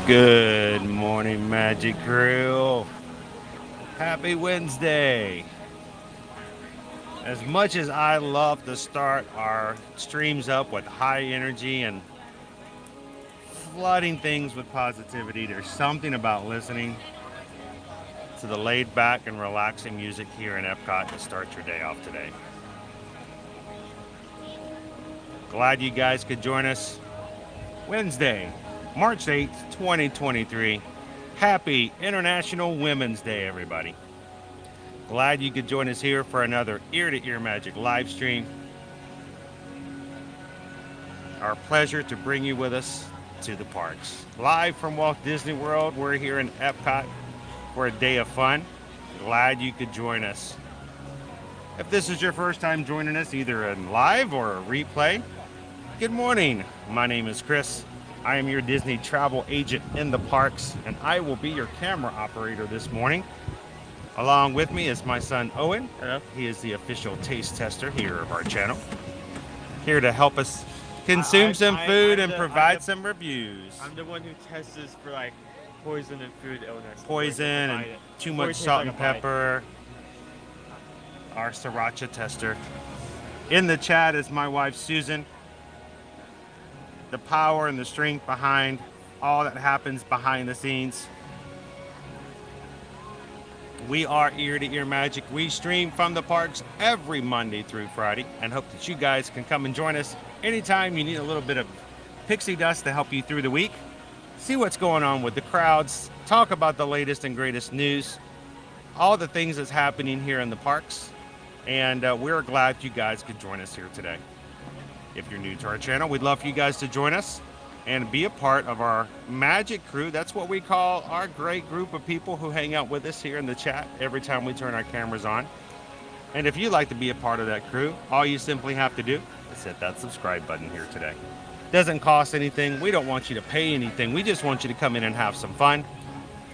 Good morning, Magic Crew. Happy Wednesday. As much as I love to start our streams up with high energy and flooding things with positivity, there's something about listening to the laid back and relaxing music here in Epcot to start your day off today. Glad you guys could join us Wednesday, March 8th, 2023. Happy International Women's Day, everybody. Glad you could join us here for another Ear to Ear Magic live stream. Our pleasure to bring you with us to the parks. Live from Walt Disney World, we're here in Epcot for a day of fun. Glad you could join us. If this is your first time joining us, either in live or a replay, good morning. My name is Chris. I am your Disney travel agent in the parks, and I will be your camera operator this morning. Along with me is my son Owen. He is the official taste tester here of our channel. Here to help us consume some food and provide some reviews. I'm the one who tests for like poison and food illness. Poison and too much salt and pepper. Our sriracha tester. In the chat is my wife Susan. The power and the strength behind all that happens behind the scenes. We are Ear to Ear Magic. We stream from the parks every Monday through Friday and hope that you guys can come and join us anytime you need a little bit of pixie dust to help you through the week. See what's going on with the crowds, talk about the latest and greatest news, all the things that's happening here in the parks. And we're glad you guys could join us here today. If you're new to our channel, we'd love for you guys to join us and be a part of our magic crew. That's what we call our great group of people who hang out with us here in the chat every time we turn our cameras on. And if you'd like to be a part of that crew, all you simply have to do is hit that subscribe button here today. Doesn't cost anything. We don't want you to pay anything. We just want you to come in and have some fun,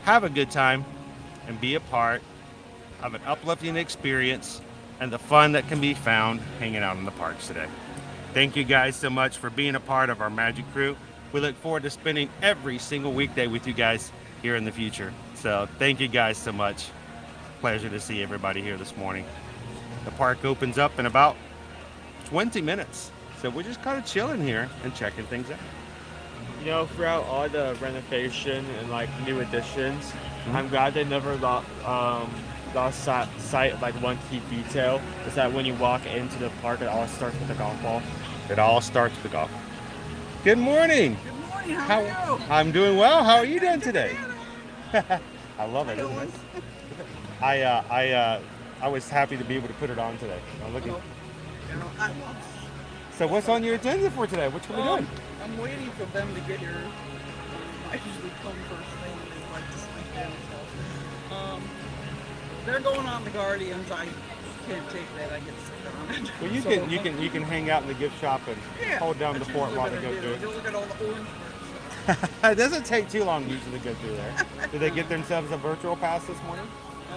have a good time, and be a part of an uplifting experience and the fun that can be found hanging out in the parks today. Thank you guys so much for being a part of our magic crew. We look forward to spending every single weekday with you guys here in the future. So thank you guys so much. Pleasure to see everybody here this morning. The park opens up in about 20 minutes. So we're just kind of chilling here and checking things out. You know, throughout all the renovation and like new additions, I'm glad they never lost sight of like one key detail. Is that when you walk into the park, it all starts with the golf ball. It all starts with the golf. Good morning. Good morning. How are you? I'm doing well. How are you doing today? I love it. Isn't it? I was happy to be able to put it on today. I'm looking. So what's on your agenda for today? What are we doing? I'm waiting for them to get here. I usually come first thing and like to sleep in. So, they're going on the Guardians. I can't take that. I get sick on it. Well, you can hang out in the gift shop and hold down the fort while they go through it. Look at all the orange birds. It doesn't take too long usually to go through there. Did they get themselves a virtual pass this morning? I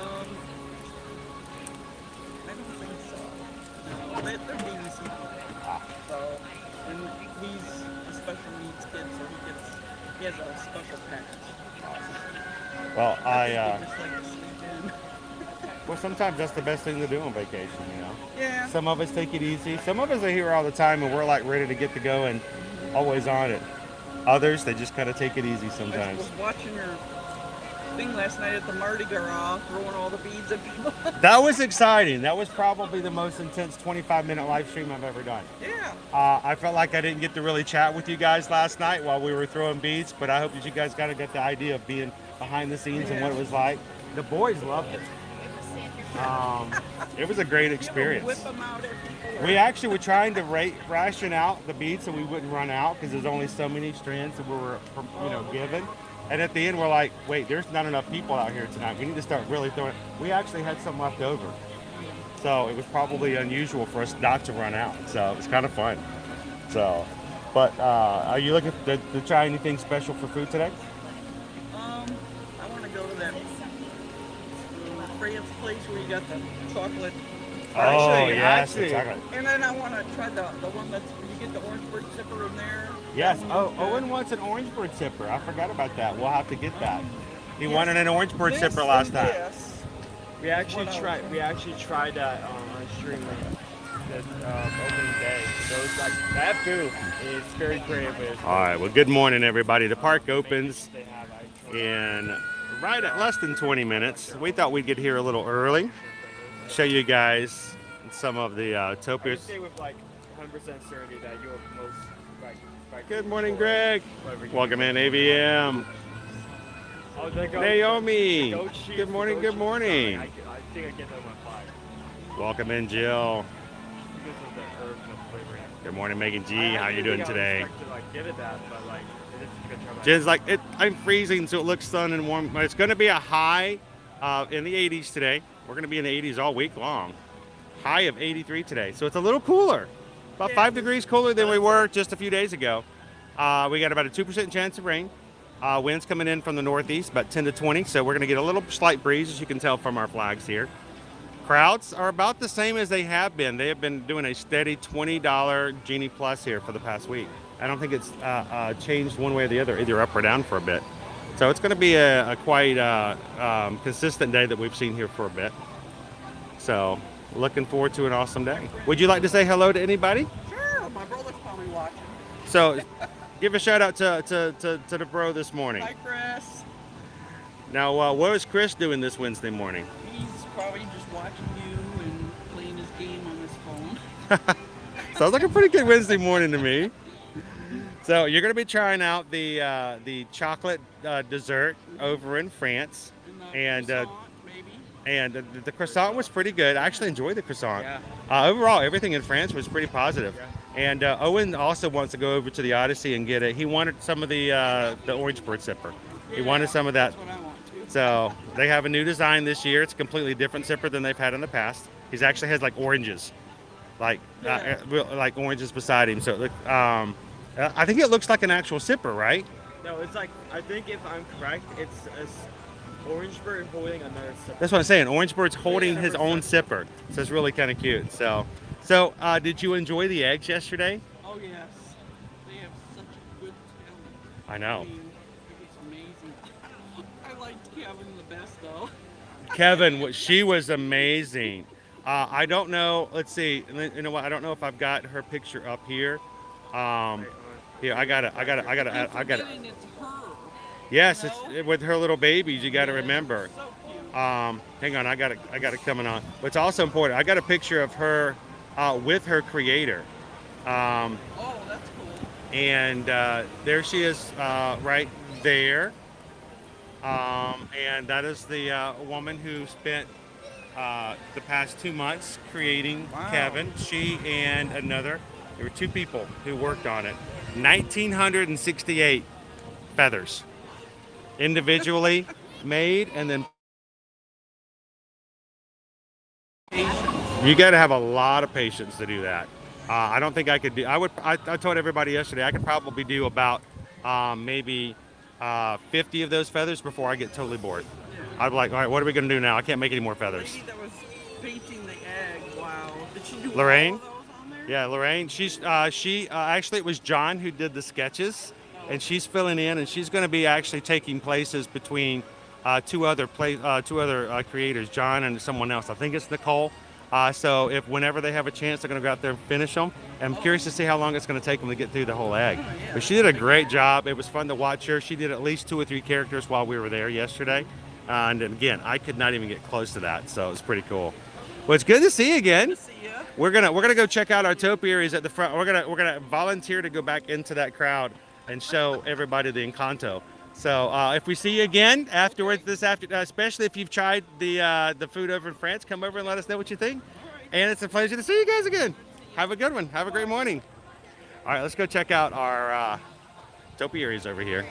don't think so. No, they're being decent. So, and he's a special needs kid, so he has a special package. Well, I just like to sleep in. well, sometimes that's the best thing to do on vacation, you know. Yeah. Some of us take it easy. Some of us are here all the time and we're like ready to get to go and always on it. Others, they just kind of take it easy sometimes. I was watching your thing last night at the Mardi Gras, throwing all the beads at people. That was exciting. That was probably the most intense 25-minute live stream I've ever done. Yeah. I felt like I didn't get to really chat with you guys last night while we were throwing beads, but I hope that you guys got to get the idea of being behind the scenes and what it was like. The boys loved it. It was a great experience. Whip them out at people. We actually were trying to ration out the beads so we wouldn't run out because there's only so many strands that we were, given. And at the end, we're like, wait, there's not enough people out here tonight. We need to start really throwing. We actually had some left over. So it was probably unusual for us not to run out. So it was kind of fun. So, but are you looking to try anything special for food today? I want to go to that France place where you got the chocolate Oh, Actually, yes, actually. exactly. And then I want to try the one that's you get the orange bird zipper in there. Yes. That Oh, one is Owen good. wants an orange bird zipper. I forgot about that. We'll have to get that. He Yes, wanted an orange bird this zipper last and time. this. We actually What else? tried. We actually tried that on stream this opening day. Those like that booth is very creative. All right. Well, good morning, everybody. The park opens in right at less than 20 minutes. We thought we'd get here a little early. Show you guys some of the I can topiaries. say with like 100% certainty that you'll most like. Good morning, Greg. whatever you Welcome do. in, AVM. Oh, the goat- Naomi. the goat cheese, Good morning, the good goat cheese. morning. Sorry, I think I get that one 5 Welcome in, Jill. because of the herb and the flavoring. Good morning, Megan G. I How you actually doing think I would today? expect to like give it that, but like it is a good try. Jen's like, I'm freezing, so it looks sun and warm. It's going to be a high in the 80s today. We're going to be in the 80s all week long. High of 83 today, so it's a little cooler. About 5 degrees cooler than we were just a few days ago. We got about a 2% chance of rain. Winds coming in from the northeast, about 10 to 20, so we're going to get a little slight breeze, as you can tell from our flags here. Crowds are about the same as they have been. They have been doing a steady $20 Genie Plus here for the past week. I don't think it's changed one way or the other, either up or down for a bit. So it's going to be a quite consistent day that we've seen here for a bit. So looking forward to an awesome day. Would you like to say hello to anybody? Sure, my brother's probably watching. So give a shout out to the bro this morning. Hi, Chris. Now, what is Chris doing this Wednesday morning? He's probably just watching you and playing his game on his phone. Sounds like a pretty good Wednesday morning to me. So you're going to be trying out the chocolate dessert over in France, and croissant, maybe. and the croissant was pretty good. I actually enjoyed the croissant. Yeah. Overall, everything in France was pretty positive. Yeah. And Owen also wants to go over to the Odyssey and get it. He wanted some of the orange bird zipper. He wanted some of that. That's what I want to. So they have a new design this year. It's a completely different zipper than they've had in the past. He's actually has like oranges, like oranges beside him. So I think it looks like an actual zipper, right? No, it's like I think if I'm correct, it's orange bird holding another sip. That's what I'm saying. Orange bird's holding his own zipper. So it's really kind of cute. So did you enjoy the eggs yesterday? Oh yes, they have such a good talent. I know. mean, it's amazing. I liked Kevin the best though. Kevin, she was amazing. I don't know. Let's see. You know what? I don't know if I've got her picture up here. Here, I got it. Forgetting it's her. Yes, it's with her little babies. You got to remember. So cute. Hang on, I got it coming on. What's also important, I got a picture of her with her creator. Oh, that's cool. And there she is right there. And that is the woman who spent the past 2 months creating Wow. Kevin. She and another. There were 2 people who worked on it. 1,968 feathers. Individually made, and then you got to have a lot of patience to do that. I don't think I could do. I told everybody yesterday I could probably do about maybe 50 of those feathers before I get totally bored. I'd be like, all right, what are we gonna do now? I can't make any more The feathers. lady that was painting the egg. Wow. Did she do Lorraine? all of those on there? Yeah, Lorraine. She actually it was John who did the sketches, and she's filling in, and she's going to be actually taking places between two other creators, John and someone else. I think it's Nicole. So if whenever they have a chance, they're going to go out there and finish them. I'm curious to see how long it's going to take them to get through the whole egg. But she did a great job. It was fun to watch her. She did at least 2 or 3 characters while we were there yesterday. And again, I could not even get close to that, so it was pretty cool. Well, it's good to see you again. See ya. We're gonna go check out our topiaries at the front. We're gonna volunteer to go back into that crowd and show everybody the Encanto. So if we see you again afterwards this afternoon, especially if you've tried the food over in France, come over and let us know what you think. And it's a pleasure to see you guys again. Have a good one. Have a great morning. All right, let's go check out our topiaries over here.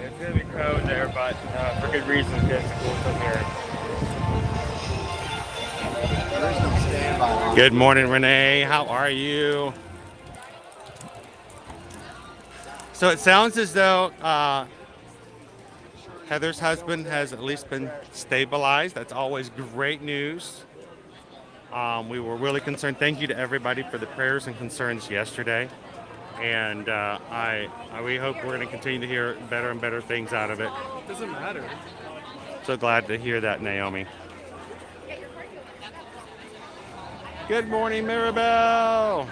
It's gonna be crowded there, but for good reason, because it's cool from here. Good morning, Renee. How are you? So it sounds as though Heather's husband has at least been stabilized. That's always great news. We were really concerned. Thank you to everybody for the prayers and concerns yesterday. And we hope we're going to continue to hear better and better things out of it. Doesn't matter. So glad to hear that, Naomi. Good morning, Maribel.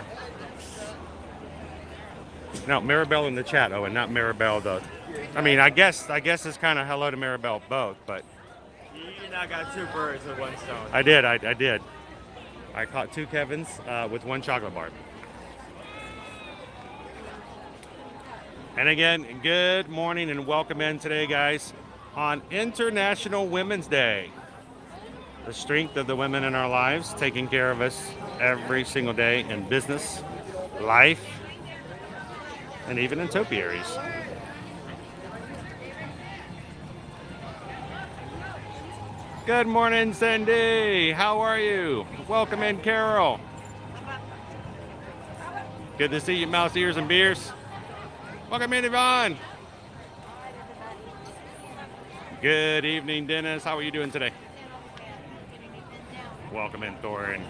No, Maribel in the chat. Oh, and not Maribel though. I mean, I guess it's kind of hello to Maribel both, but You now got two birds with one stone. I did. I caught 2 Kevins with 1 chocolate bar. And again, good morning and welcome in today, guys, on International Women's Day. The strength of the women in our lives, taking care of us every single day in business, life, and even in topiaries. Good morning, Cindy. How are you? Welcome in, Carol. Good to see you, mouse ears and beers. Welcome in, Yvonne. Good evening, Dennis. How are you doing today? Welcome in, Thorin.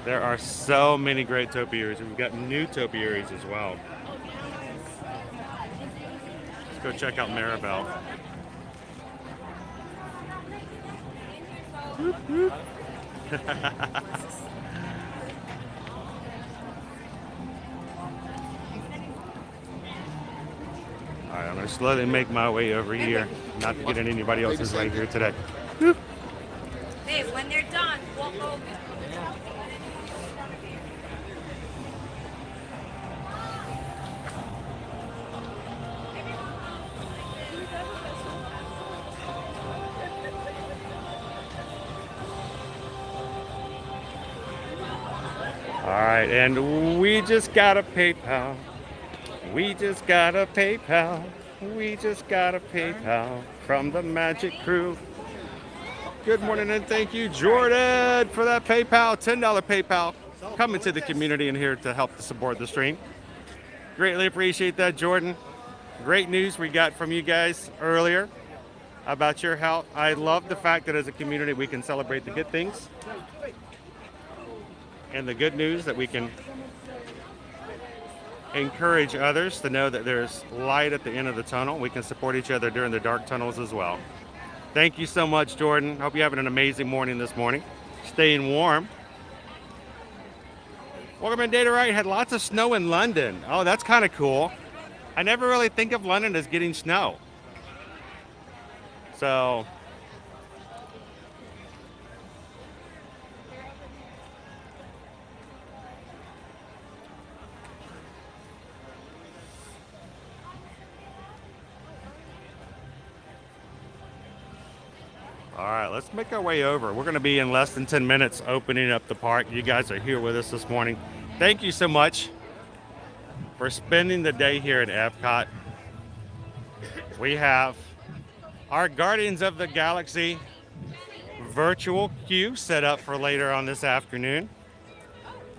There are so many great topiaries. We've got new topiaries as well. Let's go check out Maribel. Whoop, whoop. All right, I'm going to slowly make my way over here, not to get in anybody else's way here today. Whoop. Hey, when they're done, walk over. All right, and we just got a PayPal. We just got a PayPal. We just got a PayPal from the Magic Crew. Good morning and thank you, Jordan, for that PayPal, $10 PayPal, coming to the community and here to help to support the stream. Greatly appreciate that, Jordan. Great news we got from you guys earlier about your health. I love the fact that as a community we can celebrate the good things and the good news, that we can encourage others to know that there's light at the end of the tunnel. We can support each other during the dark tunnels as well. Thank you so much, Jordan. Hope you're having an amazing morning this morning. Staying warm. Welcome in, Data Right. Had lots of snow in London. Oh, that's kind of cool. I never really think of London as getting snow. So, all right, let's make our way over. We're going to be in less than 10 minutes opening up the park. You guys are here with us this morning. Thank you so much for spending the day here at Epcot. We have our Guardians of the Galaxy virtual queue set up for later on this afternoon.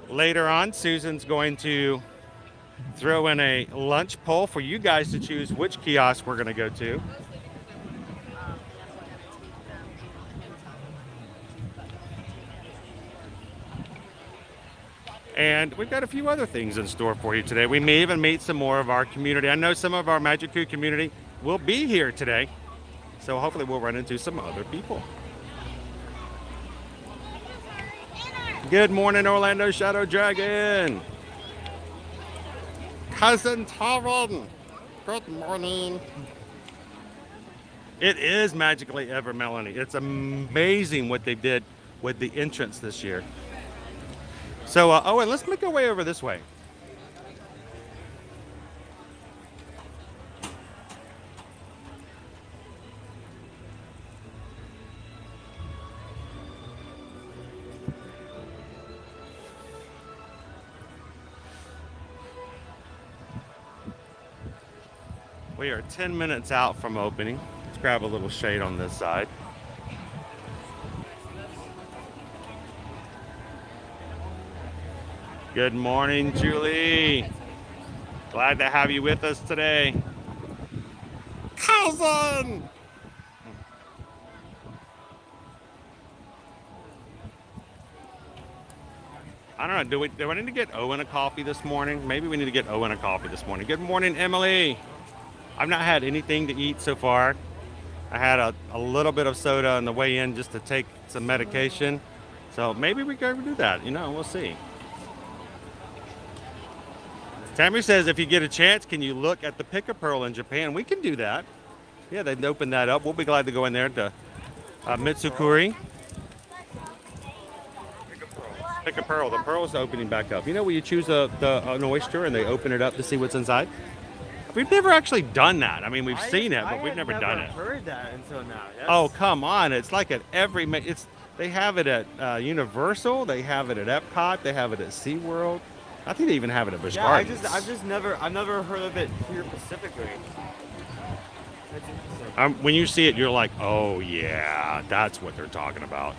Later on, Susan's going to throw in a lunch poll for you guys to choose which kiosk we're going to go to. And we've got a few other things in store for you today. We may even meet some more of our community. I know some of our Magic Crew community will be here today. So hopefully we'll run into some other people. Good morning, Orlando Shadow Dragon. Cousin Taryn. Good morning. It is Magically Ever, Melanie. It's amazing what they did with the entrance this year. So, oh, and let's make our way over this way. We are 10 minutes out from opening. Let's grab a little shade on this side. Good morning, Julie. Glad to have you with us today. 1,000! I don't know. Do I need to get Owen a coffee this morning? Maybe we need to get Owen a coffee this morning. Good morning, Emily. I've not had anything to eat so far. I had a little bit of soda on the way in just to take some medication. So maybe we can do that. You know, we'll see. Tammy says if you get a chance, can you look at the Pick-a-Pearl in Japan? We can do that. Yeah, they've opened that up. We'll be glad to go in there to Mitsukuri. Pick-a-Pearl. The pearl's opening back up. You know where you choose an oyster and they open it up to see what's inside? We've never actually done that. I mean, we've seen it, but we've never done it. I heard that until now. Oh, come on. It's like at every... They have it at Universal. They have it at Epcot. They have it at SeaWorld. I think they even have it at Busch Gardens. I've never heard of it here specifically. That's interesting. When you see it, you're like, oh yeah, that's what they're talking about.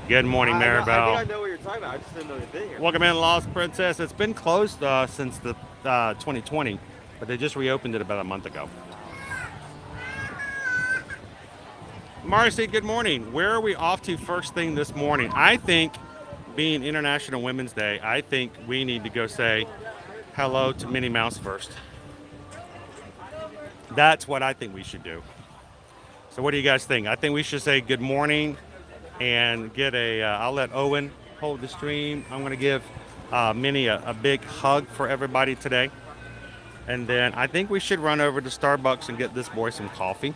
Good morning, Maribel. I think I know what you're talking about. I just didn't know they'd been here. Welcome in, Lost Princess. It's been closed since the 2020, but they just reopened it about a month ago. Marcy, good morning. Where are we off to first thing this morning? I think, being International Women's Day, I think we need to go say hello to Minnie Mouse first. That's what I think we should do. So what do you guys think? I think we should say good morning and get I'll let Owen hold the stream. I'm going to give Minnie a big hug for everybody today. And then I think we should run over to Starbucks and get this boy some coffee.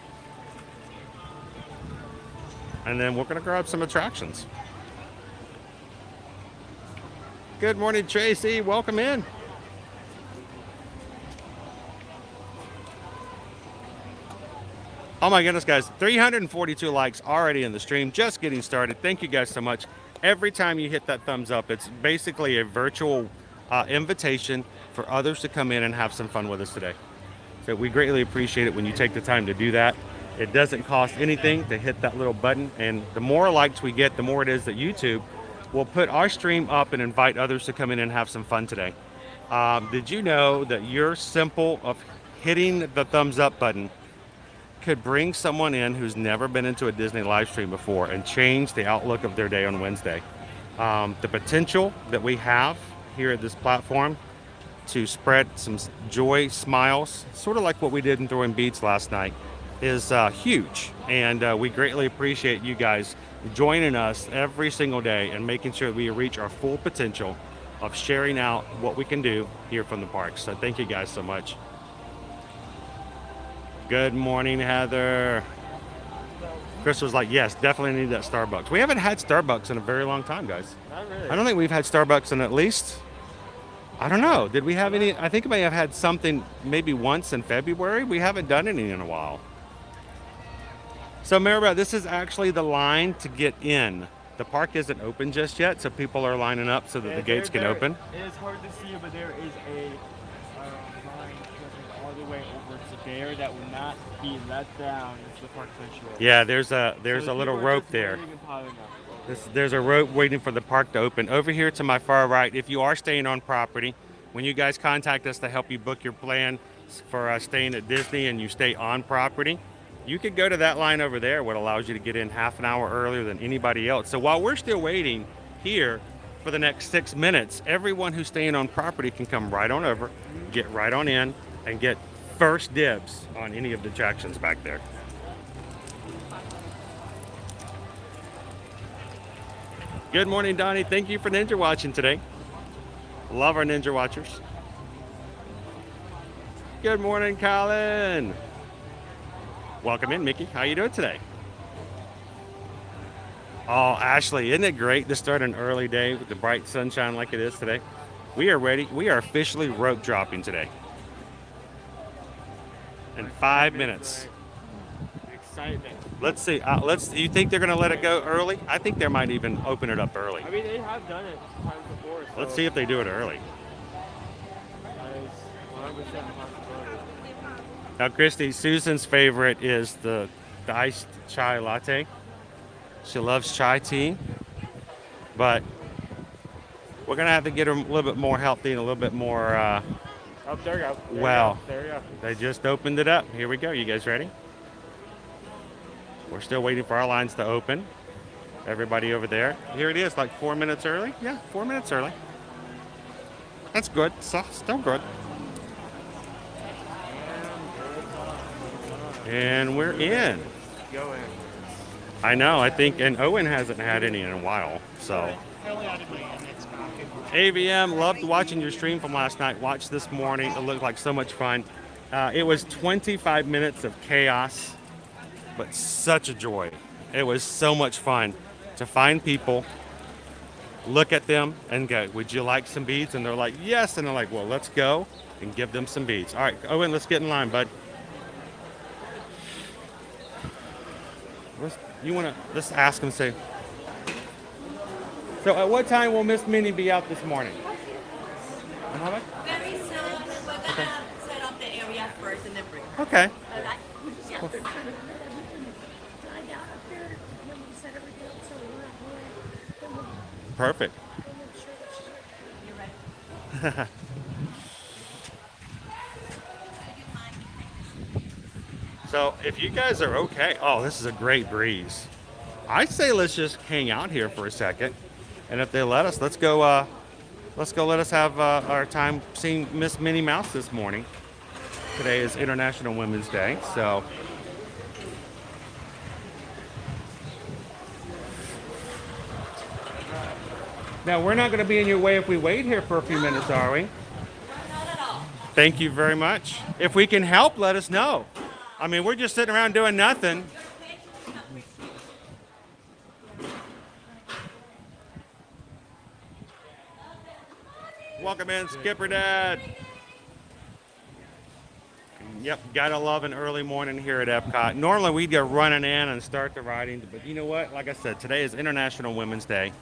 And then we're going to grab some attractions. Good morning, Tracy. Welcome in. Oh my goodness, guys. 342 likes already in the stream. Just getting started. Thank you guys so much. Every time you hit that thumbs up, it's basically a virtual invitation for others to come in and have some fun with us today. So we greatly appreciate it when you take the time to do that. It doesn't cost anything to hit that little button. And the more likes we get, the more it is that YouTube will put our stream up and invite others to come in and have some fun today. Did you know that your simple of hitting the thumbs up button could bring someone in who's never been into a Disney live stream before and change the outlook of their day on Wednesday? The potential that we have here at this platform to spread some joy, smiles, sort of like what we did in Throwing Beads last night, is huge. And we greatly appreciate you guys joining us every single day and making sure we reach our full potential of sharing out what we can do here from the parks. So thank you guys so much. Good morning, Heather. Chris was like, yes, definitely need that Starbucks. We haven't had Starbucks in a very long time, guys. Not really. I don't think we've had Starbucks in at least, I don't know. Did we have any? I think we may have had something maybe once in February. We haven't done any in a while. So Maribel, this is actually the line to get in. The park isn't open just yet, so people are lining up so that the gates can open. It is hard to see, but there is a line going all the way over to there that will not be let down into the park sanctuary. Yeah, there's a little rope there. There's a rope waiting for the park to open. Over here to my far right, if you are staying on property, when you guys contact us to help you book your plan for staying at Disney and you stay on property, you could go to that line over there, what allows you to get in half an hour earlier than anybody else. So while we're still waiting here for the next 6 minutes, everyone who's staying on property can come right on over, get right on in, and get first dibs on any of the attractions back there. Good morning, Donnie. Thank you for Ninja watching today. Love our Ninja watchers. Good morning, Colin. Welcome in, Mickey. How you doing today? Oh, Ashley, isn't it great to start an early day with the bright sunshine like it is today? We are ready. We are officially rope dropping today. In 5 minutes. Excitement. Let's see. You think they're going to let it go early? I think they might even open it up early. I mean, they have done it times before. So Let's see if they do it early. that is 100% possibility. Now, Christy, Susan's favorite is the iced chai latte. She loves chai tea, but we're gonna have to get her a little bit more healthy and a little bit more. Oh, there you go. Well, There you go. they just opened it up. Here we go. You guys ready? We're still waiting for our lines to open. Everybody over there. Here it is, like 4 minutes early. Yeah, 4 minutes early. That's good. Still good. And we're in. Go in. I know. I think, and Owen hasn't had any in a while. So, AVM, loved watching your stream from last night. Watched this morning. It looked like so much fun. It was 25 minutes of chaos, but such a joy. It was so much fun to find people, look at them, and go, would you like some beads? And they're like, yes. And they're like, well, let's go and give them some beads. All right, Owen, let's get in line, bud. Let's ask him, say. So at what time will Miss Minnie be out this morning? And how much? Very soon. We're gonna set up the area first and then bring her. Okay. Yeah. Perfect. You ready? So if you guys are okay, oh, this is a great breeze. I say let's just hang out here for a second, and if they let us, let's go. Let us have our time seeing Miss Minnie Mouse this morning. Today is International Women's Day, so. Now we're not going to be in your way if we wait here for a few minutes, are we? Not at all. Thank you very much. If we can help, let us know. I mean, we're just sitting around doing nothing. Welcome in, Skipper Dad. Yep, gotta love an early morning here at Epcot. Normally we'd go running in and start the riding, but you know what? Like I said, today is International Women's Day,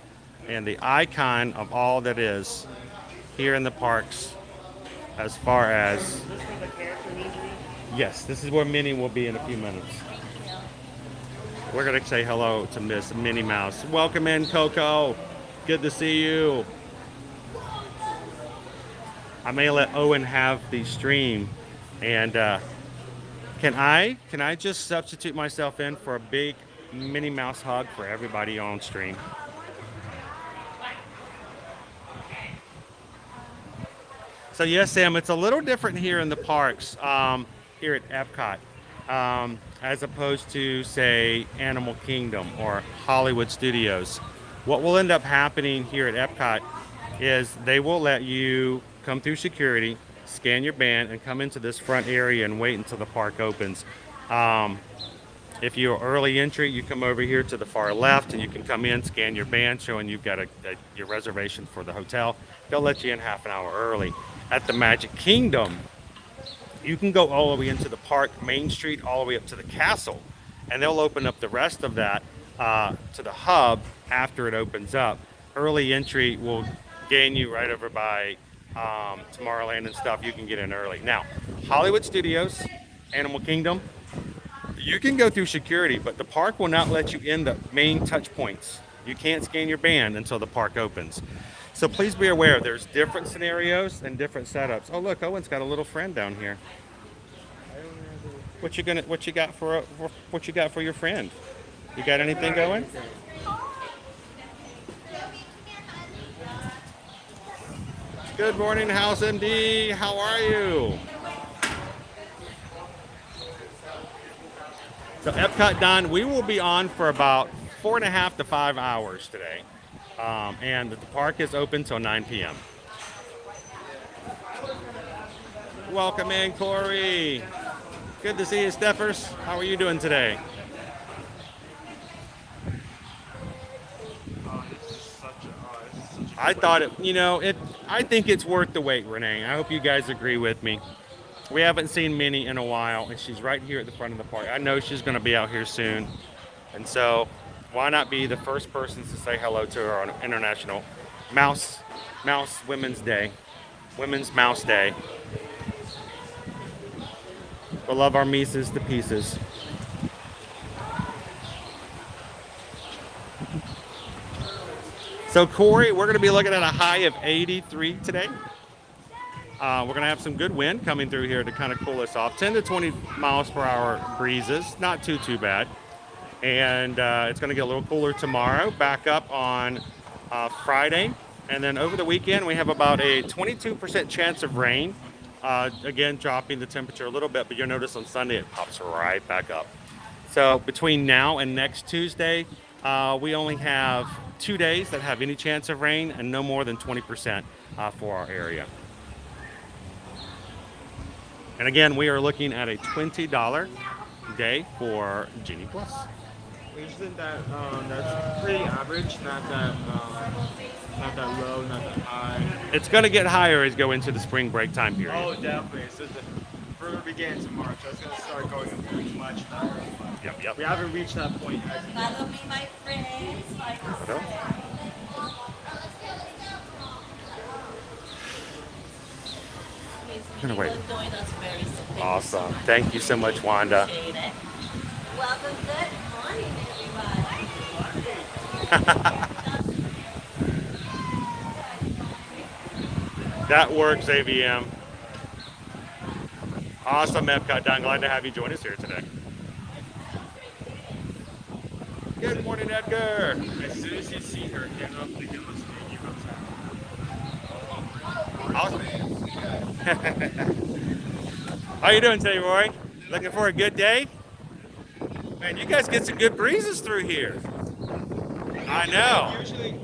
and the icon of all that is here in the parks, as far as yes, this is where Minnie will be in a few minutes. We're gonna say hello to Miss Minnie Mouse. Welcome in, Coco. Good to see you. I may let Owen have the stream, and can I just substitute myself in for a big Minnie Mouse hug for everybody on stream? So yes, Sam, it's a little different here in the parks, here at Epcot, as opposed to, say, Animal Kingdom or Hollywood Studios. What will end up happening here at Epcot is they will let you come through security, scan your band, and come into this front area and wait until the park opens. If you're early entry, you come over here to the far left and you can come in, scan your band, showing you've got your reservation for the hotel. They'll let you in half an hour early. At the Magic Kingdom, you can go all the way into the park, Main Street, all the way up to the castle, and they'll open up the rest of that to the hub after it opens up. Early entry will gain you right over by Tomorrowland and stuff. You can get in early. Now, Hollywood Studios, Animal Kingdom, you can go through security, but the park will not let you in the main touch points. You can't scan your band until the park opens. So please be aware, there's different scenarios and different setups. Oh look, Owen's got a little friend down here. What you got for your friend? You got anything going? Good morning, House MD. How are you? So Epcot done. We will be on for about 4.5 to 5 hours today. And the park is open till 9 p.m. Welcome in, Corey. Good to see you, Steffers. How are you doing today? I thought I think it's worth the wait, Renee. I hope you guys agree with me. We haven't seen Minnie in a while, and she's right here at the front of the park. I know she's going to be out here soon. And so why not be the first person to say hello to her on International Mouse Women's Day, Women's Mouse Day. We'll love our Mises to pieces. So Corey, we're going to be looking at a high of 83 today. We're going to have some good wind coming through here to kind of cool us off. 10 to 20 miles per hour breezes, not too bad. And it's going to get a little cooler tomorrow, back up on Friday. And then over the weekend, we have about a 22% chance of rain. Again, dropping the temperature a little bit, but you'll notice on Sunday it pops right back up. So between now and next Tuesday, we only have 2 days that have any chance of rain and no more than 20% for our area. And again, we are looking at a $20 day for Genie Plus. Isn't that that's pretty average? Not that low, not that high. It's going to get higher as we go into the spring break time period. Oh, definitely. So the further we get into March, that's gonna start going much higher. Yep. We haven't reached that point yet. Follow me, my friends. Gonna wait. Doing us very simple. Awesome. Thank you so much, Wanda. Appreciate it. Welcome. Good morning, everybody. That works, AVM. Awesome, Epcot Don. Glad to have you join us here today. Good morning, Edgar. As soon as you see her, get up the hills and you go Awesome. How you doing today, Roy? Looking for a good day? Man, you guys get some good breezes through here. I know. Usually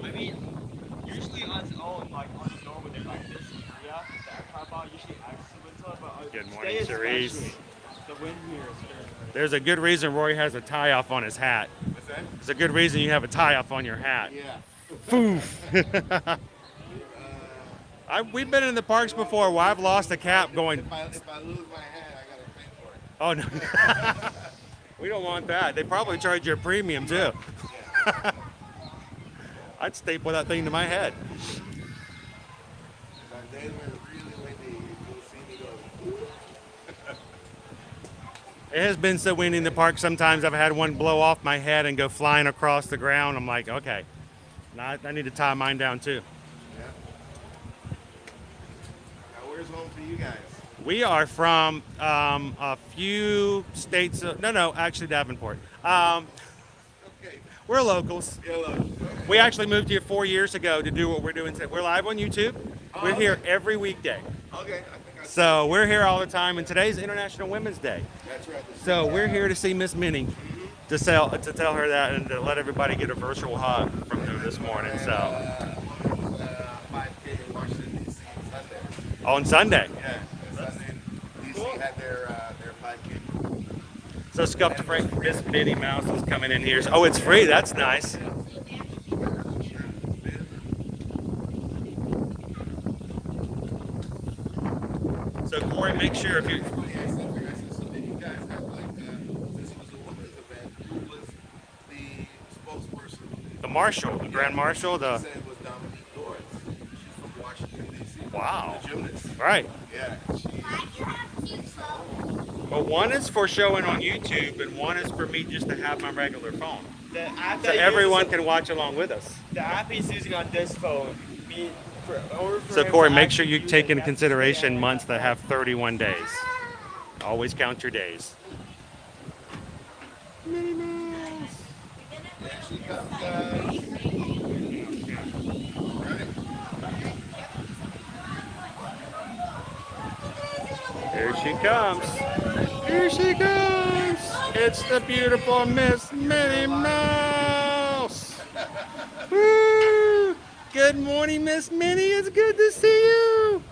on its own, like on its own, when they're like this area, the Epcot ball usually acts the wind tunnel, but Good today morning, especially, Therese. the wind here is very There's a good reason Roy has a tie off on his hat. What's that? There's a good reason you have a tie off on your hat. Yeah. Poof. We've been in the parks before where I've lost a cap going. If I lose my hat, I gotta pay for it. Oh no. We don't want that. They probably charge you a premium too. I'd staple that thing to my head. On days when it's really windy, you'll see me go. It has been so windy in the park. Sometimes I've had one blow off my head and go flying across the ground. I'm like, okay, now I need to tie mine down too. Yeah. Now, where's home for you guys? We are from a few states. Actually Davenport. Okay. We're locals. Hello. We actually moved here 4 years ago to do what we're doing today. We're live on YouTube. We're okay. here every weekday. Okay. I think I So we're here all the time, and today's International Women's Day. That's right. So we're here to see Miss Minnie, to tell her that, and to let everybody get a virtual hug from her this morning. So 5K in Washington, D.C. Sunday. on Sunday. Yeah. Sunday, D.C. had their 5K. So Scuffed Frank, Miss Minnie Mouse is coming in here. Oh, it's free. That's nice. So Corey, make sure if you. So you guys have like, this was a women's event. Who was the spokesperson? The Marshal, the Grand Marshal, Said it was Dominique Lawrence. She's from Washington, D.C. Wow. The gymnast. Right. Yeah. Well, one is for showing on YouTube, and one is for me just to have my regular phone. The app So that everyone can watch along with us. the app he's using on this phone. So Corey, make sure you take into consideration months that have 31 days. Always count your days. Here she comes. Here she comes. It's the beautiful Miss Minnie Mouse. Woo! Good morning, Miss Minnie. It's good to see you.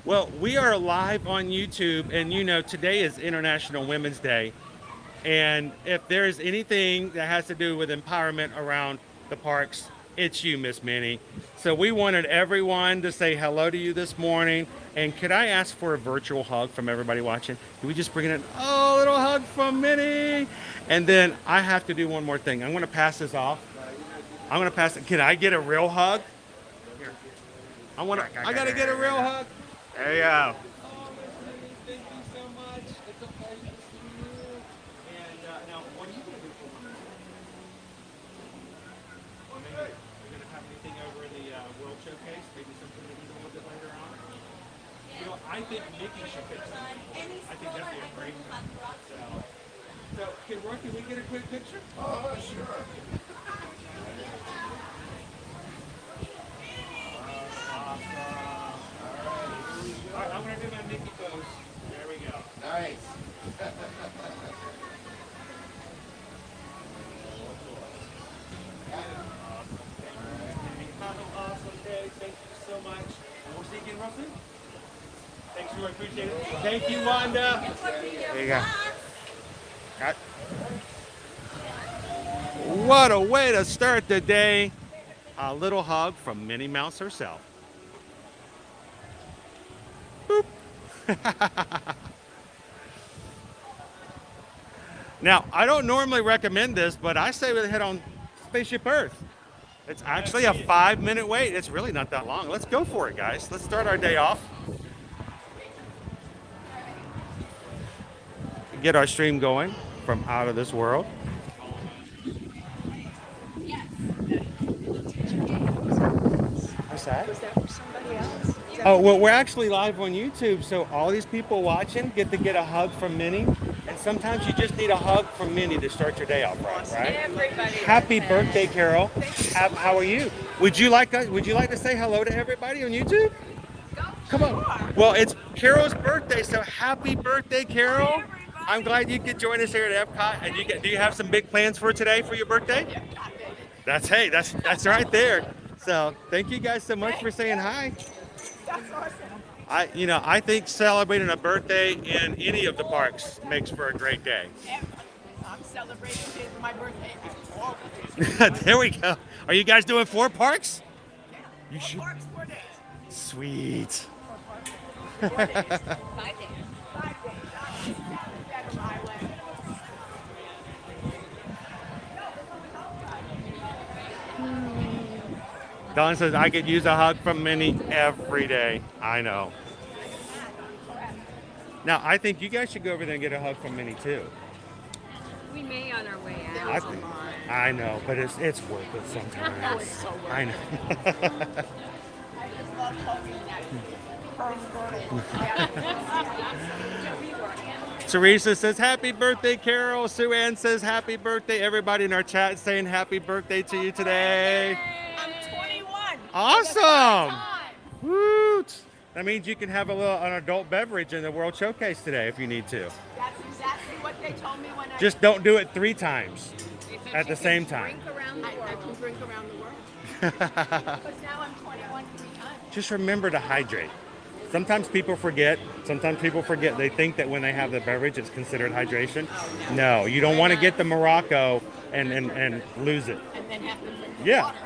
Well, we are live on YouTube, and you know, today is International Women's Day. And if there's anything that has to do with empowerment around the parks, it's you, Miss Minnie. So we wanted everyone to say hello to you this morning. And could I ask for a virtual hug from everybody watching? Can we just bring it in? Oh, a little hug from Minnie. And then I have to do one more thing. I'm going to pass this off. I'm going to pass it. Can I get a real hug? Here. I got to get a real hug. There you go. Thank you so much. It's a pleasure to see you. And now, what are you going to do for me? Well, maybe you're going to have anything over in the World Showcase? Maybe something to eat a little bit later on? You know, I think Mickey should pick something. I think that'd be a great one. So So, Roy, can we get a quick picture? Oh, sure. All right, I'm going to do my Mickey pose. There we go. Nice. Have an awesome day. Thank you so much. And we'll see you again real soon. Thanks, Roy. Appreciate it. Thank you, Wanda. There you go. Got- What a way to start the day. A little hug from Minnie Mouse herself. Boop. Now, I don't normally recommend this, but I say we head on Spaceship Earth. It's actually a 5-minute wait. It's really not that long. Let's go for it, guys. Let's start our day off. Get our stream going from out of this world. What's that? Was that for somebody else? Oh, well, we're actually live on YouTube, so all these people watching get to get a hug from Minnie. And sometimes you just need a hug from Minnie to start your day off right? Everybody. Happy birthday, Carol. How are you? Would you like to say hello to everybody on YouTube? Come on. Well, it's Carol's birthday, so happy birthday, Carol. I'm glad you could join us here at Epcot. And do you have some big plans for today for your birthday? That's right there. So thank you guys so much for saying hi. That's awesome. I think celebrating a birthday in any of the parks makes for a great day. I'm celebrating my birthday at all. There we go. Are you guys doing 4 parks? You should. 4 days. Sweet. 4 days. 5 days. 5 days. Better my way. Don says I could use a hug from Minnie every day. I know. Now I think you guys should go over there and get a hug from Minnie too. We may on our way out. I know, but it's worth it sometimes. It's so worth I know. I just love hugging that. Teresa says happy birthday, Carol. Sue Ann says happy birthday. Everybody in our chat saying happy birthday to you today. I'm 21. Awesome. Woot. That means you can have an adult beverage in the World Showcase today if you need to. That's exactly what they told me when I. Just don't do it 3 times at the same time. Drink around the I world. can drink around the world. Because now I'm 21 3 times. Just remember to hydrate. Sometimes people forget. They think that when they have the beverage, it's considered hydration. No, you don't want to get the Morocco and lose it. And then have to drink Yeah. water.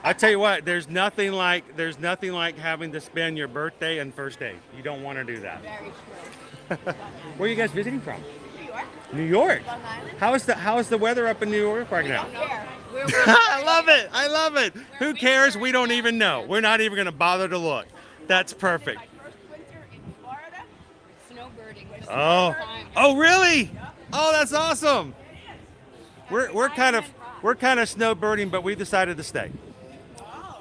I tell you what, there's nothing like having to spend your birthday and first day. You don't want to do that. Very true. Where are you guys visiting from? New York, New York. Long Island. How is the weather up in New York right now? There. I love it. Who cares? We don't even know. We're not even going to bother to look. That's perfect. My first winter in Florida. Snowbirding. Oh, really? Oh, that's awesome. We're kind of snowbirding, but we decided to stay.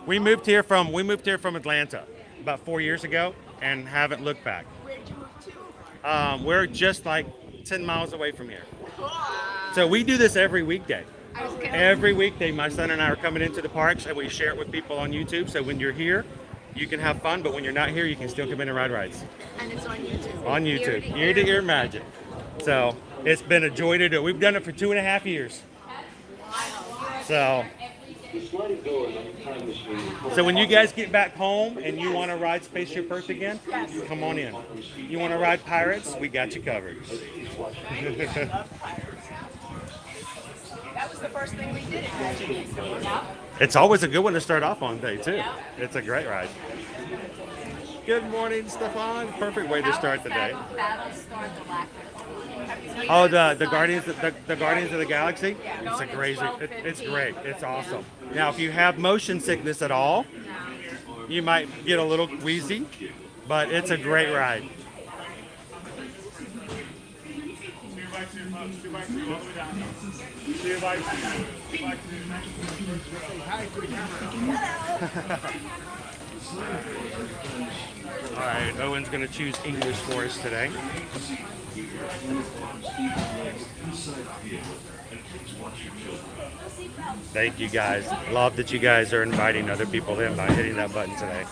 We moved here from Atlanta about 4 years ago and haven't looked back. Where'd you move to? We're just like 10 miles away from here. So we do this every weekday. Every weekday, my son and I are coming into the parks and we share it with people on YouTube. So when you're here, you can have fun, but when you're not here, you can still come in and ride rides. And it's on YouTube. On YouTube, ear to ear magic. So it's been a joy to do. We've done it for 2.5 years. So when you guys get back home and you want to ride Spaceship Earth again, come on in. You want to ride Pirates? We got you covered. That was the first thing we did at Magic. It's always a good one to start off on day too. It's a great ride. Good morning, Stefan. Perfect way to start the day. Battlestar Galactica. Oh, the Guardians of the Galaxy. It's a crazy. It's great. It's awesome. Now, if you have motion sickness at all, you might get a little queasy, but it's a great ride. All right, Owen's going to choose English for us today. Thank you guys. Love that you guys are inviting other people in by hitting that button today.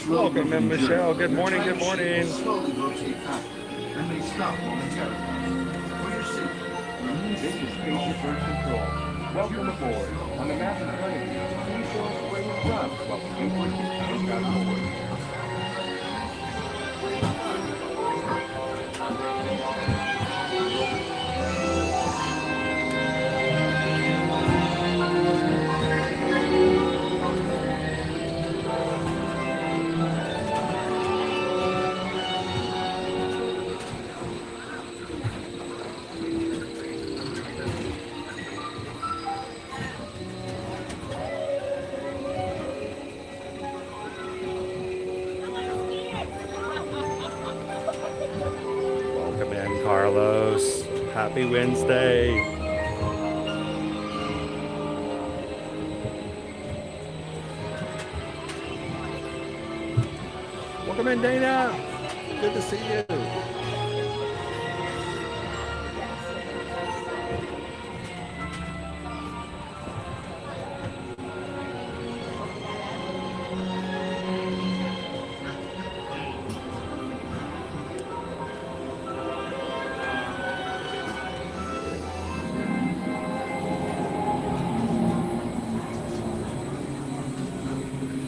Welcome in, Michelle. Good morning. Good morning. Slowly rotate back and may stop momentarily. For your safety, This is Spaceship Earth Control. Welcome aboard. On the map in front of you, please show us where you're from while we wait for you to take on board. Welcome in, Carlos. Happy Wednesday. Welcome in, Dana. Good to see you.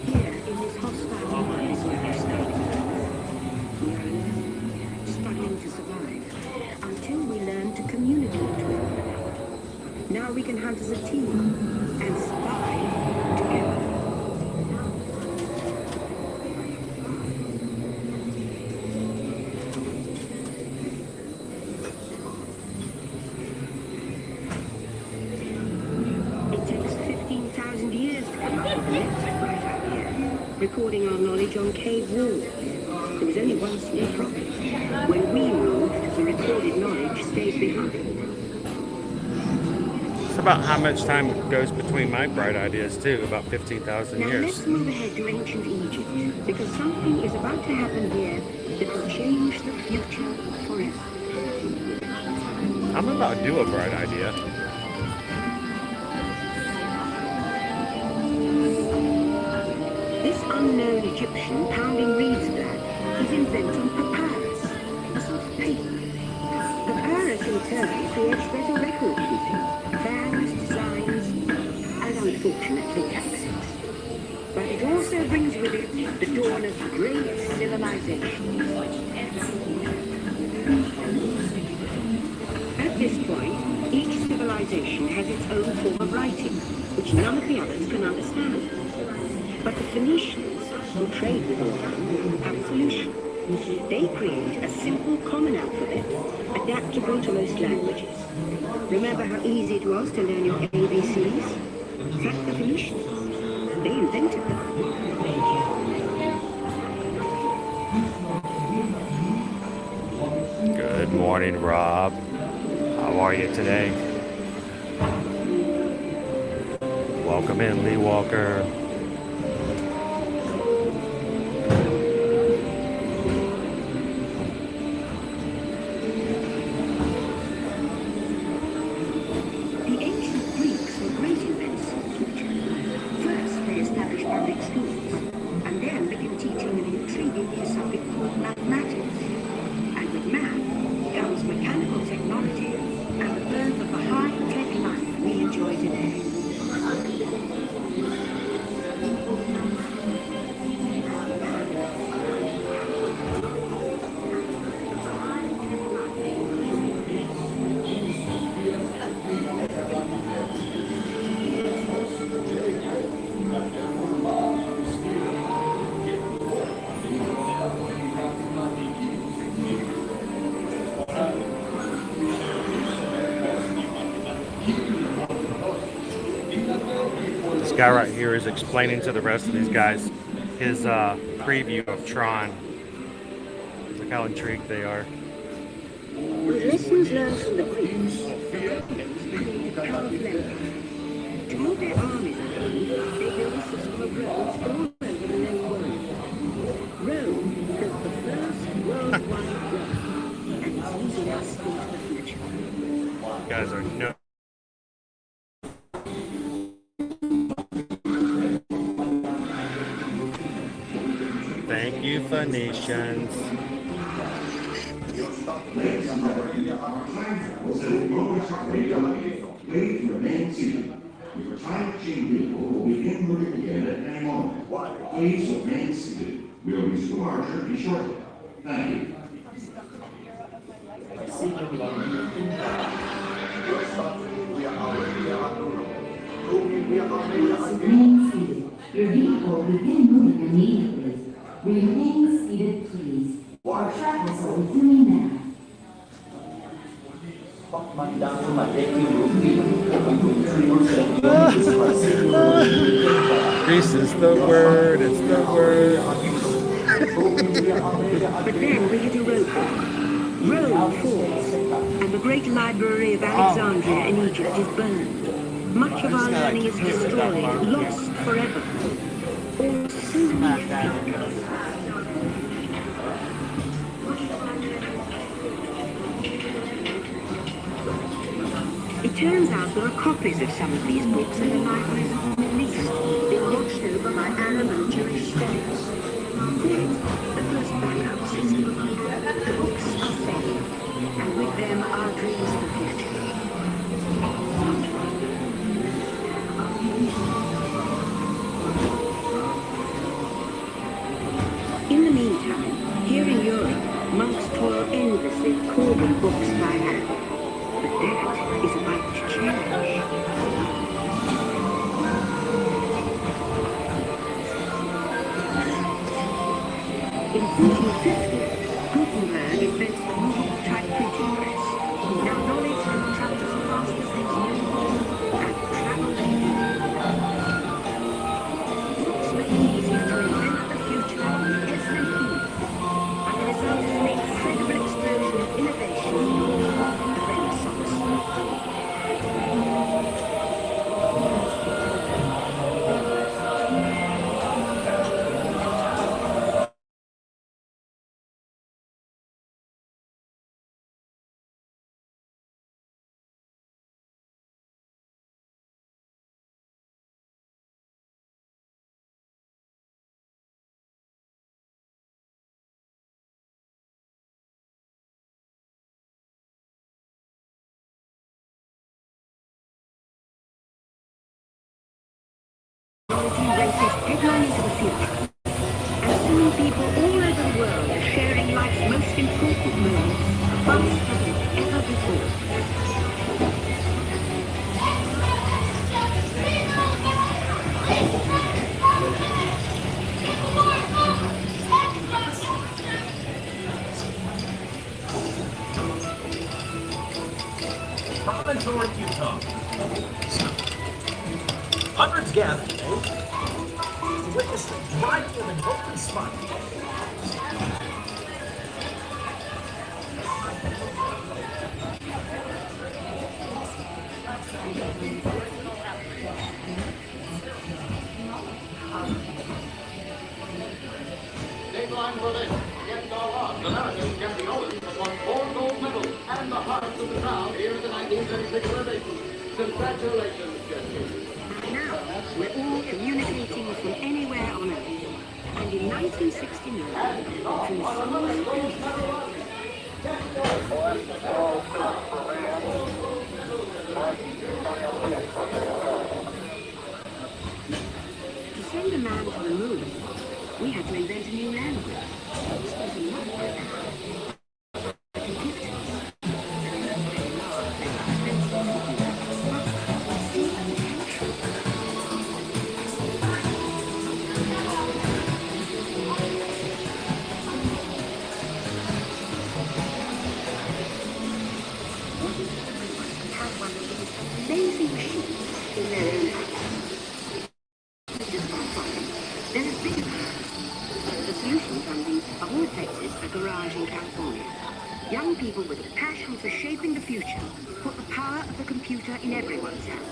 Here in this hostile environment where we're staying, we are alone, struggling to survive, until we learn to communicate with one another. Now we can hunt as a team and survive together. It takes 15,000 years to come up with the next right out here, recording our knowledge on cave walls. There was only one small problem. When we moved, the recorded knowledge stayed behind. It's about how much time goes between my bright ideas, too. About 15,000 Now years. let's move ahead to ancient Egypt, because something is about to happen here that will change the future forever. I'm about to do a bright idea. This unknown Egyptian pounding reed's blood is inventing papyrus, a sort of paper. Papyrus in turn creates better record keeping, plans, designs, and unfortunately taxes. But it also brings with it the dawn of great civilization. At this point, each civilization has its own form of writing, which none of the others can understand. But the Phoenicians, who trade with all of them, have a solution. They create a simple common alphabet, adaptable to most languages. Remember how easy it was to learn your ABCs? That's the Phoenicians. They invented them. Good morning, Rob. How are you today? Welcome in, Lee Walker. The ancient Greeks were great inventors of literature. First, they established public schools, and then began teaching an intriguing new subject called mathematics. And with math comes mechanical technology and the birth of the high-tech life we enjoy today. This guy right here is explaining to the rest of these guys his preview of Tron. how intrigued they are. With lessons learned from the Greeks, the Romans created powerful empires. To move their armies around, they built a system of roads all over the known world. Rome built the first worldwide road, and it's leading us into the future. You guys are no. Thank you, Phoenicians. Please remain seated. Your time machine vehicle will begin moving again at any moment. Please remain seated. We'll resume our journey shortly. Thank you. Remain seated. Your vehicle will begin moving immediately. Remain seated, please. Our travels are resuming now. Greece is the word, it's the word. But then we hit a roadblock. Rome falls, and the great library of Alexandria in Egypt is burned. Much of our learning is destroyed, lost forever. Or so we think. It turns out there are copies of some of these books in the libraries of the Middle East, being watched over by Arab and Jewish scholars. Yet, the first backup system, the books are fading, and with them our dreams of the future. In the meantime, here in Europe, monks toil endlessly carving books by hand. But that is about to change. In 1450, Gutenberg invents the movable type printing press. Now knowledge can travel as fast as these new books and travel anywhere. Books make it easier to invent the future as they feel. And the result is an incredible explosion of innovation, the Renaissance. Races headlong into the future. And soon people all over the world are sharing life's most important moments faster than ever before. Promontory, Utah. Hundreds gathered today to witness the driving of an open spot. Dateline for this. Against all odds, Americans get the oldest but won 4 gold medals and the hearts of the crowd here at the 1936 Olympics. Congratulations, Jesse. Now, we're all communicating from anywhere on Earth. And in 1969, through to send a man to the moon, we had to invent a new language. This was a lot like that. But it did us. Napoleon. Young people with a passion for shaping the future put the power of the computer in everyone's hands.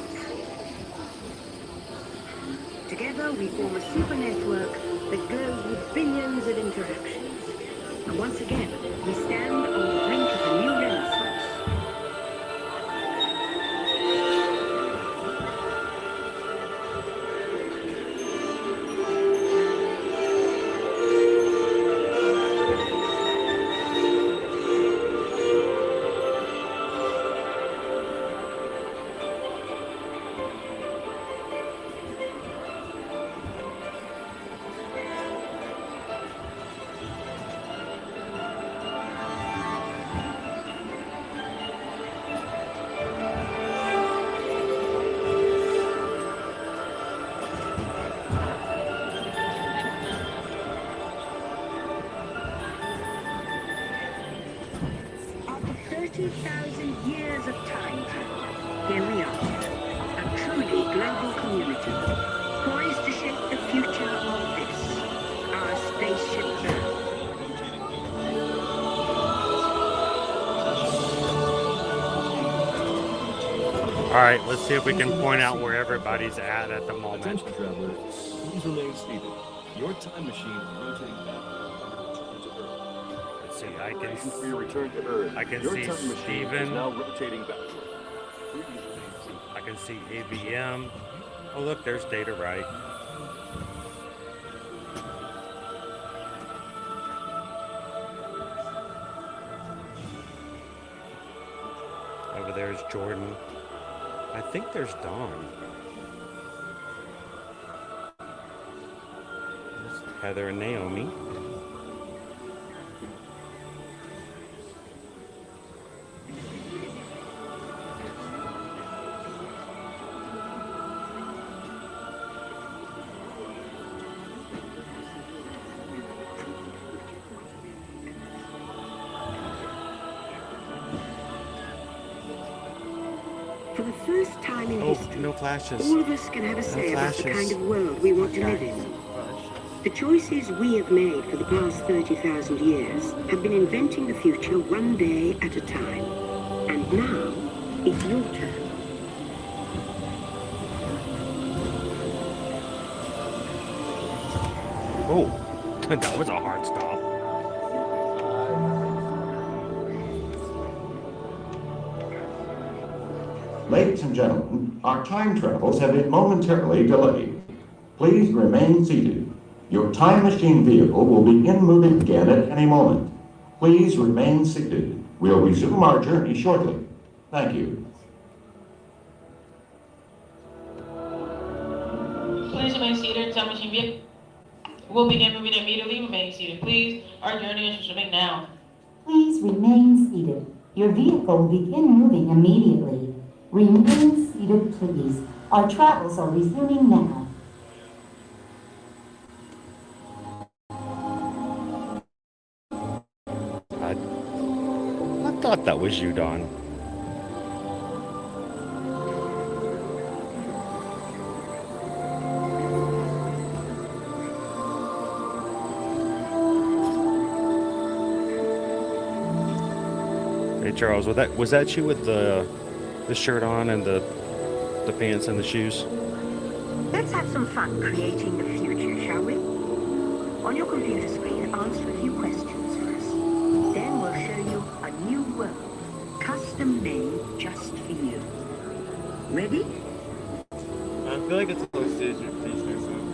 Together we form a super network that glows with billions of interactions. And once again, we stand on the brink of a new renaissance. After 30,000 years of time travel, here we are, a truly global community, poised to shape the future of this, our spaceship Earth. All right, let's see if we can point out where everybody's at the moment. Attention travelers, please remain seated. Your time machine is rotating back. Let's see, I can For your return to Earth, I can your see time machine is Steven. now rotating backward. I can see ABM. Oh, look, there's Data Right. Over there's Jordan. I think there's Dawn. There's Heather and Naomi. For the first time in history, no flashes. all of us can have a say about the kind of world we want to live in. The choices we have made for the past 30,000 years have been inventing the future one day at a time. And now, it's your turn. Oh, that was a hard stop. Ladies and gentlemen, our time travels have been momentarily delayed. Please remain seated. Your time machine vehicle will begin moving again at any moment. Please remain seated. We'll resume our journey shortly. Thank you. Please remain seated. Time machine vehicle will begin moving immediately. Remain seated, please. Our journey is resuming now. Please remain seated. Your vehicle will begin moving immediately. Remain seated, please. Our travels are resuming now. I thought that was you, Dawn. Hey Charles, was that you with the shirt on and the pants and the shoes? Let's have some fun creating the future, shall we? On your computer screen, answer a few questions for us. Then we'll show you a new world, custom made just for you. Ready? I feel like it's close to your face or something.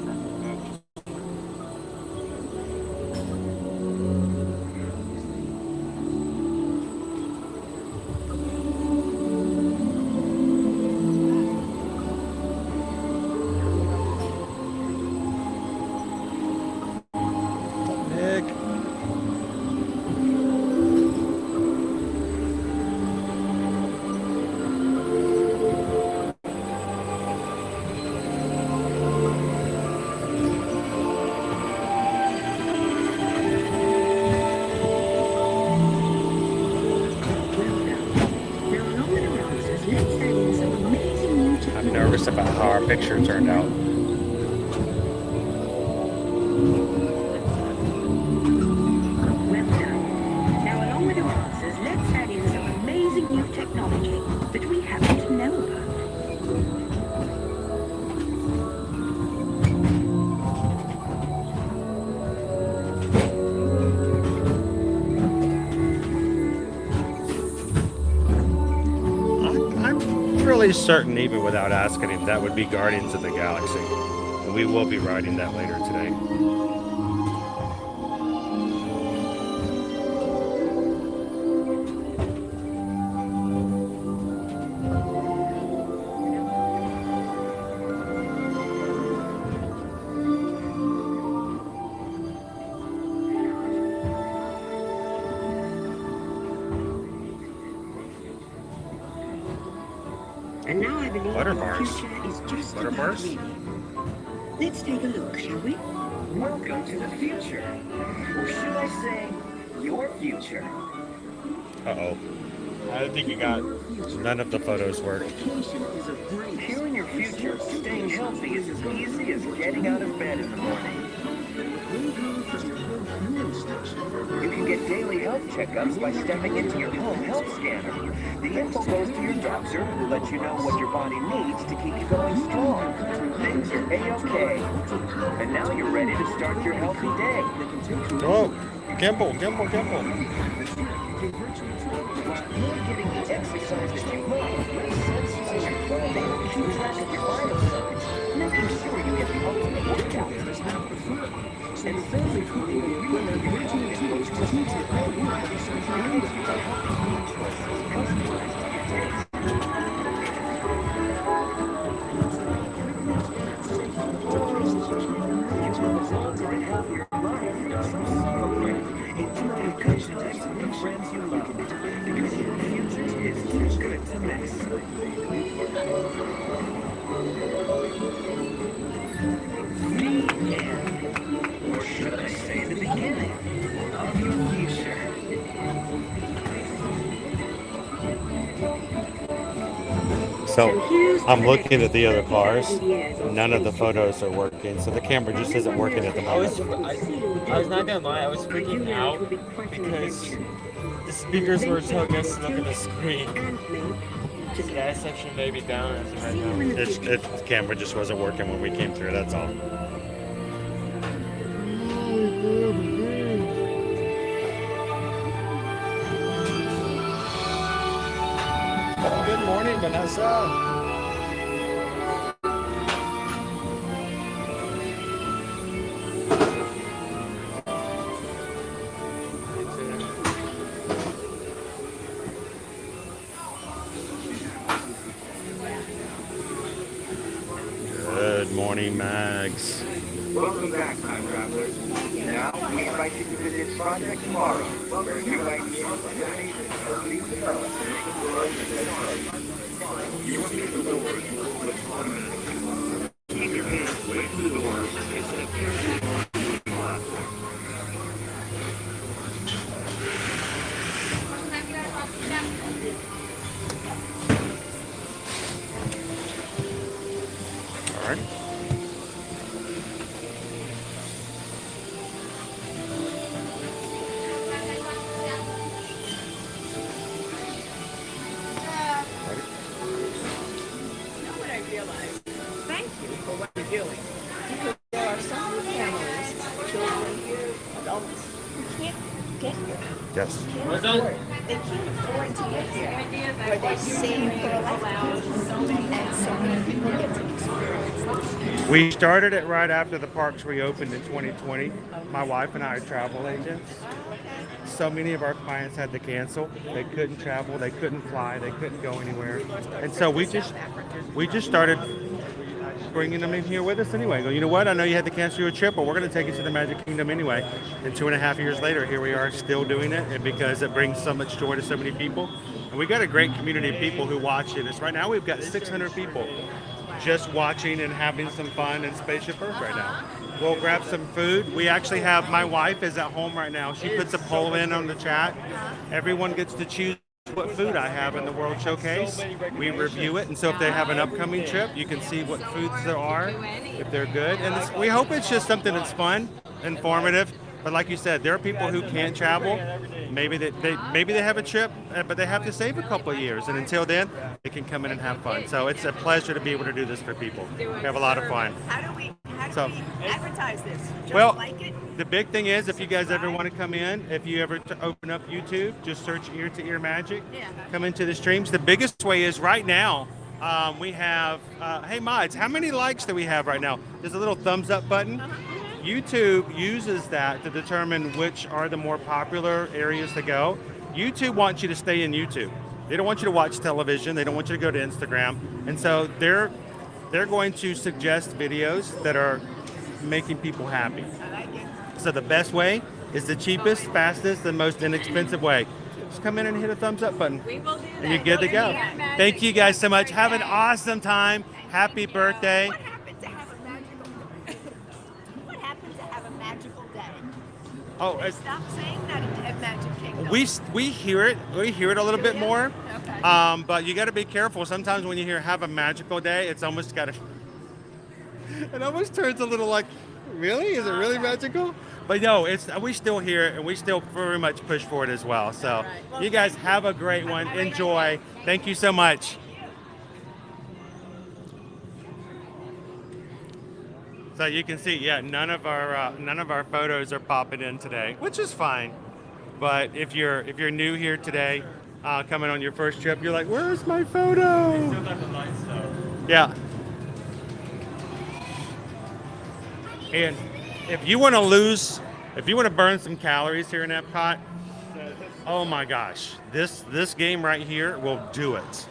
I'm nervous about how our picture turned out. Well done. Now answers, let's add in some amazing new technology that we happen to know about. I'm really certain, even without asking him, that would be Guardians of the Galaxy. And we will be riding that later today. And now I believe Butter our bars. future is just Butter about bars? ready. Let's take a look, shall we? Welcome to the future. Or should I say, your future? Uh-oh. I don't think you got. None of the photos work. Here in your future, staying healthy is as easy as getting out of bed in the morning. You can get daily health checkups by stepping into your home health scanner. The info goes to your doctor, who lets you know what your body needs to keep you going strong. Things are A-OK. And now you're ready to start your healthy day. Oh, Gimbal. You're getting the exercise that you love. Sensors in your clothing keep track of your vital signs, making sure you get the ultimate workout. And physically, you will be exposed to heat and choices, longer and healthier life, so celebrate. Enjoy your customers and friends you love, because your future is too good to miss. The end, or should I say the beginning, of your future. So I'm looking at the other cars. None of the photos are working, so the camera just isn't working at the I was moment. not gonna lie, I was freaking out because the speakers were telling us to look at the screen. That section may be down as of right now. The camera just wasn't working when we came through, that's all. Good morning, Vanessa. Good morning, Mags. Welcome back, time travelers. Now, we invite you to visit Project Tomorrow, where new ideas and innovations are being developed to make the world a better place. You will see the doors will open automatically. Keep your hands away from the doors and take care of the platform. All right. Thank you for what you're doing. Because there are some families, children, adults, who can't get here. Yes. They can't afford to get here. Where they save for a lifetime. And so many people get to experience that. We started it right after the parks reopened in 2020. My wife and I are travel agents. So many of our clients had to cancel. They couldn't travel, they couldn't fly, they couldn't go anywhere. And so we just started bringing them in here with us anyway. Go, you know what? I know you had to cancel your trip, but we're going to take you to the Magic Kingdom anyway. And 2.5 years later, here we are still doing it, and because it brings so much joy to so many people. And we got a great community of people who watch it. Right now, we've got 600 people just watching and having some fun in Spaceship Earth right now. We'll grab some food. We actually have, my wife is at home right now. She puts a poll in on the chat. Everyone gets to choose what food I have in the World Showcase. We review it, and so if they have an upcoming trip, you can see what foods there are, if they're good. And we hope it's just something that's fun, informative. But like you said, there are people who can't travel. Maybe they have a trip, but they have to save a couple of years, and until then, they can come in and have fun. So it's a pleasure to be able to do this for people. We have a lot of fun. How do we advertise this? Just Well, like it? the big thing is, if you guys ever want to come in, if you ever open up YouTube, just search Ear to Ear Magic. Come into the streams. The biggest way is right now. We have, hey mods, how many likes do we have right now? There's a little thumbs up button. YouTube uses that to determine which are the more popular areas to go. YouTube wants you to stay in YouTube. They don't want you to watch television. They don't want you to go to Instagram. And so they're going to suggest videos that are making people happy. So the best way is the cheapest, fastest, and most inexpensive way. Just come in and hit a thumbs up button. We will do that. And you're good to go. Thank you guys so much. Have an awesome time. Happy birthday. What happened to have a magical What happened to have a magical day? Oh, Stop saying that at Magic Kingdom. we hear it. We hear it a little bit more. Okay. But you got to be careful. Sometimes when you hear "have a magical day," it's almost got to. It almost turns a little like, really? Is it really magical? But no, we still hear it, and we still very much push for it as well. So you guys have a great one. Enjoy. Thank you so much. So you can see, yeah, none of our photos are popping in today, which is fine. But if you're new here today, coming on your first trip, you're like, where's my photo? Still got the lights though. Yeah. And if you want to burn some calories here in Epcot, oh my gosh, this game right here will do it.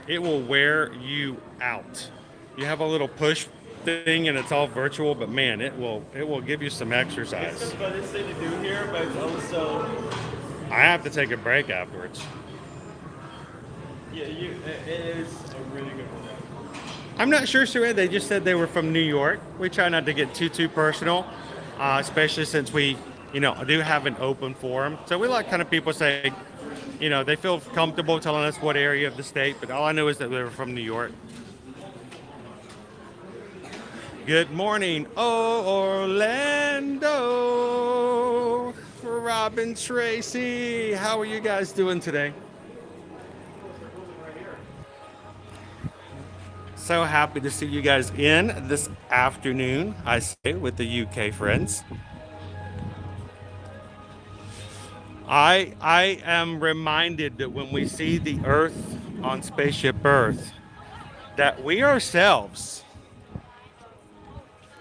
It will wear you out. You have a little push thing and it's all virtual, but man, it will give you some exercise. It's the funnest thing to do here, but it's also I have to take a break afterwards. yeah, it is a really good one. I'm not sure, Sue. They just said they were from New York. We try not to get too personal, especially since we, do have an open forum. So we like kind of people say, they feel comfortable telling us what area of the state, but all I know is that they were from New York. Good morning, Orlando. Robin, Tracy, how are you guys doing today? So happy to see you guys in this afternoon, I say, with the UK friends. I am reminded that when we see the Earth on Spaceship Earth, that we ourselves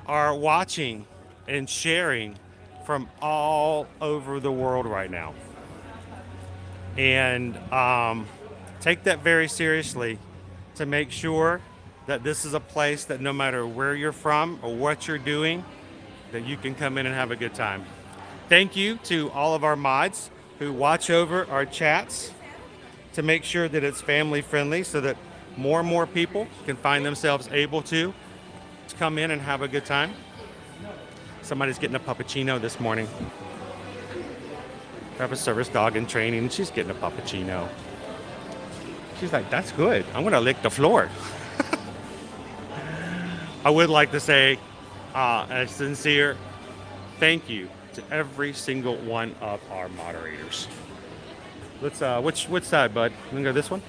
are watching and sharing from all over the world right now. And take that very seriously to make sure that this is a place that no matter where you're from or what you're doing, that you can come in and have a good time. Thank you to all of our mods who watch over our chats to make sure that it's family friendly so that more and more people can find themselves able to come in and have a good time. Somebody's getting a puppuccino this morning. I have a service dog in training and she's getting a puppuccino. She's like, that's good. I'm gonna lick the floor. I would like to say a sincere thank you to every single one of our moderators. Let's which side, bud? You gonna go this one?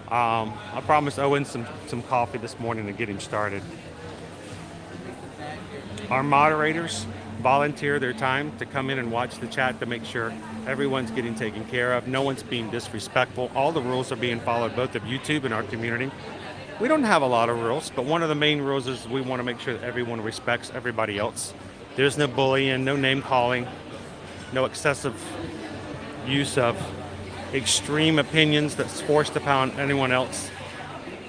I promised Owen some coffee this morning to get him started. Our moderators volunteer their time to come in and watch the chat to make sure everyone's getting taken care of. No one's being disrespectful. All the rules are being followed, both of YouTube and our community. We don't have a lot of rules, but one of the main rules is we want to make sure that everyone respects everybody else. There's no bullying, no name calling, no excessive use of extreme opinions that's forced upon anyone else,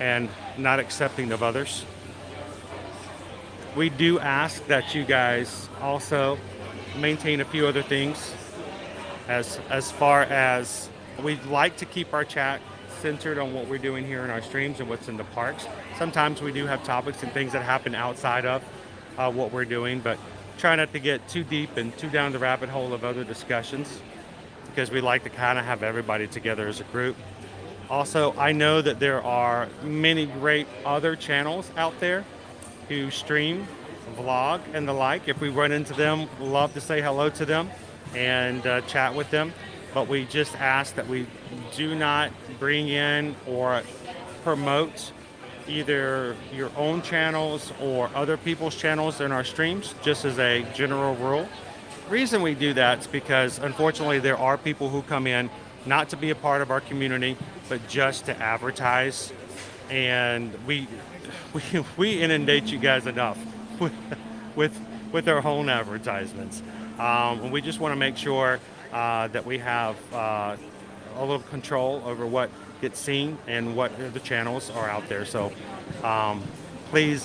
and not accepting of others. We do ask that you guys also maintain a few other things as far as we'd like to keep our chat centered on what we're doing here in our streams and what's in the parks. Sometimes we do have topics and things that happen outside of what we're doing, but try not to get too deep and too down the rabbit hole of other discussions, because we like to kind of have everybody together as a group. Also, I know that there are many great other channels out there who stream vlog and the like. If we run into them, we'd love to say hello to them and chat with them. But we just ask that we do not bring in or promote either your own channels or other people's channels in our streams, just as a general rule. Reason we do that is because unfortunately there are people who come in not to be a part of our community, but just to advertise, and we inundate you guys enough with our own advertisements. And we just want to make sure that we have a little control over what gets seen and what the channels are out there. So please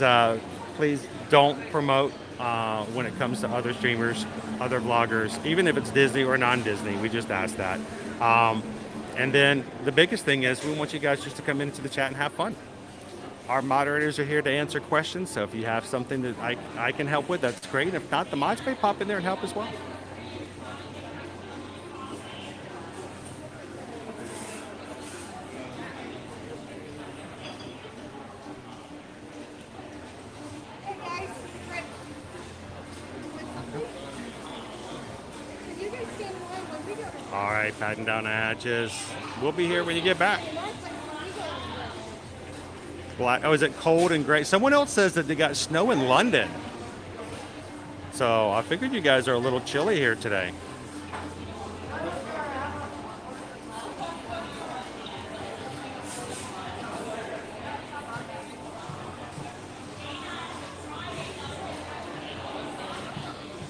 don't promote when it comes to other streamers, other vloggers, even if it's Disney or non-Disney. We just ask that. And then the biggest thing is we want you guys just to come into the chat and have fun. Our moderators are here to answer questions, so if you have something that I can help with, that's great. If not, the mods may pop in there and help as well. All right, patting down the hatches. We'll be here when you get back. Black. Oh, is it cold and gray? Someone else says that they got snow in London. So I figured you guys are a little chilly here today.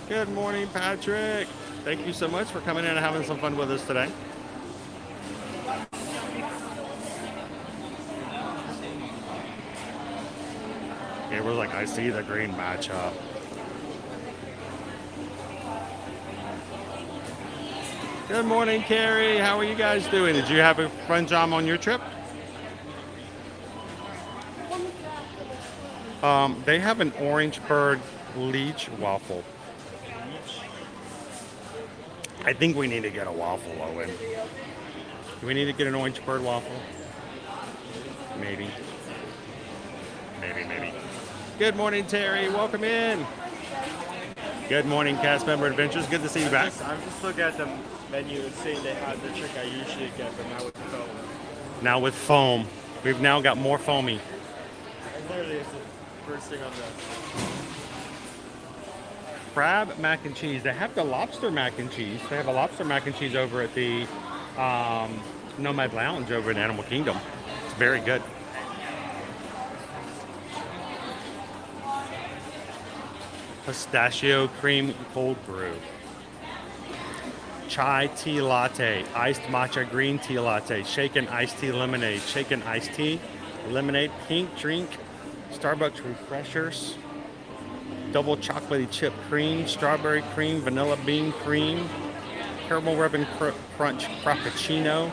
Good morning, Patrick. Thank you so much for coming in and having some fun with us today. Yeah, we're like, I see the green matchup. Good morning, Carrie. How are you guys doing? Did you have a fun time on your trip? They have an orange bird leech waffle. I think we need to get a waffle, Owen. Do we need to get an orange bird waffle? Maybe. Maybe. Good morning, Terry. Welcome in. Good morning, cast member Adventures. Good to see you back. I'm just looking at the menu and seeing they have the trick I usually get, but now with foam. Now with foam. We've now got more foamy. And literally, it's the first thing on the... Crab mac and cheese. They have the lobster mac and cheese. They have a lobster mac and cheese over at the Nomad Lounge over in Animal Kingdom. It's very good. Pistachio cream cold brew. Chai tea latte. Iced matcha green tea latte. Shaken iced tea lemonade. Shaken iced tea lemonade. Pink drink. Starbucks refreshers. Double chocolatey chip cream, strawberry cream, vanilla bean cream, caramel ribbon crunch frappuccino,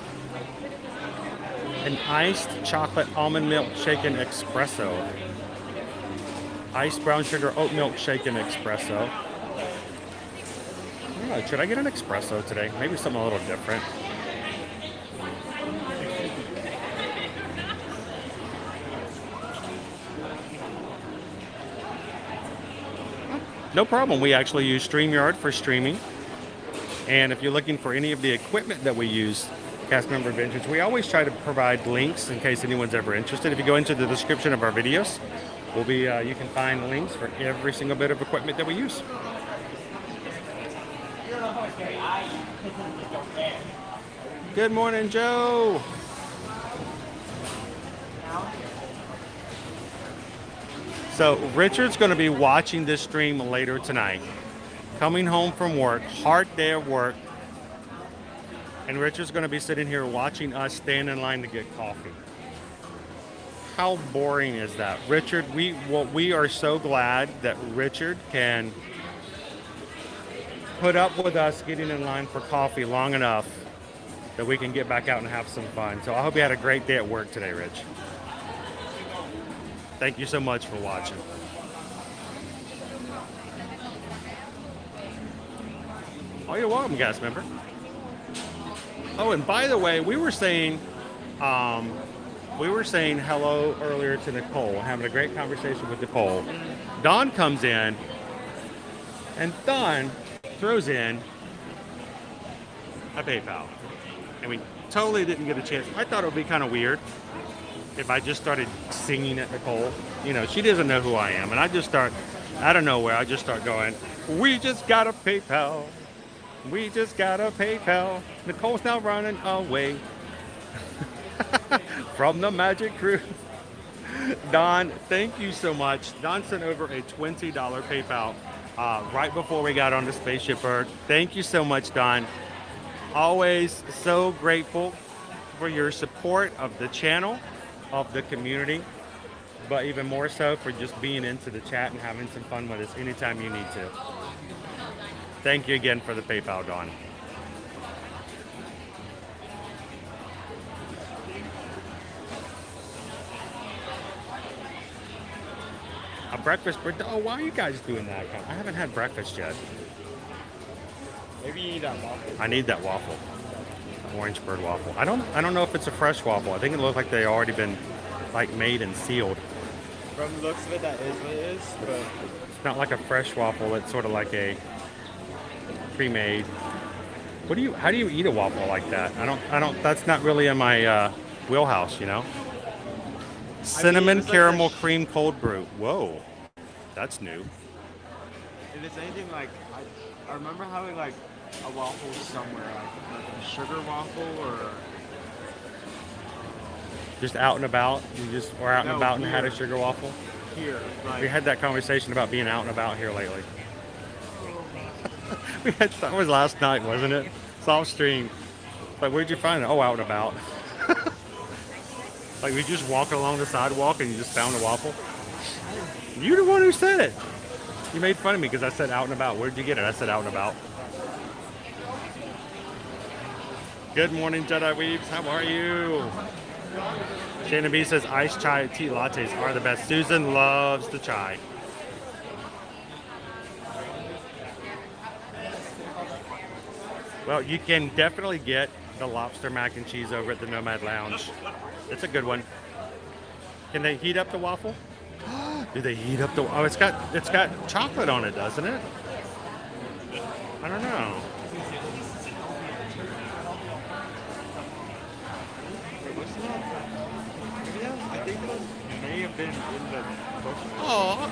an iced chocolate almond milk shaken espresso, iced brown sugar oat milk shaken espresso. I don't know, should I get an espresso today? Maybe something a little different. No problem. We actually use StreamYard for streaming. And if you're looking for any of the equipment that we use, cast member Adventures, we always try to provide links in case anyone's ever interested. If you go into the description of our videos, you can find links for every single bit of equipment that we use. Good morning, Joe. So Richard's going to be watching this stream later tonight. Coming home from work, hard day of work. And Richard's going to be sitting here watching us stand in line to get coffee. How boring is that? Richard, we are so glad that Richard can put up with us getting in line for coffee long enough that we can get back out and have some fun. So I hope you had a great day at work today, Rich. Thank you so much for watching. Oh, you're welcome, guest member. Oh, and by the way, we were saying hello earlier to Nicole, having a great conversation with Nicole. Dawn comes in, and Dawn throws in a PayPal. And we totally didn't get a chance. I thought it would be kind of weird if I just started singing at Nicole. You know, she doesn't know who I am. And I just start, out of nowhere, I just start going, we just got a PayPal. We just got a PayPal. Nicole's now running away from the Magic Crew. Don, thank you so much. Don sent over a $20 PayPal right before we got on the Spaceship Earth. Thank you so much, Don. Always so grateful for your support of the channel, of the community, but even more so for just being into the chat and having some fun with us anytime you need to. Thank you again for the PayPal, Don. A breakfast, oh, why are you guys doing that? I haven't had breakfast yet. Maybe you need that waffle. I need that waffle. Orange bird waffle. I don't know if it's a fresh waffle. I think it looks like they already been like made and sealed. From the looks of it, that is what it is, but it's not like a fresh waffle. It's sort of like a pre-made. How do you eat a waffle like that? I don't that's not really in my wheelhouse, you know. Cinnamon caramel cream cold brew. Whoa, that's new. if it's anything like, I remember having like a waffle somewhere, like a sugar waffle or just out and about. You just were out and about and had a sugar waffle. Here, like, we had that conversation about being out and about here lately. That was last night, wasn't it? Soft stream. Like, where'd you find it? Oh, out and about. Like, we just walk along the sidewalk and you just found a waffle. You're the one who said it. You made fun of me because I said out and about. Where'd you get it? I said out and about. Good morning, Jedi Weebs. How are you? Shannon B says iced chai tea lattes are the best. Susan loves the chai. Well, you can definitely get the lobster mac and cheese over at the Nomad Lounge. It's a good one. Can they heat up the waffle? Do they heat up the? Oh, it's got chocolate on it, doesn't it? I don't know. I think those may have been in the book. Oh,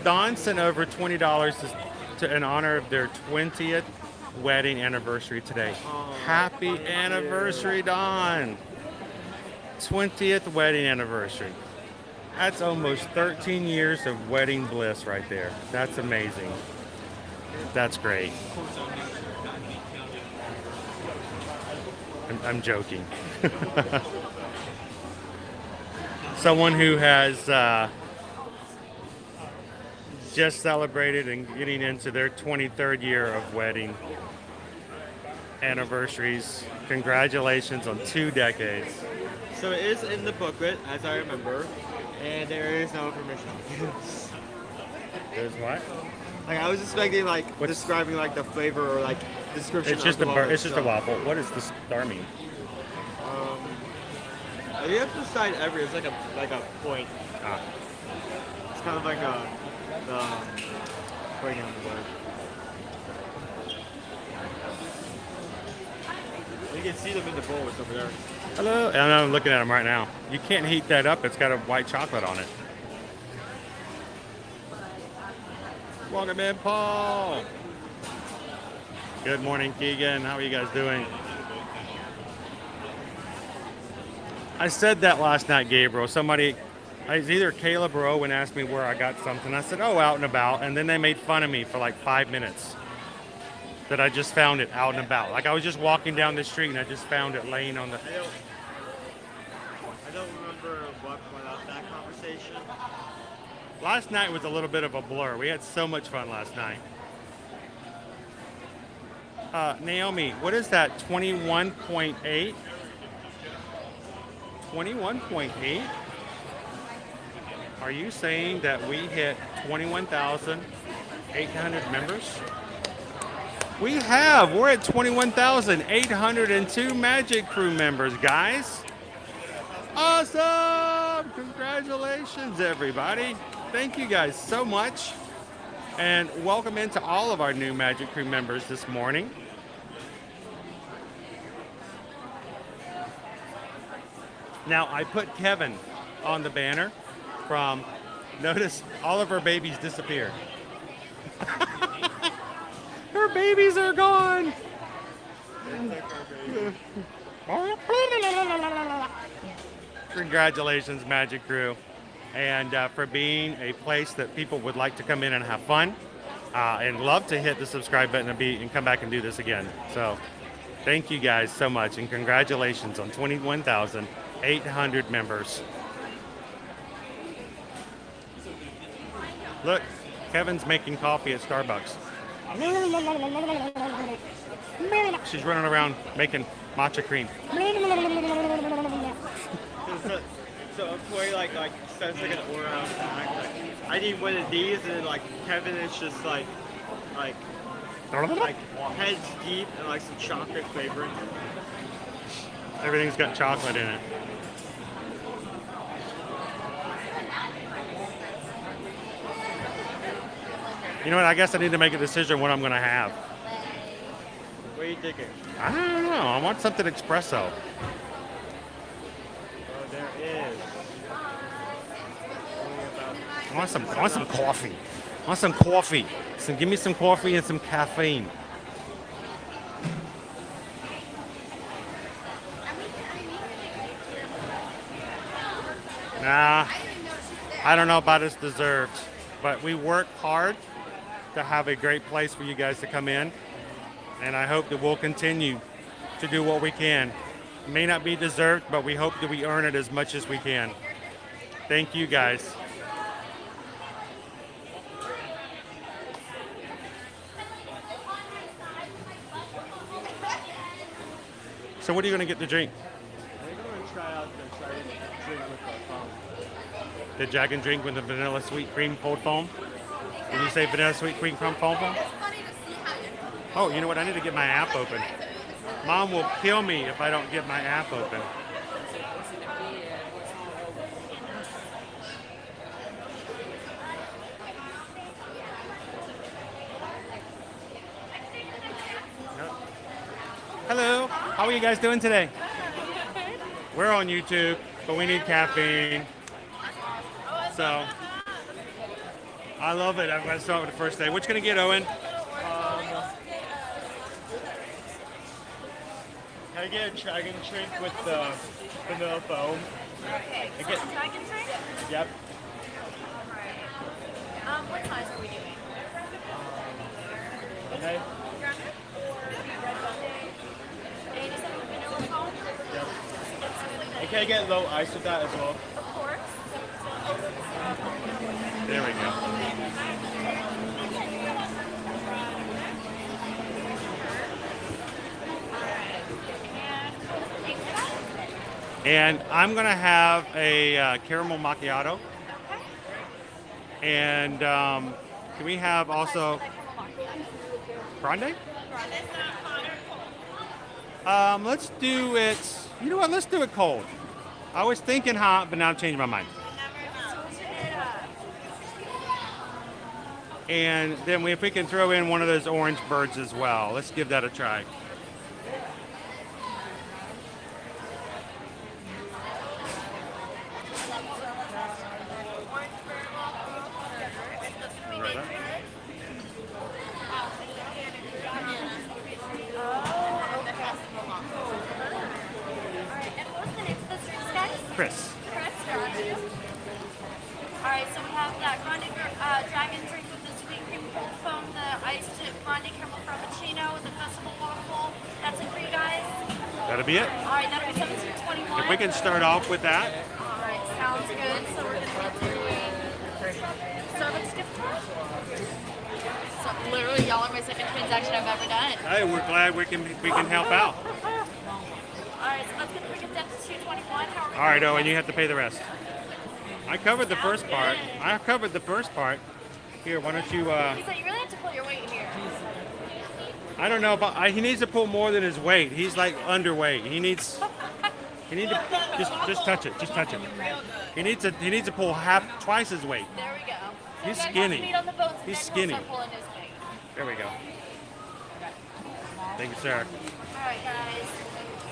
Don sent over $20 in honor of their 20th wedding anniversary today. Oh, happy anniversary, Don. 20th wedding anniversary. That's almost 13 years of wedding bliss right there. That's amazing. That's great. I'm joking. Someone who has just celebrated and getting into their 23rd year of wedding anniversaries. Congratulations on 2 decades. So it is in the booklet, as I remember, and there is no permission. There's what? Like, I was expecting like describing like the flavor or like description. It's just of the waffle. it's just a waffle. What does the star mean? You have to decide every. It's like a point. Ah. It's kind of like breaking down the word. You can see them in the bowl. It's over there. Hello. And I'm looking at them right now. You can't heat that up. It's got a white chocolate on it. Welcome in, Paul. Good morning, Keegan. How are you guys doing? I said that last night, Gabriel. Somebody, either Caleb or Owen asked me where I got something. I said, oh, out and about. And then they made fun of me for like 5 minutes that I just found it out and about. Like I was just walking down the street and I just found it laying on the... I don't remember what went out that conversation. Last night was a little bit of a blur. We had so much fun last night. Naomi, what is that? 21.8? 21.8? Are you saying that we hit 21,800 members? We have. We're at 21,802 Magic Crew members, guys. Awesome! Congratulations, everybody. thank you guys so much. And welcome into all of our new Magic Crew members this morning. Now, I put Kevin on the banner from, notice all of her babies disappeared. Her babies are gone. Congratulations, Magic Crew. And for being a place that people would like to come in and have fun and love to hit the subscribe button and come back and do this again. So thank you guys so much, and congratulations on 21,800 members. Look, Kevin's making coffee at Starbucks. She's running around making matcha cream. So employee like says they're gonna order out snack. Like, I need one of these, and then like Kevin is just like heads deep and like some chocolate flavoring. Everything's got chocolate in it. You know what? I guess I need to make a decision what I'm going to have. What are you thinking? I don't know. I want something espresso. Oh, there is. I want some coffee. I want some coffee. So give me some coffee and some caffeine. Nah, I don't know about its desserts, but we work hard to have a great place for you guys to come in, and I hope that we'll continue to do what we can. It may not be deserved, but we hope that we earn it as much as we can. Thank you guys. So what are you going to get to drink? I'm going to try out the dragon drink with the foam. The dragon drink with the vanilla sweet cream cold foam? Did you say vanilla sweet cream foam foam? Oh, you know what? I need to get my app open. Mom will kill me if I don't get my app open. Hello, how are you guys doing today? We're on YouTube, but we need caffeine. So, I love it. I'm going to start with the first day. What you going to get, Owen? Can I get a dragon drink with the vanilla foam? Okay. I get Dragon drink? Yep. What size are we doing? Okay. Yep. And can I get low ice with that as well? Of course. There we go. And I'm going to have a caramel macchiato. And can we have also grande? Let's do it. You know what? Let's do it cold. I was thinking hot, but now I've changed my mind. And then if we can throw in one of those orange birds as well. Let's give that a try. Chris. Alright, so we have that grande dragon drink with the sweet cream cold foam, the iced grande caramel frappuccino with the festival waffle. That's it for you guys? That'll be it. Alright, that'll be $17.21. If we can start off with that. Alright, sounds good. So we're going to be doing Starbucks gift card. So literally, y'all are my second transaction I've ever done. Hey, we're glad we can help out. Alright, so that's going to bring us down to $221. How are we? All right, Owen, you have to pay the rest. I covered the first part. Here, why don't you? He said you really have to pull your weight here. I don't know, but he needs to pull more than his weight. He's like underweight. He needs to just touch it. Just touch it. He needs to pull twice his weight. There we go. He's So skinny. meet on the boats, and He's then skinny. He'll start pulling his weight. There we go. Thank you, sir. All right, guys.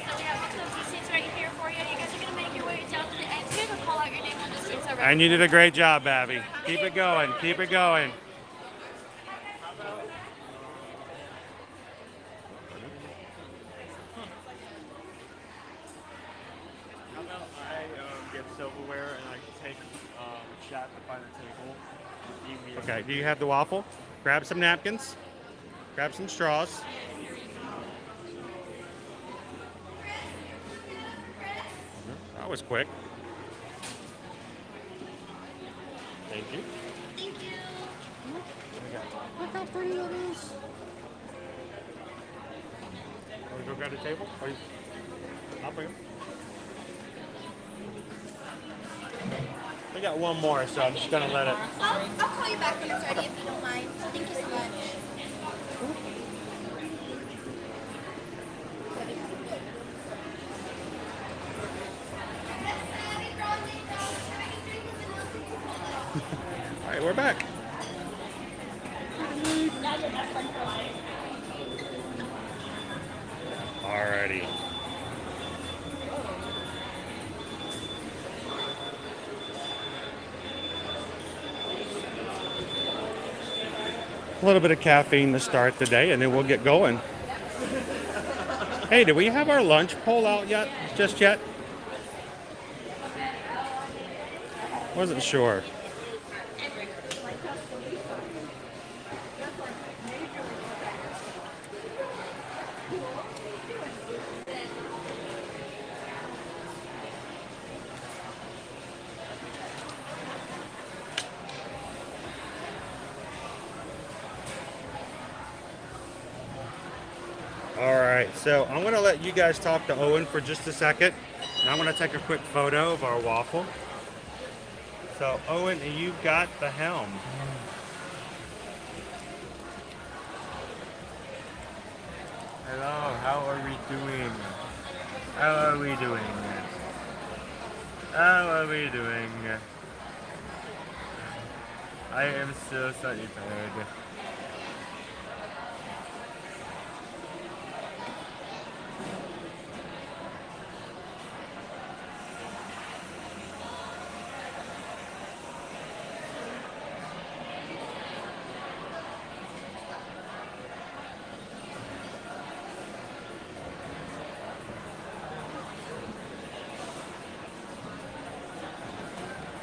So we have the cozy seats right here for you. You guys are gonna make your way down to the end here. They'll call out your name when the seats are ready. And you did a great job, Abby. Keep it going. Keep it going. How about I get silverware and I take a shot to find a table. Okay, do you have the waffle? Grab some napkins. Grab some straws. That was quick. Thank you. Thank you. Look how pretty that is. Want to go grab the table? I'll bring them. We got one more, so I'm just gonna let it. I'll call you back when it's ready if you don't mind. Thank you so much. All right, we're back. Alrighty. A little bit of caffeine to start the day, and then we'll get going. Hey, do we have our lunch poll out yet? Just yet? Wasn't sure. All right, so I'm gonna let you guys talk to Owen for just a second, and I'm gonna take a quick photo of our waffle. So Owen, you've got the helm. Hello, how are we doing? How are we doing? How are we doing? I am so excited.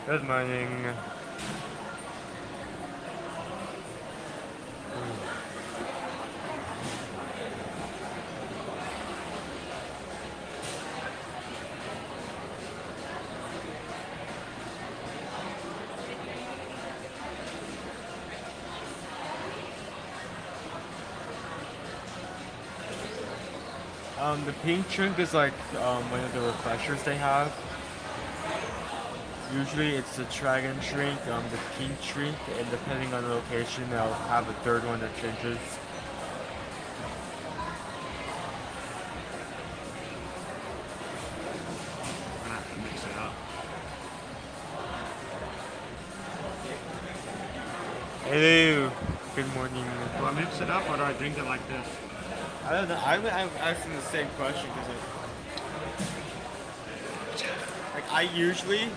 Good morning. The pink drink is like one of the refreshers they have. Usually it's the dragon drink, the pink drink, and depending on the location, they'll have a third one that changes. I'm gonna have to mix it up. Hello. Good morning. Do I mix it up or do I drink it like this? I don't know. I'm asking the same question because like I usually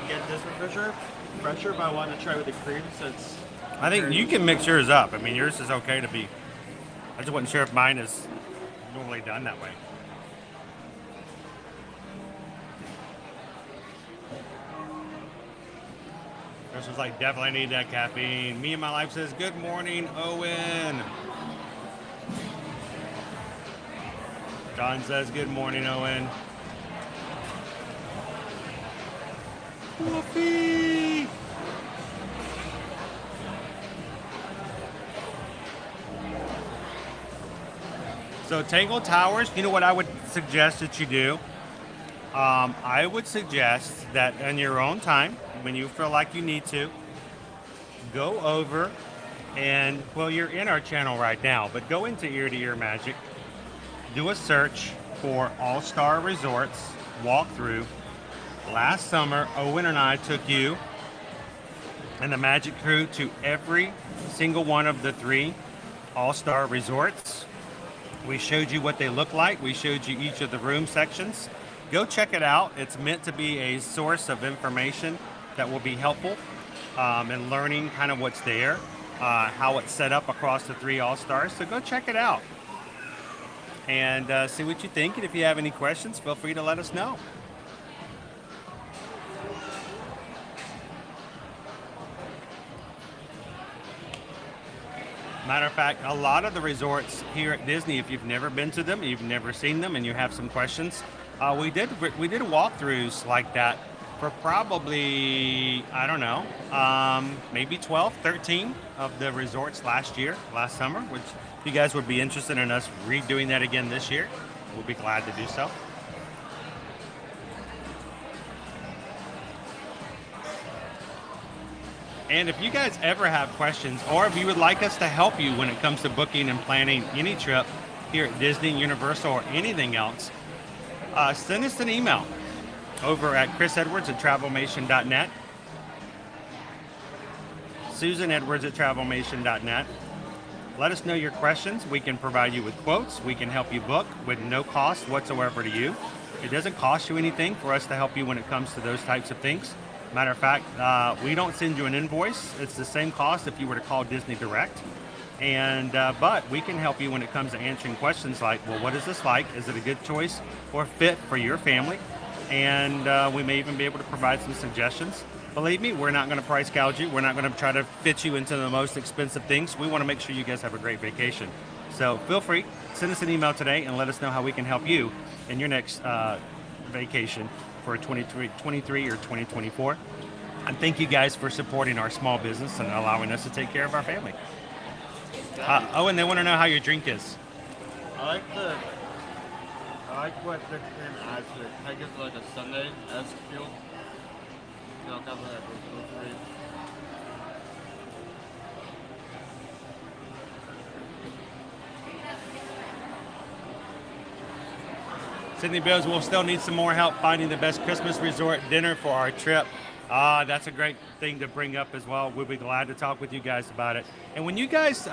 get this refresher, but I want to try with the cream since. I think you can mix yours up. I mean, yours is okay to be. I just wasn't sure if mine is normally done that way. This was like, definitely need that caffeine. Me and my life says, good morning, Owen. John says, good morning, Owen. Fluffy. So Tangle Towers, you know what I would suggest that you do? I would suggest that in your own time, when you feel like you need to, go over and, well, you're in our channel right now, but go into Ear to Ear Magic, do a search for All-Star Resorts walkthrough. Last summer, Owen and I took you and the Magic Crew to every single one of the 3 all-star resorts. We showed you what they look like. We showed you each of the room sections. Go check it out. It's meant to be a source of information that will be helpful in learning kind of what's there, how it's set up across the 3 all-stars. So go check it out and see what you think. And if you have any questions, feel free to let us know. Matter of fact, a lot of the resorts here at Disney, if you've never been to them, you've never seen them, and you have some questions, we did walkthroughs like that for probably, I don't know, maybe 12, 13 of the resorts last summer, which if you guys would be interested in us redoing that again this year, we'll be glad to do so. And if you guys ever have questions, or if you would like us to help you when it comes to booking and planning any trip here at Disney, Universal, or anything else, send us an email over at chrisedwards@travelmation.net, susanedwards@travelmation.net. Let us know your questions. We can provide you with quotes. We can help you book with no cost whatsoever to you. It doesn't cost you anything for us to help you when it comes to those types of things. Matter of fact, we don't send you an invoice. It's the same cost if you were to call Disney Direct. And but we can help you when it comes to answering questions like, well, what is this like? Is it a good choice or fit for your family? And we may even be able to provide some suggestions. Believe me, we're not going to price gouge you. We're not going to try to fit you into the most expensive things. We want to make sure you guys have a great vacation. So feel free, send us an email today and let us know how we can help you in your next vacation for 2023 or 2024. And thank you guys for supporting our small business and allowing us to take care of our family. And they want to know how your drink is. I like what the cream adds to it. I give it like a sundae as fuel. You know, kind of like a grocery. Sydney Bills will still need some more help finding the best Christmas resort dinner for our trip. That's a great thing to bring up as well. We'll be glad to talk with you guys about it. And when you guys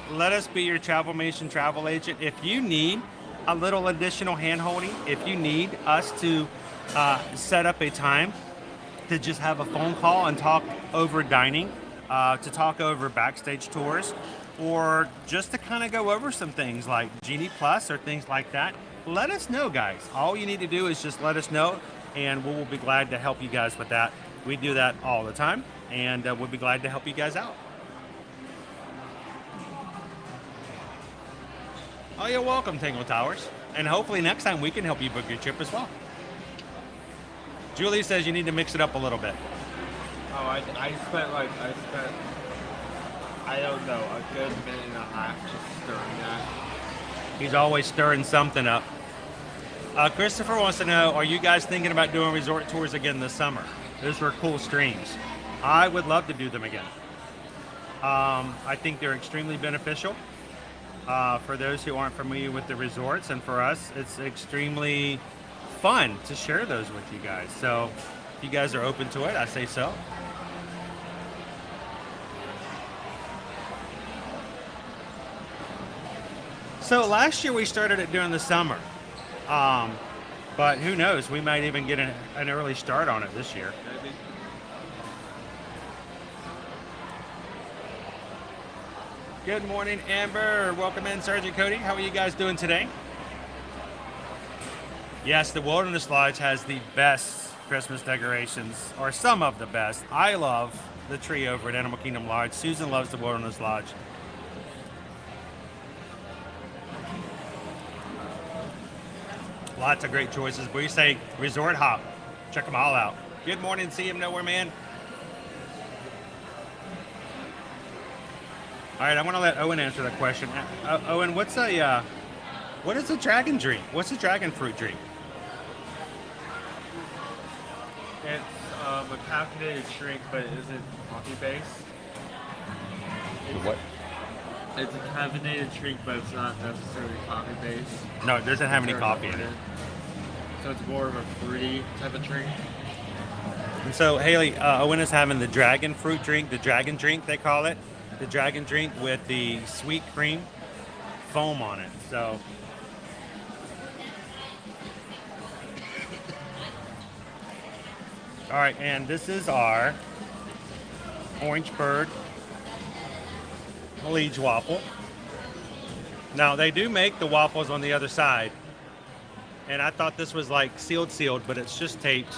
let us be your Travelmation travel agent, if you need a little additional hand-holding, if you need us to set up a time to just have a phone call and talk over dining, to talk over backstage tours, or just to kind of go over some things like Genie Plus or things like that, let us know, guys. All you need to do is just let us know, and we will be glad to help you guys with that. We do that all the time, and we'll be glad to help you guys out. Oh, you're welcome, Tangle Towers. And hopefully next time we can help you book your trip as well. Julie says you need to mix it up a little bit. Oh, I spent, I don't know, a good minute and a half just stirring that. He's always stirring something up. Christopher wants to know, are you guys thinking about doing resort tours again this summer? Those were cool streams. I would love to do them again. I think they're extremely beneficial for those who aren't familiar with the resorts, and for us, it's extremely fun to share those with you guys. So if you guys are open to it, I say so. So last year we started it during the summer, but who knows, we might even get an early start on it this year. Good morning, Amber. Welcome in, Sergeant Cody. How are you guys doing today? Yes, the Wilderness Lodge has the best Christmas decorations, or some of the best. I love the tree over at Animal Kingdom Lodge. Susan loves the Wilderness Lodge. Lots of great choices. But you say resort hop. Check them all out. Good morning, CM Nowhere Man. All right, I want to let Owen answer that question. Owen, what is a dragon drink? What's a dragon fruit drink? It's a caffeinated drink, but it isn't coffee-based. What? It's a caffeinated drink, but it's not necessarily coffee-based. No, it doesn't have any coffee in it. So it's more of a fruity type of drink. And so Haley, Owen is having the dragon fruit drink, the dragon drink they call it, the dragon drink with the sweet cream foam on it. So all right, and this is our Orange Bird Liege waffle. Now they do make the waffles on the other side, and I thought this was like sealed, but it's just taped.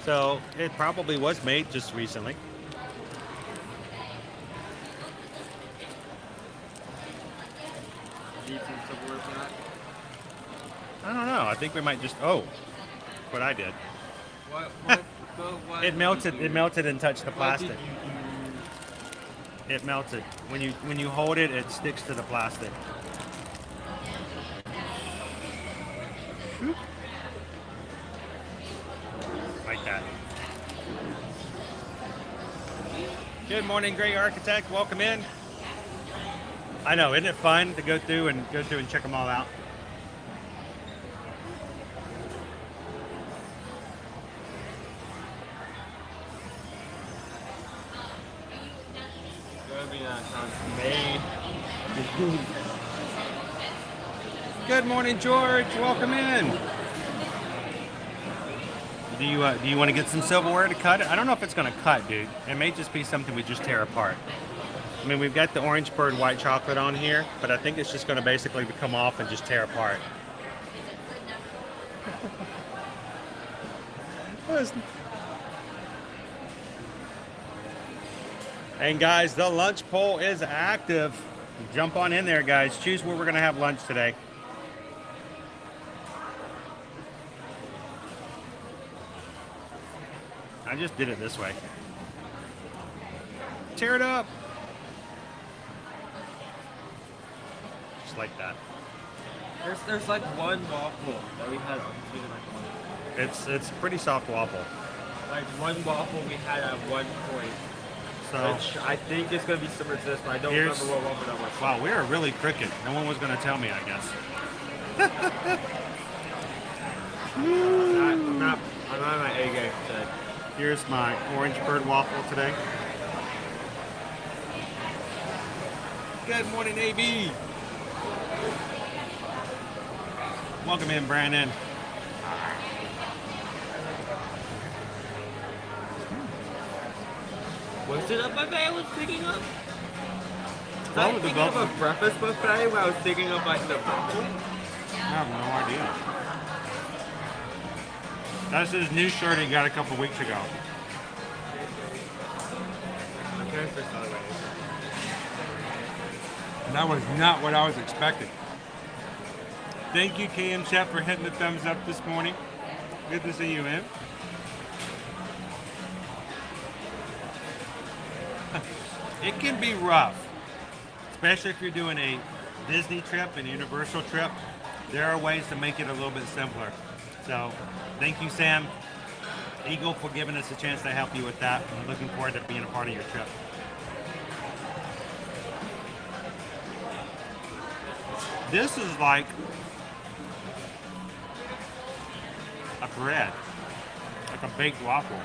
So it probably was made just recently. Need some silverware for that? I don't know. I think we might just. Oh, what I did. What It melted. It melted and touched the What did plastic. you It melted. When you hold it, it sticks to the plastic. Like that. Good morning, Great Architect. Welcome in. I know, isn't it fun to go through and check them all out? Good morning, George. Welcome in. Do you want to get some silverware to cut it? I don't know if it's going to cut, dude. It may just be something we just tear apart. I mean, we've got the Orange Bird white chocolate on here, but I think it's just going to basically come off and just tear apart. And guys, the lunch poll is active. Jump on in there, guys. Choose where we're going to have lunch today. I just did it this way. Tear it up. Just like that. There's like one waffle that we had. It's pretty soft waffle. Like one waffle we had at one point. So Which I think is going to be similar to this, but I don't remember what waffle that was. Wow, we are really crooked. No one was going to tell me, I guess. I'm not on my A game today. Here's my Orange Bird waffle today. Good morning, AB. Welcome in, Brandon. Was it a buffet I was picking up? Was What I was the thinking of buffet? a breakfast buffet where I was thinking of like the waffle? I have no idea. That's his new shirt he got a couple weeks ago. That was not what I was expecting. Thank you, KM Chef, for hitting the thumbs up this morning. Good to see you, man. It can be rough, especially if you're doing a Disney trip and Universal trip. There are ways to make it a little bit simpler. So, thank you, Sam Eagle, for giving us a chance to help you with that. I'm looking forward to being a part of your trip. This is like a bread, like a baked waffle.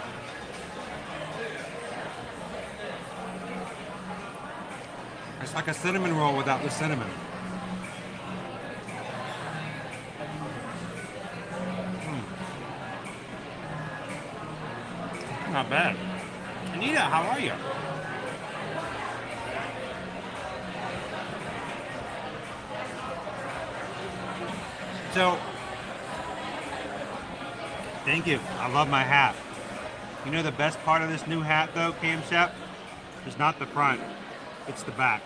It's like a cinnamon roll without the cinnamon. Not bad. Anita, how are you? So, thank you. I love my hat. You know the best part of this new hat though, Cam Shep? Is not the front, it's the back.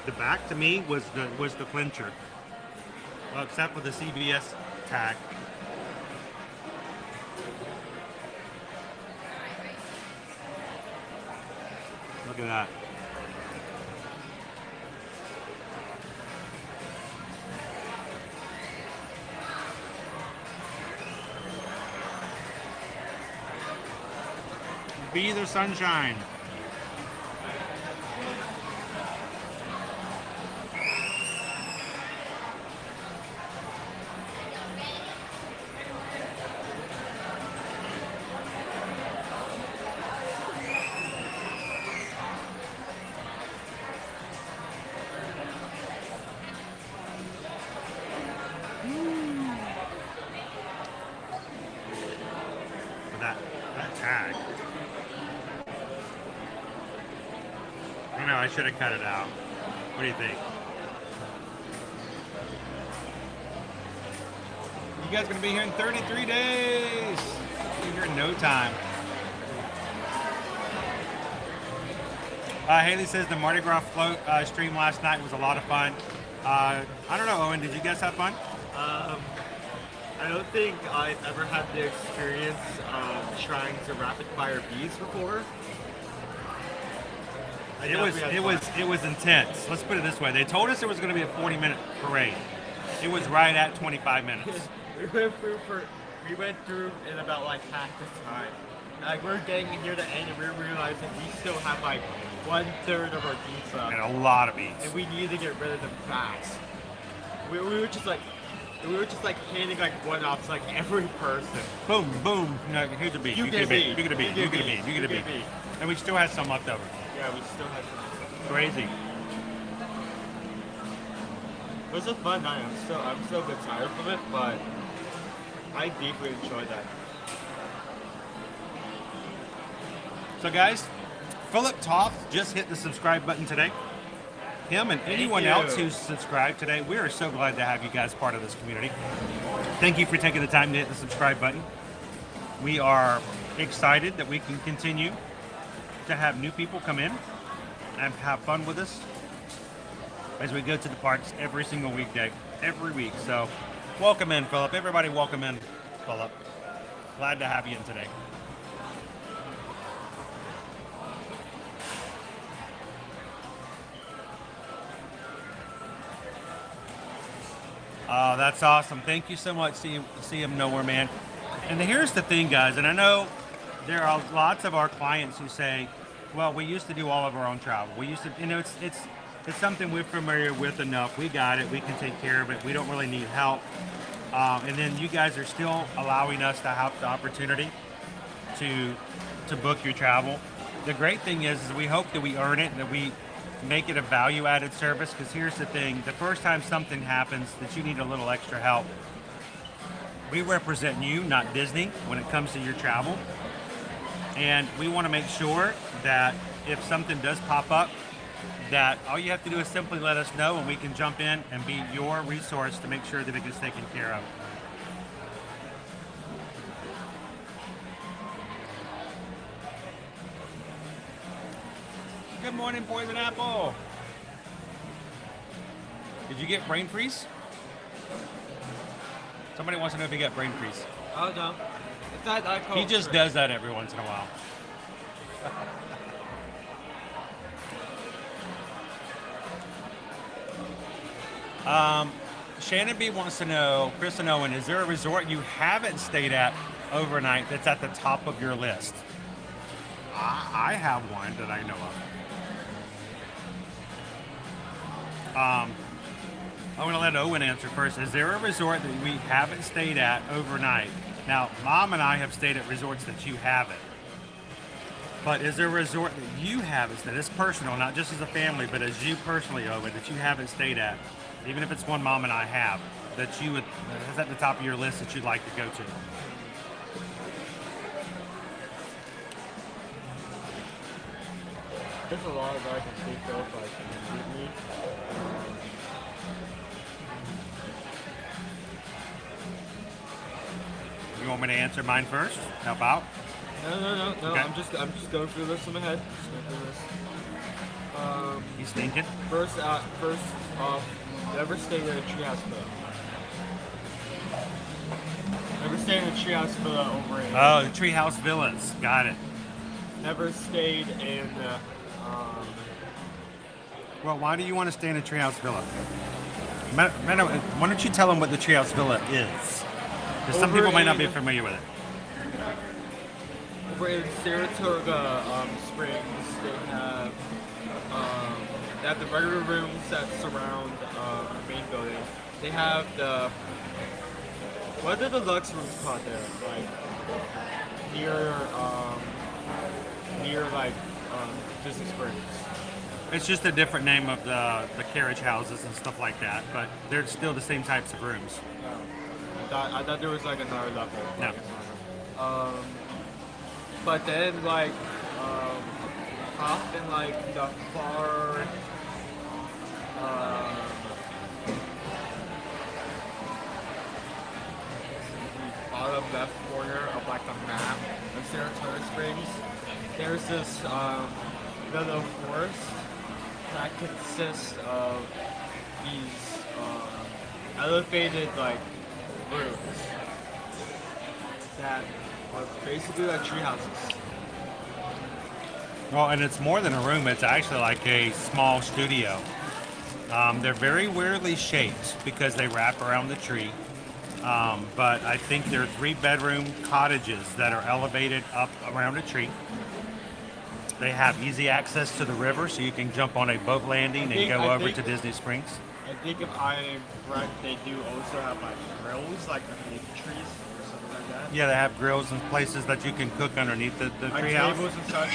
The back to me was the clincher. Well, except for the CBS tag. Look at that. Be the sunshine. I should have cut it out. What do you think? You guys gonna be here in 33 days. Be here in no time. Haley says the Mardi Gras float stream last night was a lot of fun. I don't know, Owen, did you guys have fun? I don't think I've ever had the experience of trying to rapid fire bees before. It was intense. Let's put it this way. They told us it was going to be a 40-minute parade. It was right at 25 minutes. We went through in about like half the time. Like we're getting near the end and we're realizing we still have like 1/3 of our bees left. And a lot of bees. And we need to get rid of them fast. We were just like handing like one-offs to like every person. Boom, boom. No, here's a bee. You get a bee. You get a bee. You get a bee. You get a bee. And we still have some left over. Yeah, we still have some. Crazy. It was a fun night. I'm still a bit tired from it, but I deeply enjoyed that. So guys, Philip Toth just hit the subscribe button today. Him and anyone else who's subscribed today, we are so glad to have you guys part of this community. Thank you for taking the time to hit the subscribe button. We are excited that we can continue to have new people come in and have fun with us as we go to the parks every single weekday, every week. So welcome in, Philip. Everybody welcome in, Philip. Glad to have you in today. Oh, that's awesome. Thank you so much, see him nowhere, man. And here's the thing, guys, and I know there are lots of our clients who say, well, we used to do all of our own travel. We used to, you know, it's something we're familiar with enough. We got it. We can take care of it. We don't really need help. And then you guys are still allowing us to have the opportunity to book your travel. The great thing is we hope that we earn it and that we make it a value-added service, because here's the thing. The first time something happens that you need a little extra help, we represent you, not Disney, when it comes to your travel. And we want to make sure that if something does pop up, that all you have to do is simply let us know and we can jump in and be your resource to make sure that it gets taken care of. Good morning, Poison Apple. Did you get brain freeze? Somebody wants to know if you got brain freeze. Oh, no. It's that He just does that every once in a while. Shannon B wants to know, Chris and Owen, is there a resort you haven't stayed at overnight that's at the top of your list? I have one that I know of. I'm going to let Owen answer first. Is there a resort that we haven't stayed at overnight? Now, Mom and I have stayed at resorts that you haven't. But is there a resort that you haven't stayed? It's personal, not just as a family, but as you personally, Owen, that you haven't stayed at, even if it's one Mom and I have, that is at the top of your list that you'd like to go to? There's a lot that I can think of, like immediately. You want me to answer mine first? Help out? No. Okay. I'm just going through the list in my head. Just going through the list. He's thinking. First off, never stayed at a treehouse villa. Never stayed in a treehouse villa over in. Oh, the treehouse villas. Got it. Never stayed in. Well, why do you want to stay in a treehouse villa? Why don't you tell them what the treehouse villa is? Because some people might not be familiar with it. Over in Saratoga Springs, they have the regular rooms that surround the main building. They have the, what are the deluxe rooms called there? Like near Disney Springs. It's just a different name of the carriage houses and stuff like that, but they're still the same types of rooms. I thought there was like another level. No. But then top in like the far bottom left corner of like the map of Saratoga Springs, there's this little forest that consists of these elevated like rooms that are basically like tree houses. Well, and it's more than a room. It's actually like a small studio. They're very weirdly shaped because they wrap around the tree. But I think they're 3-bedroom cottages that are elevated up around a tree. They have easy access to the river, so you can jump on a boat landing and go over to Disney Springs. I think if I'm correct, they do also have like grills, like underneath trees or something like that. Yeah, they have grills and places that you can cook underneath the Like treehouse. tables and such.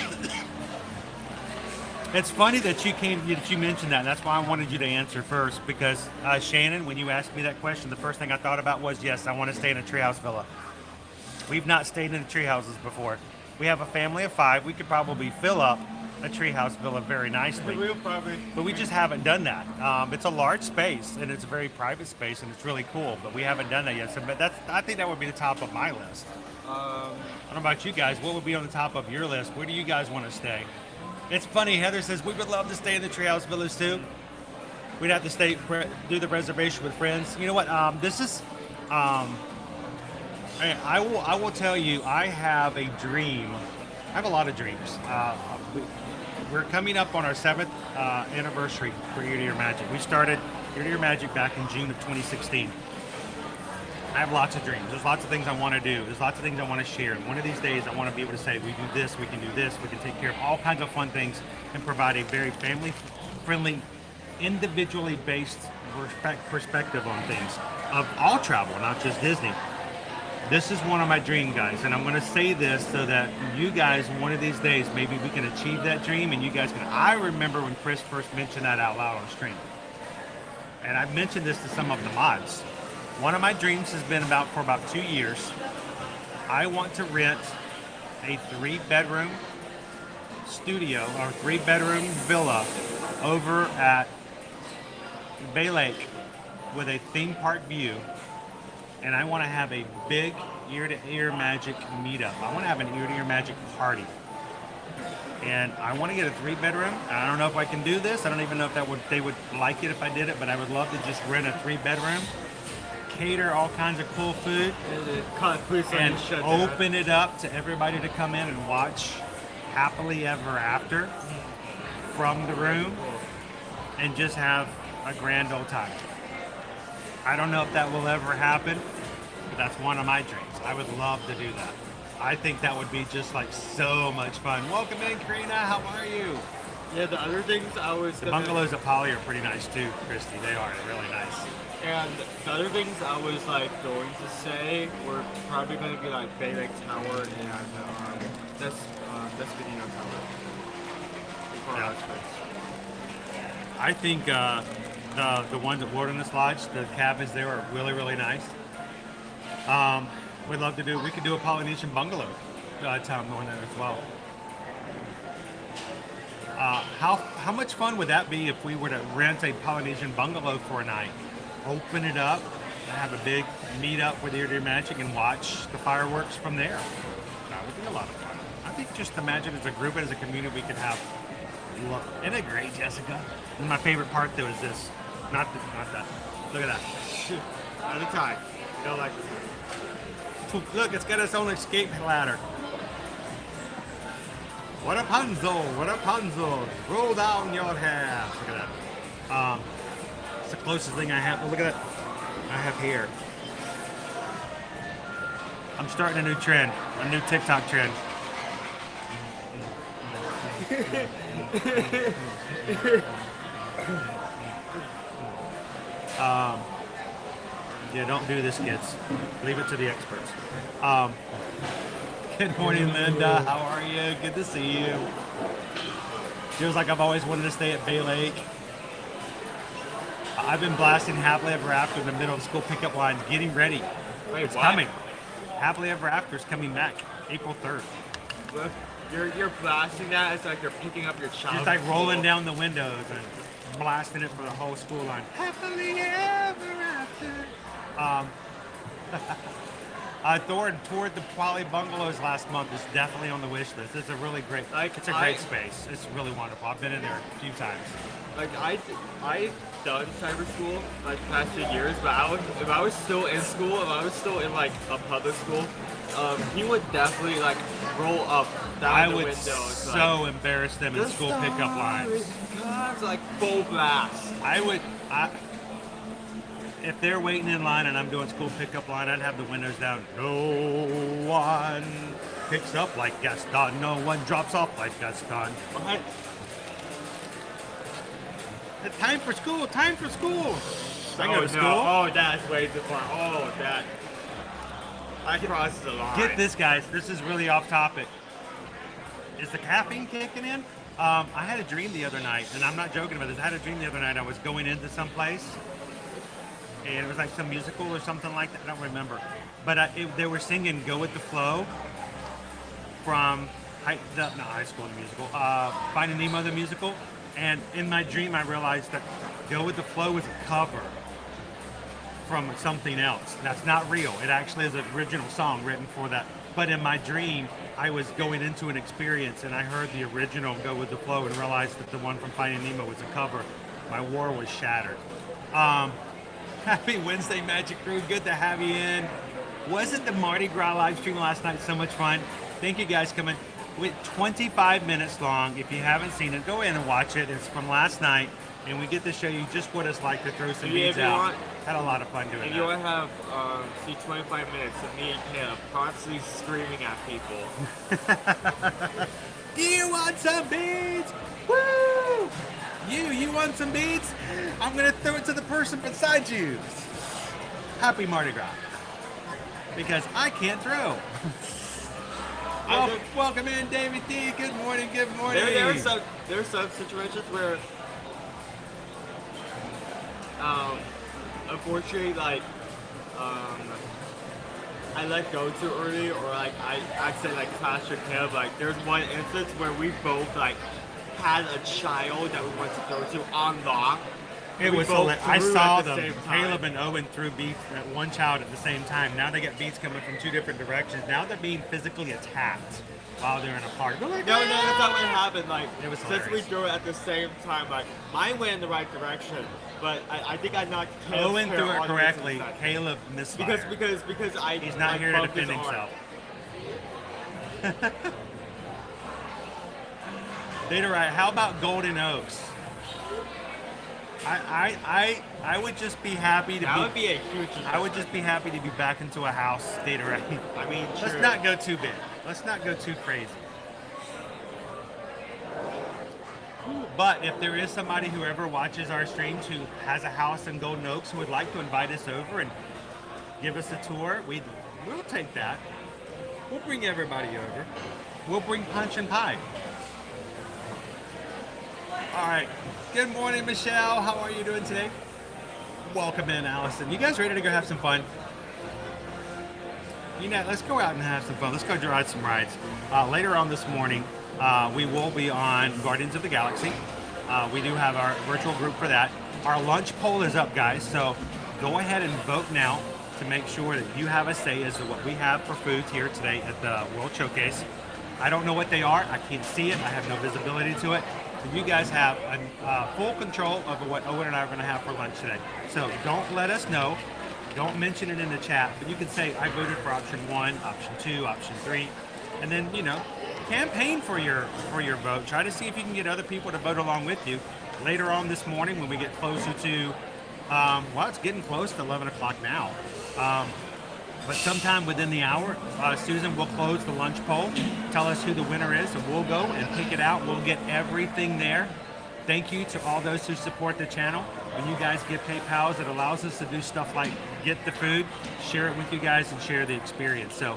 It's funny that you mentioned that. And that's why I wanted you to answer first, because Shannon, when you asked me that question, the first thing I thought about was, yes, I want to stay in a treehouse villa. We've not stayed in tree houses before. We have a family of 5. We could probably fill up a treehouse villa very nicely. But we just haven't done that. It's a large space, and it's a very private space, and it's really cool. But we haven't done that yet. So, but I think that would be the top of my list. I don't know about you guys. What would be on the top of your list? Where do you guys want to stay? It's funny. Heather says we would love to stay in the treehouse villas too. We'd have to do the reservation with friends. You know what? This is. I will tell you. I have a dream. I have a lot of dreams. We're coming up on our 7th anniversary for Year to Year Magic. We started Year to Year Magic back in June of 2016. I have lots of dreams. There's lots of things I want to do. There's lots of things I want to share. And one of these days, I want to be able to say, we do this, we can do this, we can take care of all kinds of fun things and provide a very family-friendly, individually based perspective on things of all travel, not just Disney. This is one of my dream, guys, and I'm going to say this so that you guys, one of these days, maybe we can achieve that dream, and you guys can. I remember when Chris first mentioned that out loud on stream, and I've mentioned this to some of the mods. One of my dreams has been for about 2 years. I want to rent a 3-bedroom studio or 3-bedroom villa over at Bay Lake with a theme park view. And I want to have a big Year to Year Magic meetup. I want to have an Year to Year Magic party. And I want to get a 3-bedroom. I don't know if I can do this. I don't even know if they would like it if I did it, but I would love to just rent a 3-bedroom, cater all kinds of cool food, and open it up to everybody to come in and watch Happily Ever After from the room and just have a grand old time. I don't know if that will ever happen, but that's one of my dreams. I would love to do that. I think that would be just like so much fun. Welcome in, Karina. How are you? Yeah, the other things I was The bungalows at Poly are pretty nice too, Christy. They are really nice. And the other things I was like going to say were probably going to be like Bay Lake Tower and Despedino Tower. Yeah. I think the ones at Wilderness Lodge, the cabins there are really, really nice. We'd love to we could do a Polynesian bungalow town going there as well. How much fun would that be if we were to rent a Polynesian bungalow for a night, open it up, and have a big meet-up with Year to Year Magic and watch the fireworks from there? That would be a lot of fun. I think just imagine as a group and as a community we could have. Isn't it great, Jessica? And my favorite part though is this. Not that. Look at that. At a time. You know, like, look, it's got its own escape ladder. What a punzo! What a punzo! Roll down your hair. Look at that. It's the closest thing I have. Look at that. I have hair. I'm starting a new trend, a new TikTok trend. Yeah, don't do this, kids. Leave it to the experts. Good morning, Linda. How are you? Good to see you. Feels like I've always wanted to stay at Bay Lake. I've been blasting Happily Ever After in the middle of school pickup lines, getting ready. It's coming. Happily Ever After is coming back April 3rd. you're blasting that. It's like you're picking up your child. Just like rolling down the windows and blasting it for the whole school line. Happily ever after. Thor toured the Poly Bungalows last month. Is definitely on the wish list. It's a really great, it's a great space. It's really wonderful. I've been in there a few times. Like I've done cyber school like the past few years, but if I was still in school, if I was still in like a public school, he would definitely like roll up down the window. So embarrass them in school pickup lines. It's like full blast. If they're waiting in line and I'm doing school pickup line, I'd have the windows down. No one picks up like Gaston. No one drops off like Gaston. Time for school. Time for school. I go to school. Oh, that's way too far. Oh, that. I crossed the line. Get this, guys. This is really off topic. Is the caffeine kicking in? I had a dream the other night, and I'm not joking about this. I had a dream the other night. I was going into some place, and it was like some musical or something like that. I don't remember. But they were singing Go With The Flow from not High School the musical, Finding Nemo the musical. And in my dream, I realized that Go With The Flow was a cover from something else. That's not real. It actually is an original song written for that. But in my dream, I was going into an experience and I heard the original Go With The Flow and realized that the one from Finding Nemo was a cover. My war was shattered. Happy Wednesday, Magic Crew. Good to have you in. Wasn't the Mardi Gras live stream last night so much fun? Thank you guys coming. With 25 minutes long. If you haven't seen it, go in and watch it. It's from last night, and we get to show you just what it's like to throw some beads out. Had a lot of fun doing that. And you want to have, see 25 minutes of me and Caleb constantly screaming at people. Do you want some beads? Woo! You want some beads? I'm going to throw it to the person beside you. Happy Mardi Gras. Because I can't throw. Welcome in, David D. Good morning, good morning. There are some situations where, unfortunately, like, I let go too early, or like I said, like Clash or Caleb. Like, there's one instance where we both like had a child that we went to go to on lock. It was hilarious. I saw them. Caleb and Owen threw beats at one child at the same time. Now they get beats coming from two different directions. Now they're being physically attacked while they're in a park. Like, no, that's not what happened. Like, it was since we threw it at the same time, like mine went in the right direction, but I think I knocked Caleb's Owen threw it correctly. Caleb misfired. Because he's not here to defend himself. Data right. How about Golden Oaks? I would just be happy to would be a huge I would just be happy to be back into a house, Data right. I mean, let's not go too big. Let's not go too crazy. But if there is somebody who ever watches our streams who has a house in Golden Oaks who would like to invite us over and give us a tour, we'll take that. We'll bring everybody over. We'll bring punch and pie. All right. Good morning, Michelle. How are you doing today? Welcome in, Allison. You guys ready to go have some fun? You know, let's go out and have some fun. Let's go ride some rides. Later on this morning, we will be on Guardians of the Galaxy. We do have our virtual group for that. Our lunch poll is up, guys, so go ahead and vote now to make sure that you have a say as to what we have for foods here today at the World Showcase. I don't know what they are. I can't see it. I have no visibility to it. But you guys have full control over what Owen and I are going to have for lunch today. So don't let us know. Don't mention it in the chat. But you can say, I voted for option 1, option 2, option 3. And then, you know, campaign for your vote. Try to see if you can get other people to vote along with you. Later on this morning when we get closer to, well, it's getting close to 11 o'clock now. But sometime within the hour, Susan will close the lunch poll, tell us who the winner is, and we'll go and pick it out. We'll get everything there. Thank you to all those who support the channel. When you guys get PayPals, it allows us to do stuff like get the food, share it with you guys, and share the experience. So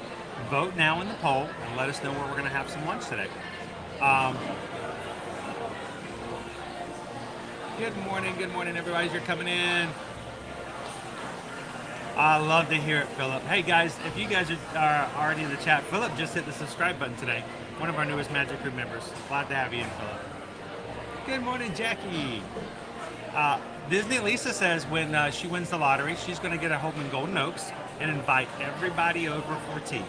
vote now in the poll and let us know where we're going to have some lunch today. Good morning, everybody. You're coming in. I love to hear it, Philip. Hey guys, if you guys are already in the chat, Philip just hit the subscribe button today. one of our newest Magic Crew members. Glad to have you in, Philip. Good morning, Jackie. Disney Lisa says when she wins the lottery, she's going to get a home in Golden Oaks and invite everybody over for tea.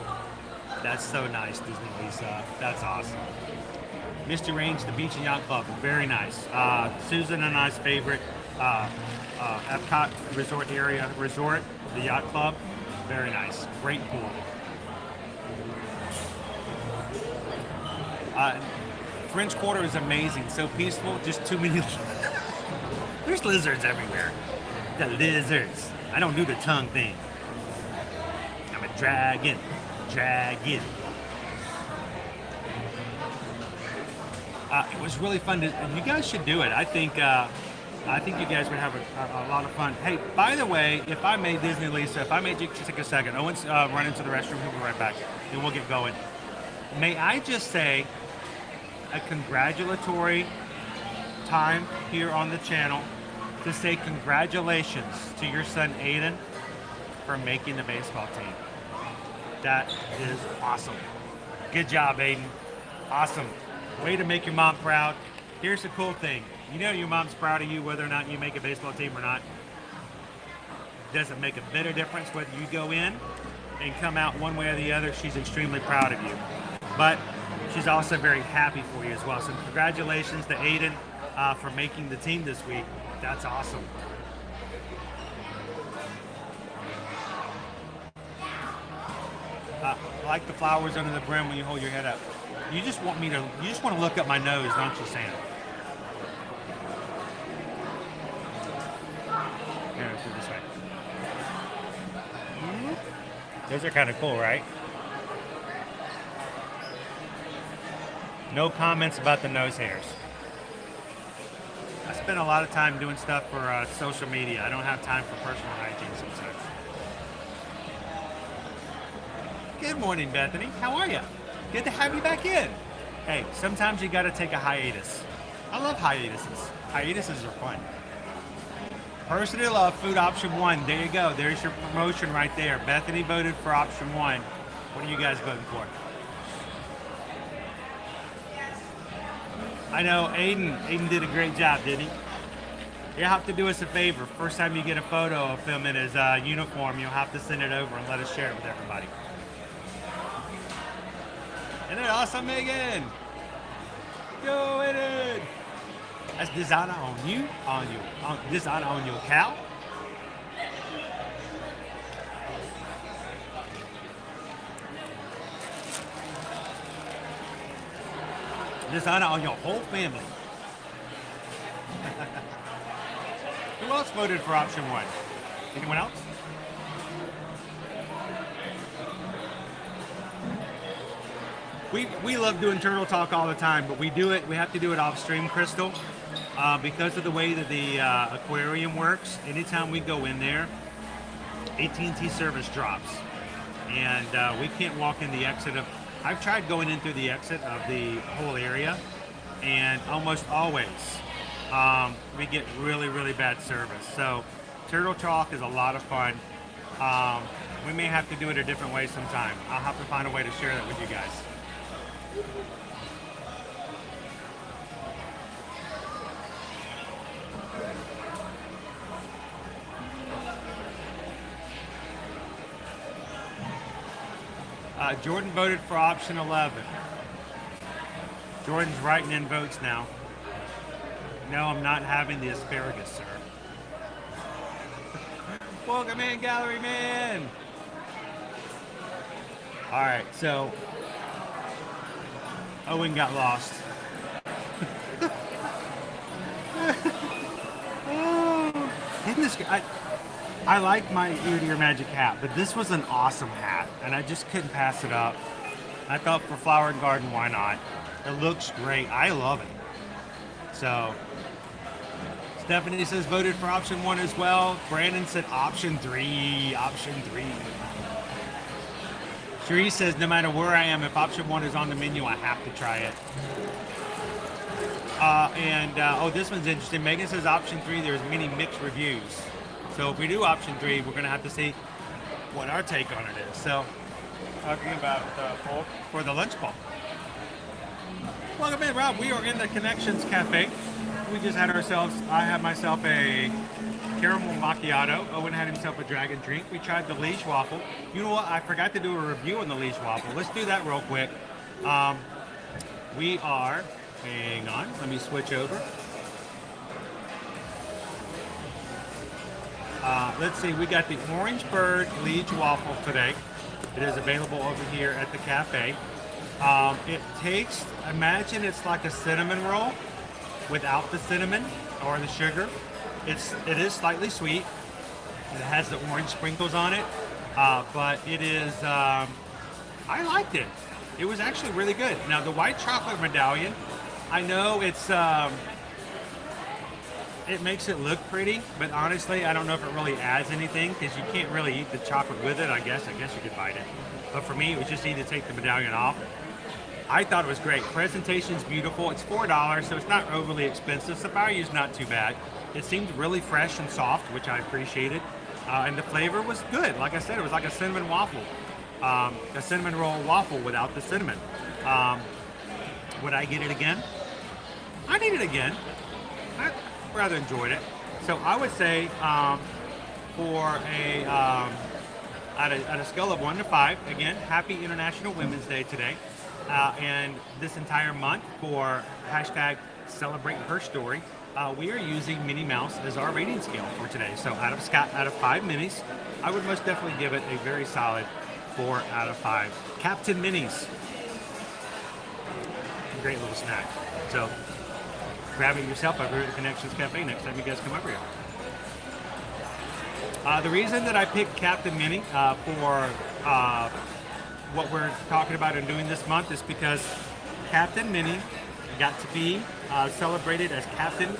That's so nice, Disney Lisa. That's awesome. Misty Range, the Beach and Yacht Club, very nice. Susan and I's favorite Epcot resort area, the Yacht Club, very nice. Great pool. French Quarter is amazing, so peaceful, just too many. There's lizards everywhere. The lizards. I don't do the tongue thing. I'm a dragon. Dragon. It was really fun and you guys should do it. I think you guys would have a lot of fun. Hey, by the way, if I may, Disney Lisa, if I may just take a second, Owen's run into the restroom, he'll be right back, and we'll get going. May I just say a congratulatory time here on the channel to say congratulations to your son Aiden for making the baseball team. That is awesome. Good job, Aiden. Awesome. Way to make your mom proud. Here's the cool thing. You know your mom's proud of you whether or not you make a baseball team or not. Doesn't make a bit of difference whether you go in and come out one way or the other. She's extremely proud of you. But she's also very happy for you as well. So congratulations to Aiden for making the team this week. That's awesome. Like the flowers under the brim when you hold your head up. You just want to look up my nose, don't you, Sam? Here, let's do it this way. Those are kind of cool, right? No comments about the nose hairs. I spend a lot of time doing stuff for social media. I don't have time for personal hygiene sometimes. Good morning, Bethany. How are you? Good to have you back in. Hey, sometimes you got to take a hiatus. I love hiatuses. Hiatuses are fun. Person who loves food option 1. There you go. There's your promotion right there. Bethany voted for option 1. What are you guys voting for? I know Aiden did a great job, didn't he? You'll have to do us a favor. First time you get a photo of him in his uniform, you'll have to send it over and let us share it with everybody. Isn't it awesome, Megan? Go Aiden! That's designer on you, designer on your cow. Designer on your whole family. Who else voted for option 1? Anyone else? We love doing Turtle Talk all the time, but we have to do it off stream, Crystal, because of the way that the aquarium works. Anytime we go in there, AT&T service drops, and we can't walk in the exit of. I've tried going in through the exit of the whole area, and almost always we get really, really bad service. So Turtle Talk is a lot of fun. We may have to do it a different way sometime. I'll have to find a way to share that with you guys. Jordan voted for option 11. Jordan's writing in votes now. No, I'm not having the asparagus, sir. Welcome in, Gallery Man. All right, so Owen got lost. Isn't this? I like my ear-to-ear magic hat, but this was an awesome hat, and I just couldn't pass it up. I thought for Flower and Garden, why not? It looks great. I love it. So, Stephanie says voted for option 1 as well. Brandon said option 3. Option 3. Cherie says no matter where I am, if option 1 is on the menu, I have to try it. Oh, this one's interesting. Megan says option 3, there's many mixed reviews. So if we do option 3, we're going to have to see what our take on it is. So, talking about bulk for the lunch bowl. Welcome in, Rob. We are in the Connections Cafe. We just had ourselves, I had myself a caramel macchiato. Owen had himself a dragon drink. We tried the Liege waffle. You know what? I forgot to do a review on the Liege waffle. Let's do that real quick. We are, hang on, let me switch over. Let's see, we got the Orange Bird Liege waffle today. It is available over here at the cafe. It takes, imagine it's like a cinnamon roll without the cinnamon or the sugar. It is slightly sweet. It has the orange sprinkles on it, but it is, I liked it. It was actually really good. Now the white chocolate medallion, I know it's, it makes it look pretty, but honestly, I don't know if it really adds anything because you can't really eat the chocolate with it. I guess you could bite it. But for me, it was just easy to take the medallion off. I thought it was great. Presentation's beautiful. It's $4, so it's not overly expensive. The value's not too bad. It seemed really fresh and soft, which I appreciated. And the flavor was good. Like I said, it was like a cinnamon waffle. A cinnamon roll waffle without the cinnamon. Would I get it again? I need it again. I rather enjoyed it. So I would say for a, at a scale of 1 to 5, again, happy International Women's Day today. And this entire month for hashtag Celebrate Her Story, we are using Minnie Mouse as our rating scale for today. So out of 5 Minnies, I would most definitely give it a very solid 4 out of 5. Captain Minnie's. Great little snack. So grab it yourself over at the Connections Cafe next time you guys come over here. The reason that I picked Captain Minnie for what we're talking about and doing this month is because Captain Minnie got to be celebrated as captain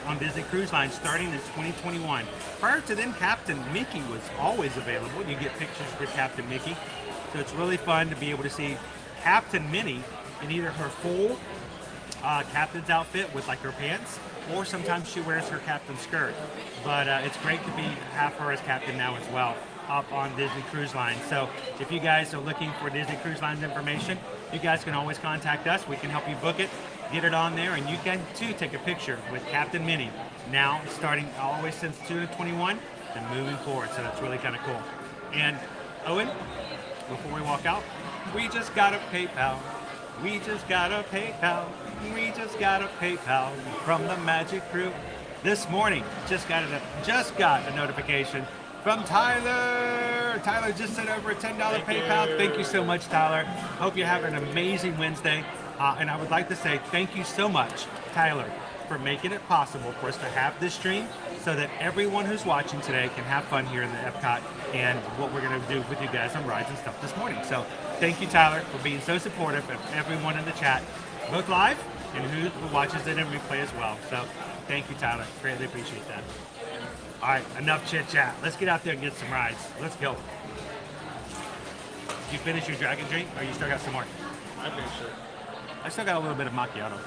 on Disney Cruise Line starting in 2021. Prior to then, Captain Mickey was always available. You get pictures with Captain Mickey. So it's really fun to be able to see Captain Minnie in either her full captain's outfit with like her pants, or sometimes she wears her captain's skirt. But it's great to have her as captain now as well up on Disney Cruise Line. So if you guys are looking for Disney Cruise Line's information, you guys can always contact us. We can help you book it, get it on there, and you can too take a picture with Captain Minnie. Now starting always since 2021 and moving forward. So that's really kind of cool. And Owen, before we walk out, we just got a PayPal. We just got a PayPal. We just got a PayPal from the Magic Crew this morning. Just got a notification from Tyler. Tyler just sent over a $10 PayPal. Thank you so much, Tyler. Hope you have an amazing Wednesday. And I would like to say thank you so much, Tyler, for making it possible for us to have this stream so that everyone who's watching today can have fun here in the Epcot and what we're going to do with you guys on rides and stuff this morning. So thank you, Tyler, for being so supportive of everyone in the chat, both live and who watches it in replay as well. So thank you, Tyler. Greatly appreciate that. All right, enough chit chat. Let's get out there and get some rides. Let's go. Did you finish your dragon drink, or you still got some more? I finished it. I still got a little bit of macchiato.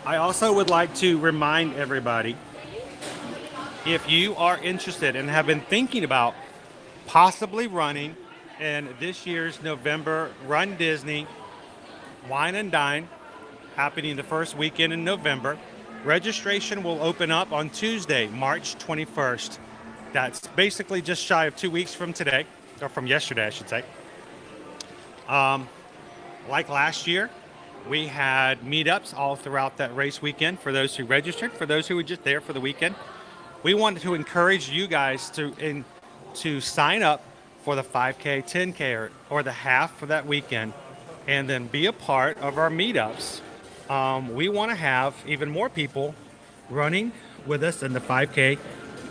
I also would like to remind everybody, if you are interested and have been thinking about possibly running in this year's November Run Disney Wine and Dine, happening the first weekend in November, registration will open up on Tuesday, March 21st. That's basically just shy of 2 weeks from today, or from yesterday, I should say. Like last year, we had meetups all throughout that race weekend for those who registered, for those who were just there for the weekend. We wanted to encourage you guys to sign up for the 5K, 10K, or the half for that weekend, and then be a part of our meetups. We want to have even more people running with us in the 5K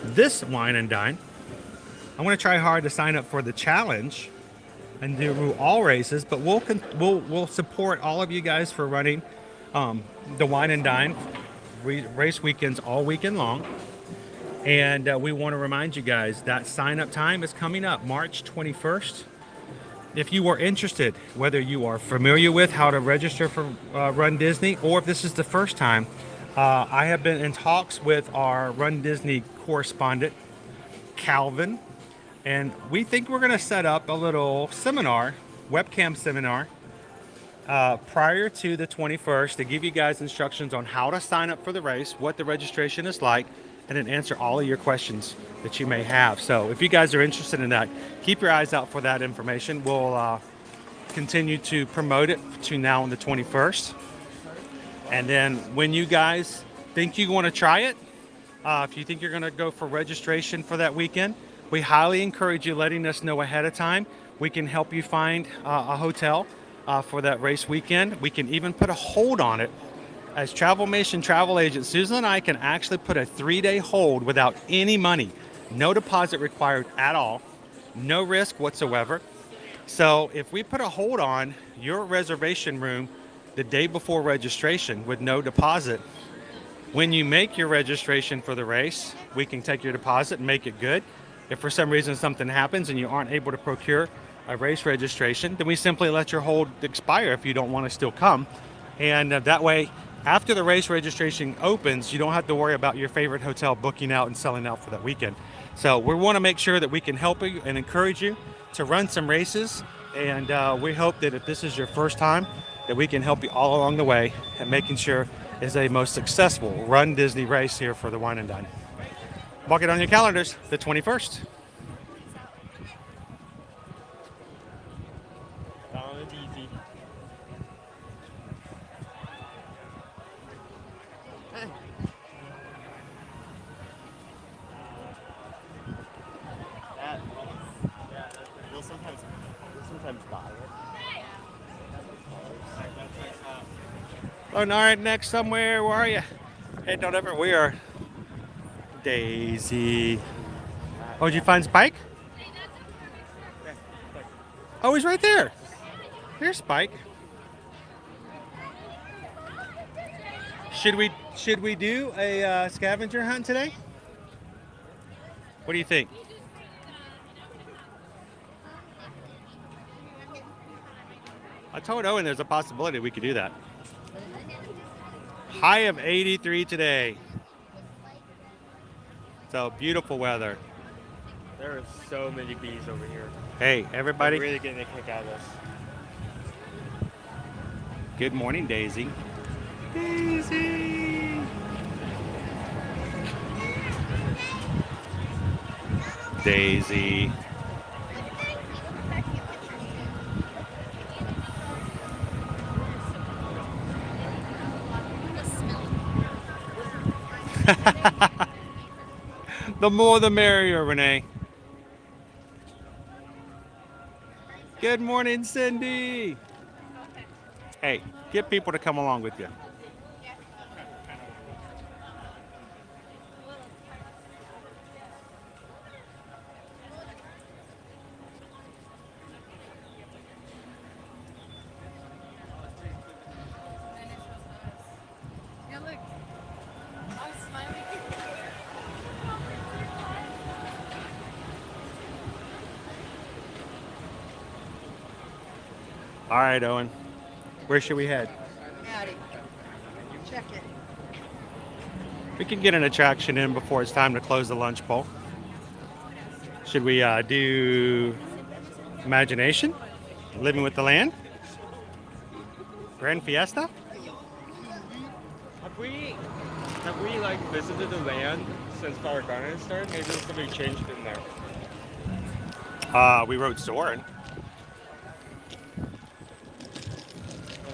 this Wine and Dine. I want to try hard to sign up for the challenge and do all races, but we'll support all of you guys for running the Wine and Dine race weekends all weekend long. And we want to remind you guys that sign up time is coming up March 21st. If you are interested, whether you are familiar with how to register for Run Disney, or if this is the first time, I have been in talks with our Run Disney correspondent, Calvin, and we think we're going to set up a little seminar, webcam seminar, prior to the 21st to give you guys instructions on how to sign up for the race, what the registration is like, and then answer all of your questions that you may have. So if you guys are interested in that, keep your eyes out for that information. We'll continue to promote it to now on the 21st. And then when you guys think you want to try it, if you think you're going to go for registration for that weekend, we highly encourage you letting us know ahead of time. We can help you find a hotel for that race weekend. We can even put a hold on it. As Travelmation travel agent, Susan and I can actually put a 3-day hold without any money. No deposit required at all. No risk whatsoever. So if we put a hold on your reservation room the day before registration with no deposit, when you make your registration for the race, we can take your deposit and make it good. If for some reason something happens and you aren't able to procure a race registration, then we simply let your hold expire if you don't want to still come. And that way, after the race registration opens, you don't have to worry about your favorite hotel booking out and selling out for that weekend. So we want to make sure that we can help you and encourage you to run some races. And we hope that if this is your first time, that we can help you all along the way and making sure it's a most successful Run Disney race here for the Wine and Dine. Mark it on your calendars, the 21st. We'll sometimes buy it. Oh, all right, next somewhere. Where are you? Hey, don't ever. We are Daisy. Oh, did you find Spike? Oh, he's right there. There's Spike. Should we do a scavenger hunt today? What do you think? I told Owen there's a possibility we could do that. High of 83 today. So beautiful weather. There are so many bees over here. Hey, everybody. I'm really getting a kick out of this. Good morning, Daisy. Daisy. Daisy. The more the merrier, Renee. Good morning, Cindy. Hey, get people to come along with you. All right, Owen. Where should we head? Howdy. Check it. We can get an attraction in before it's time to close the lunch bowl. Should we do Imagination? Living with the Land? Grand Fiesta? Have we like visited the land since Flower Garden started? Maybe there's something changed in there. We rode Soarin'.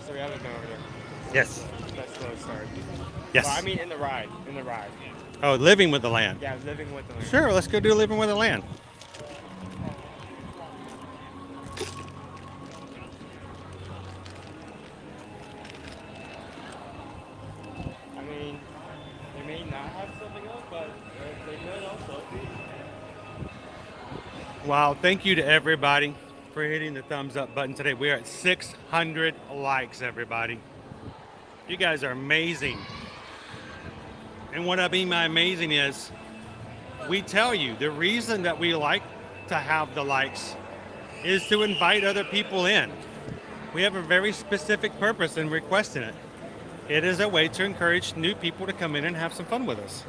So we haven't been over there. Yes. That's slow start. Yes. Well, I mean in the ride. Oh, Living with the Land. Yeah, living with the land. Sure, let's go do Living with the Land. I mean, they may not have something else, but they could also. Wow, thank you to everybody for hitting the thumbs up button today. We are at 600 likes, everybody. You guys are amazing. And what I mean by amazing is, we tell you the reason that we like to have the likes is to invite other people in. We have a very specific purpose in requesting it. it is a way to encourage new people to come in and have some fun with us.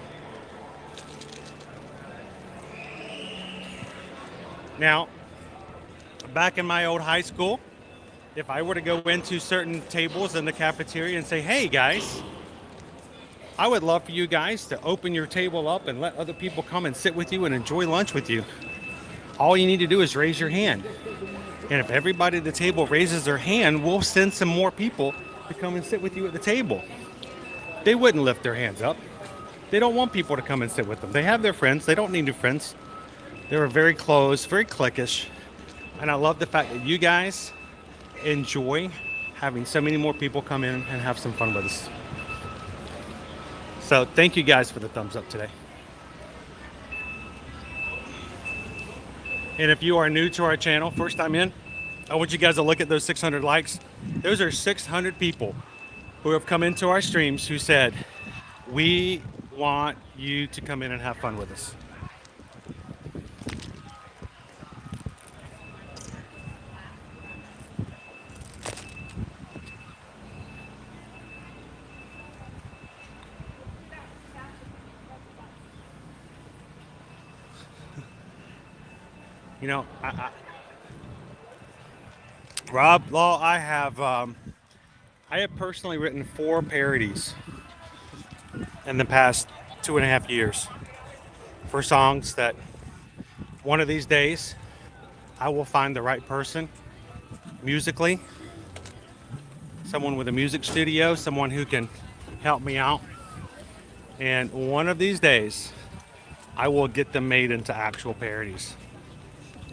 Now, back in my old high school, if I were to go into certain tables in the cafeteria and say, hey guys, I would love for you guys to open your table up and let other people come and sit with you and enjoy lunch with you. All you need to do is raise your hand. And if everybody at the table raises their hand, we'll send some more people to come and sit with you at the table. They wouldn't lift their hands up. They don't want people to come and sit with them. They have their friends. They don't need new friends. They're very close, very cliquish. And I love the fact that you guys enjoy having so many more people come in and have some fun with us. So thank you guys for the thumbs up today. And if you are new to our channel, first time in, I want you guys to look at those 600 likes. Those are 600 people who have come into our streams who said, we want you to come in and have fun with us. You know, Rob Law, I have personally written 4 parodies in the past 2.5 years for songs that one of these days I will find the right person musically, someone with a music studio, someone who can help me out, and one of these days I will get them made into actual parodies.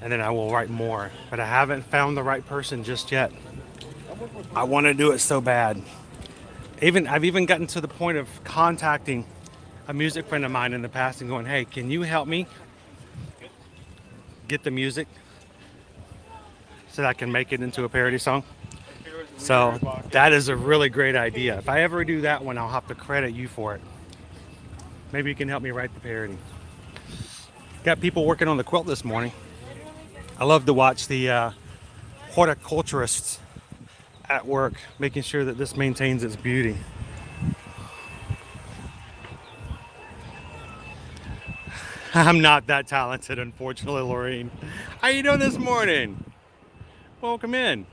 And then I will write more, but I haven't found the right person just yet. I want to do it so bad. I've even gotten to the point of contacting a music friend of mine in the past and going, hey, can you help me get the music so that I can make it into a parody song? So that is a really great idea. If I ever do that one, I'll have to credit you for it. Maybe you can help me write the parody. Got people working on the quilt this morning. I love to watch the horticulturists at work, making sure that this maintains its beauty. I'm not that talented, unfortunately, Lorraine. How you doing this morning? Welcome in.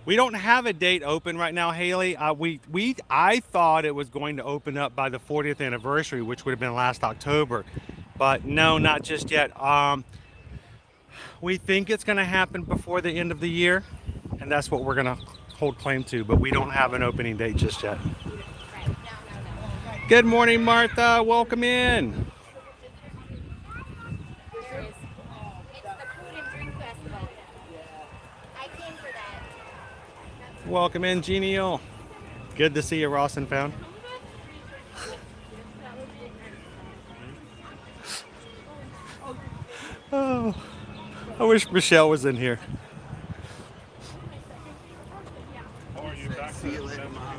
We don't have a date open right now, Haley. I thought it was going to open up by the 40th anniversary, which would have been last October. But no, not just yet. We think it's going to happen before the end of the year, and that's what we're going to hold claim to, but we don't have an opening date just yet. Good morning, Martha. Welcome in. It's the food and drink festival. I came for that. Welcome in, Genial. Good to see you, Ross and Found. Oh, I wish Michelle was in here. See you later, Mom.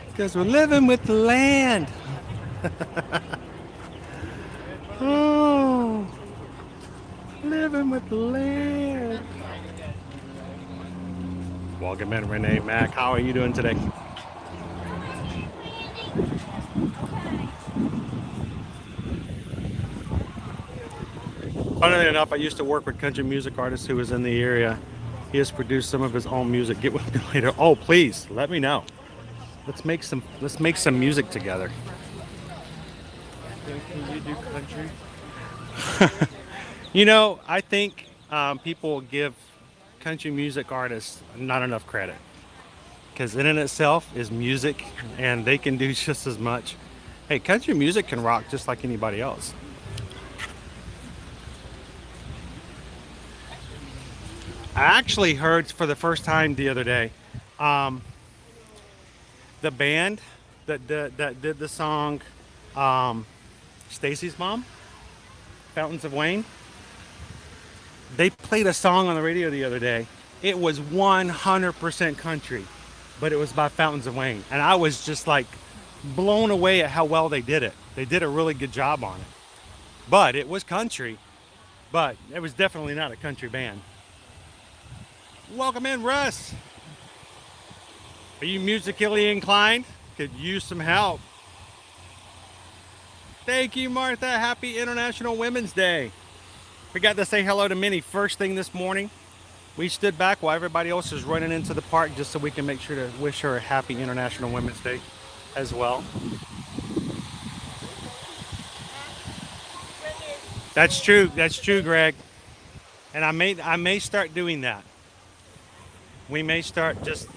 Because we're living with the land. Oh, living with the land. Welcome in, Renee Mack. How are you doing today? Funnily enough, I used to work with country music artists who was in the area. He has produced some of his own music. Get with me later. Oh, please let me know. Let's make some music together. Can you do country? You know, I think people give country music artists not enough credit, because in and itself is music and they can do just as much. Hey, country music can rock just like anybody else. I actually heard for the first time the other day, the band that did the song Stacy's Mom, Fountains of Wayne, they played a song on the radio the other day. It was 100% country, but it was by Fountains of Wayne. And I was just like blown away at how well they did it. They did a really good job on it. But it was country, but it was definitely not a country band. Welcome in, Russ. Are you musically inclined? Could use some help. Thank you, Martha. Happy International Women's Day. We got to say hello to Minnie first thing this morning. We stood back while everybody else is running into the park just so we can make sure to wish her a happy International Women's Day as well. That's true, Greg. And I may start doing that. We may start just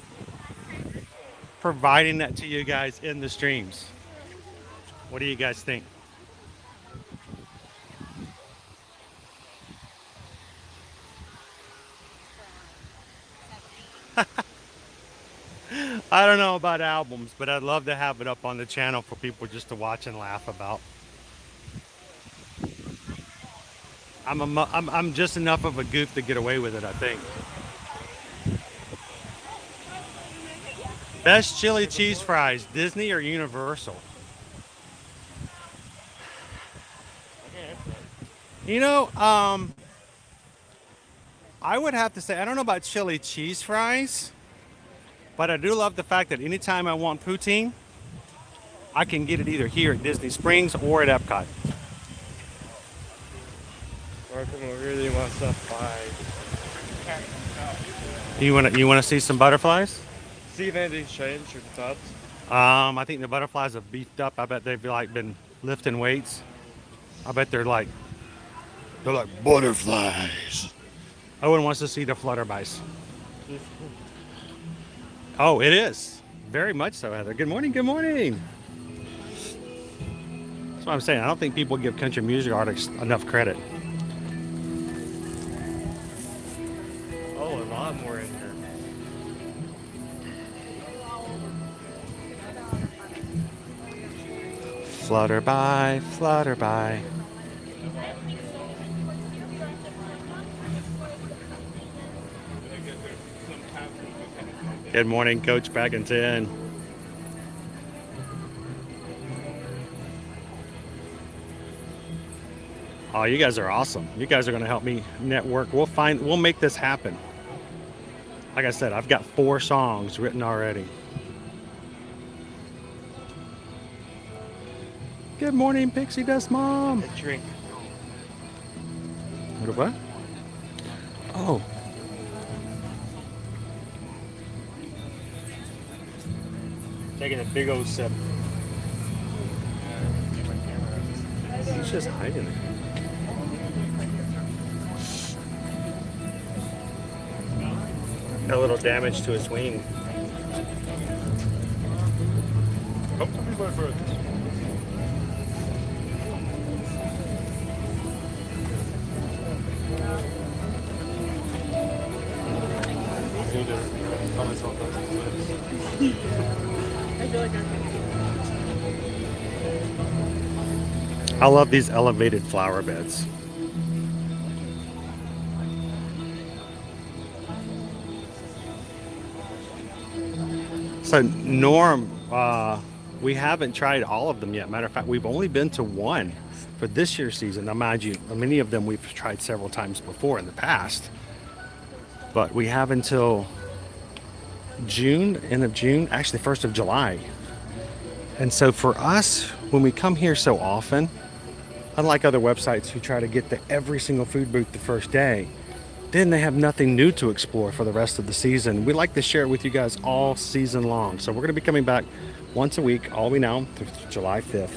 providing that to you guys in the streams. What do you guys think? I don't know about albums, but I'd love to have it up on the channel for people just to watch and laugh about. I'm just enough of a goof to get away with it, I think. Best chili cheese fries, Disney or Universal? You know, I would have to say, I don't know about chili cheese fries, but I do love the fact that anytime I want poutine, I can get it either here at Disney Springs or at Epcot. Markham really wants to buy. You wanna see some butterflies? See if anything's changed or tops. I think the butterflies have beefed up. I bet they've like been lifting weights. I bet they're like butterflies. Owen wants to see the flutterbies. Oh, it is. Very much so, Heather. Good morning, good morning. That's what I'm saying. I don't think people give country music artists enough credit. Oh, a lot more in here. Flutterby, flutterby. Good morning, Coach Baggington. Oh, you guys are awesome. You guys are going to help me network. We'll make this happen. Like I said, I've got 4 songs written already. Good morning, Pixie Dust Mom. A drink. What? Oh. Taking a big old sip. He's just hiding it. A little damage to his wing. Come to me, my friend. I love these elevated flower beds. So Norm, we haven't tried all of them yet. Matter of fact, we've only been to one for this year's season. Now, mind you, many of them we've tried several times before in the past, but we have until June, end of June, actually 1st of July. And so for us, when we come here so often, unlike other websites who try to get to every single food booth the first day, then they have nothing new to explore for the rest of the season. We like to share it with you guys all season long. So we're going to be coming back once a week, all the way now through July 5th.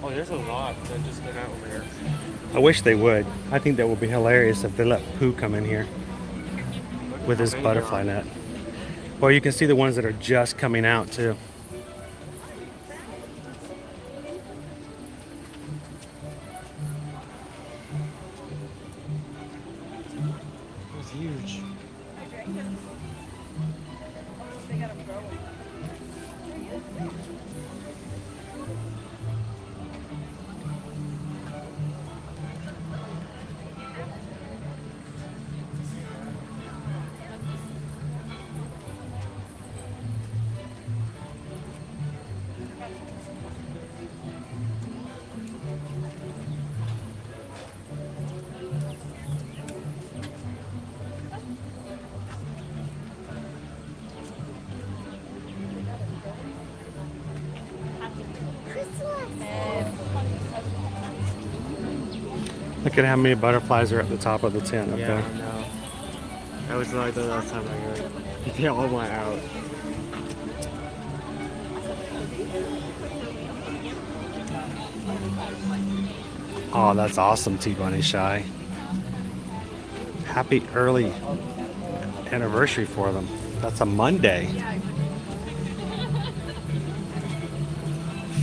Oh, there's a lot that just went out over here. I wish they would. I think that would be hilarious if they let Pooh come in here with his butterfly net. Well, you can see the ones that are just coming out too. It was huge. Look at how many butterflies are at the top of the tent up Yeah, there. I know. That was like the last time I heard. They all went out. Oh, that's awesome, T-Bunny Shy. Happy early anniversary for them. That's a Monday.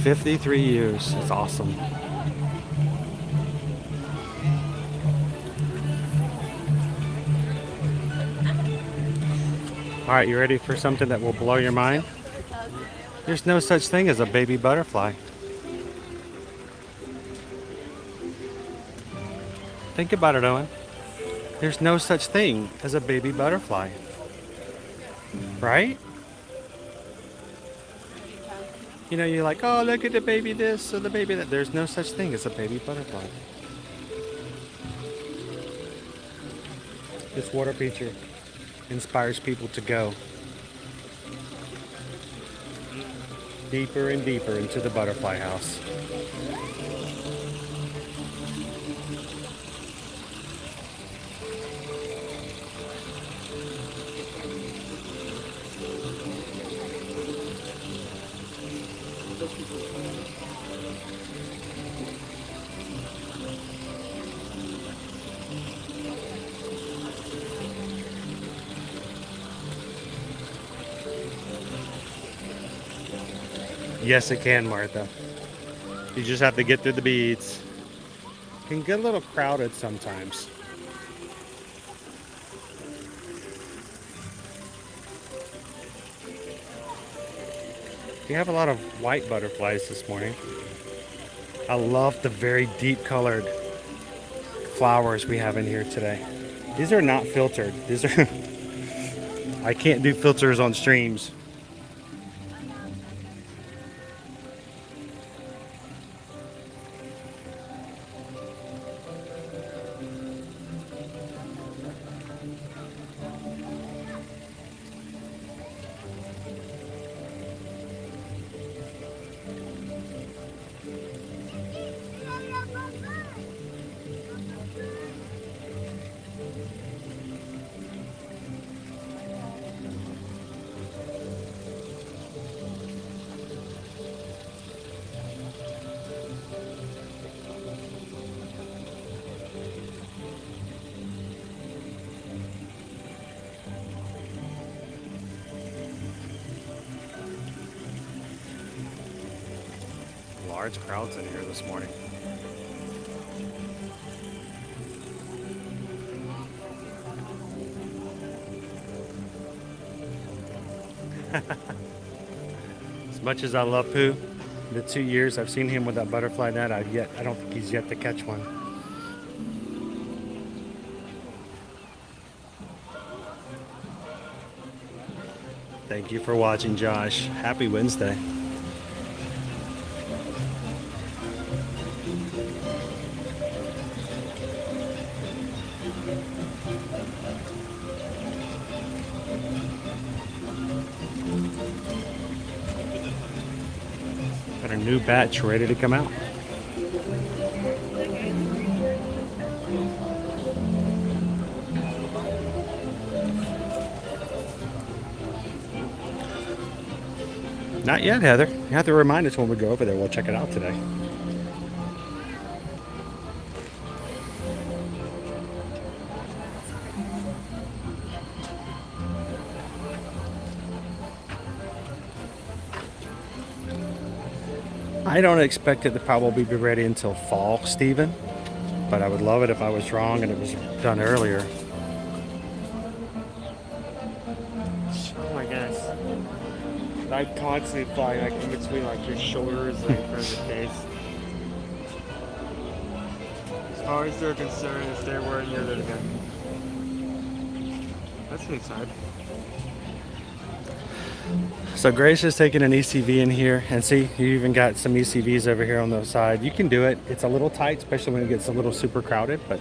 53 years. That's awesome. All right, you ready for something that will blow your mind? There's no such thing as a baby butterfly. Think about it, Owen. There's no such thing as a baby butterfly. Right? You know, you're like, oh, look at the baby this or the baby that. There's no such thing as a baby butterfly. This water feature inspires people to go deeper and deeper into the butterfly house. Yes, it can, Martha. You just have to get through the beads. It can get a little crowded sometimes. We have a lot of white butterflies this morning. I love the very deep colored flowers we have in here today. These are not filtered. These are I can't do filters on streams. Large crowds in here this morning. As much as I love Pooh, the 2 years I've seen him with that butterfly net, I don't think he's yet to catch one. Thank you for watching, Josh. Happy Wednesday. Got a new batch ready to come out. Not yet, Heather. You have to remind us when we go over there. We'll check it out today. I don't expect it to probably be ready until fall, Steven. But I would love it if I was wrong and it was done earlier. Oh my goodness. I constantly fly like in between like your shoulders and in front of your face. As far as they're concerned, if they were near it again. That's inside. So Grace is taking an ECV in here, and see, you even got some ECVs over here on the side. You can do it. It's a little tight, especially when it gets a little super crowded, but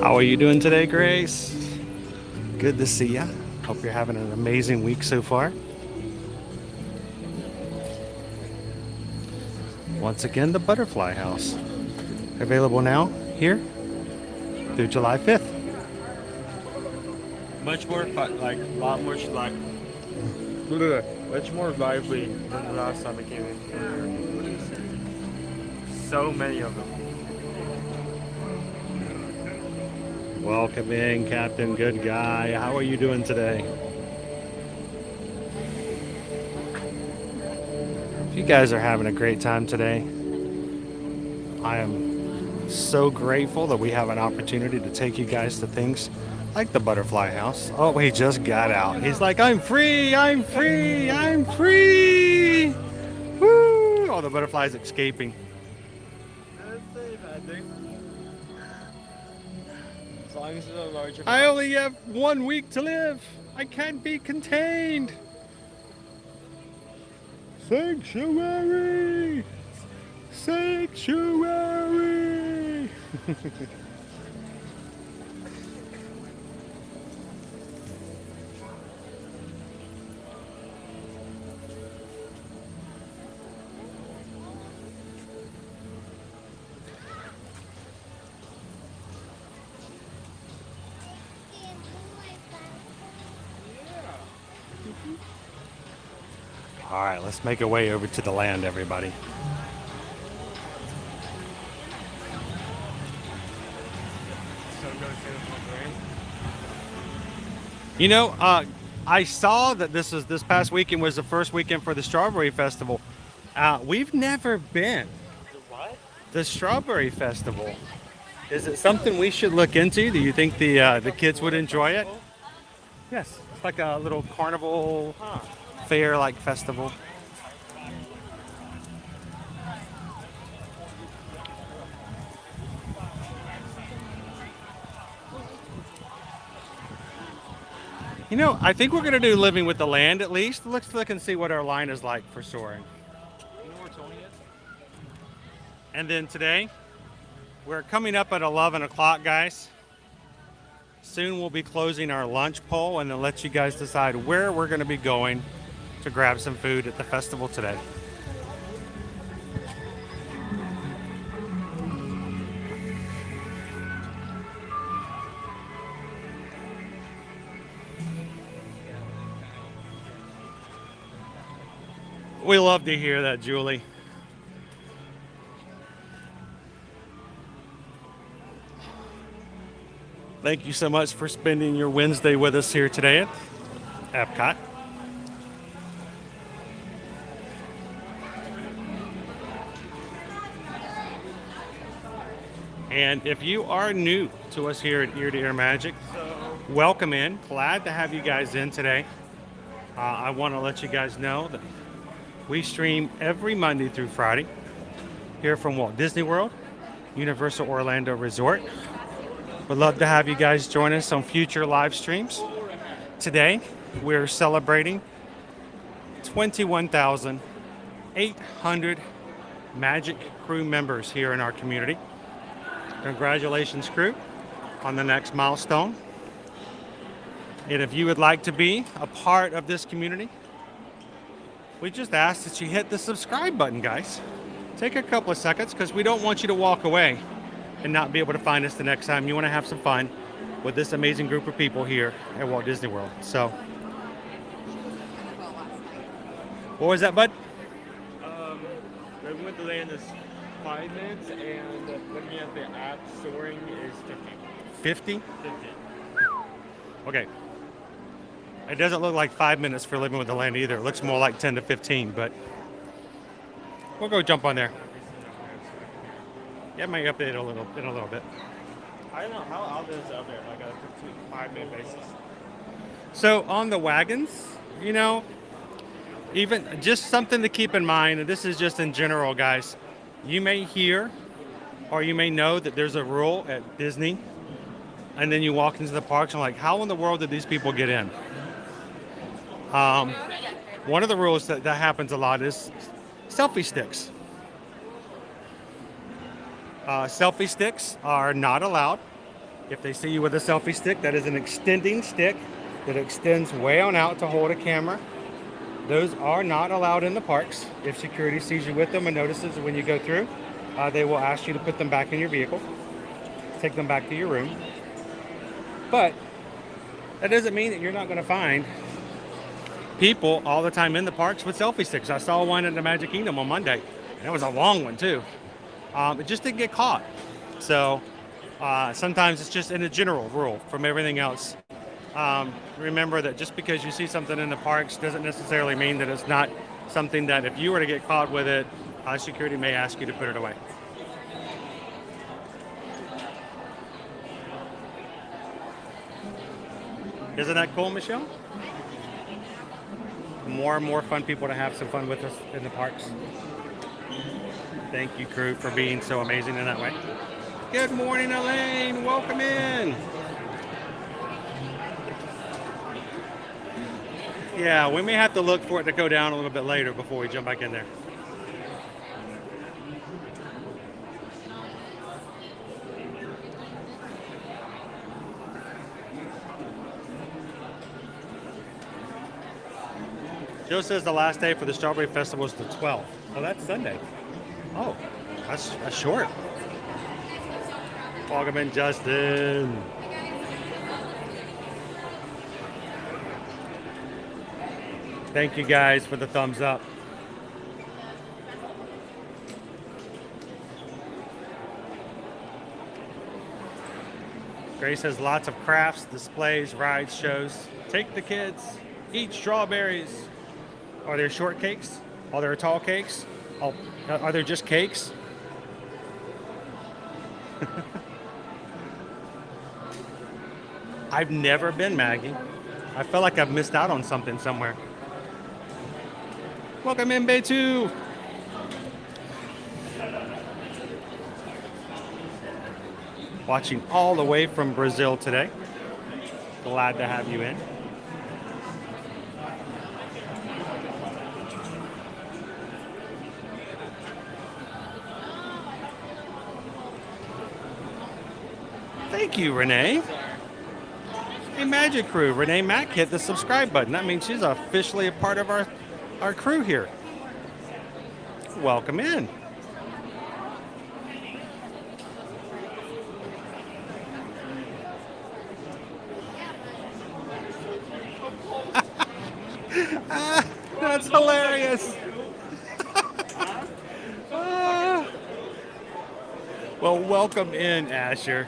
how are you doing today, Grace? Good to see ya. Hope you're having an amazing week so far. Once again, the Butterfly House. Available now here through July 5th. Much more fun, like a lot more like much more lively than the last time I came in. So many of them. Welcome in, Captain Good Guy. How are you doing today? You guys are having a great time today. I am so grateful that we have an opportunity to take you guys to things like the Butterfly House. Oh, he just got out. He's like, I'm free, I'm free, I'm free. Woo! Oh, the butterfly's escaping. As long as it's a larger. I only have 1 week to live. I can't be contained. Sanctuary! Sanctuary! All right, let's make our way over to the land, everybody. You know, I saw that this past weekend was the first weekend for the Strawberry Festival. We've never been. What? The Strawberry Festival. Is it something we should look into? Do you think the kids would enjoy it? Yes, it's like a little carnival fair-like festival. You know, I think we're going to do Living with the Land at least. Let's look and see what our line is like for soaring. You know where Tony is? And then today, we're coming up at 11 o'clock, guys. Soon we'll be closing our lunch poll and then let you guys decide where we're going to be going to grab some food at the festival today. We love to hear that, Julie. Thank you so much for spending your Wednesday with us here today at Epcot. And if you are new to us here at Ear to Ear Magic, welcome in. Glad to have you guys in today. I want to let you guys know that we stream every Monday through Friday here from Walt Disney World, Universal Orlando Resort. Would love to have you guys join us on future live streams. Today, we're celebrating 21,800 Magic crew members here in our community. Congratulations, crew, on the next milestone. And if you would like to be a part of this community, we just ask that you hit the subscribe button, guys. Take a couple of seconds because we don't want you to walk away and not be able to find us the next time. You want to have some fun with this amazing group of people here at Walt Disney World. So, what was that, bud? We went to land is 5 minutes, and looking at the app, soaring is 50. 50? Okay. It doesn't look like 5 minutes for living with the land either. It looks more like 10 to 15, but we'll go jump on there. Yeah, it might update in a little bit. I don't know how often is up there, like a 5-minute basis. So on the wagons, you know, even just something to keep in mind, and this is just in general, guys. You may hear or you may know that there's a rule at Disney, and then you walk into the parks and like, how in the world did these people get in? One of the rules that happens a lot is selfie sticks. Selfie sticks are not allowed. If they see you with a selfie stick, that is an extending stick that extends way on out to hold a camera. Those are not allowed in the parks. If security sees you with them and notices when you go through, they will ask you to put them back in your vehicle, take them back to your room. But that doesn't mean that you're not going to find people all the time in the parks with selfie sticks. I saw one at the Magic Kingdom on Monday, and it was a long one too. It just didn't get caught. So sometimes it's just in a general rule from everything else. Remember that just because you see something in the parks doesn't necessarily mean that it's not something that if you were to get caught with it, security may ask you to put it away. Isn't that cool, Michelle? More and more fun people to have some fun with us in the parks. Thank you, crew, for being so amazing in that way. Good morning, Elaine. Welcome in. Yeah, we may have to look for it to go down a little bit later before we jump back in there. Joe says the last day for the Strawberry Festival is the 12th. Oh, that's Sunday. Oh, that's short. Welcome in, Justin. Thank you guys for the thumbs up. Grace has lots of crafts, displays, rides, shows. Take the kids, eat strawberries. Are there shortcakes? Are there tall cakes? Oh, are there just cakes? I've never been, Maggie. I feel like I've missed out on something somewhere. Welcome in, Bay 2. Watching all the way from Brazil today. Glad to have you in. Thank you, Renee. Hey, Magic Crew. Renee Mack hit the subscribe button. That means she's officially a part of our crew here. Welcome in. That's hilarious. Well, welcome in, Asher.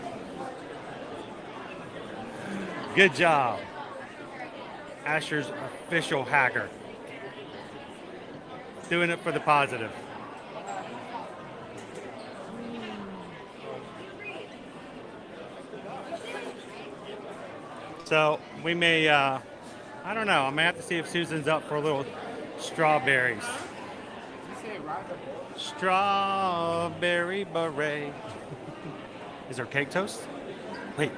Good job. Asher's official hacker. Doing it for the positive. So we may, I don't know, I may have to see if Susan's up for a little strawberries. Strawberry beret. Is there cake toast? Wait.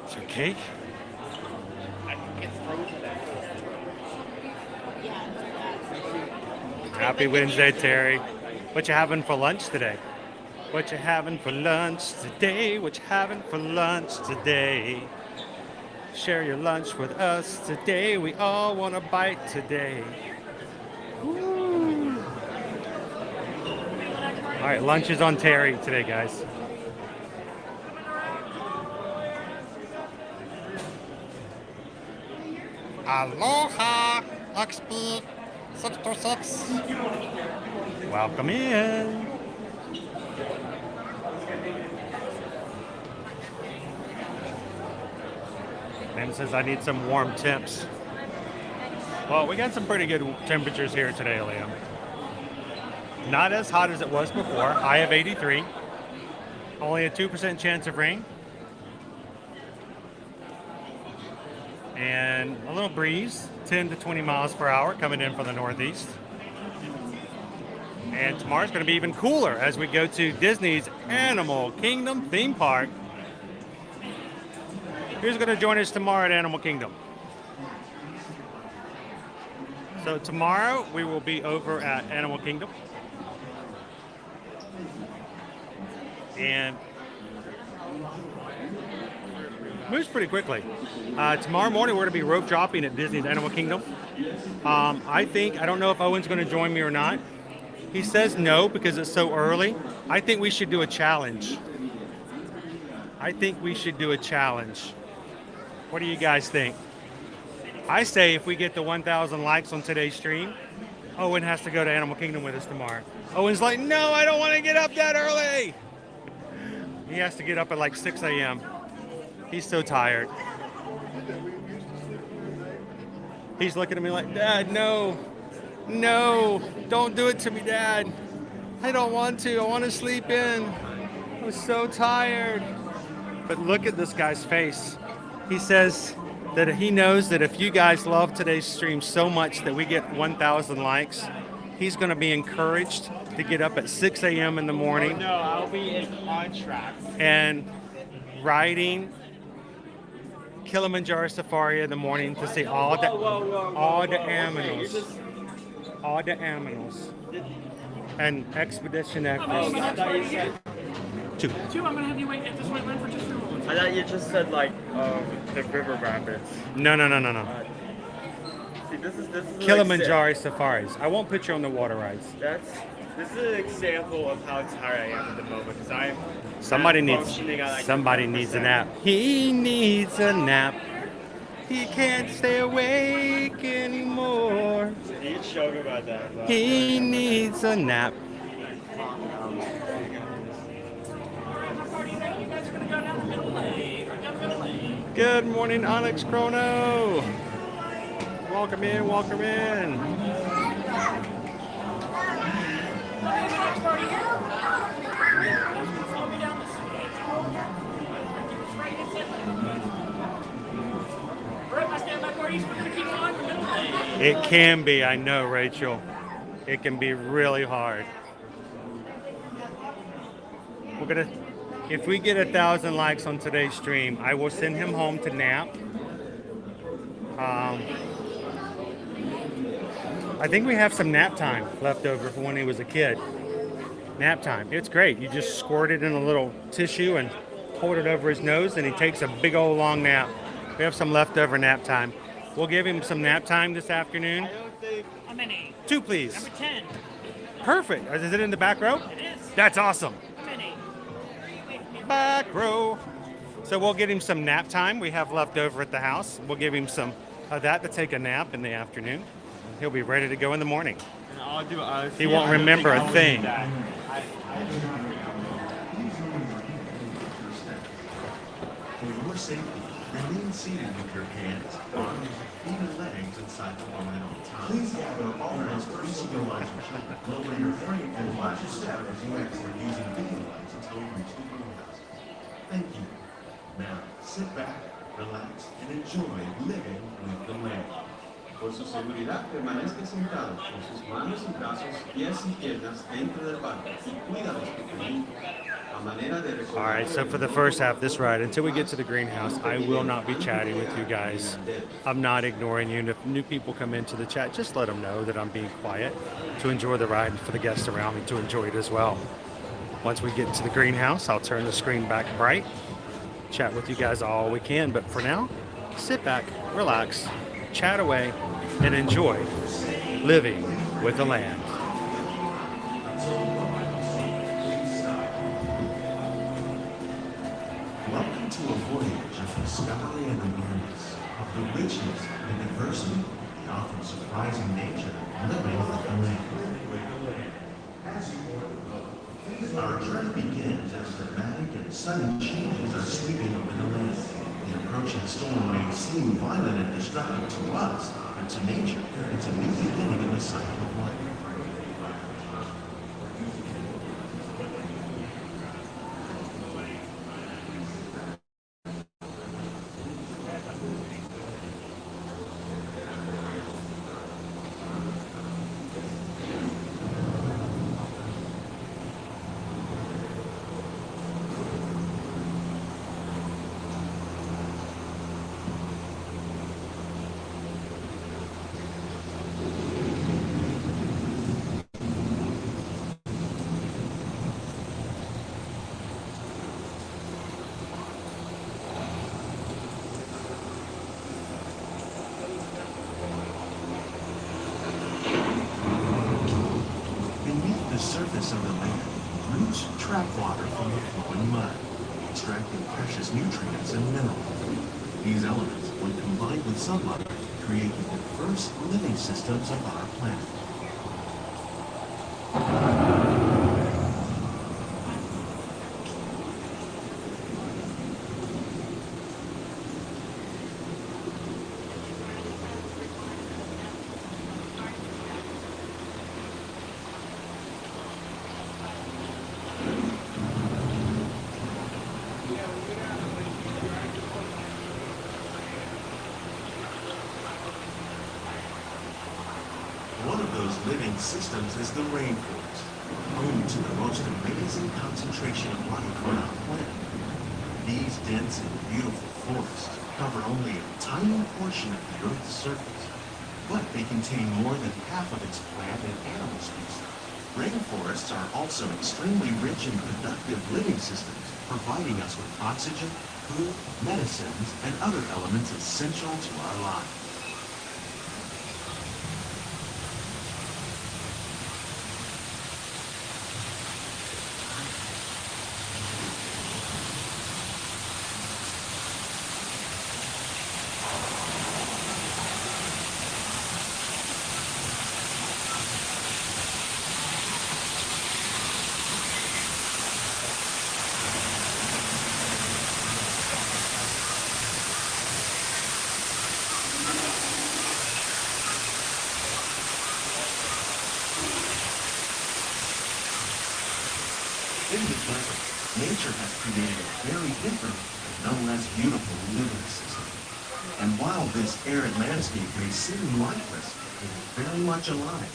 Is there cake? Happy Wednesday, Terry. What you having for lunch today? What you having for lunch today? What you having for lunch today? Share your lunch with us today. We all want a bite today. Woo. All right, lunch is on Terry today, guys. Aloha, XP 626. Welcome in. And it says I need some warm temps. Well, we got some pretty good temperatures here today, Liam. Not as hot as it was before. High of 83. Only a 2% chance of rain. And a little breeze, 10 to 20 miles per hour coming in from the northeast. And tomorrow's going to be even cooler as we go to Disney's Animal Kingdom theme park. Who's going to join us tomorrow at Animal Kingdom? So tomorrow we will be over at Animal Kingdom. And moves pretty quickly. Tomorrow morning we're going to be rope dropping at Disney's Animal Kingdom. I don't know if Owen's going to join me or not. He says no because it's so early. I think we should do a challenge. What do you guys think? I say if we get the 1,000 likes on today's stream, Owen has to go to Animal Kingdom with us tomorrow. Owen's like, no, I don't want to get up that early. He has to get up at like 6 a.m. He's so tired. He's looking at me like, Dad, no, don't do it to me, Dad. I don't want to. I want to sleep in. I'm so tired. But look at this guy's face. He says that he knows that if you guys love today's stream so much that we get 1,000 likes, he's going to be encouraged to get up at 6 a.m. in the morning. Oh, no, I'll be in contract. And riding Kilimanjaro Safari in the morning to see all the animals. All the animals. And Expedition Everest. Two. I'm gonna have you wait at this white line for just a moment. I thought you just said like the river rapids. No. See, this is Kilimanjaro Safaris. I won't put you on the water rides. This is an example of how tired I am at the moment because I'm Somebody needs a nap. He needs a nap. He can't stay awake anymore. You showed about that. He needs a nap. Good morning, Onyx Chrono. Welcome in. It can be, I know, Rachel. It can be really hard. If we get 1,000 likes on today's stream, I will send him home to nap. I think we have some nap time left over from when he was a kid. Nap time. It's great. You just squirt it in a little tissue and hold it over his nose, and he takes a big old long nap. We have some leftover nap time. We'll give him some nap time this afternoon. How many? 2, please. Number 10. Perfect. Is it in the back row? It is. That's awesome. How many? Back row. So we'll get him some nap time we have left over at the house. We'll give him some of that to take a nap in the afternoon. He'll be ready to go in the morning. And I'll do, he won't remember a thing. For your safety, remain seated with your hands, arms, feet, and legs inside the woman at all times. Please gather all those personal lights. Lower your frame and watch your step as you exit using video lights until you reach the greenhouse. Thank you. Now, sit back, relax, and enjoy living with the land. Por su seguridad, permanezca sentado con sus manos y brazos, pies y piernas dentro del barco y cuida los pequeñitos. All right, so for the first half of this ride, until we get to the greenhouse, I will not be chatting with you guys. I'm not ignoring you, and if new people come into the chat, just let them know that I'm being quiet to enjoy the ride and for the guests around me to enjoy it as well. Once we get to the greenhouse, I'll turn the screen back bright, chat with you guys all we can. But for now, sit back, relax, chat away, and enjoy living with the land. Welcome to a voyage of discovery and awareness of the richness and diversity of the often surprising nature living with the land. Our journey begins as dramatic and sudden changes are sweeping over the land. The approaching storm may seem violent and destructive to us, but to nature, it's a new beginning in the cycle of life. The surface of the land, roots trap water from the flowing mud, extracting precious nutrients and minerals. These elements, when combined with sunlight, create the diverse living systems of our planet. One of those living systems is the rainforest, home to the most amazing concentration of life on our planet. These dense and beautiful forests cover only a tiny portion of the Earth's surface, but they contain more than half of its plant and animal species. Rainforests are also extremely rich in productive living systems, providing us with oxygen, food, medicines, and other elements essential to our lives. In the desert, nature has created a very different, no less beautiful living system. And while this arid landscape may seem lifeless, it is very much alive.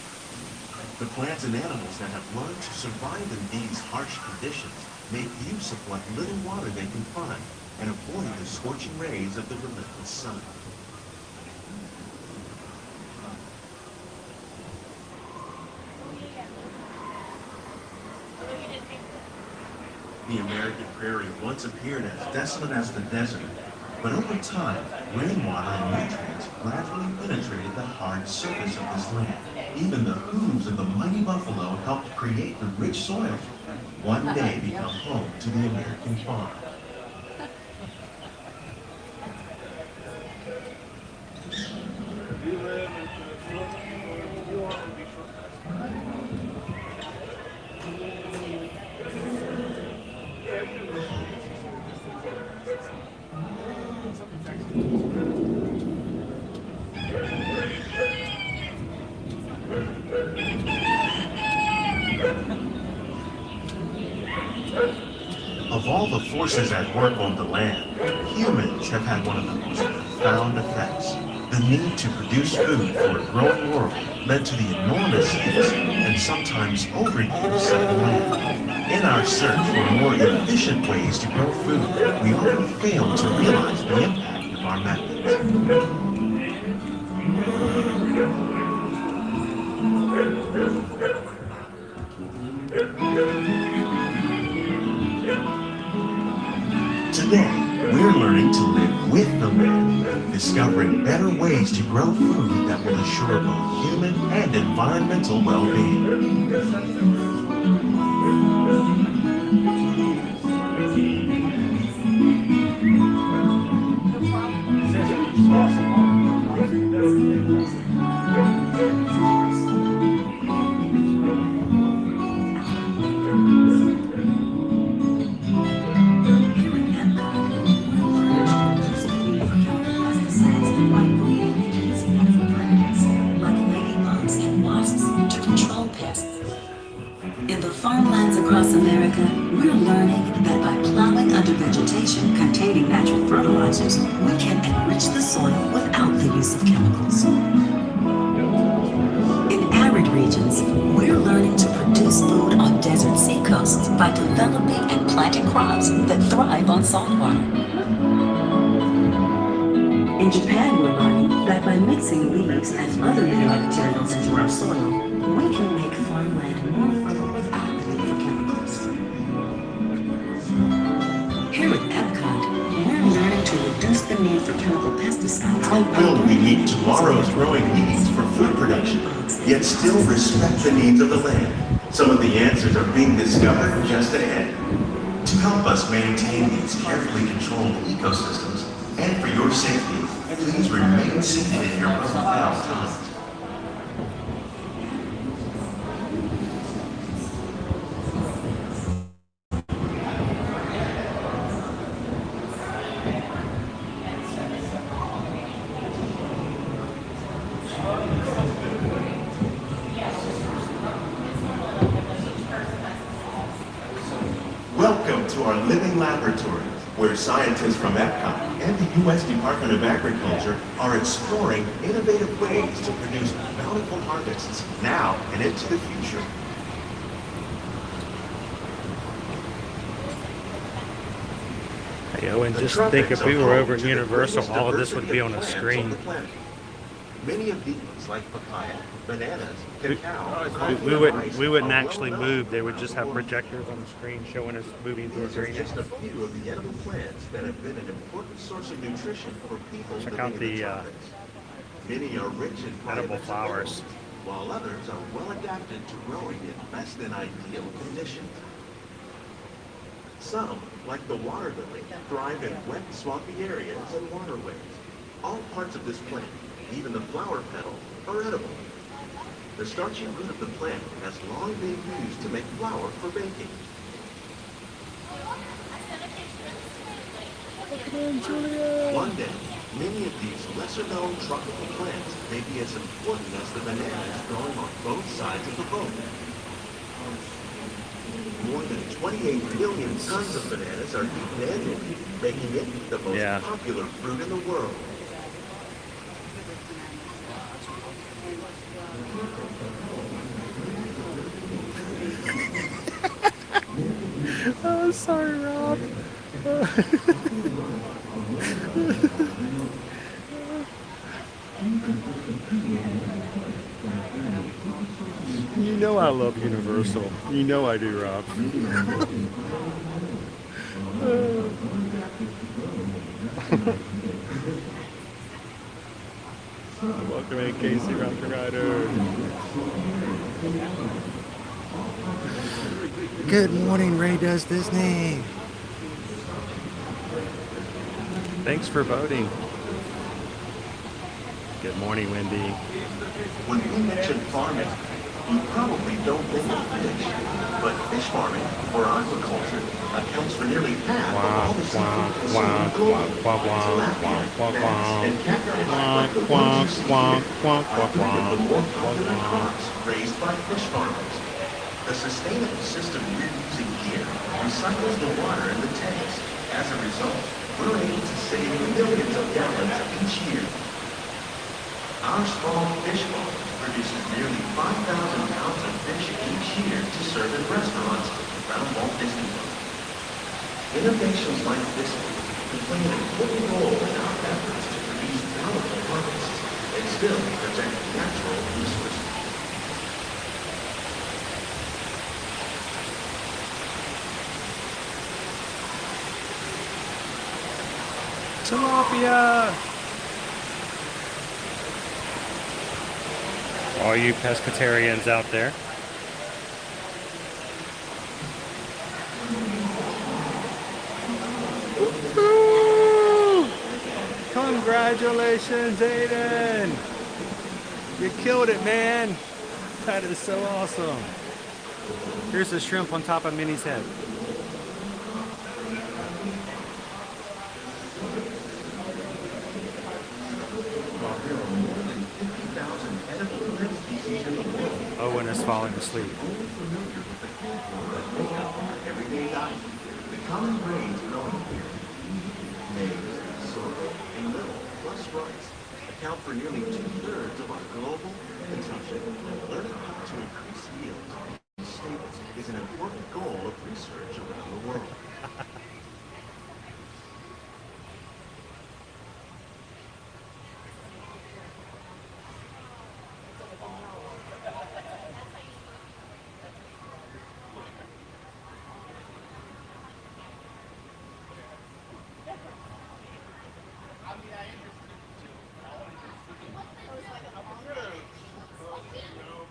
The plants and animals that have learned to survive in these harsh conditions make use of what little water they can find and avoid the scorching rays of the relentless sun. The American prairie once appeared as desolate as the desert, but over time, rainwater and nutrients gradually penetrated the hard surface of this land. Even the hooves of the mighty buffalo helped create the rich soil that one day become home to the American farm. Of all the forces at work on the land, humans have had one of the most profound effects. The need to produce food for a growing world led to the enormous use and sometimes overuse of the land. In our search for more efficient ways to grow food, we often fail to realize the impact of our methods. Today, we're learning to live with the land, discovering better ways to grow food that will assure both human and environmental well-being. In the farmlands across America, we're learning that by plowing under vegetation containing natural fertilizers, we can enrich the soil without the use of chemicals. In arid regions, we're learning to produce food on desert seacoasts by developing and planting crops that thrive on saltwater. In Japan, we're learning that by mixing leaves and other mineral materials into our soil, we can make farmland more fertile without the need for chemicals. Here at Epcot, we're learning to reduce the need for chemical pesticides. How will we meet tomorrow's growing needs for food production, yet still respect the needs of the land? Some of the answers are being discovered just ahead. To help us maintain these carefully controlled ecosystems, and for your safety, please remain seated in your bubble at all times. Welcome to our living laboratory, where scientists from Epcot and the U.S. Department of Agriculture are exploring innovative ways to produce bountiful harvests now and into the future. Hey, and just think if we were over at Universal, all of this would be on a screen. Many of these, like papaya, bananas, cacao, We wouldn't actually move. They would just have projectors on the screen showing us moving through a These are green. just a few of the edible plants that have been an important source of nutrition for people Check living out in the tropics. Many are rich in edible vitamins and flowers. minerals, while others are well adapted to growing in less than ideal conditions. Some, like the water lily, thrive in wet, swampy areas and waterways. All parts of this plant, even the flower petals, are edible. The starchy root of the plant has long been used to make flour for baking. One day, many of these lesser-known tropical plants may be as important as the bananas growing on both sides of the boat. More than 28 million tons of bananas are eaten annually, making it the most popular fruit in the world. Oh, sorry, Rob. You know I love Universal. You know I do, Rob. Welcome in, Casey Rider. Good morning, Ray Does Disney. Thanks for voting. Good morning, Wendy. When we mention farming, you probably don't think of fish, but fish farming, or aquaculture, accounts for nearly half of all the seafood consumed globally. Tilapia, bass, and catfish are the ones you see here, are the more popular crops raised by fish farmers. The sustainable system we're using here recycles the water in the tanks. As a result, we're able to save millions of gallons each year. Our small fish farm produces nearly 5,000 pounds of fish each year to serve in restaurants around Walt Disney World. Innovations like this one can play an important role in our efforts to produce bountiful harvests and still protect natural resources. Tilapia! All you pescatarians out there. Woo! Congratulations, Aiden! You killed it, man! That is so awesome. Here's the shrimp on top of Minnie's head. Owen is falling asleep. Everyday diet. The common grains growing here, maize, sorghum, and little, plus rice, account for nearly 2/3 of our global consumption. Learning how to increase yields in staples is an important goal of research around the world.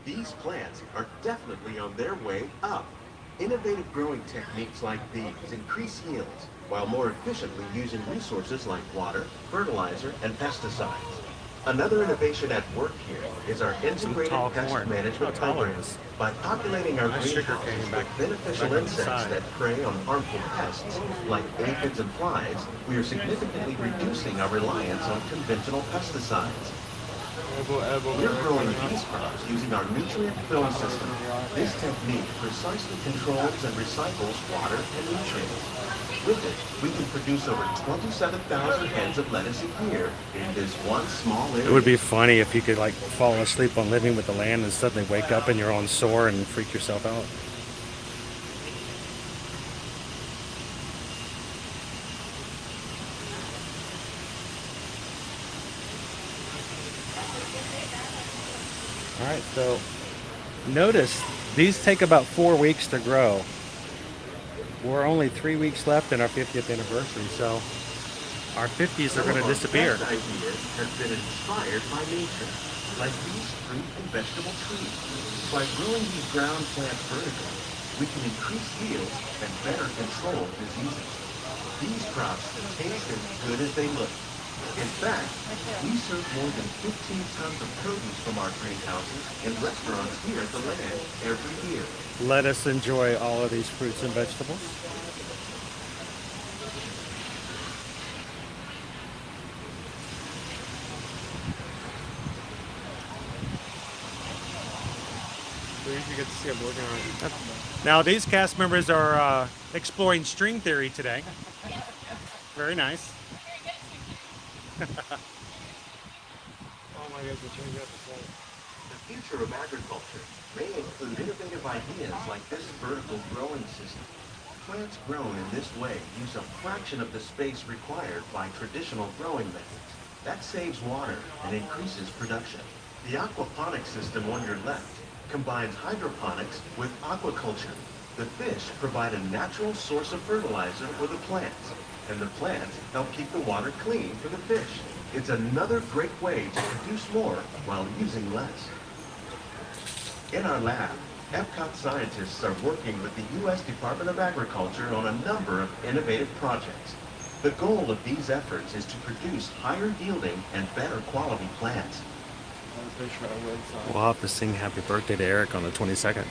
These plants are definitely on their way up. Innovative growing techniques like these increase yields while more efficiently using resources like water, fertilizer, and pesticides. Another innovation at work here is our integrated pest management programs. By populating our greenhouses with beneficial insects that prey on harmful pests, like aphids and flies, we are significantly reducing our reliance on conventional pesticides. We're growing these crops using our nutrient film system. This technique precisely controls and recycles water and nutrients. With it, we can produce over 27,000 heads of lettuce a year in this one small area. It would be funny if you could like fall asleep on living with the land and suddenly wake up and you're on sore and freak yourself out. All right, so notice these take about 4 weeks to grow. We're only 3 weeks left in our 50th anniversary, so our 50s are going to disappear. Best ideas have been inspired by nature, like these fruit and vegetable trees. By growing these ground plants vertically, we can increase yields and better control diseases. These crops taste as good as they look. In fact, we serve more than 15 tons of produce from our greenhouses in restaurants here at the land every year. Let us enjoy all of these fruits and vegetables. You get to see them working on it. Now these cast members are exploring string theory today. Very nice. Oh my gosh, they changed up the slide. The future of agriculture may include innovative ideas like this vertical growing system. Plants grown in this way use a fraction of the space required by traditional growing methods. That saves water and increases production. The aquaponics system on your left combines hydroponics with aquaculture. The fish provide a natural source of fertilizer for the plants, and the plants help keep the water clean for the fish. It's another great way to produce more while using less. In our lab, Epcot scientists are working with the U.S. Department of Agriculture on a number of innovative projects. The goal of these efforts is to produce higher yielding and better quality plants. We'll have to sing happy birthday to Eric on the 22nd.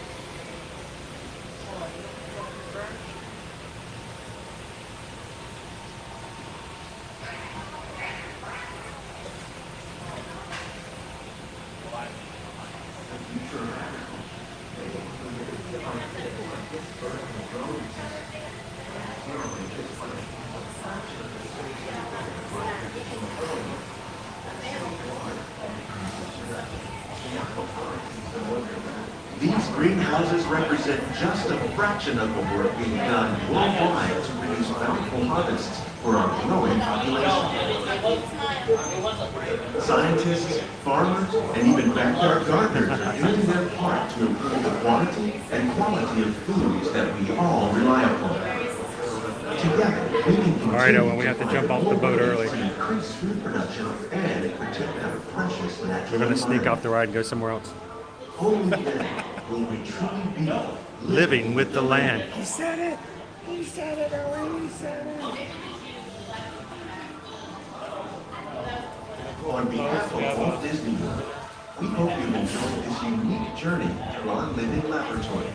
These greenhouses represent just a fraction of the work being done worldwide to produce bountiful harvests for our growing population. Scientists, farmers, and even backyard gardeners are doing their part to improve the quantity and quality of foods that we all rely upon. Together, we can right, Owen, we have to jump off the boat early. Increase food production and protect our precious natural We're going to sneak off the ride and go somewhere else. Only then will we truly be Living with the land. He said it. He said it, Owen. He said it. On behalf of Walt Disney World, we hope you've enjoyed this unique journey through our living laboratories.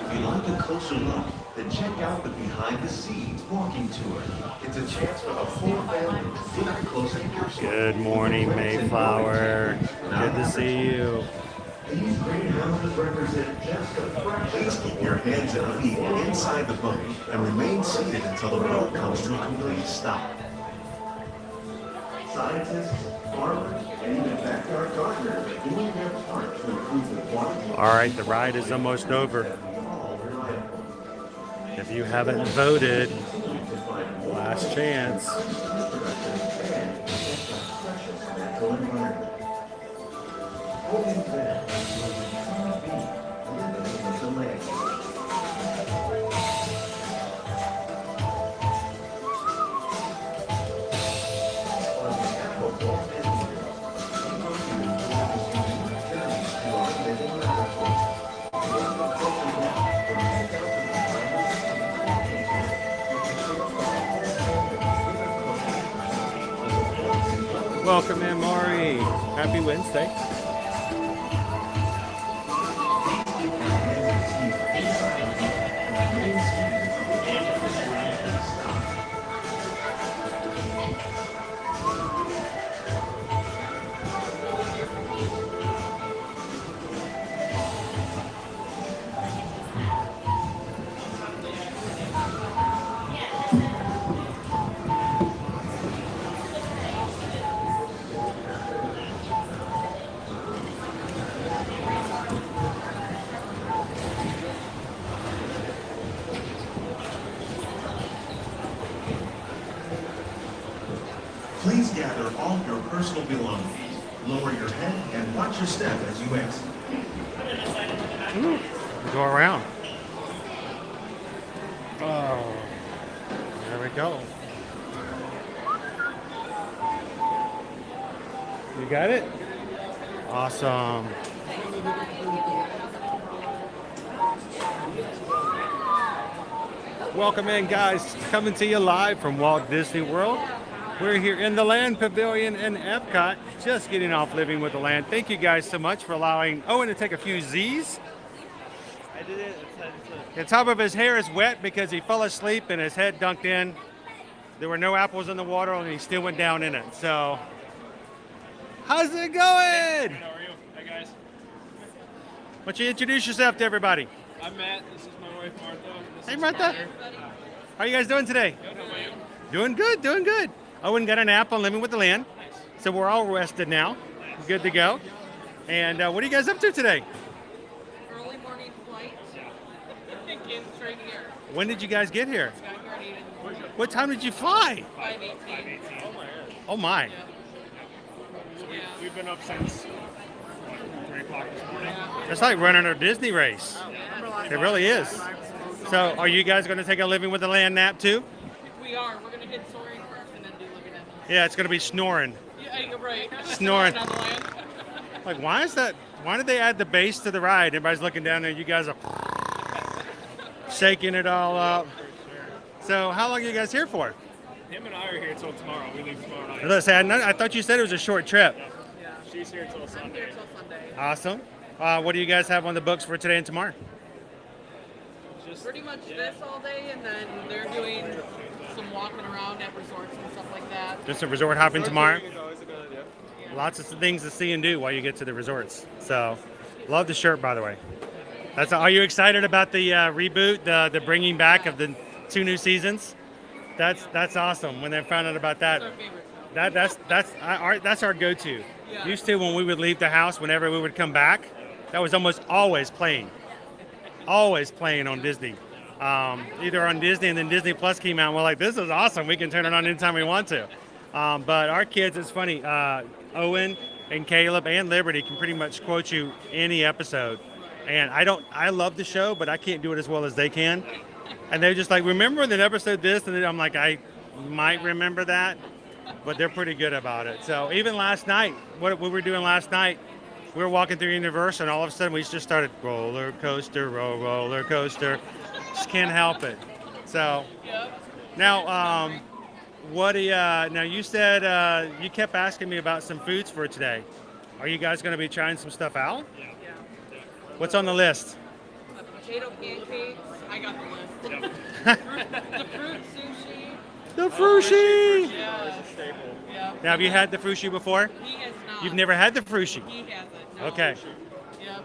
If you'd like a closer look, then check out the behind the scenes walking tour. It's a chance for the whole family to get up close and personal. Good morning, Mayflower. Good to see you. These greenhouses represent just a fraction. Please keep your hands and feet inside the boat and remain seated until the boat comes to a complete stop. Scientists, farmers, and even backyard gardeners are doing their part to improve the quality. All right, the ride is almost over. If you haven't voted, last chance. Welcome in, Maury. Happy Wednesday. Please gather all your personal belongings. Lower your head and watch your step as you exit. Go around. Oh, there we go. You got it? Awesome. Welcome in, guys. Coming to you live from Walt Disney World. We're here in the Land Pavilion in Epcot, just getting off Living with the Land. Thank you guys so much for allowing Owen to take a few Z's. I did it. The top of his hair is wet because he fell asleep and his head dunked in. There were no apples in the water and he still went down in it. So, how's it going? How are you? Hi, guys. Why don't you introduce yourself to everybody? I'm Matt. This is my wife, Martha. This Hey, is Martha. Connor. How are you guys doing today? Good. How about you? Doing good, doing good. Owen got a nap on Living with the Land. Nice. So we're all rested now. Good to go. And what are you guys up to today? Early morning flight. Came straight here. When did you guys get here? Got here at 8 in the morning. What time did you fly? 5:18. Oh my. So we've been up since 3 o'clock this morning. It's like running a Disney race. It really is. So are you guys going to take a Living with the Land nap too? We are. We're going to hit soaring first and then do living at the land. Yeah, it's going to be snoring. Yeah, you're right. Snoring. On the land. Like, why is that? Why did they add the bass to the ride? Everybody's looking down there. You guys are shaking it all up. So how long are you guys here for? Him and I are here till tomorrow. We leave tomorrow night. Listen, I thought you said it was a short trip. Yeah. She's here till Sunday. I'm here till Sunday. Awesome. What do you guys have on the books for today and tomorrow? Pretty much this all day, and then they're doing some walking around at resorts and stuff like that. Just a resort hopping tomorrow? It's always a good idea. Lots of things to see and do while you get to the resorts. So, love the shirt, by the way. Are you excited about the reboot, the bringing back of the 2 new seasons? That's awesome. When they found out about that, that's our go-to. Yeah. Used to, when we would leave the house, whenever we would come back, that was almost always playing. Always playing on Disney. Either on Disney, and then Disney Plus came out and we're like, this is awesome. We can turn it on anytime we want to. But our kids, it's funny, Owen and Caleb and Liberty can pretty much quote you any episode. And I love the show, but I can't do it as well as they can. And they're just like, remember that episode this? And then I'm like, I might remember that, but they're pretty good about it. So even last night, what we were doing last night, we were walking through Universal, and all of a sudden we just started roller coaster, roller coaster. Just can't help it. So now, what do you? Now you said you kept asking me about some foods for today. Are you guys going to be trying some stuff out? Yeah. What's on the list? Potato pancakes. I got the list. The fruit sushi. The frushi. Yeah. Yeah. Now, have you had the frushi before? He has not. You've never had the frushi? He hasn't. No. Okay. Yep.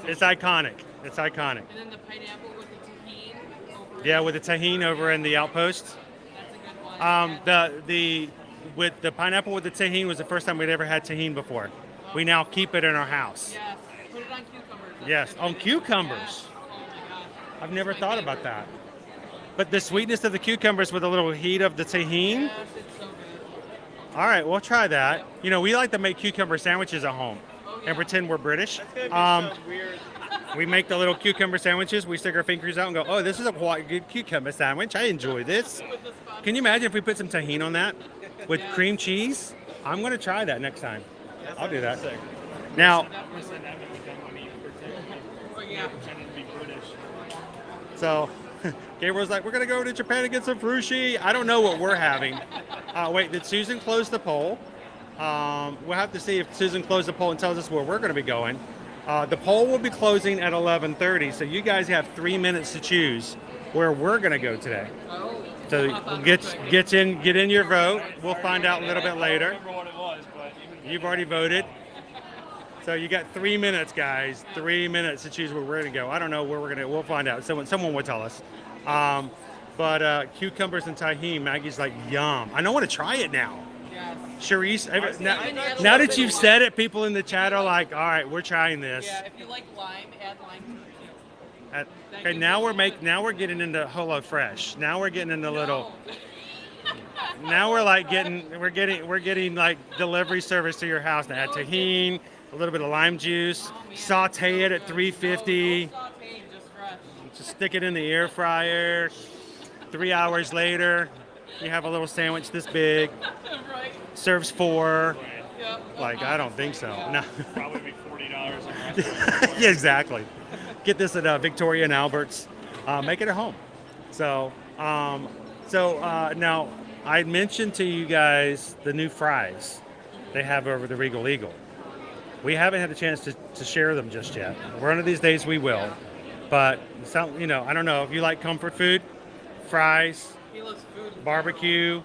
It's iconic. It's iconic. And then the pineapple with the tahini. Yeah, with the tahini over in the outpost. That's a good one. The with the pineapple with the tahini was the first time we'd ever had tahini before. We now keep it in our house. Yes. Put it on cucumbers. Yes, on cucumbers. I've never thought about that. But the sweetness of the cucumbers with a little heat of the tahini. Yes, it's so good. All right, we'll try that. You know, we like to make cucumber sandwiches at home and pretend we're British. We make the little cucumber sandwiches. We stick our fingers out and go, oh, this is a quite good cucumber sandwich. I enjoy this. Can you imagine if we put some tahini on that with cream cheese? I'm going to try that next time. I'll do that. Now, so Gabriel's like, we're going to go to Japan and get some frushi. I don't know what we're having. Wait, did Susan close the poll? We'll have to see if Susan closed the poll and tells us where we're going to be going. The poll will be closing at 11:30, so you guys have 3 minutes to choose where we're going to go today. So get in your vote. We'll find out a little bit later. You've already voted. So you got 3 minutes, guys. 3 minutes to choose where we're going to go. I don't know where we're going to. We'll find out. Someone will tell us. But cucumbers and tahini, Maggie's like, yum. I want to try it now. Yes. Charisse, now that you've said it, people in the chat are like, all right, we're trying this. Yeah, if you like lime, add lime to it too. Okay, now we're getting into Hello Fresh. Now we're getting into little. Now we're getting like delivery service to your house. Now add tahini, a little bit of lime juice, saute it at 350. Just stick it in the air fryer. 3 hours later, you have a little sandwich this big. Serves 4. Like, I don't think so. No. Probably be $40 Yeah, exactly. Get this at Victoria and Albert's. Make it at home. So now I mentioned to you guys the new fries they have over the Regal Eagle. We haven't had a chance to share them just yet. One of these days we will. But I don't know if you like comfort food, fries, barbecue,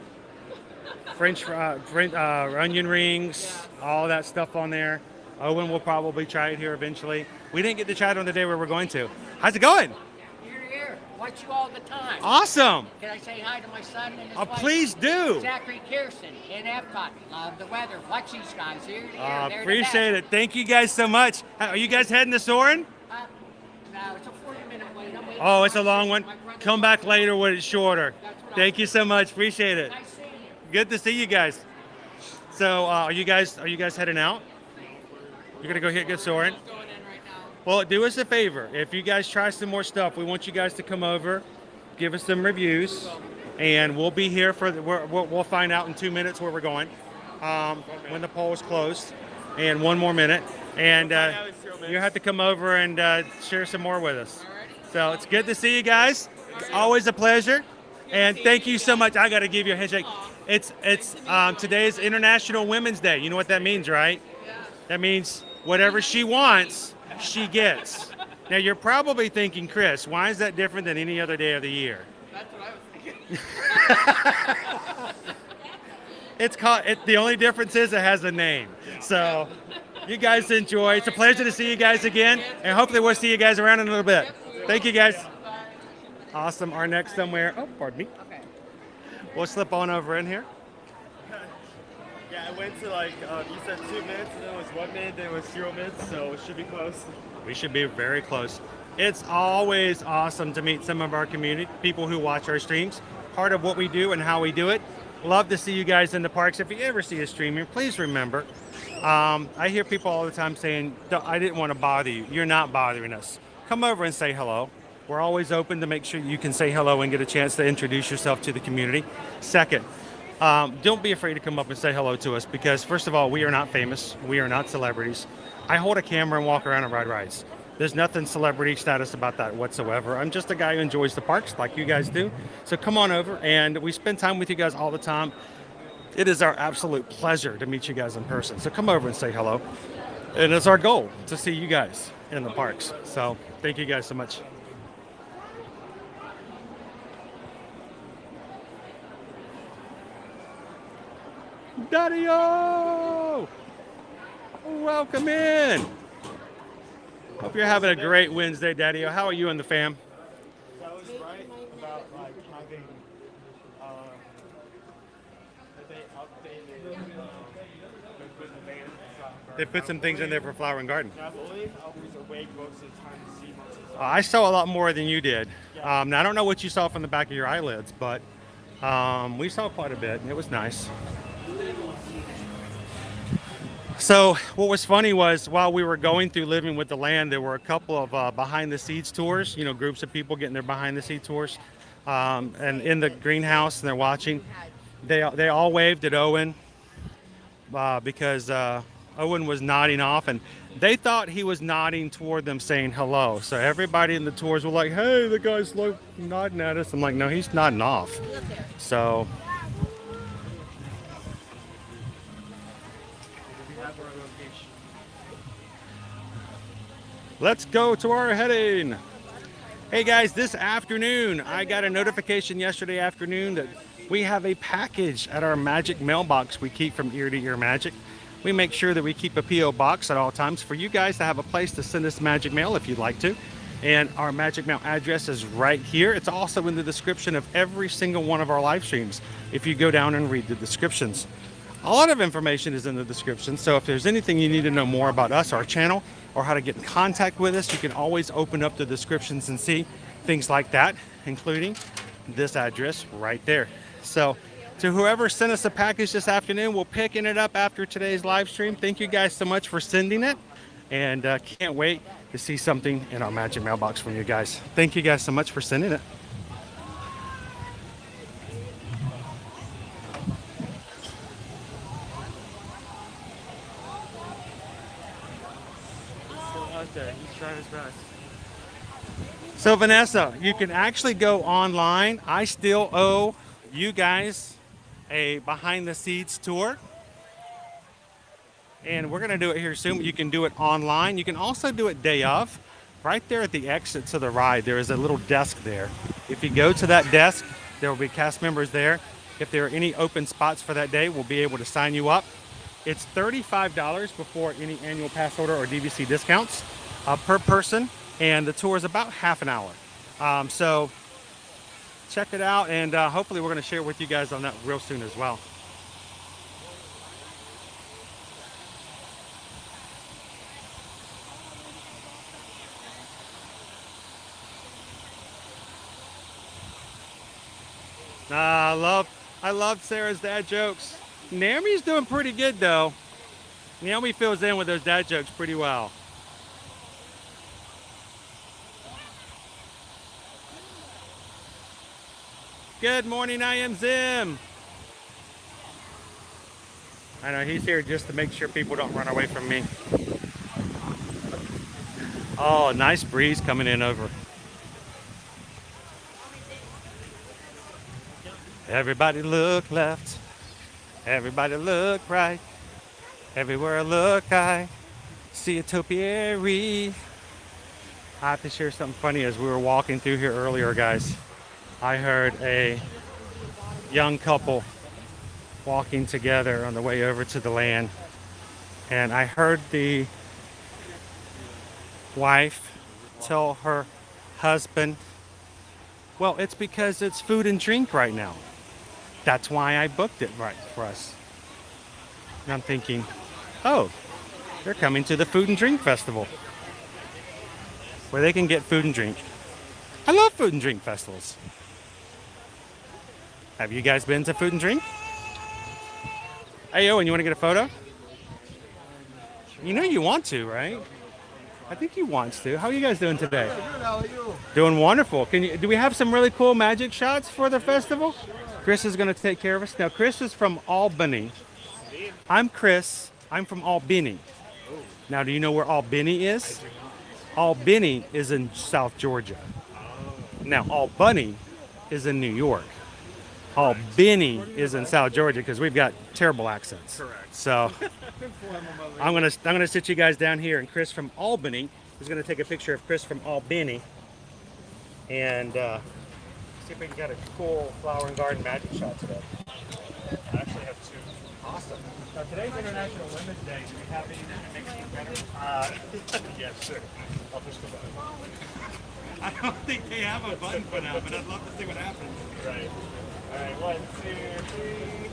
French onion rings, all that stuff on there. Owen will probably try it here eventually. We didn't get to try it on the day where we're going to. How's it going? Here. Watch you all the time. Awesome. Can I say hi to my son and his wife? Please do. Zachary Kirsten in Epcot. Love the weather. Watch these guys here. Appreciate it. Thank you guys so much. Are you guys heading to Soarin'? No, it's a 40-minute wait. I'm waiting. Oh, it's a long one. Come back later when it's shorter. Thank you so much. Appreciate it. Nice seeing you. Good to see you guys. So, are you guys heading out? You're gonna go get Soarin'? Well, do us a favor. If you guys try some more stuff, we want you guys to come over, give us some reviews, and we'll be here for. We'll find out in 2 minutes where we're going when the poll is closed, and 1 more minute, and you have to come over and share some more with us. So it's good to see you guys. It's always a pleasure, and thank you so much. I got to give you a handshake. It's today's International Women's Day. You know what that means, right? That means whatever she wants, she gets. Now you're probably thinking, Chris, why is that different than any other day of the year? That's what I was thinking. The only difference is it has a name. So you guys enjoy. It's a pleasure to see you guys again, and hopefully we'll see you guys around in a little bit. Thank you guys. Awesome. Our next somewhere. Oh, pardon me. We'll slip on over in here. Yeah, I went to you said 2 minutes, and then it was 1 minute, then it was 0 minutes, so it should be close. We should be very close. It's always awesome to meet some of our community, people who watch our streams, part of what we do and how we do it. Love to see you guys in the parks. If you ever see us streaming, please remember, I hear people all the time saying, I didn't want to bother you. You're not bothering us. Come over and say hello. We're always open to make sure you can say hello and get a chance to introduce yourself to the community. Second, don't be afraid to come up and say hello to us because, first of all, we are not famous. We are not celebrities. I hold a camera and walk around and ride rides. There's nothing celebrity status about that whatsoever. I'm just a guy who enjoys the parks like you guys do. So come on over, and we spend time with you guys all the time. It is our absolute pleasure to meet you guys in person. So come over and say hello. And it's our goal to see you guys in the parks. So thank you guys so much. Daddy-o! Welcome in. Hope you're having a great Wednesday, Daddy-o. How are you and the fam? That was right about like having that they updated They put some things in there for Flower and Garden. I believe I was awake most of the time to see most of the I saw a lot more than you did. Now, I don't know what you saw from the back of your eyelids, but we saw quite a bit, and it was nice. So what was funny was while we were going through Living with the Land, there were a couple of behind-the-scenes tours, you know, groups of people getting their behind-the-scenes tours. And in the greenhouse, and they're watching. They all waved at Owen because Owen was nodding off, and they thought he was nodding toward them saying hello. So everybody in the tours were like, hey, the guy's nodding at us. I'm like, no, he's nodding off. So... let's go to our heading. Hey guys, this afternoon, I got a notification yesterday afternoon that we have a package at our magic mailbox we keep from Ear to Ear Magic. We make sure that we keep a P.O. box at all times for you guys to have a place to send us magic mail if you'd like to. And our magic mail address is right here. It's also in the description of every single one of our live streams if you go down and read the descriptions. A lot of information is in the description, so if there's anything you need to know more about us, our channel, or how to get in contact with us, you can always open up the descriptions and see things like that, including this address right there. So to whoever sent us a package this afternoon, we're picking it up after today's live stream. Thank you guys so much for sending it, and can't wait to see something in our magic mailbox from you guys. Thank you guys so much for sending it. He's trying his best. So Vanessa, you can actually go online. I still owe you guys a behind the scenes tour. And we're gonna do it here soon. You can do it online. You can also do it day of. Right there at the exit to the ride, there is a little desk there. If you go to that desk, there will be cast members there. If there are any open spots for that day, we'll be able to sign you up. It's $35 before any annual pass holder or DVC discounts per person, and the tour is about half an hour. So check it out, and hopefully we're going to share with you guys on that real soon as well. I love Sarah's dad jokes. Naomi's doing pretty good though. Naomi fills in with those dad jokes pretty well. Good morning, I am Zim. I know he's here just to make sure people don't run away from me. Oh, nice breeze coming in over. Everybody look left. Everybody look right. Everywhere I look, I see a topiary. I have to share something funny as we were walking through here earlier, guys. I heard a young couple walking together on the way over to the land. And I heard the wife tell her husband, well, it's because it's food and drink right now. That's why I booked it right for us. And I'm thinking, oh, they're coming to the Food and Drink Festival where they can get food and drink. I love food and drink festivals. Have you guys been to Food and Drink? Hey, Owen, you want to get a photo? You know you want to, right? I think he wants to. How are you guys doing today? Good, how are you? Doing wonderful. Do we have some really cool magic shots for the festival? Chris is going to take care of us. Now, Chris is from Albany. I'm Chris. I'm from Albany. Now, do you know where Albany is? Albany is in South Georgia. Now, Albany is in New York. Albany is in South Georgia because we've got terrible accents. Correct. So I'm gonna sit you guys down here, and Chris from Albany is gonna take a picture of Chris from Albany, and see if we can get a cool flower and garden magic shot today. I actually have two. Awesome. Now today's International Women's Day. Do we have anything that makes you better? Yes, sir. I'll push the button. I don't think they have a button for now, but I'd love to see what happens. Right. All right, 1, 2, 3.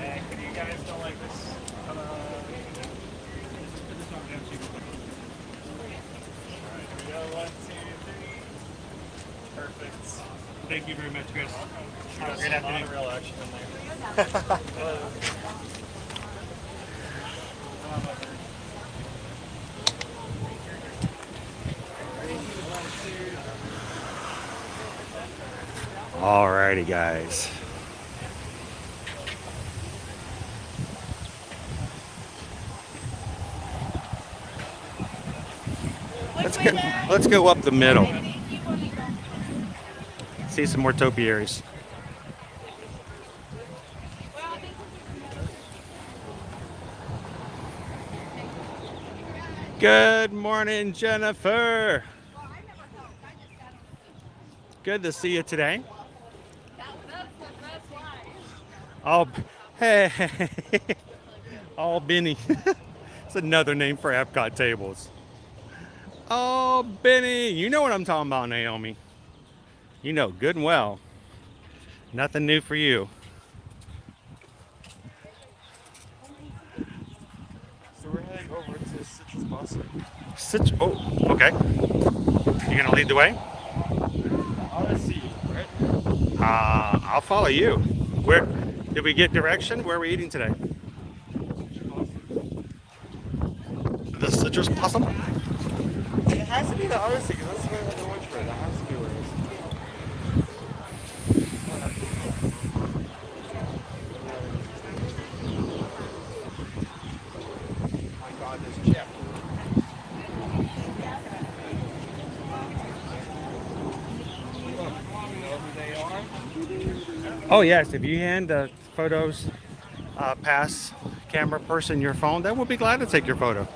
And you guys don't like this? Come on. Put this on down, Chief. All right, here we go. 1, 2, 3. Perfect. Thank you very much, Chris. Have a great afternoon. A lot of real action in there. Alrighty, guys. Let's go up the middle. See some more topiaries. Good morning, Jennifer. Good to see you today. Oh, hey, Albany. It's another name for Epcot tables. Oh, Benny, you know what I'm talking about, Naomi. You know good and well. Nothing new for you. So we're heading over to Citrus Blossom. Oh, okay. You gonna lead the way? Odyssey, right? I'll follow you. Where did we get direction? Where are we eating today? The citrus blossom? It has to be the Odyssey because that's where the orange bird. That has to be where it is. Oh my God, there's Jeff. Oh yes, if you hand the photos pass camera person your phone, they will be glad to take your photo.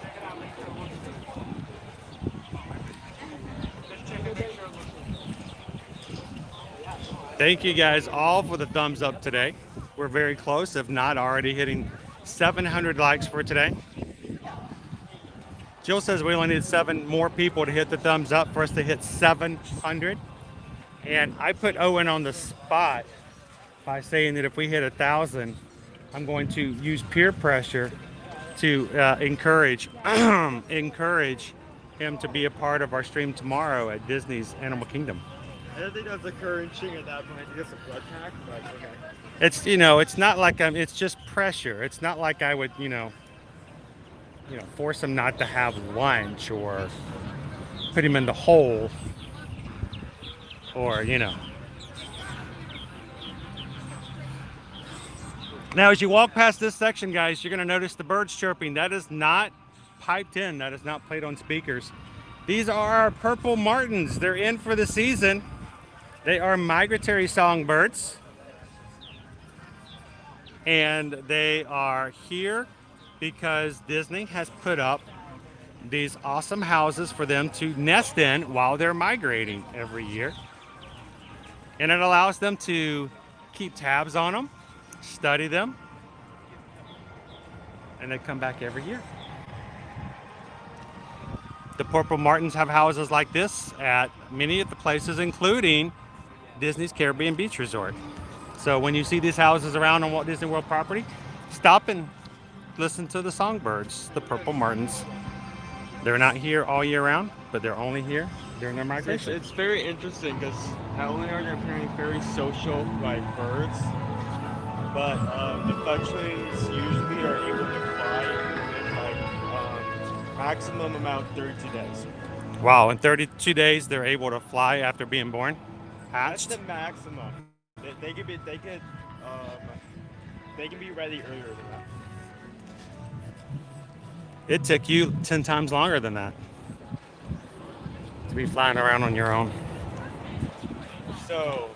Thank you guys all for the thumbs up today. We're very close, if not already hitting 700 likes for today. Jill says we only need 7 more people to hit the thumbs up for us to hit 700. And I put Owen on the spot by saying that if we hit 1,000, I'm going to use peer pressure to encourage him to be a part of our stream tomorrow at Disney's Animal Kingdom. I don't think that's encouraging at that point. I think it's a blood pack, but okay. It's, you know, it's not like it's just pressure. It's not like I would, you know, force him not to have lunch or put him in the hole or, you know. Now, as you walk past this section, guys, you're going to notice the birds chirping. That is not piped in. That is not played on speakers. These are our purple martins. They're in for the season. They are migratory songbirds. And they are here because Disney has put up these awesome houses for them to nest in while they're migrating every year. And it allows them to keep tabs on them, study them, and they come back every year. The purple martins have houses like this at many of the places, including Disney's Caribbean Beach Resort. So when you see these houses around on Walt Disney World property, stop and listen to the songbirds, the purple martins. They're not here all year round, but they're only here during their migration. It's very interesting because not only are they appearing very social like birds, but the fletchlings usually are able to fly in like maximum amount 32 days. Wow, in 32 days they're able to fly after being born, hatched. That's the maximum. They can be ready earlier than that. It took you 10 times longer than that to be flying around on your own. So,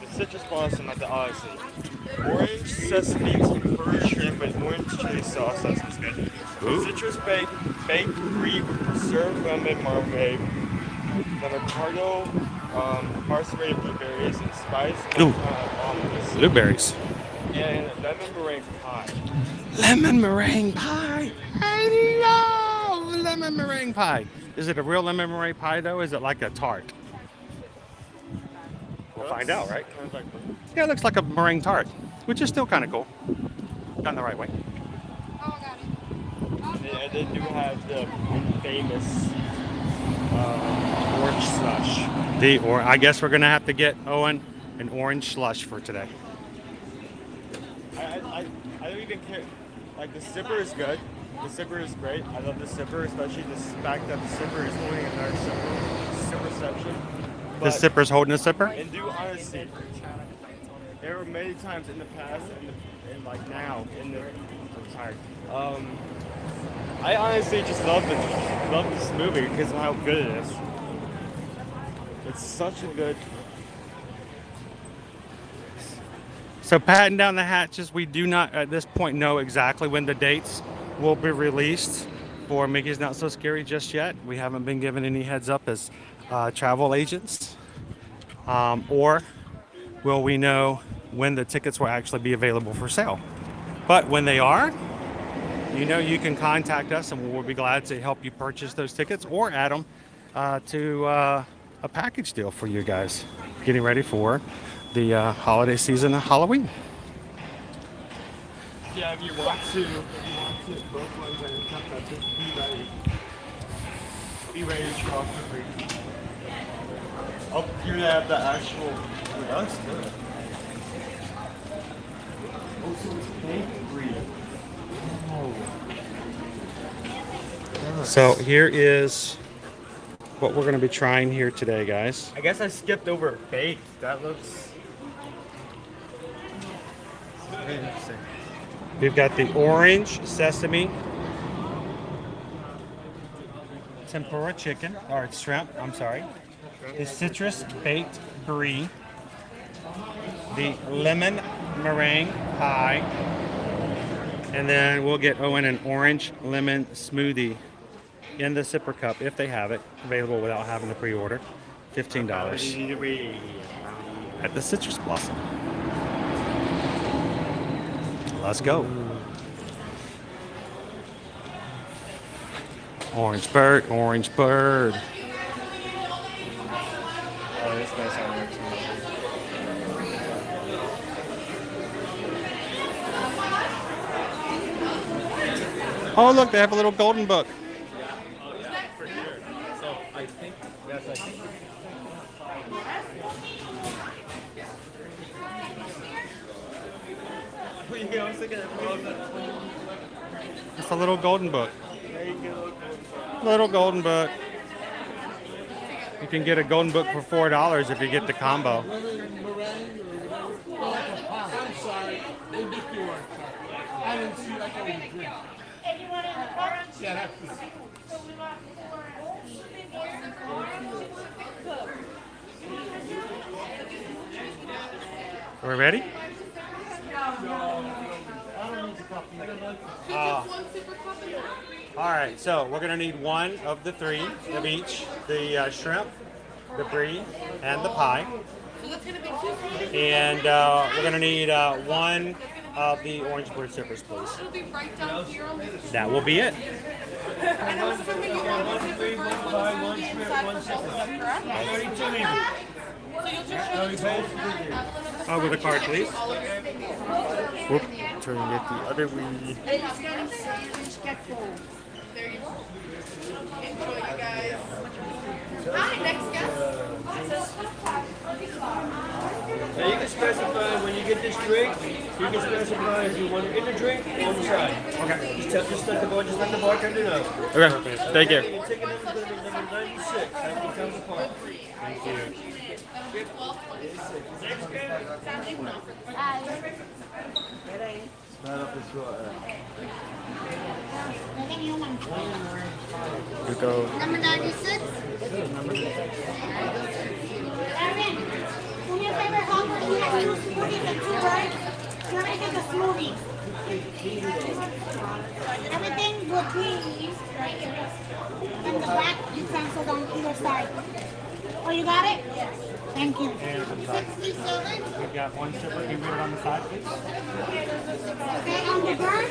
the citrus blossom at the Odyssey. Orange sesame preferred shrimp and orange chili sauce. That sounds good. Ooh. Citrus baked brie, served lemon marmalade. Then avocado, parsley blueberries, and spice almonds. Blueberries. And lemon meringue pie. Lemon meringue pie. I love lemon meringue pie. Is it a real lemon meringue pie though? Is it like a tart? We'll find out, right? Kind of like, Yeah, it looks like a meringue tart, which is still kind of cool. Done the right way. and they do have the famous orange slush. I guess we're gonna have to get Owen an orange slush for today. I don't even care. Like the sipper is good. The sipper is great. I love the sipper, especially the fact that the sipper is holding another sipper section. The sipper's holding a sipper? In due honesty, there were many times in the past and like now in the I'm tired. I honestly just love this movie because of how good it is. It's such a good. So patting down the hatches, we do not at this point know exactly when the dates will be released for Mickey's Not So Scary just yet. We haven't been given any heads up as travel agents. Or will we know when the tickets will actually be available for sale? But when they are, you can contact us and we'll be glad to help you purchase those tickets or add them to a package deal for you guys. Getting ready for the holiday season of Halloween. Yeah, if you want to both ones and just be ready to try for free. Oh, here they have the actual. That's good. Oh, so it's pink green. Oh. So here is what we're going to be trying here today, guys. I guess I skipped over baked. That looks very interesting. We've got the orange sesame tempura chicken, or it's shrimp, I'm sorry. The citrus baked brie. The lemon meringue pie. And then we'll get Owen an orange lemon smoothie in the sipper cup if they have it available without having to pre-order. $15 at the Citrus Blossom. Let's go. Orange bird, orange bird. Oh, this does sound weird. Oh, look, they have a little golden book. So I think that's It's a little golden book. Little golden book. You can get a golden book for $4 if you get the combo. I'm sorry. I didn't see like I was a drink. Yeah, that's good. Are we ready? All right, so we're going to need one of the three of each. The shrimp, the brie, and the pie. And we're going to need one of the orange bird sippers, please. That will be it. Oh, with a card, please. Whoop. Turning it the other way. There you go. Enjoy, you guys. Hi, next guest. Yeah, you can specify when you get this drink, you can specify if you want it in the drink or on the side. Okay. Just let the bartender know. Okay. Thank you. Your ticket number is going to be number 96. After comes apart. Thank you. We go. Number 96. Evan, do me a favor, Hopper. You have 2 smoothies and 2 rides. You want me to get the smoothies? Everything will be right here. And the back utensils on either side. Oh, you got it? Yes. Thank you. 67. We've got one stripper. Can you read it on the side, please? Okay, on the burn,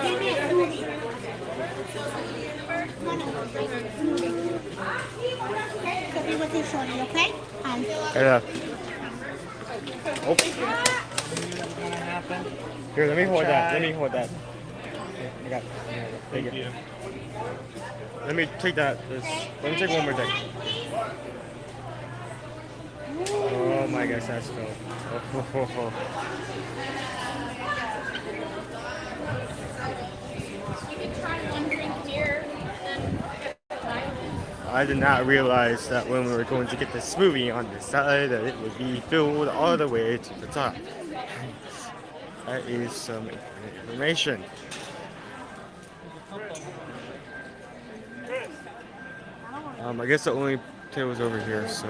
give me a smoothie. No, smoothie. Okay, could be with you shortly, okay? Yeah. Oh. Here, let me hold that. Let me hold that. I got. Thank you. Let me take that. Let me take one more thing. Oh my gosh, that's cool. Oh. I did not realize that when we were going to get the smoothie on the side that it would be filled all the way to the top. That is some information. I guess the only table's over here, so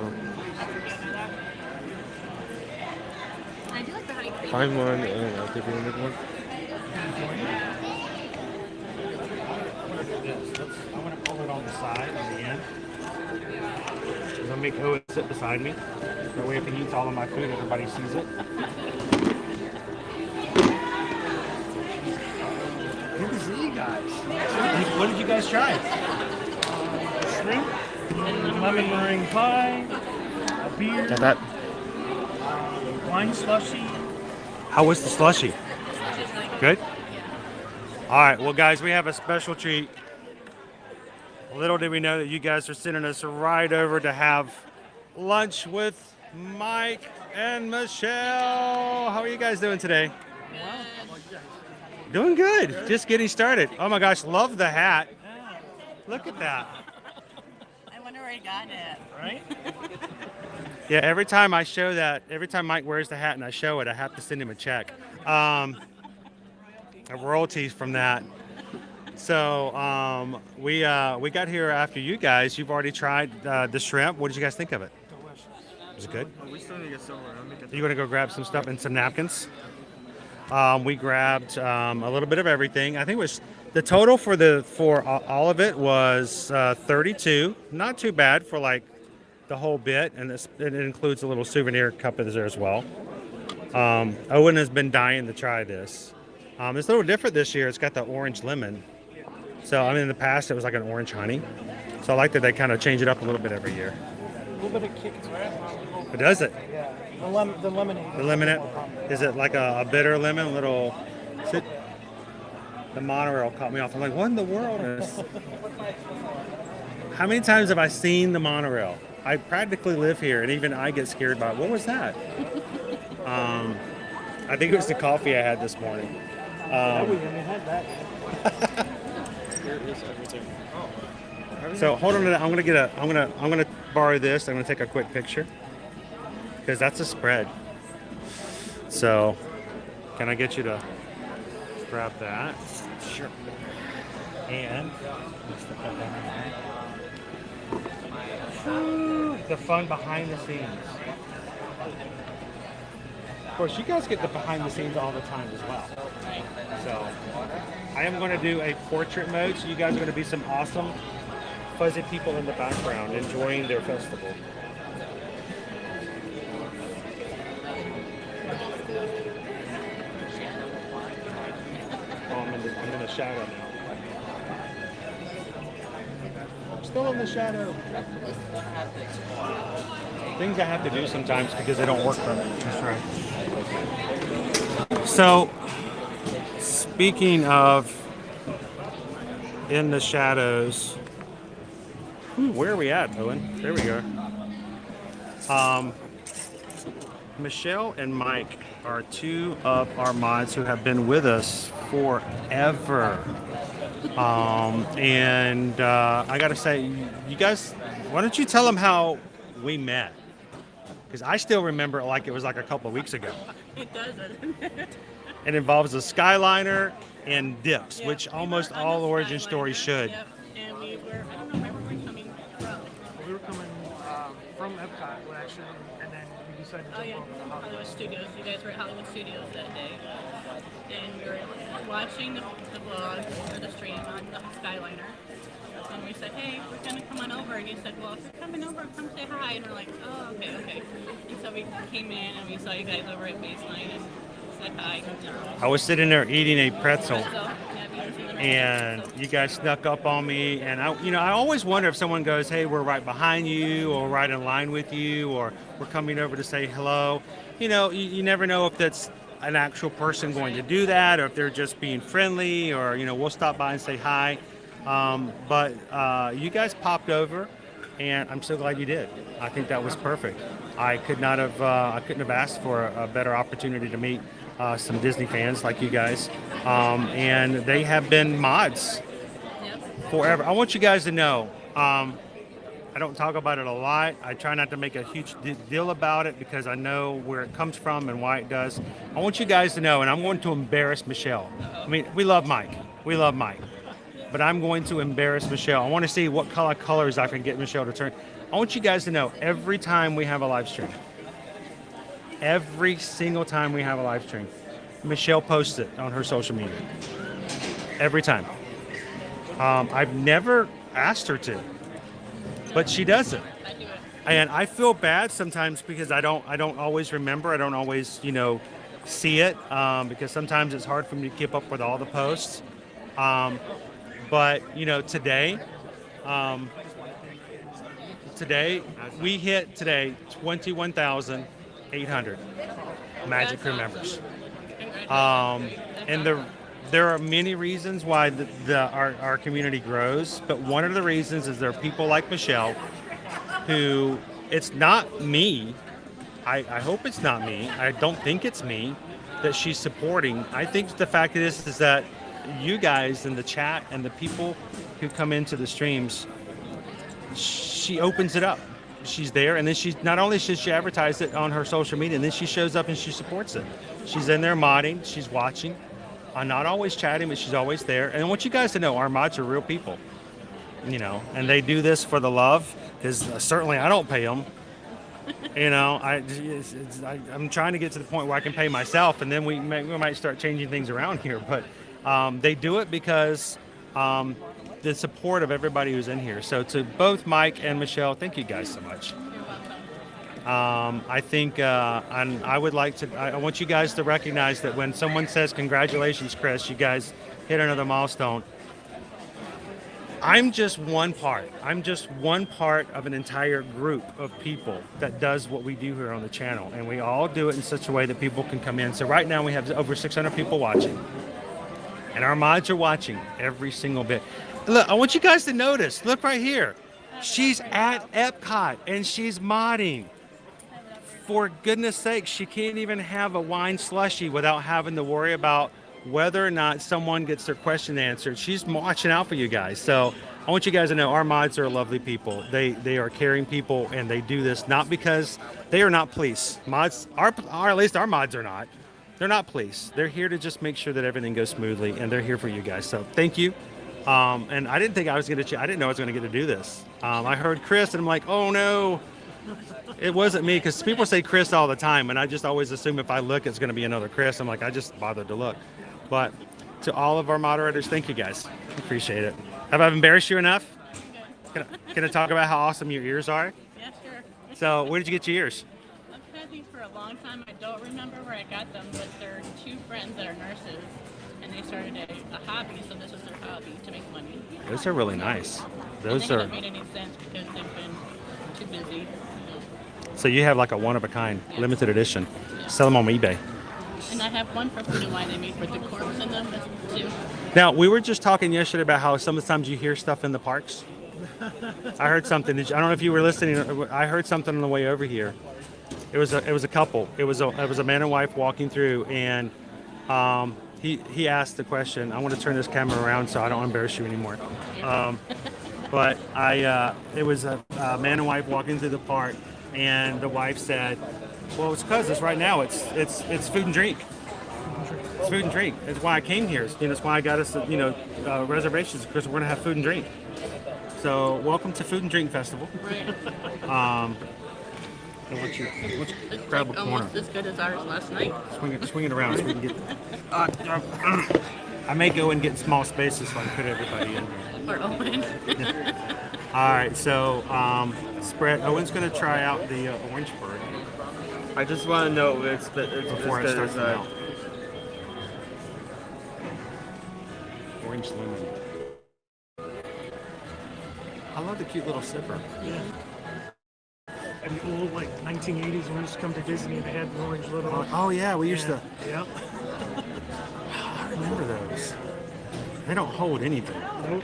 find one and I'll give you another one. I'm gonna pull it on the side, on the end. I'm gonna make Owen sit beside me. That way if he eats all of my food, everybody sees it. Good to see you guys. What did you guys try? Shrimp, lemon meringue pie, a beer, got that. Wine slushy. How was the slushy? Good? All right, well, guys, we have a special treat. Little did we know that you guys are sending us right over to have lunch with Mike and Michelle. How are you guys doing today? Doing good. Just getting started. Oh my gosh, love the hat. Look at that. I wonder where he got it. Right? Yeah, every time I show that, every time Mike wears the hat and I show it, I have to send him a check. Royalties from that. So we got here after you guys. You've already tried the shrimp. What did you guys think of it? Delicious. Was it good? We still need to get silver. You going to go grab some stuff and some napkins? We grabbed a little bit of everything. I think it was the total for all of it was 32. Not too bad for like the whole bit, and it includes a little souvenir cup there as well. Owen has been dying to try this. It's a little different this year. It's got the orange lemon. So I mean, in the past it was like an orange honey. So I like that they kind of change it up a little bit every year. A little bit of kick to it. But does it? Yeah. The lemonade. The lemonade? Is it like a bitter lemon? A little. The monorail caught me off. I'm like, what in the world is? How many times have I seen the monorail? I practically live here, and even I get scared by it. What was that? I think it was the coffee I had this morning. We had that. Here is everything. So hold on to that. I'm gonna borrow this. I'm gonna take a quick picture because that's a spread. So can I get you to grab that? Sure. And let's put that down there. The fun behind the scenes. Of course, you guys get the behind the scenes all the time as well. So I am going to do a portrait mode, so you guys are going to be some awesome fuzzy people in the background enjoying their festival. Oh, I'm in the shadow now. I'm still in the shadow. Things I have to do sometimes because they don't work for me. That's right. So, speaking of in the shadows, where are we at, Owen? There we go. Michelle and Mike are two of our mods who have been with us forever. I gotta say, you guys, why don't you tell them how we met? Because I still remember it like it was like a couple of weeks ago. It doesn't. It involves a Skyliner and dips, which almost all origin stories should. Yep. And we were, I don't know where we were coming from. We were coming from Epcot, well, actually, and then we decided to jump over to Hollywood Studios. You guys were at Hollywood Studios that day. And we were watching the vlog or the stream on the Skyliner. And we said, hey, we're going to come on over. And you said, well, if you're coming over, come say hi. And we're like, oh, okay. And so we came in and we saw you guys over at Baseline and said hi. I was sitting there eating a pretzel, and you guys snuck up on me. And I always wonder if someone goes, hey, we're right behind you, or right in line with you, or we're coming over to say hello. You never know if that's an actual person going to do that, or if they're just being friendly, or we'll stop by and say hi. But you guys popped over, and I'm so glad you did. I think that was perfect. I couldn't have asked for a better opportunity to meet some Disney fans like you guys, and they have been mods forever. I want you guys to know, I don't talk about it a lot. I try not to make a huge deal about it because I know where it comes from and why it does. I want you guys to know, and I'm going to embarrass Michelle. I mean, we love Mike. But I'm going to embarrass Michelle. I want to see what colors I can get Michelle to turn. I want you guys to know, every time we have a live stream, every single time we have a live stream, Michelle posts it on her social media. Every time. I've never asked her to, but she does it. And I feel bad sometimes because I don't always remember. I don't always, see it because sometimes it's hard for me to keep up with all the posts. But today we hit 21,800 Magic Crew members. And there are many reasons why our community grows, but one of the reasons is there are people like Michelle who, it's not me. I hope it's not me. I don't think it's me that she's supporting. I think the fact is that you guys in the chat and the people who come into the streams, she opens it up. She's there, and then she not only should she advertise it on her social media, and then she shows up and she supports it. She's in there modding, she's watching. I'm not always chatting, but she's always there. And I want you guys to know our mods are real people, and they do this for the love, because certainly I don't pay them. I'm trying to get to the point where I can pay myself, and then we might start changing things around here. But they do it because the support of everybody who's in here. So to both Mike and Michelle, thank you guys so much. I think I want you guys to recognize that when someone says congratulations, Chris, you guys hit another milestone. I'm just one part of an entire group of people that does what we do here on the channel, and we all do it in such a way that people can come in. So right now we have over 600 people watching, and our mods are watching every single bit. Look, I want you guys to notice, look right here. She's at Epcot and she's modding. For goodness sake, she can't even have a wine slushie without having to worry about whether or not someone gets their question answered. She's watching out for you guys. So I want you guys to know our mods are lovely people. They are caring people, and they do this not because they are not police. Mods are, or at least our mods are not. They're not police. They're here to just make sure that everything goes smoothly, and they're here for you guys. So thank you. And I didn't think I didn't know I was going to get to do this. I heard Chris, and I'm like, oh no. It wasn't me, because people say Chris all the time, and I just always assume if I look, it's going to be another Chris. I'm like, I just bothered to look. But to all of our moderators, thank you guys. Appreciate it. Have I embarrassed you enough? Can I talk about how awesome your ears are? Yeah, sure. So where did you get your ears? I've had these for a long time. I don't remember where I got them, but they're two friends that are nurses, and they started a hobby, so this is their hobby, to make money. Those are really nice. Those they are. haven't made any sense because they've been too busy. So you have like a one-of-a-kind, limited edition. Sell them on eBay. And I have one for Food and Wine they made with the corpse in them too. Now, we were just talking yesterday about how sometimes you hear stuff in the parks. I heard something. I don't know if you were listening. I heard something on the way over here. It was a couple. It was a man and wife walking through, and he asked the question. I want to turn this camera around so I don't embarrass you anymore. But it was a man and wife walking through the park, and the wife said, "Well, it's because right now it's food and drink. It's food and drink. That's why I came here. That's why I got us reservations, because we're gonna have food and drink. So welcome to Food and Drink Festival." I want you grab a corner. Almost as good as ours last night. Swing it around so we can get. I may go and get small spaces so I can put everybody in. Or Owen. All right, so spread. Owen's going to try out the orange bird. I just want to know if it's before as it good starts as to melt. Orange lemon. I love the cute little sipper. Yeah. And the old 1980s when we used to come to Disney, they had the orange little. Oh yeah, we used to. Yep. I remember those. They don't hold anything. Nope.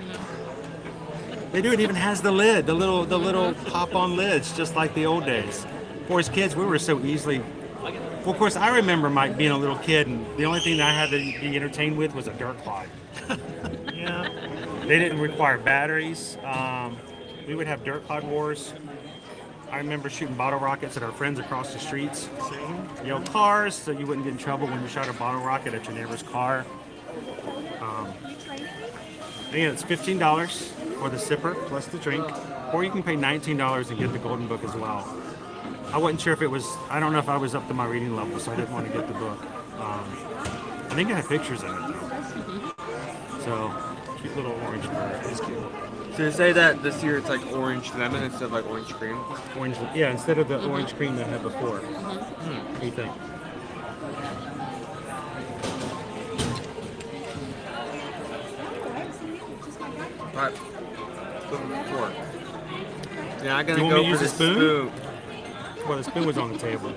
They do. It even has the lid, the little pop-on lids, just like the old days. For as kids, we were so easily. Well, of course, I remember Mike being a little kid, and the only thing that I had to be entertained with was a dirt clod. Yeah. They didn't require batteries. We would have dirt clod wars. I remember shooting bottle rockets at our friends across the streets. Cars, so you wouldn't get in trouble when you shot a bottle rocket at your neighbor's car. Again, it's $15 for the sipper plus the drink, or you can pay $19 and get the golden book as well. I wasn't sure if it was. I don't know if I was up to my reading level, so I didn't want to get the book. I think it had pictures in it though. So cute little orange bird. It's cute. So you say that this year it's like orange lemon instead of like orange cream? Orange, yeah, instead of the orange cream that I had before. What do you think? Alright. Four. Yeah, I'm gonna you want go me to for use the a spoon. Well, the spoon was on the table.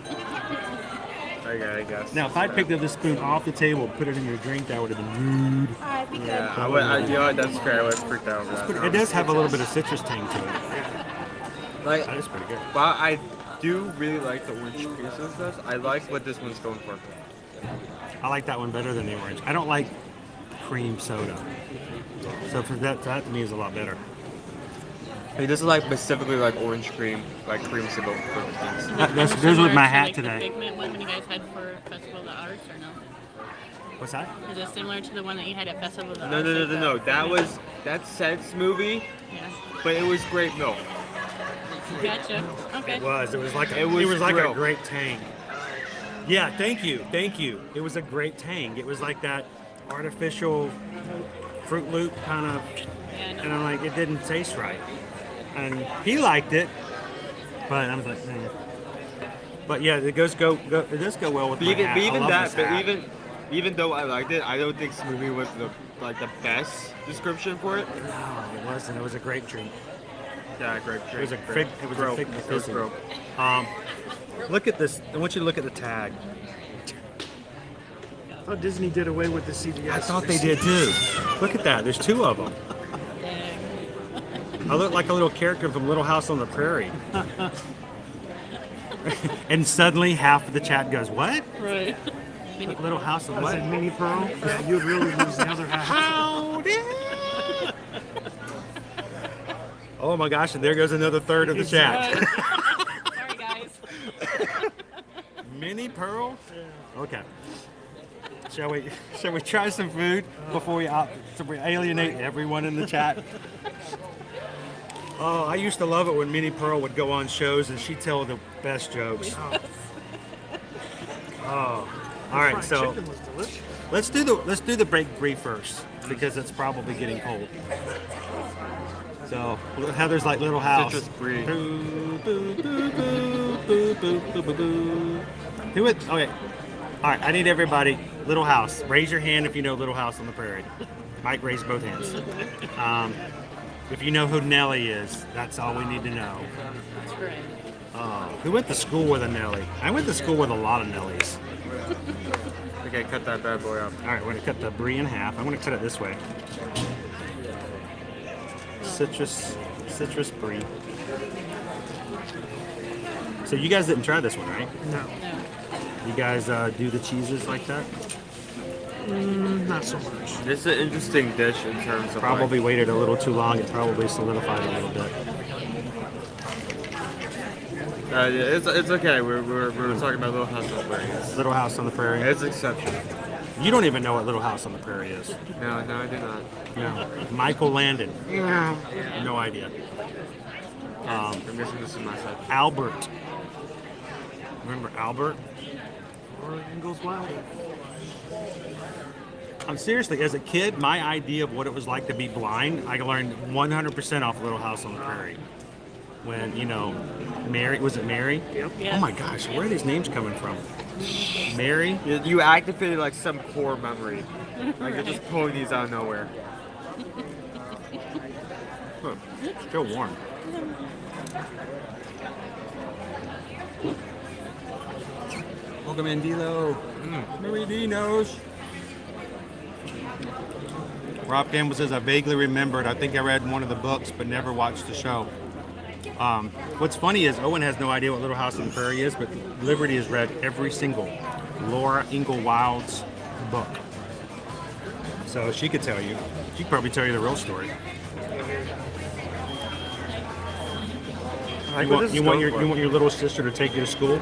I guess. Now, if I picked up the spoon off the table and put it in your drink, that would have been rude. Yeah, I would. You know what? That's fair. I would freak out over that. It does have a little bit of citrus tang to it. Like, that is pretty good. Well, I do really like the orange pieces of this. I like what this one's going for. I like that one better than the orange. I don't like cream soda. So for that to me is a lot better. Hey, this is like specifically like orange cream, like creamsicle for things. That goes with my hat like today. The Figment one you guys had for Festival of the Arts, or no? What's that? Is it similar to the one that you had at Festival of the No, Arts? no. That Sets movie, but it was grape milk. Gotcha. Okay. It was like a great tang. Yeah, thank you. It was a great tang. It was like that artificial Fruit Loop kind of, and I'm like, it didn't taste right. And he liked it, but I was like, man. But yeah, it does go well with my hat. Even though I liked it, I don't think smoothie was the best description for it. No, it wasn't. It was a grape drink. Yeah, grape drink. It was a fig fizzle. Look at this. I want you to look at the tag. I thought Disney did away with the CVS. I thought they did too. Look at that. There's two of them. I look like a little character from Little House on the Prairie. And suddenly half of the chat goes, what? Right. Little House of what? I said Mini Pearl. You'd really lose the other half. Howdy! Oh my gosh, and there goes another third of the chat. Sorry, guys. Mini Pearl? Okay. Shall we try some food before we alienate everyone in the chat? Oh, I used to love it when Minnie Pearl would go on shows and she'd tell the best jokes. Oh, all right. So let's do the break brie first because it's probably getting cold. So Heather's like Little House. Citrus brie. Who would? Okay. All right. I need everybody. Little House. Raise your hand if you know Little House on the Prairie. Mike, raise both hands. If you know who Nellie is, that's all we need to know. That's right. Who went to school with a Nellie? I went to school with a lot of Nellies. Okay, cut that bad boy up. All right, we're gonna cut the brie in half. I'm gonna cut it this way. Citrus brie. So you guys didn't try this one, right? No. You guys do the cheeses like that? Not so much. This is an interesting dish in terms of Probably waited a little too long. It probably solidified a little bit. It's okay. We're talking about Little House on the Prairie. Little House on the Prairie. It's exceptional. You don't even know what Little House on the Prairie is. No, I do not. No. Michael Landon. No idea. I'm missing this in my side. Albert. Remember Albert? Oregon goes wild. I'm seriously, as a kid, my idea of what it was like to be blind, I learned 100% off Little House on the Prairie. When, you know, Mary, was it Mary? Yep. Oh my gosh, where are these names coming from? Mary? You activated like some core memory. Like you're just pulling these out of nowhere. Huh, still warm. Welcome in, D-Lo. Marie Dinos. Rob Campbell says, I vaguely remembered. I think I read one of the books, but never watched the show. What's funny is Owen has no idea what Little House on the Prairie is, but Liberty has read every single Laura Ingalls Wilde's book. So she could tell you. She could probably tell you the real story. You want your little sister to take you to school?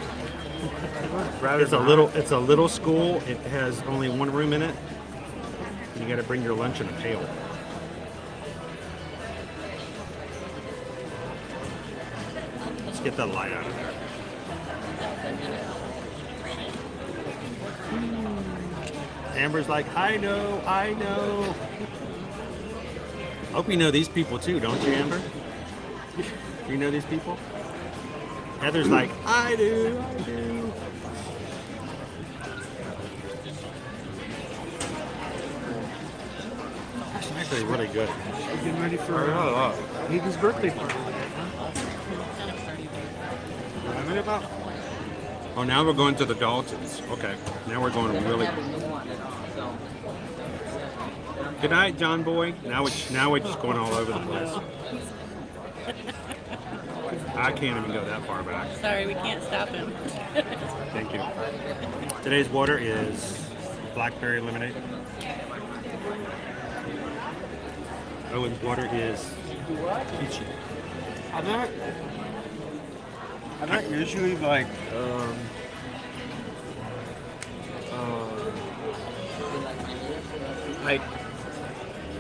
It's a little school. It has only one room in it. You got to bring your lunch in a pail. Let's get that light out of there. Amber's like, I know. Hope you know these people too, don't you, Amber? Do you know these people? Heather's like, I do. It's actually really good. We're getting ready for Aiden's birthday party. Oh, now we're going to the Daltons. Okay, now we're going really. Good night, John Boy. Now we're just going all over the place. I can't even go that far back. Sorry, we can't stop him. Thank you. Today's water is blackberry lemonade. Owen's water is peachy. I'm not usually like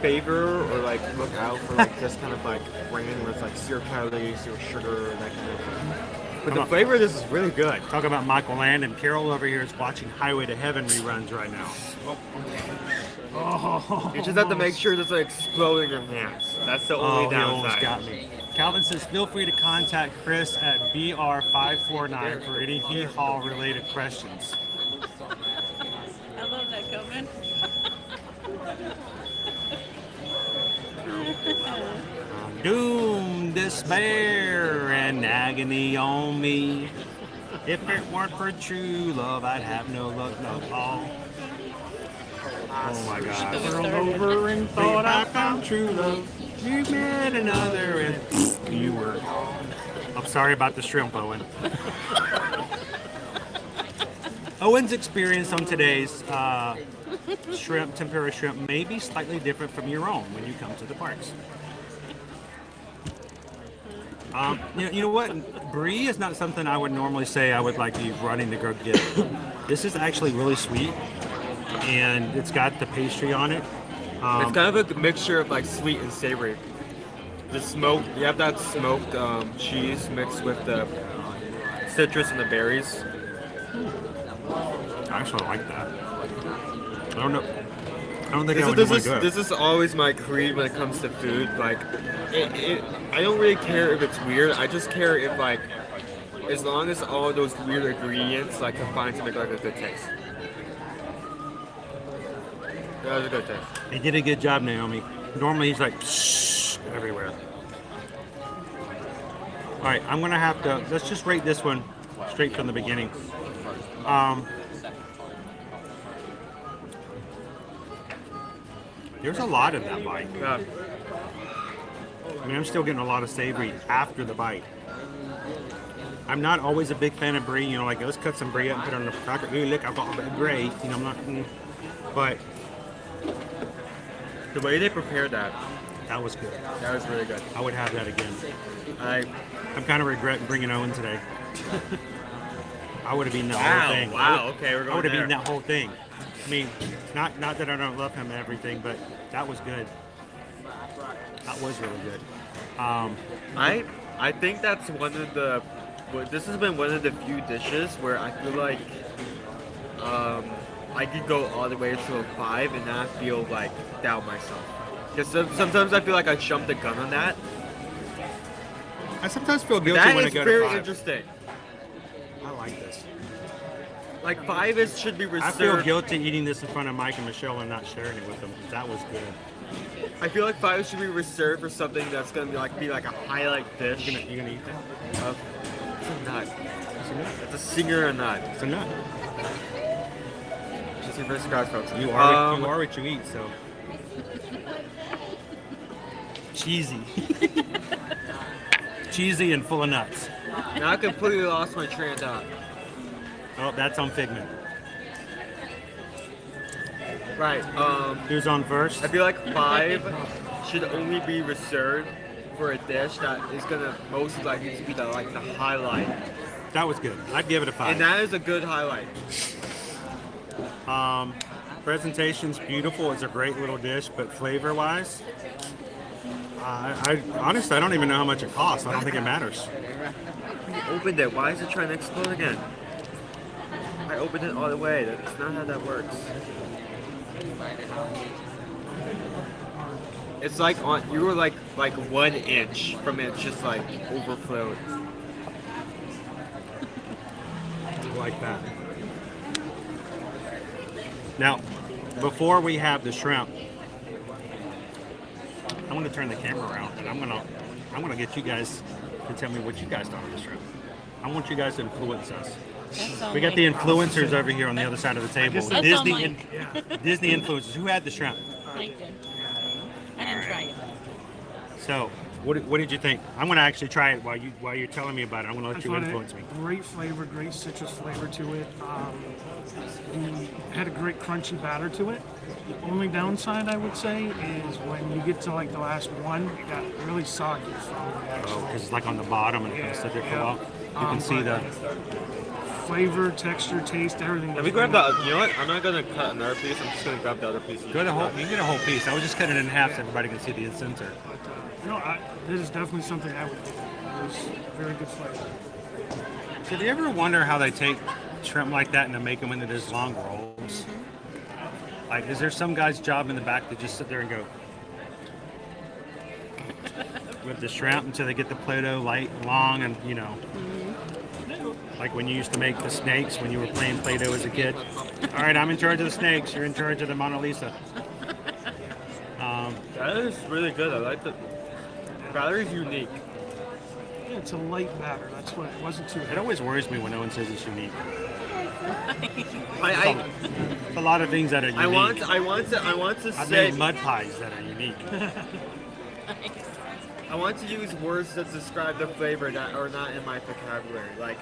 favor or like look out for like this kind of like brand where it's like 0 calories, 0 sugar, that kind of thing. But the flavor of this is really good. Talk about Michael Landon. Carol over here is watching Highway to Heaven reruns right now. Oh. You just have to make sure it doesn't explode in your hands. That's the only downside. He almost got me. Calvin says, feel free to contact Chris at BR549 for any Hee-Haw related questions. I love that comment. Doom, despair, and agony on me. If it weren't for true love, I'd have no luck, no all. Oh my God. Rolled over and thought I found true love. You met another and you were. I'm sorry about the shrimp, Owen. Owen's experience on today's shrimp, tempura shrimp, may be slightly different from your own when you come to the parks. You know what? Brie is not something I would normally say I would like to be running to go get. This is actually really sweet, and it's got the pastry on it. It's kind of a mixture of like sweet and savory. The smoke, you have that smoked cheese mixed with the citrus and the berries. I actually like that. I don't know. I don't think I would do my good. This is always my creed when it comes to food. Like, I don't really care if it's weird. I just care if like, as long as all those weird ingredients like combine to make like a good taste. That was a good taste. He did a good job, Naomi. Normally he's like shh everywhere. All right, I'm gonna have to. Let's just rate this one straight from the beginning. There's a lot in that bite. Yeah. I mean, I'm still getting a lot of savory after the bite. I'm not always a big fan of brie. You know, like let's cut some brie up and put it on the cracker. Ooh, look, I've got a bit of brie. You know, I'm not. But the way they prepared that was good. That was really good. I would have that again. I'm kind of regretting bringing Owen today. I would have eaten that whole thing. Wow. Okay, we're going I would have there. eaten that whole thing. I mean, not that I don't love him and everything, but that was good. That was really good. I think that's one of the. This has been one of the few dishes where I feel like I could go all the way to a 5 and not feel like doubt myself. Because sometimes I feel like I jumped the gun on that. I sometimes feel guilty That when I is go to very 5. interesting. I like this. Like 5 should be reserved. I feel guilty eating this in front of Mike and Michelle and not sharing it with them. That was good. I feel like 5 should be reserved for something that's gonna be like a highlight dish. You gonna eat that? It's a nut. It's a singer or nut. It's a nut. Just your first surprise, folks. You are what you eat, so. Cheesy. Cheesy and full of nuts. Now I completely lost my train of thought. Oh, that's on Figment. Right. Who's on first? I feel like 5 should only be reserved for a dish that is gonna most likely to be the highlight. That was good. I'd give it a 5. And that is a good highlight. Presentation's beautiful. It's a great little dish, but flavor-wise, I honestly I don't even know how much it costs. I don't think it matters. You opened it. Why is it trying to explode again? I opened it all the way. That's not how that works. It's like you were like 1 inch from it just like overflowed. Like that. Now, before we have the shrimp, I'm going to turn the camera around and I'm going to get you guys to tell me what you guys thought of the shrimp. I want you guys to influence us. We got the influencers over here on the other side of the table. Disney influencers. Who had the shrimp? I did. I didn't try it. So, what did you think? I'm going to actually try it while you're telling me about it. I'm going to let you influence me. Great flavor, great citrus flavor to it. It had a great crunchy batter to it. The only downside I would say is when you get to like the last one, it got really soggy from the actual. Oh, because it's like on the bottom and it kind of sit there for a while. You can see the flavor, texture, taste, everything. Let me grab the. You know what? I'm not gonna cut another piece. I'm just gonna grab the other piece. You can get a whole piece. I would just cut it in half so everybody can see the center. This is definitely something I would do. It was very good flavor. So do you ever wonder how they take shrimp like that and to make them into these long rolls? Like, is there some guy's job in the back to just sit there and go with the shrimp until they get the Play-Doh light long and, you know, like when you used to make the snakes when you were playing Play-Doh as a kid? All right, I'm in charge of the snakes. You're in charge of the Mona Lisa. That is really good. I like the batter's unique. Yeah, it's a light batter. That's what it wasn't too. It always worries me when no one says it's unique. It's a lot of things that are unique. I want to I've say made mud pies that are unique. I want to use words that describe the flavor that are not in my vocabulary. Like,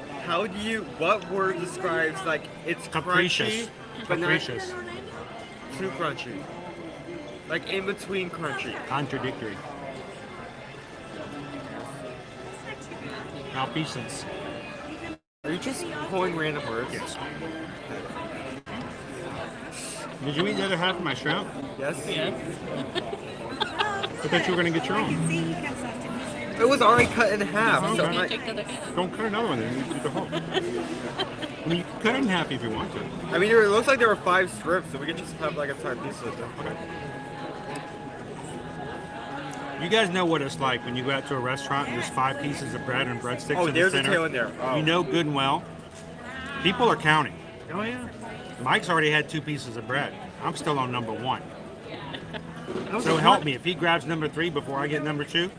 what word describes like it's Capricious. crunchy, but Capricious. not too crunchy. Like in between crunchy. Contradictory. Malfeasance. Are you just pulling random words? Yes. Did you eat the other half of my shrimp? Yes. Yes. I thought you were going to get your own. It was already cut in half. Okay. So Can you like, take the other half? Don't cut another one then. You eat the whole. I mean, you can cut it in half if you want to. I mean, it looks like there were 5 strips, so we could just have like a entire piece of it. Okay. You guys know what it's like when you go out to a restaurant and there's 5 pieces of bread and breadsticks Oh, in the there's center. a tail in there. Oh. You know good and well. People are counting. Oh yeah. Mike's already had 2 pieces of bread. I'm still on number 1. So help me. If he grabs number 3 before I get number 2,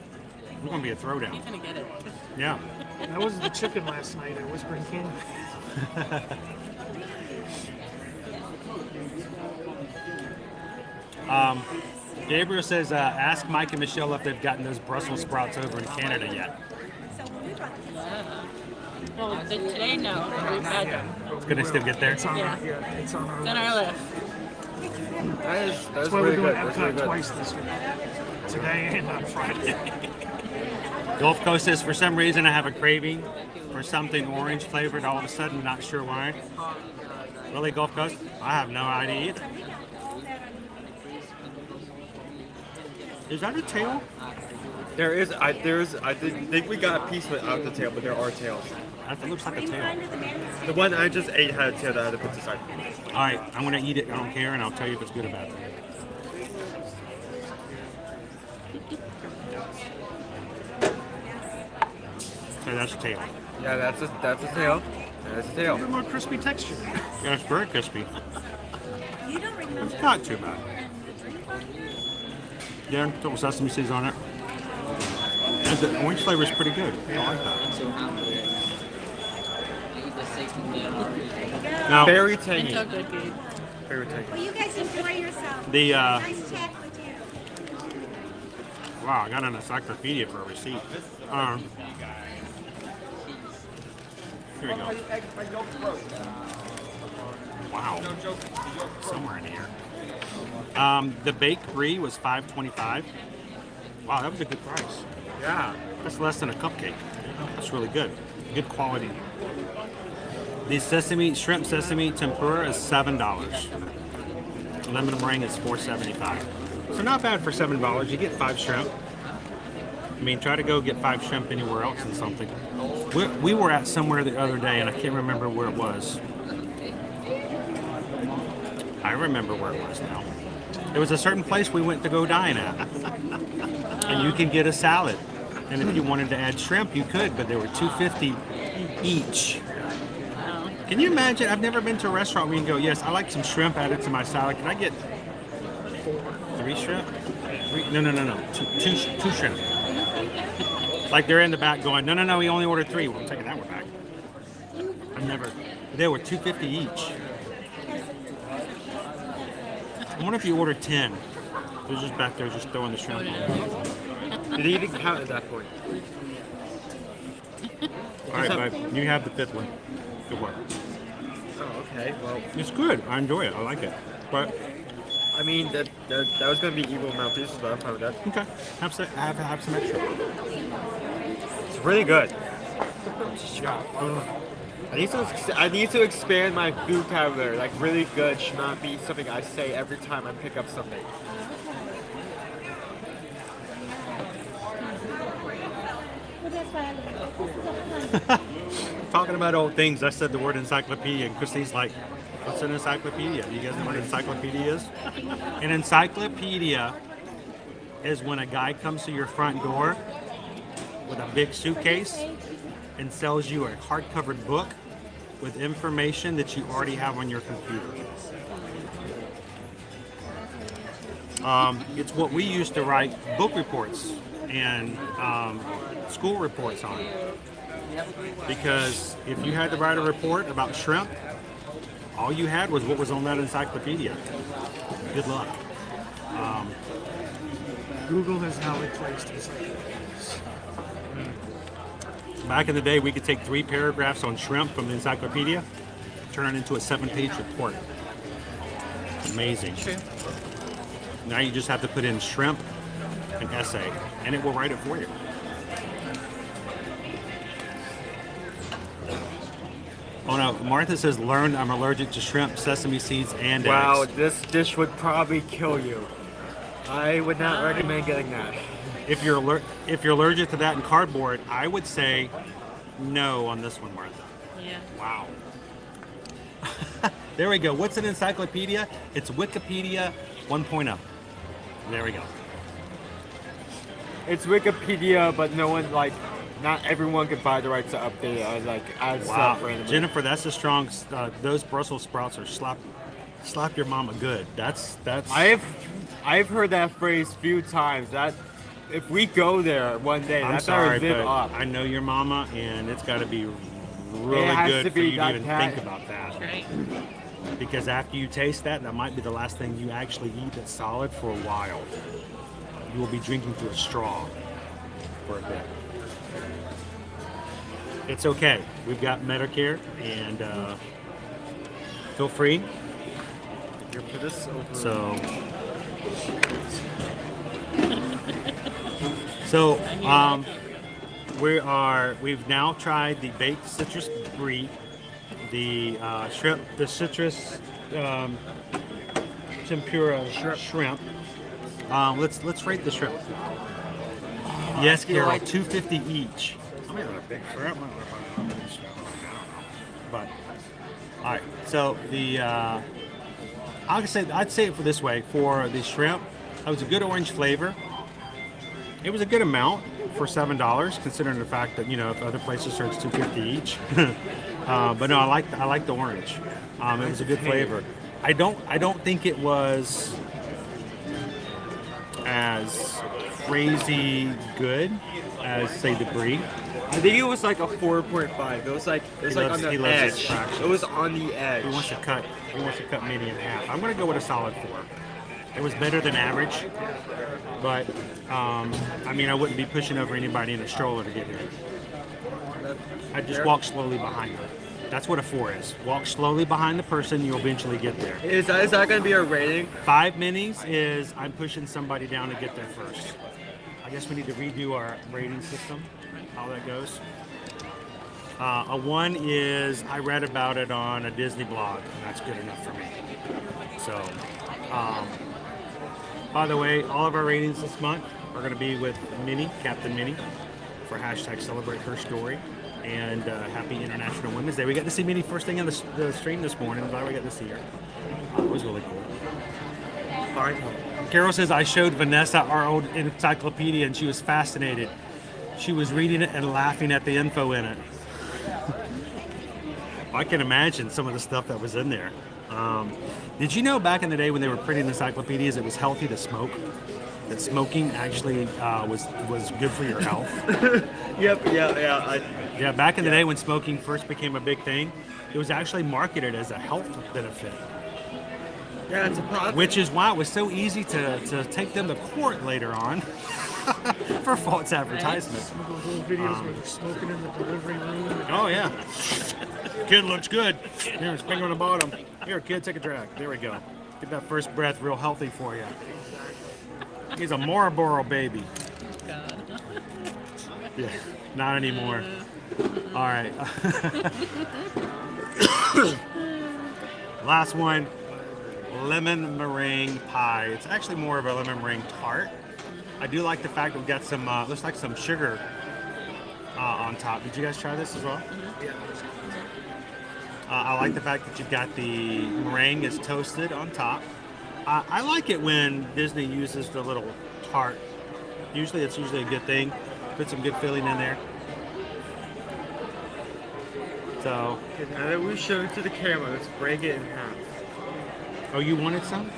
it's going to be a throwdown. He's gonna get it. Yeah. That was the chicken last night. I was bringing. Gabriel says, ask Mike and Michelle if they've gotten those Brussels sprouts over in Canada yet. Well, today, no. We've had them. It's gonna still get there. It's on, Yeah. it's on our It's on our list. That's why we're doing Epcot twice this week. Today and on Friday. Gulf Coast says, for some reason I have a craving for something orange flavored all of a sudden, not sure why. Really, Gulf Coast? I have no idea either. Is that a tail? There is. I think we got a piece without the tail, but there are tails. That looks like a tail. The one I just ate had a tail that I had to put aside. All right, I'm gonna eat it. I don't care, and I'll tell you if it's good or bad. So that's a tail. Yeah, that's a tail. That's a tail. A bit more crispy texture. Yeah, it's very crispy. It's not too bad. Yeah, a couple sesame seeds on it. And the orange flavor is pretty good. I like that. Now, Very tangy. It's so good, dude. Very tangy. Well, you guys enjoy yourself. The Nice chat with you. wow, I got an encyclopedia for a receipt. Here we go. Wow. Somewhere in here. The baked brie was $5.25. Wow, that was a good price. Yeah. That's less than a cupcake. That's really good. Good quality. The shrimp sesame tempura is $7. Lemon meringue is $4.75. So not bad for $7. You get 5 shrimp. I mean, try to go get 5 shrimp anywhere else in something. We were at somewhere the other day, and I can't remember where it was. I remember where it was now. There was a certain place we went to go dine at. And you can get a salad. And if you wanted to add shrimp, you could, but they were $2.50 each. Can you imagine? I've never been to a restaurant where you can go, yes, I like some shrimp added to my salad. Can I get 3 shrimp? No. Two shrimp. Like they're in the back going, no, we only ordered 3. Well, I'm taking that one back. They were $2.50 each. I wonder if you ordered 10. They're just back there just throwing the shrimp on. Did he even count at that point? All right, bud. You have the 5th one. Good work. Oh, okay. Well, it's good. I enjoy it. I like it. But I mean, that was gonna be evil amount of pieces, but I'm fine with that. Okay. Have some extra. It's really good. I need to expand my food vocabulary. Like, really good should not be something I say every time I pick up something. Talking about old things, I said the word encyclopedia, and Christy's like, what's an encyclopedia? Do you guys know what an encyclopedia is? An encyclopedia is when a guy comes to your front door with a big suitcase and sells you a hardcover book with information that you already have on your computer. It's what we used to write book reports and school reports on. Because if you had to write a report about shrimp, all you had was what was on that encyclopedia. Good luck. Google has now replaced encyclopedias. Back in the day, we could take 3 paragraphs on shrimp from the encyclopedia, turn it into a 7-page report. Amazing. Now you just have to put in shrimp, an essay, and it will write it for you. Oh no, Martha says, learned I'm allergic to shrimp, sesame seeds, and Wow, eggs. this dish would probably kill you. I would not recommend getting that. If you're allergic to that and cardboard, I would say no on this one, Martha. Yeah. Wow. There we go. What's an encyclopedia? It's Wikipedia 1.0. There we go. It's Wikipedia, but no one, like, not everyone could buy the rights to update it. Like, add stuff randomly. Jennifer, that's a strong. Those Brussels sprouts are slap your mama good. That's. I've heard that phrase a few times. That if we go there one day, I'm that's sorry, our live but up. I know your mama, and it's got to be really good for you to even think about that. Right. Because after you taste that, that might be the last thing you actually eat that's solid for a while. You will be drinking through a straw for a bit. it's okay. We've got Medicare, and feel free. Here, put this over. So, we've now tried the baked citrus brie, the shrimp, the citrus tempura shrimp. Let's rate the shrimp. Yes, Carol, $2.50 each. I mean, they're big shrimp. But all right, so the I'd say it for this way: for the shrimp, it was a good orange flavor. It was a good amount for $7, considering the fact that if other places charge $2.50 each. But no, I like the orange. It was a good flavor. I don't think it was as crazy good as say the brie. I think it was like a 4.5. It was like on the edge. It was on the edge. He wants to cut Minnie in half. I'm gonna go with a solid 4. It was better than average, but I mean, I wouldn't be pushing over anybody in a stroller to get here. I'd just walk slowly behind her. That's what a 4 is. Walk slowly behind the person, you'll eventually get there. Is that going to be a rating? 5 minis is I'm pushing somebody down to get there first. I guess we need to redo our rating system, how that goes. A 1 is I read about it on a Disney blog, and that's good enough for me. So, by the way, all of our ratings this month are going to be with Minnie, Captain Minnie, for #Celebrate Her Story. And happy International Women's Day. We got to see Minnie first thing on the stream this morning. I'm glad we got to see her. It was really cool. Carol says, I showed Vanessa our old encyclopedia and she was fascinated. She was reading it and laughing at the info in it. I can imagine some of the stuff that was in there. Did you know back in the day when they were printing encyclopedias, it was healthy to smoke? That smoking actually was good for your health. Yeah, back in the day when smoking first became a big thing, it was actually marketed as a health benefit. Yeah, it's a problem. Which is why it was so easy to take them to court later on for false advertisement. Some of those little videos where they're smoking in the delivery room. Oh, yeah. Kid looks good. Here, his finger on the bottom. Here, kid, take a drag. There we go. Get that first breath real healthy for you. He's a Marlboro baby. Yeah, not anymore. All right. Last one, lemon meringue pie. It's actually more of a lemon meringue tart. I do like the fact that we've got some, looks like some sugar on top. Did you guys try this as well? Yeah. I like the fact that you've got the meringue is toasted on top. I like it when Disney uses the little tart. Usually it's a good thing. Put some good filling in there. So. Okay, now that we showed it to the camera, let's break it in half. Oh, you wanted some?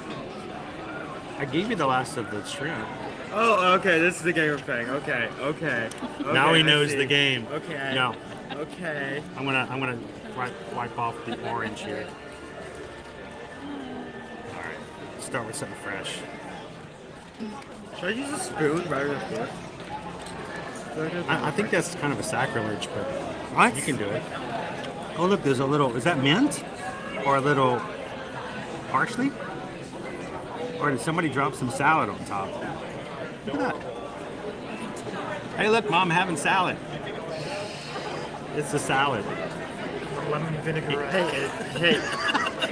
I gave you the last of the shrimp. Oh, okay, this is the game we're playing. Okay. Now he knows the game. Okay. No. Okay. I'm gonna wipe off the orange here. All right. Let's start with something fresh. Should I use a spoon rather than a fork? I think that's kind of a sacrilege, but what? You can do it. Oh, look, there's a little. Is that mint or a little parsley? Or did somebody drop some salad on top? Look at that. Hey, look, Mom, having salad. It's a salad. Lemon vinaigrette. Hey.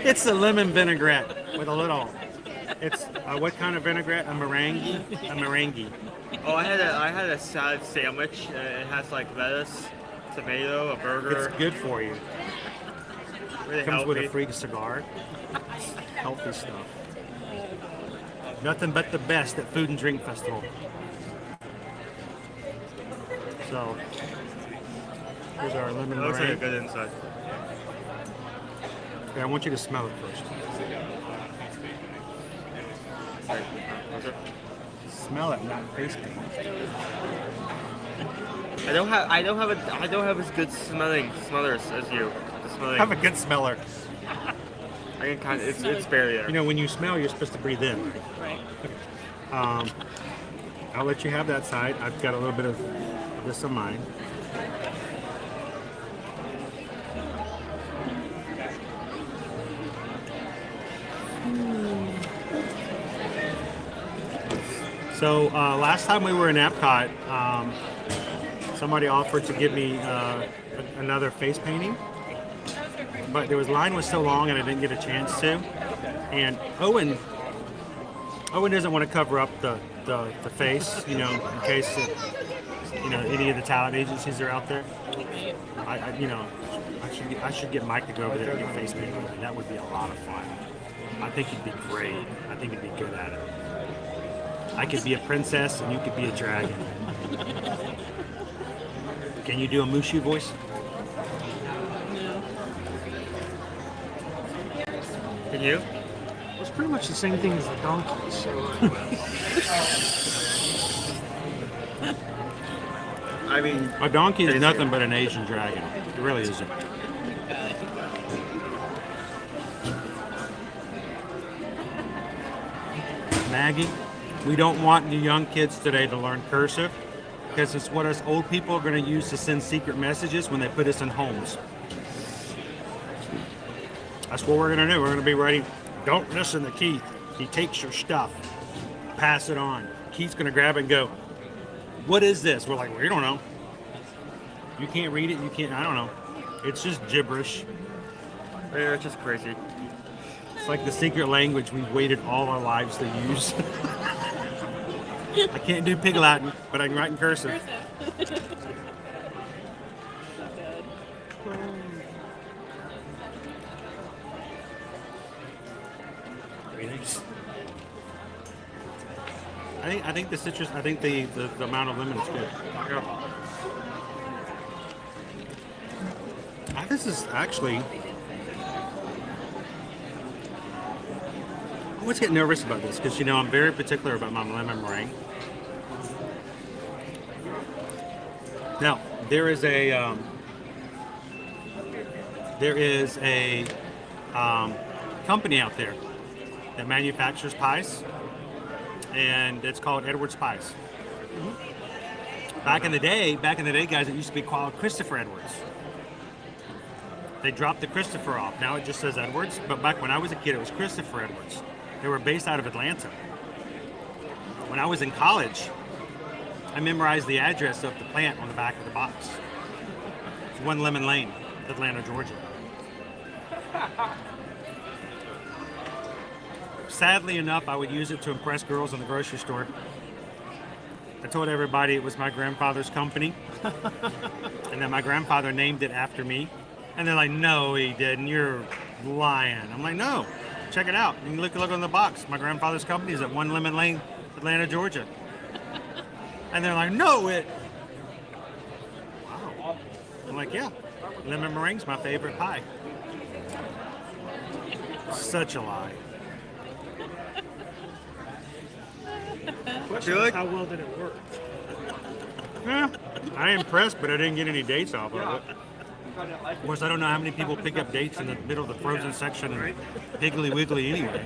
It's a lemon vinaigrette with a little. It's what kind of vinaigrette? A meringue? A meringue. Oh, I had a salad sandwich. It has like lettuce, tomato, a burger. It's good for you. Really Comes healthy. with a free cigar. Healthy stuff. Nothing but the best at Food and Drink Festival. So, here's our lemon Looks like a meringue. good inside. Okay, I want you to smell it first. Smell it, not face paint. I don't have as good smellers as you. I have a good smeller. I can kind of, it's barely there. You know, when you smell, you're supposed to breathe in. Right. I'll let you have that side. I've got a little bit of this on mine. So last time we were in Epcot, somebody offered to give me another face painting, but the line was so long and I didn't get a chance to. And Owen doesn't want to cover up the face, you know, in case any of the talent agencies are out there. I should get Mike to go over there and get face painting with me. That would be a lot of fun. I think he'd be great. I think he'd be good at it. I could be a princess and you could be a dragon. Can you do a Mushu voice? No. Can you? It's pretty much the same thing as the donkey, so... I mean... A donkey is nothing but an Asian dragon. It really isn't. Maggie, we don't want the young kids today to learn cursive because it's what us old people are going to use to send secret messages when they put us in homes. That's what we're going to do. We're going to be writing, don't listen to Keith. He takes your stuff. Pass it on. Keith's going to grab it and go, what is this? We're like, we don't know. You can't read it. You can't, I don't know. It's just gibberish. Yeah, it's just crazy. It's like the secret language we've waited all our lives to use. I can't do Pig Latin, but I can write in cursive. I think the citrus. I think the amount of lemon is good. Yeah. This is actually. I always get nervous about this because I'm very particular about my lemon meringue. Now there is a company out there that manufactures pies, and it's called Edwards Pies. Back in the day, guys, it used to be called Christopher Edwards. They dropped the Christopher off. Now it just says Edwards. But back when I was a kid, it was Christopher Edwards. They were based out of Atlanta. When I was in college, I memorized the address of the plant on the back of the box. It's 1 Lemon Lane, Atlanta, Georgia. Sadly enough, I would use it to impress girls in the grocery store. I told everybody it was my grandfather's company and that my grandfather named it after me. And they're like, no, he didn't. You're lying. I'm like, no, check it out. You can look on the box. My grandfather's company is at 1 Lemon Lane, Atlanta, Georgia. And they're like, no, it. Wow. I'm like, yeah, lemon meringue's my favorite pie. Such a lie. Question, how well did it work? Yeah, I'm impressed, but I didn't get any dates off of it. Of course, I don't know how many people pick up dates in the middle of the frozen section and Piggly Wiggly anyway.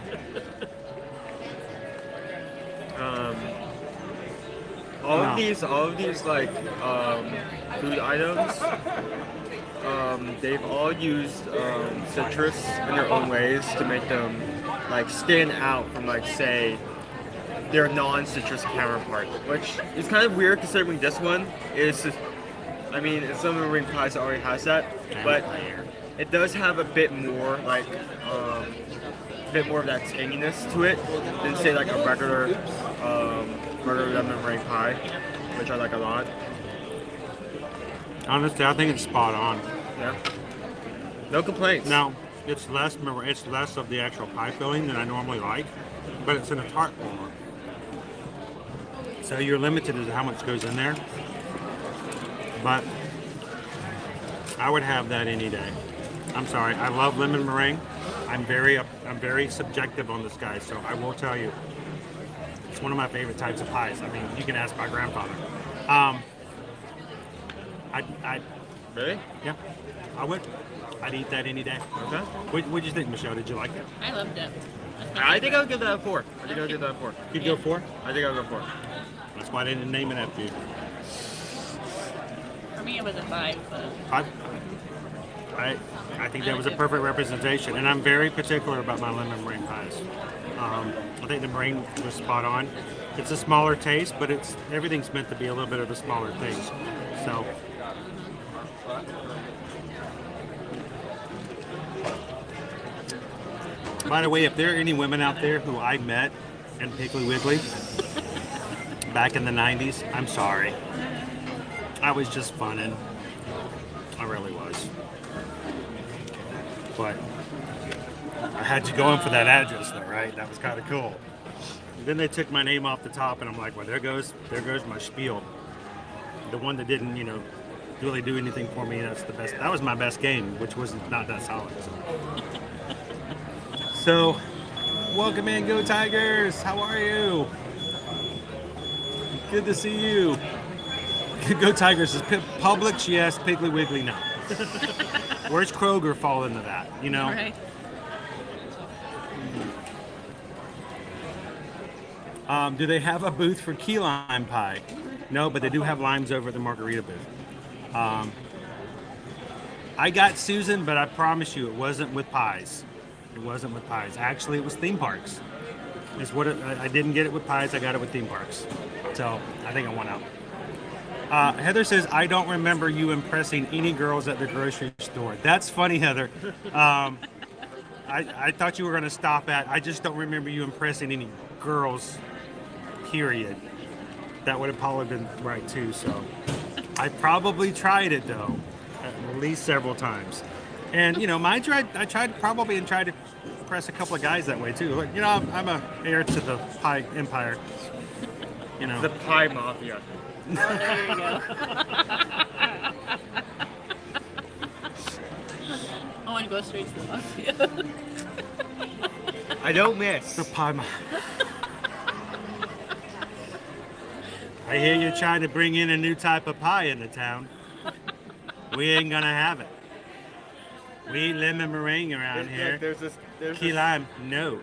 All of these like food items, they've all used citrus in their own ways to make them like stand out from like say their non-citrus counterpart, which is kind of weird considering this one is. I mean, some of the ring pies already has that, but it does have a bit more like a bit more of that tanginess to it than say like a regular lemon meringue pie, which I like a lot. Honestly, I think it's spot on. Yeah. No complaints. Now, it's less of the actual pie filling than I normally like, but it's in a tart form. So you're limited as to how much goes in there. But I would have that any day. I'm sorry, I love lemon meringue. I'm very subjective on this, guys, so I will tell you, it's one of my favorite types of pies. I mean, you can ask my grandfather. Really? Yeah, I would. I'd eat that any day. Okay. What'd you think, Michelle? Did you like it? I loved it. I think I'll give that a 4. You'd go 4? I think I'll go 4. That's why I didn't name it after you. For me, it was a 5. But... 5? I think that was a perfect representation, and I'm very particular about my lemon meringue pies. I think the meringue was spot on. It's a smaller taste, but everything's meant to be a little bit of a smaller taste. So. By the way, if there are any women out there who I met in Piggly Wiggly back in the 90s, I'm sorry. I was just funning. I really was. But I had to go in for that address though, right? That was kind of cool. And then they took my name off the top and I'm like, well, there goes my spiel. The one that didn't, really do anything for me, that's the best. That was my best game, which was not that solid. So, welcome in, Go Tigers. How are you? Good to see you. Go Tigers is Publix, yes. Piggly Wiggly, no. Where's Kroger fall into that? Right. Do they have a booth for key lime pie? No, but they do have limes over at the margarita booth. I got Susan, but I promise you, it wasn't with pies. It wasn't with pies. Actually, it was theme parks. I didn't get it with pies. I got it with theme parks. So I think I won out. Heather says, I don't remember you impressing any girls at the grocery store. That's funny, Heather. I thought you were going to stop at, I just don't remember you impressing any girls, period. That would have probably been right, too. So I probably tried it, though, at least several times. And, I tried to impress a couple of guys that way, too. Like, I'm a heir to the pie empire. The pie mafia. Oh, there you go. I want to go straight to the mafia. I don't miss. The pie mafia. I hear you're trying to bring in a new type of pie into town. We ain't gonna have it. We eat lemon meringue around here. There's Key lime, no.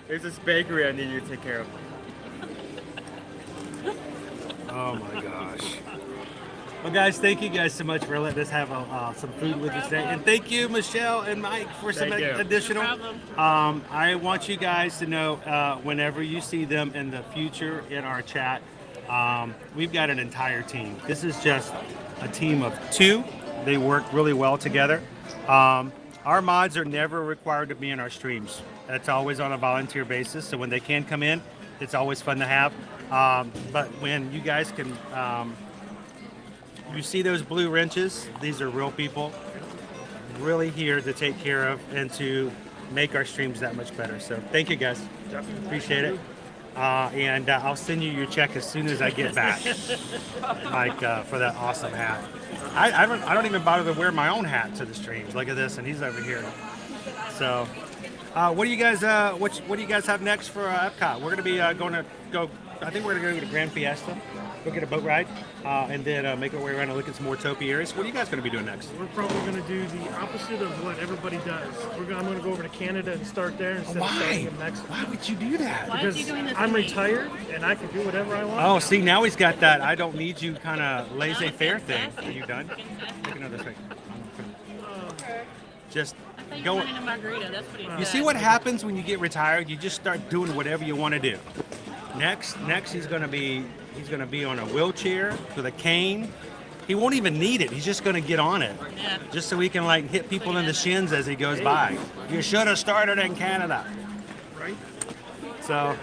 There's this bakery I need you to take care of. Oh my gosh. Well, guys, thank you guys so much for letting us have some food with us today. And thank you, Michelle and Mike, for some additional. I want you guys to know whenever you see them in the future in our chat, we've got an entire team. This is just a team of 2. They work really well together. Our mods are never required to be in our streams. That's always on a volunteer basis. So when they can come in, it's always fun to have. But when you guys can, you see those blue wrenches, these are real people really here to take care of and to make our streams that much better. So thank you guys. Definitely appreciate it. And I'll send you your check as soon as I get back, Mike, for that awesome hat. I don't even bother to wear my own hat to the streams. Look at this, and he's over here. So, what do you guys what do you guys have next for Epcot? We're gonna be going to go. I think we're gonna go to Grand Fiesta, go get a boat ride, and then make our way around and look at some more topiaries. What are you guys gonna be doing next? We're probably gonna do the opposite of what everybody does. I'm gonna go over to Canada and start there instead of starting in Mexico. Why would you do that? Why is he doing this? I'm retired and I can do whatever I want. Oh, see, now he's got that I don't need you kind of laissez-faire thing. Are you done? Take another thing. Just go. Wanted a margarita. That's what he You see what happens when you get retired? You just start doing whatever you want to do. Next, he's gonna be on a wheelchair with a cane. He won't even need it. He's just gonna get on it, just so he can like hit people in the shins as he goes by. You should have started in Canada, right? So,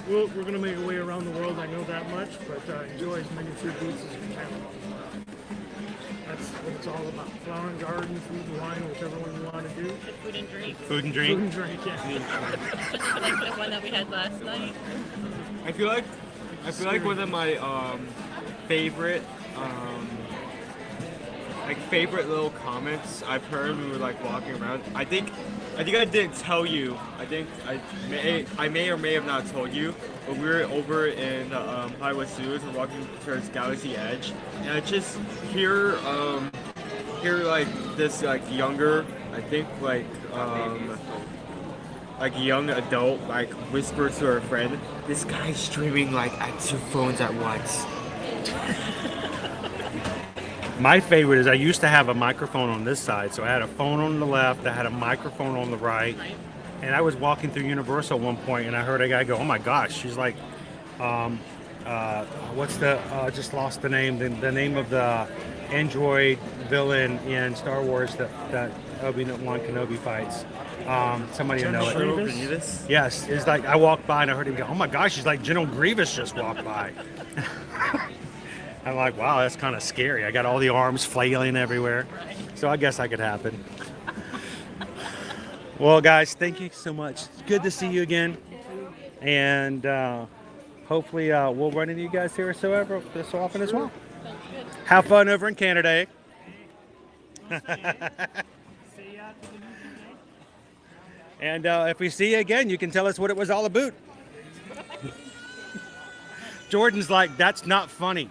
we're gonna make our way around the world. I know that much, but enjoy as many food booths as we can. That's what it's all about. Flower and garden, food and wine, whichever one you want to do. Food and drink. Food and drink. Food and drink, yeah. Like the one that we had last night. I feel like one of my favorite favorite little comments I've heard when we were like walking around. I think I didn't tell you. I think I may or may have not told you, but we were over in Hollywood Studios. We're walking towards Galaxy Edge, and I just hear like this like younger, I think like young adult like whisper to her friend, "This guy's streaming like at 2 phones at once." My favorite is I used to have a microphone on this side, so I had a phone on the left, I had a microphone on the right, And I was walking through Universal at one point, and I heard a guy go, "Oh my gosh!" She's like, "What's the? Just lost the name. The name of the android villain in Star Wars that Obi-Wan Kenobi fights." Somebody know it. General Grievous? Yes, it's like I walked by and I heard him go, "Oh my gosh!" She's like, "General Grievous just walked by." I'm like, "Wow, that's kind of scary." I got all the arms flailing everywhere, so I guess that could happen. Well, guys, thank you so much. It's good to see you again. And hopefully we'll run into you guys here so often as well. Have fun over in Canada, eh? And if we see you again, you can tell us what it was all about. Jordan's like, that's not funny.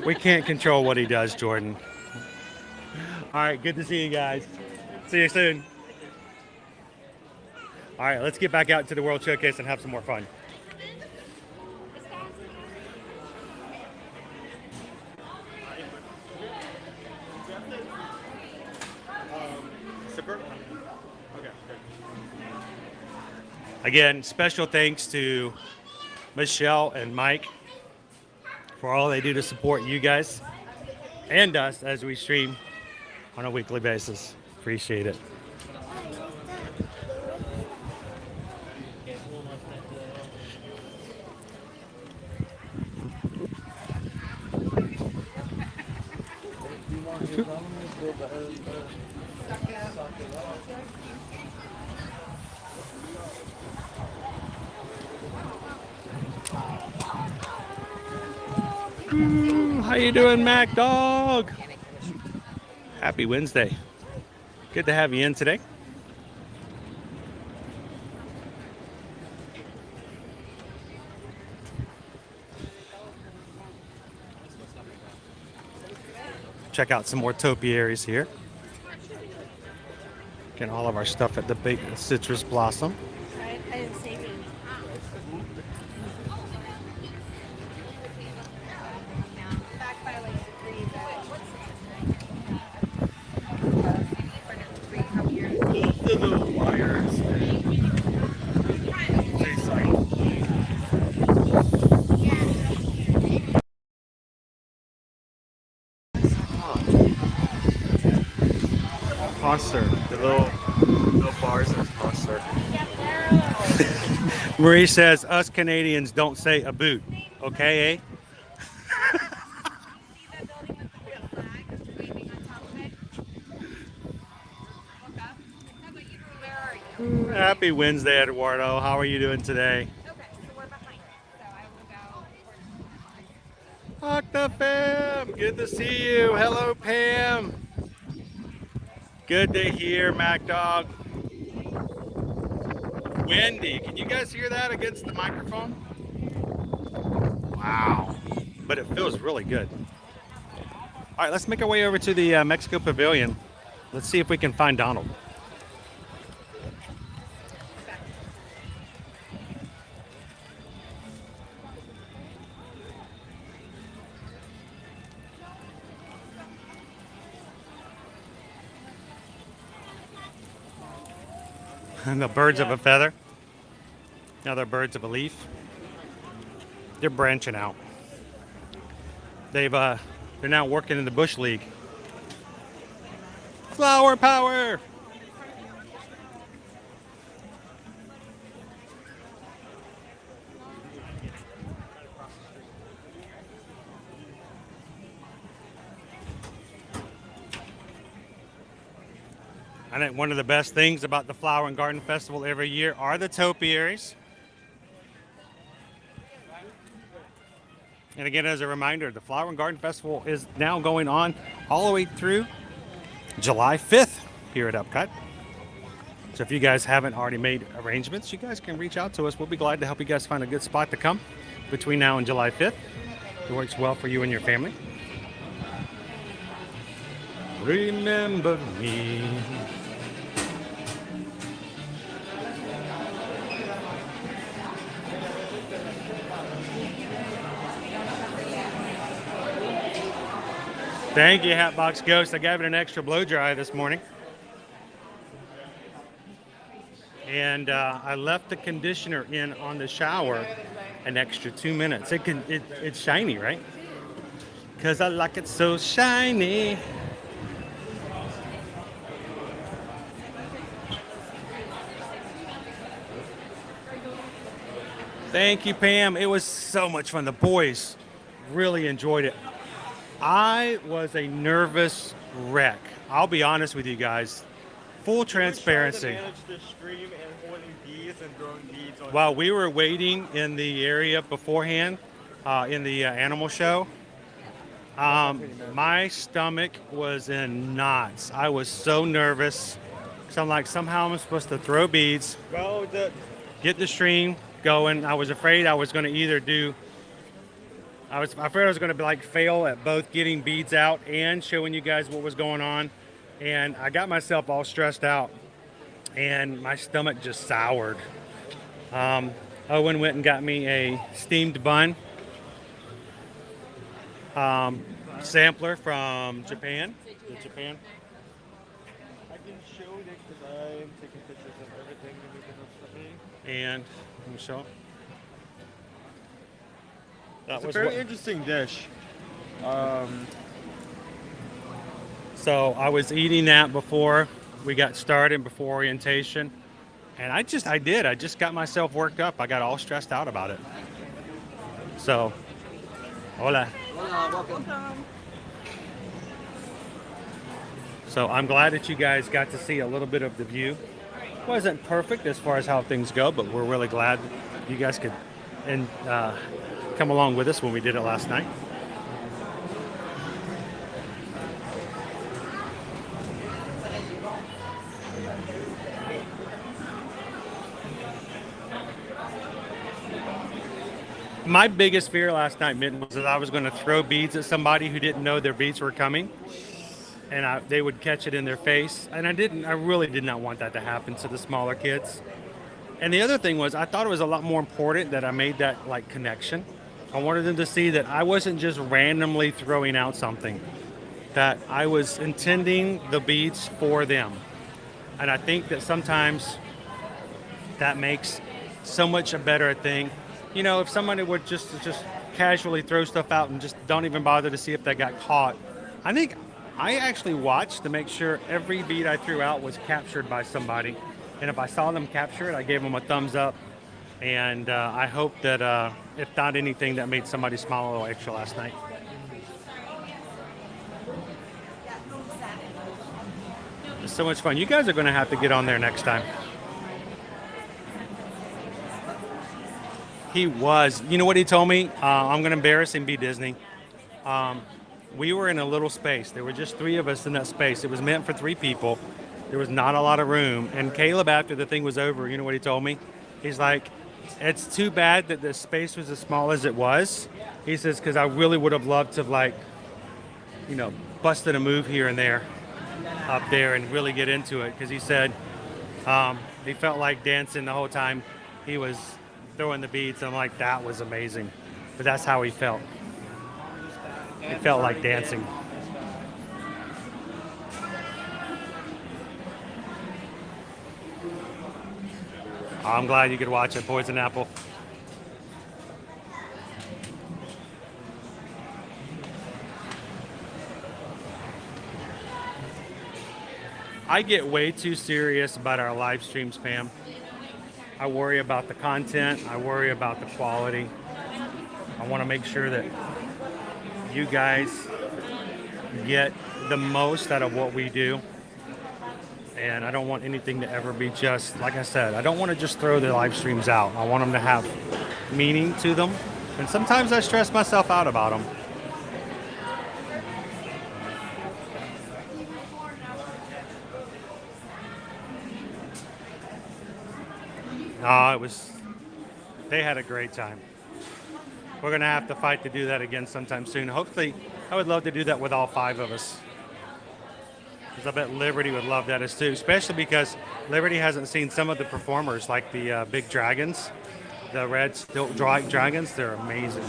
We can't control what he does, Jordan. All right, good to see you guys. See you soon. All right, let's get back out to the World Showcase and have some more fun. Sipper? Okay, good. Again, special thanks to Michelle and Mike for all they do to support you guys and us as we stream on a weekly basis. Appreciate it. How you doing, Mac Dog? Happy Wednesday. Good to have you in today. Check out some more topiaries here. Getting all of our stuff at the big Citrus Blossom. I didn't say me. Back by like Both of those wires. Concert. The little bars in concert. Marie says, us Canadians don't say a boot. Okay, eh? Happy Wednesday, Eduardo. How are you doing today? Octafam, good to see you. Hello, Pam. Good to hear, Mac Dog. Windy. Can you guys hear that against the microphone? Wow. But it feels really good. All right, let's make our way over to the Mexico Pavilion. Let's see if we can find Donald. And the birds of a feather. Now they're birds of a leaf. They're branching out. They're now working in the Bush League. Flower power. I think one of the best things about the Flower and Garden Festival every year are the topiaries. And again, as a reminder, the Flower and Garden Festival is now going on all the way through July 5th here at Epcot. So if you guys haven't already made arrangements, you guys can reach out to us. We'll be glad to help you guys find a good spot to come between now and July 5th. It works well for you and your family. Remember me. Thank you, Hatbox Ghost. I gave it an extra blow dry this morning. And I left the conditioner in on the shower an extra 2 minutes. It's shiny, right? Because I like it so shiny. Thank you, Pam. It was so much fun. The boys really enjoyed it. I was a nervous wreck. I'll be honest with you guys. Full transparency. While we were waiting in the area beforehand, in the animal show, my stomach was in knots. I was so nervous. So I'm like, somehow I'm supposed to throw beads, get the stream going. I was afraid I was going to either do, I was afraid I was going to be like fail at both getting beads out and showing you guys what was going on. And I got myself all stressed out and my stomach just soured. Owen went and got me a steamed bun sampler from Japan. Japan. I can show Nick because I'm taking pictures of everything and you can me. And let me show. It's a very interesting dish. So I was eating that before we got started, before orientation. And I just got myself worked up. I got all stressed out about it. So, hola. Welcome. So I'm glad that you guys got to see a little bit of the view. Wasn't perfect as far as how things go, but we're really glad you guys could come along with us when we did it last night. My biggest fear last night, Minnie, was that I was going to throw beads at somebody who didn't know their beads were coming, and they would catch it in their face. And I really did not want that to happen to the smaller kids. And the other thing was, I thought it was a lot more important that I made that like connection. I wanted them to see that I wasn't just randomly throwing out something, that I was intending the beads for them. And I think that sometimes that makes so much a better thing. You know, if somebody would just casually throw stuff out and just don't even bother to see if they got caught. I think I actually watched to make sure every bead I threw out was captured by somebody. And if I saw them capture it, I gave them a thumbs up. And I hope that, if not anything, that made somebody smile a little extra last night. It's so much fun. You guys are going to have to get on there next time. He was. You know what he told me? I'm going to embarrass him, be Disney. We were in a little space. There were just 3 of us in that space. It was meant for 3 people. There was not a lot of room. And Caleb, after the thing was over, you know what he told me? He's like, it's too bad that the space was as small as it was. He says, because I really would have loved to have, like, you know, busted a move here and there up there and really get into it. Because he said he felt like dancing the whole time he was throwing the beads. I'm like, that was amazing. But that's how he felt. He felt like dancing. I'm glad you could watch it, Poison Apple. I get way too serious about our live streams, Pam. I worry about the content. I worry about the quality. I want to make sure that you guys get the most out of what we do. And I don't want anything to ever be just, like I said, I don't want to just throw the live streams out. I want them to have meaning to them. And sometimes I stress myself out about them. They had a great time. We're going to have to fight to do that again sometime soon. Hopefully, I would love to do that with all 5 of us. Because I bet Liberty would love that as too, especially because Liberty hasn't seen some of the performers, like the big dragons, the red stilt dragons. They're amazing.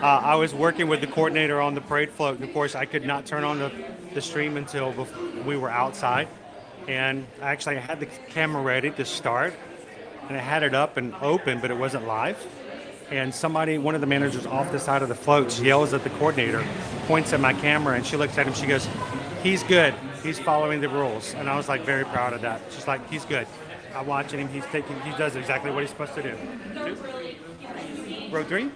I was working with the coordinator on the parade float, and of course, I could not turn on the stream until we were outside. And actually, I had the camera ready to start, and I had it up and open, but it wasn't live. And one of the managers off the side of the float, yells at the coordinator, points at my camera, and she looks at him. She goes, "He's good. He's following the rules." And I was like very proud of that. She's like, "He's good. I'm watching him. He does exactly what he's supposed to do." Row 3?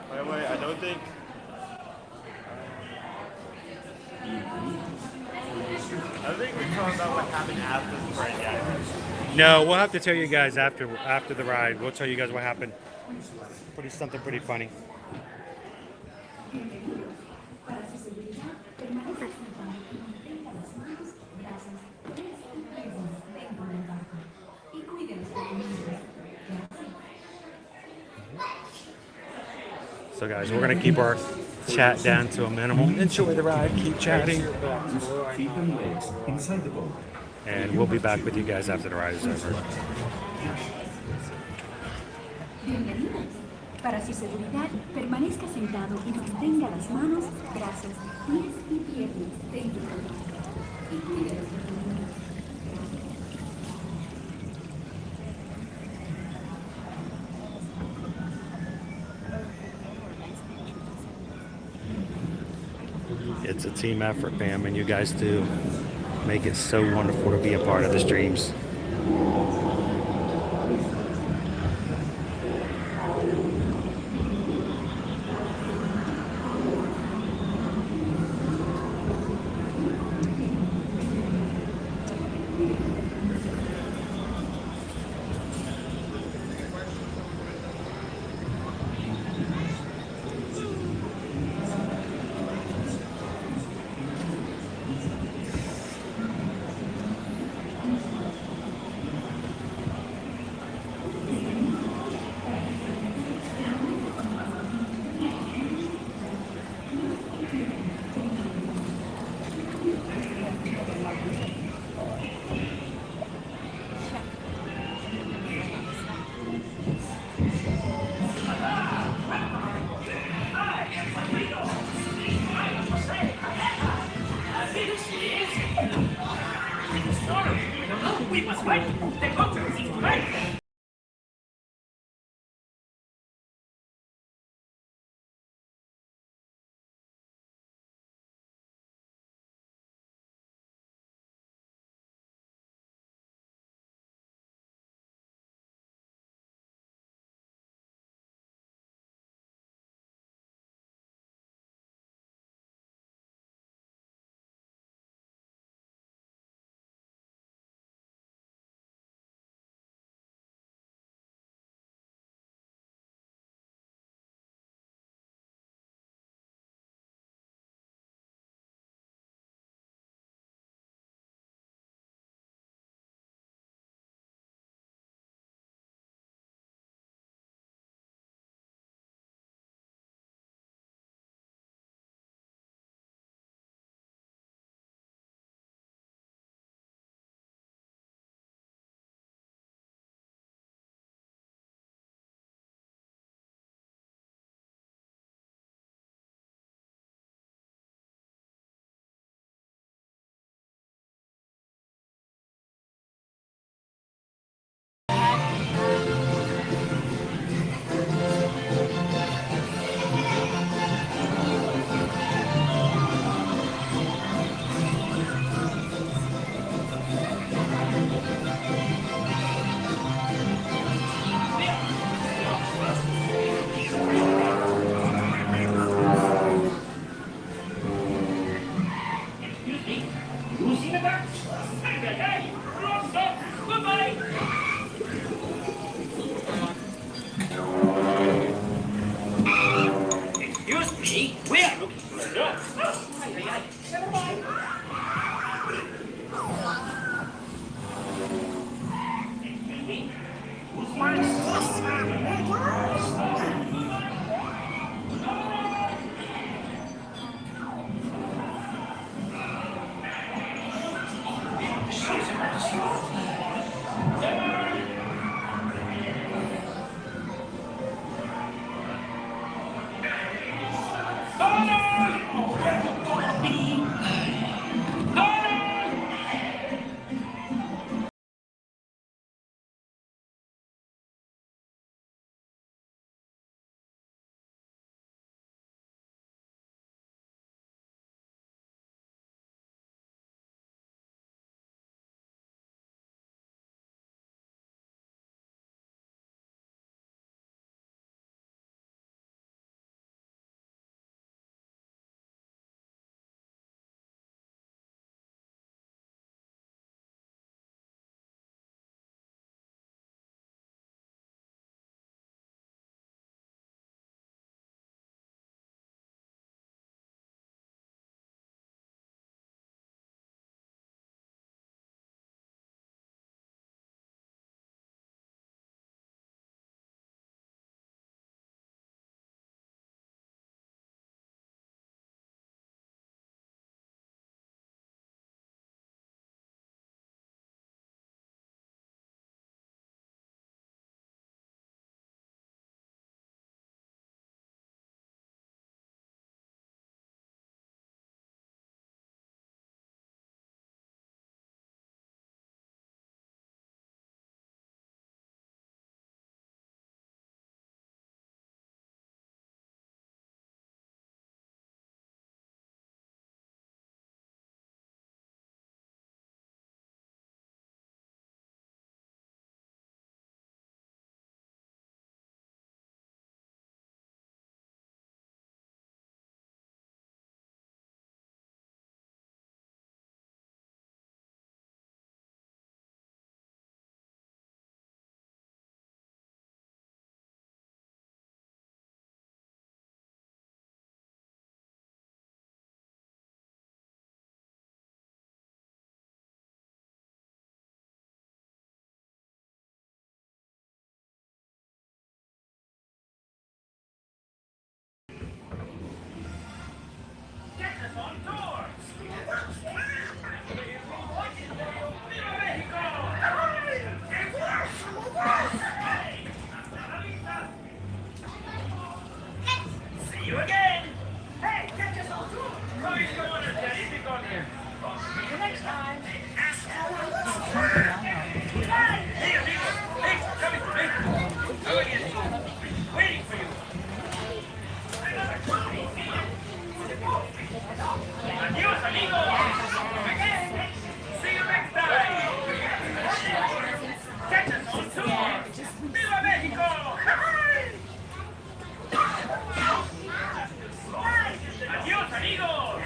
By the way, I don't think. I think we're talking about what happened after the parade yet. No, we'll have to tell you guys after the ride. We'll tell you guys what happened. Something pretty funny. So guys, we're gonna keep our chat down to a minimum. Enjoy the ride, keep chatting. And we'll be back with you guys after the ride is over. Para su seguridad, permanezca sentado y sostenga las manos, brazos, pies y piernas dentro del vehículo. It's a team effort, fam, and you guys do make it so wonderful to be a part of the streams. ¡Viva México! ¡Adiós, amigos!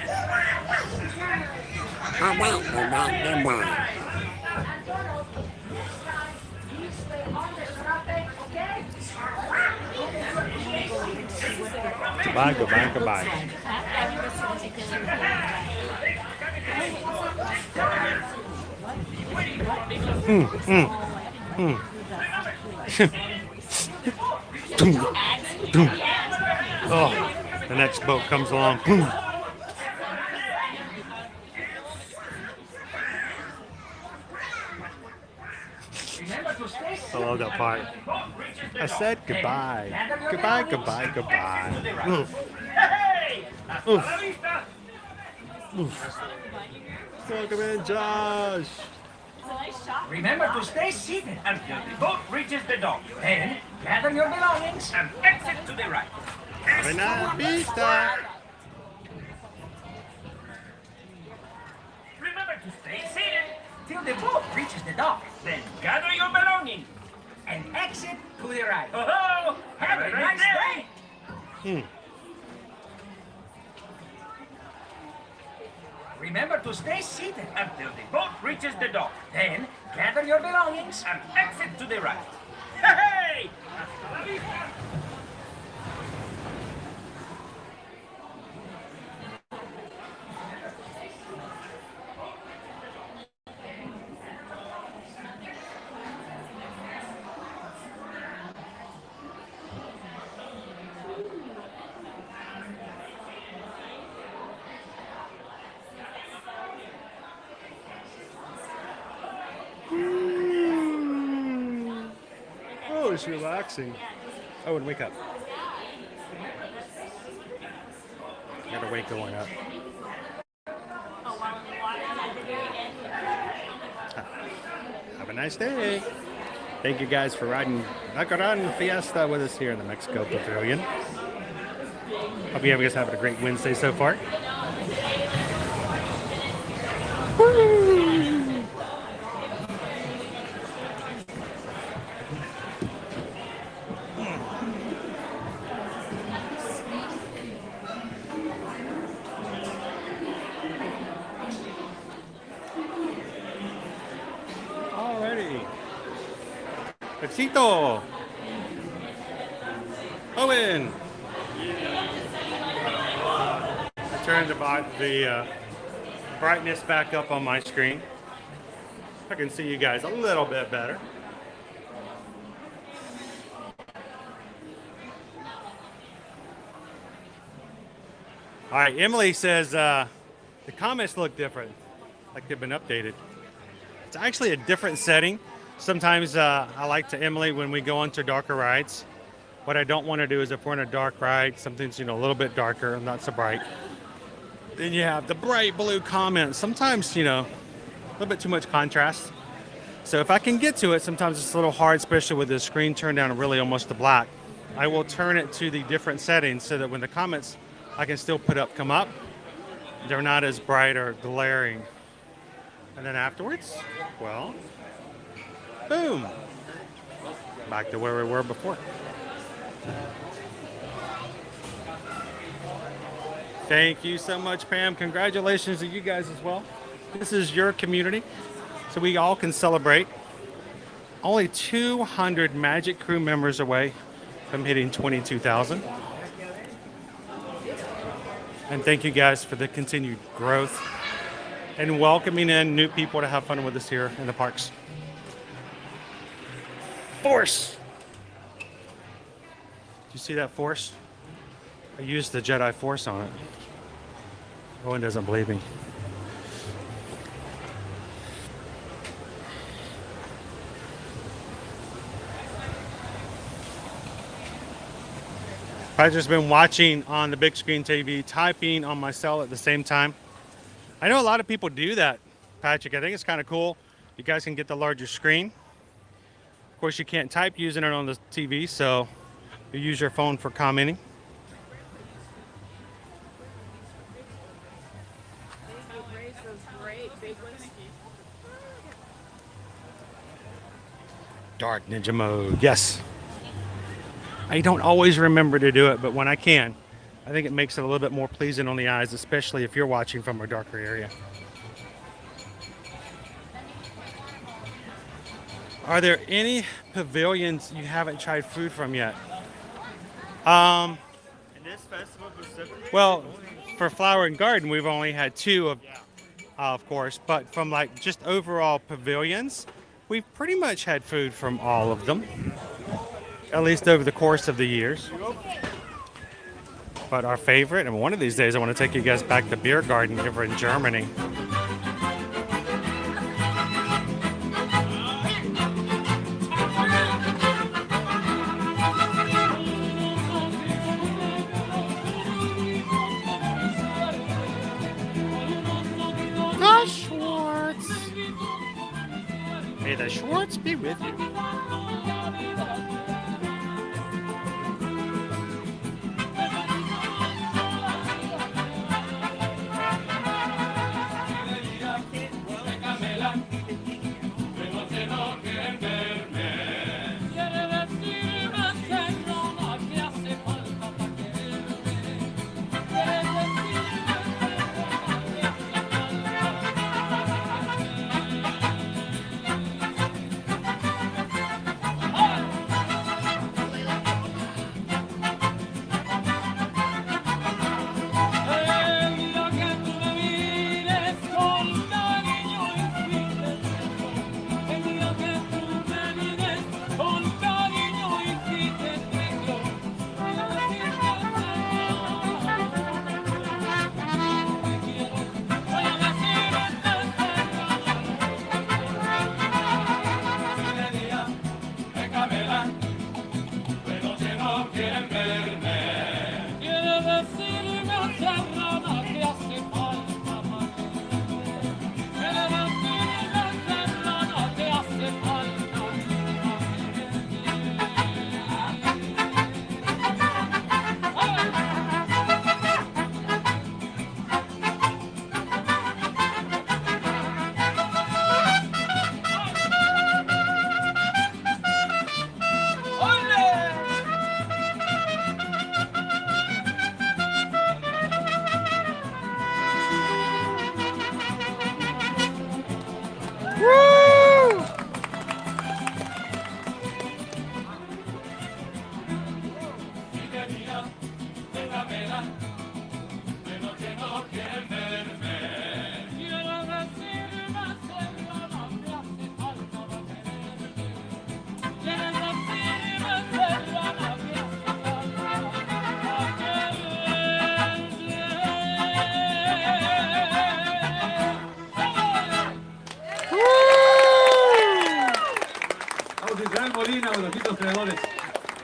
Goodbye, goodbye, goodbye. Oh, the next boat comes along. I love that part. I said goodbye. Goodbye, goodbye, goodbye. Oof. Oof. Oof. Welcome in, Josh. Remember to stay seated until the boat reaches the dock. Then gather your belongings and exit to the right. Buena vista. Remember to stay seated till the boat reaches the dock. Then gather your belongings and exit to the right. Oh, have a nice day. Remember to stay seated until the boat reaches the dock. Then gather your belongings and exit to the right. Hey! Hasta la vista. Oh, it's relaxing. Oh, and wake up. Gotta wake going up. Have a nice day. Thank you guys for riding Nacaran Fiesta with us here in the Mexico Pavilion. Hope you guys having a great Wednesday so far. Alrighty. Besito. Owen. I turned the brightness back up on my screen. I can see you guys a little bit better. All right, Emily says the comments look different, like they've been updated. It's actually a different setting. Sometimes I like to, Emily, when we go onto darker rides, what I don't want to do is if we're in a dark ride, something's, a little bit darker and not so bright, then you have the bright blue comments. Sometimes, a little bit too much contrast. So if I can get to it, sometimes it's a little hard, especially with the screen turned down really almost to black. I will turn it to the different settings so that when the comments I can still come up. They're not as bright or glaring. And then afterwards, well, boom. Back to where we were before. Thank you so much, Pam. Congratulations to you guys as well. This is your community, so we all can celebrate. Only 200 Magic Crew members away from hitting 22,000. And thank you guys for the continued growth and welcoming in new people to have fun with us here in the parks. Force! Did you see that force? I used the Jedi Force on it. Owen doesn't believe me. I've just been watching on the big screen TV, typing on my cell at the same time. I know a lot of people do that, Patrick. I think it's kind of cool. You guys can get the larger screen. Of course, you can't type using it on the TV, so you use your phone for commenting. Start ninja mode. Yes. I don't always remember to do it, but when I can, I think it makes it a little bit more pleasing on the eyes, especially if you're watching from a darker area. Are there any pavilions you haven't tried food from yet? In this festival specifically? Well, for Flower and Garden, we've only had two of course, but from like just overall pavilions, we've pretty much had food from all of them, at least over the course of the years. But our favorite, and one of these days I want to take you guys back to Beer Garden over in Germany. Schwartz. May the Schwartz be with you.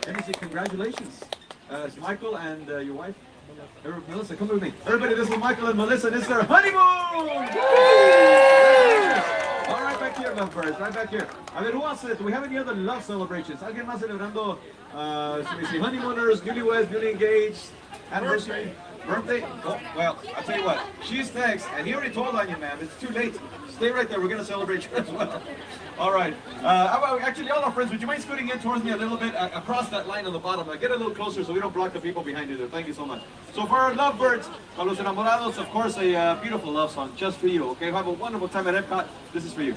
Let me say congratulations. It's Michael and your wife, Melissa. Come with me. Everybody, this is Michael and Melissa. This is their honeymoon! All right, back here, lovebirds. Right back here. A ver, who else? Do we have any other love celebrations? ¿Alguien más celebrando honeymooners, newlyweds, newly engaged, anniversary, birthday? Oh, well, I'll tell you what. She's next, and he already told on you, ma'am. It's too late. Stay right there. We're going to celebrate you as well. All right. Actually, all our friends, would you mind scooting in towards me a little bit across that line on the bottom? Get a little closer so we don't block the people behind you there. Thank you so much. So for our lovebirds, a los enamorados, of course, a beautiful love song just for you. Okay, have a wonderful time at Epcot. This is for you.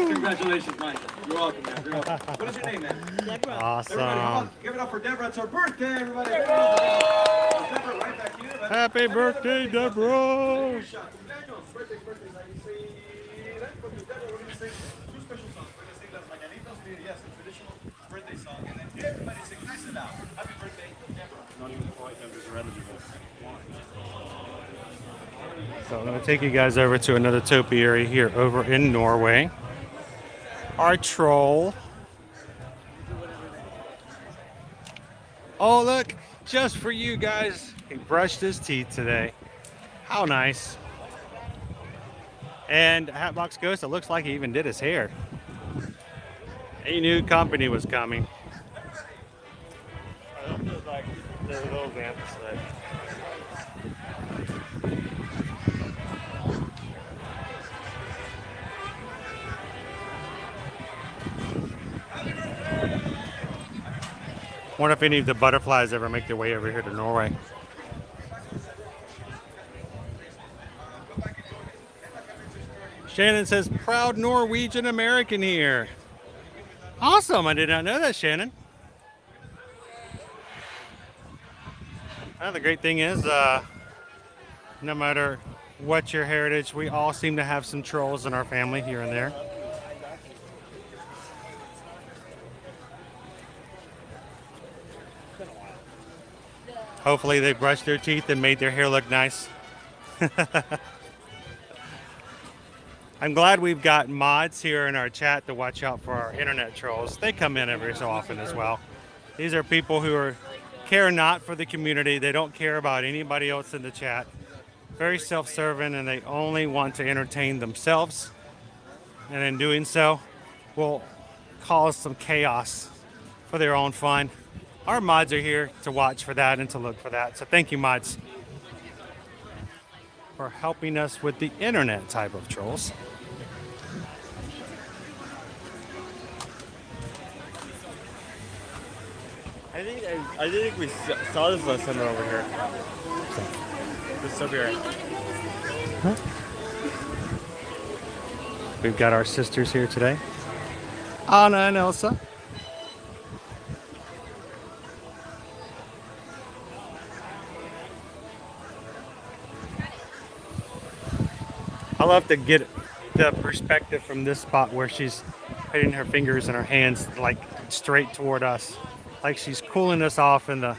Congratulations, Mike. You're welcome, man. You're welcome. What is your name, man? Everybody, Awesome. give it up for Deborah. It's her birthday, everybody. Deborah, right back here. Happy birthday, Deborah. So I'm going to take you guys over to another topiary here over in Norway. Our troll. Oh, look, just for you guys. He brushed his teeth today. How nice. And Hatbox Ghost, it looks like he even did his hair. He knew company was coming. I don't feel like there's a little vamp today. Wonder if any of the butterflies ever make their way over here to Norway. Shannon says, proud Norwegian American here. Awesome. I did not know that, Shannon. Well, the great thing is, no matter what your heritage, we all seem to have some trolls in our family here and there. Hopefully they brushed their teeth and made their hair look nice. I'm glad we've got mods here in our chat to watch out for our internet trolls. They come in every so often as well. These are people who care not for the community. They don't care about anybody else in the chat. Very self-serving, and they only want to entertain themselves. And in doing so, will cause some chaos for their own fun. Our mods are here to watch for that and to look for that. So thank you, mods, for helping us with the internet type of trolls. I think we saw this last time over here. This over here. Huh? We've got our sisters here today, Anna and Elsa. I love to get the perspective from this spot where she's putting her fingers in her hands like straight toward us, like she's cooling us off in the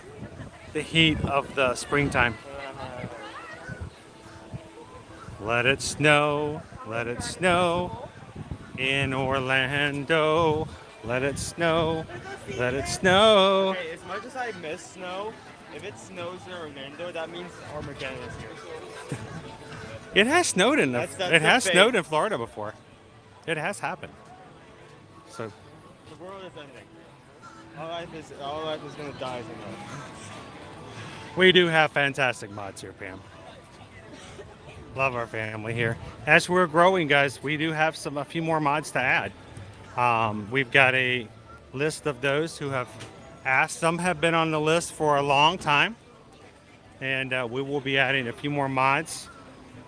heat of the springtime. Let it snow in Orlando. Let it snow, let it snow. Hey, as much as I miss snow, if it snows in Orlando, that means Armageddon is here. It has snowed in That's it has fake. snowed in Florida before. It has happened. So The world is ending. All life is gonna die someday. we do have fantastic mods here, Pam. Love our family here. As we're growing, guys, we do have a few more mods to add. We've got a list of those who have asked. Some have been on the list for a long time, and we will be adding a few more mods.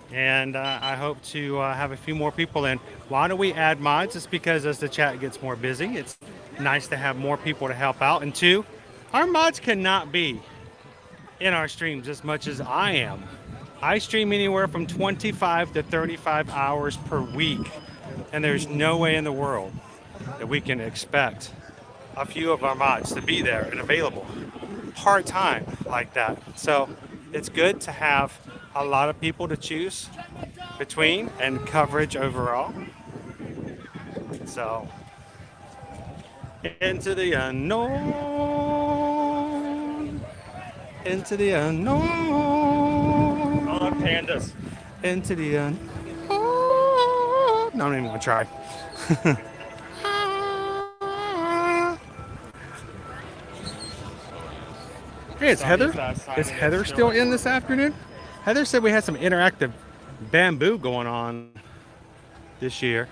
And I hope to have a few more people in. Why do we add mods? It's because as the chat gets more busy, it's nice to have more people to help out. And two, our mods cannot be in our streams as much as I am. I stream anywhere from 25 to 35 hours per week, and there's no way in the world that we can expect a few of our mods to be there and available part-time like that. So it's good to have a lot of people to choose between and coverage overall. So into the unknown, into the unknown. Oh, pandas. Into the unknown. No, I'm not even gonna try. Hey, is Heather? Simon Is Heather still in this afternoon? Heather said we had some interactive bamboo going on this year.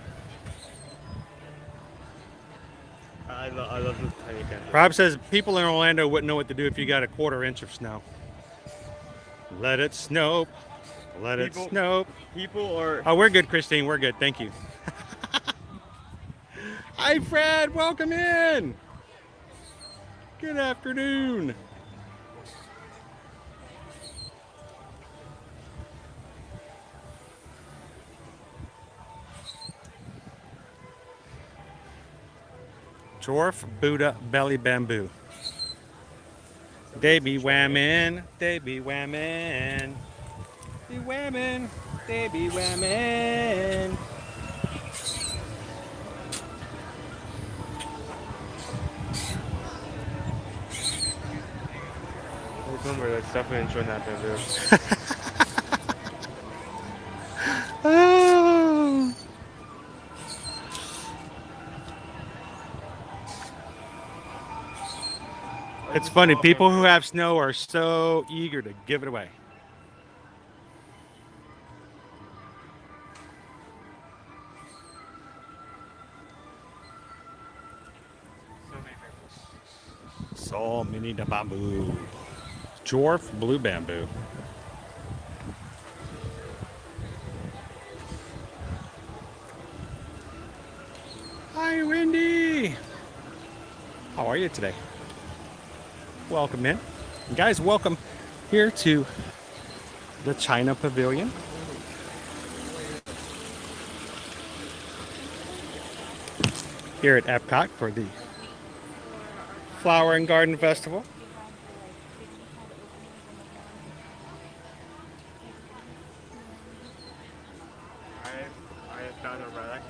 I love this tiny bamboo. Rob says people in Orlando wouldn't know what to do if you got a 1/4 inch of snow. Let it snow. Let it snow. People are. Oh, we're good, Christine. We're good. Thank you. Hi, Fred. Welcome in. Good afternoon. Dwarf Buddha belly bamboo. They be whamming, they be whamming, be whamming, they be whamming. Remember, that's definitely enjoying that bamboo. Oh. It's funny, people who have snow are so eager to give it away. So many the bamboo. Dwarf blue bamboo. Hi, Wendy. How are you today? Welcome in. You guys, welcome here to the China Pavilion. Here at Epcot for the Flower and Garden Festival. I have found a relic.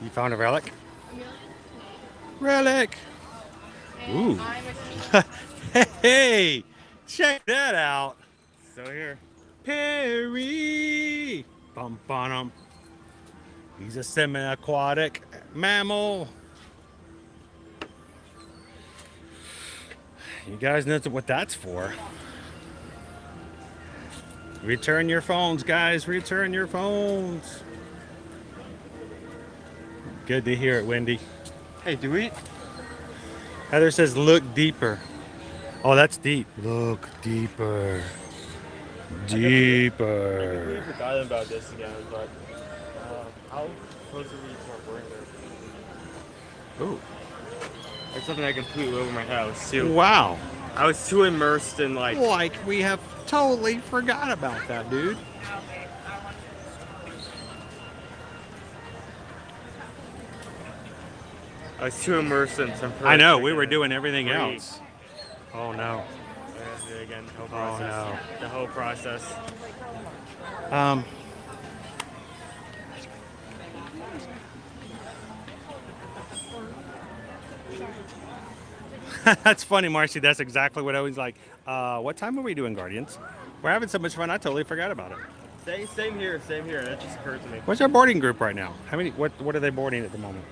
You found a relic? Relic! Ooh. Hey, check that out. Still here. Perry. Bum bum. He's a semi-aquatic mammal. You guys know what that's for. Return your phones, guys. Return your phones. Good to hear it, Wendy. Hey, do we? Heather says, look deeper. Oh, that's deep. Look deeper. Deeper. I forgot about this again, but how close are we to our burner? Ooh. There's something I completely over my house too. Wow. I was too immersed in like we have totally forgot about that, dude. I was too immersed in some. I know, we were doing everything else. Oh no. Do it again, the whole process. Oh no. The whole process. That's funny, Marcy. That's exactly what I was like. What time are we doing Guardians? We're having so much fun, I totally forgot about it. Same here, same here. That just occurred to me. What's our boarding group right now? How many? What are they boarding at the moment?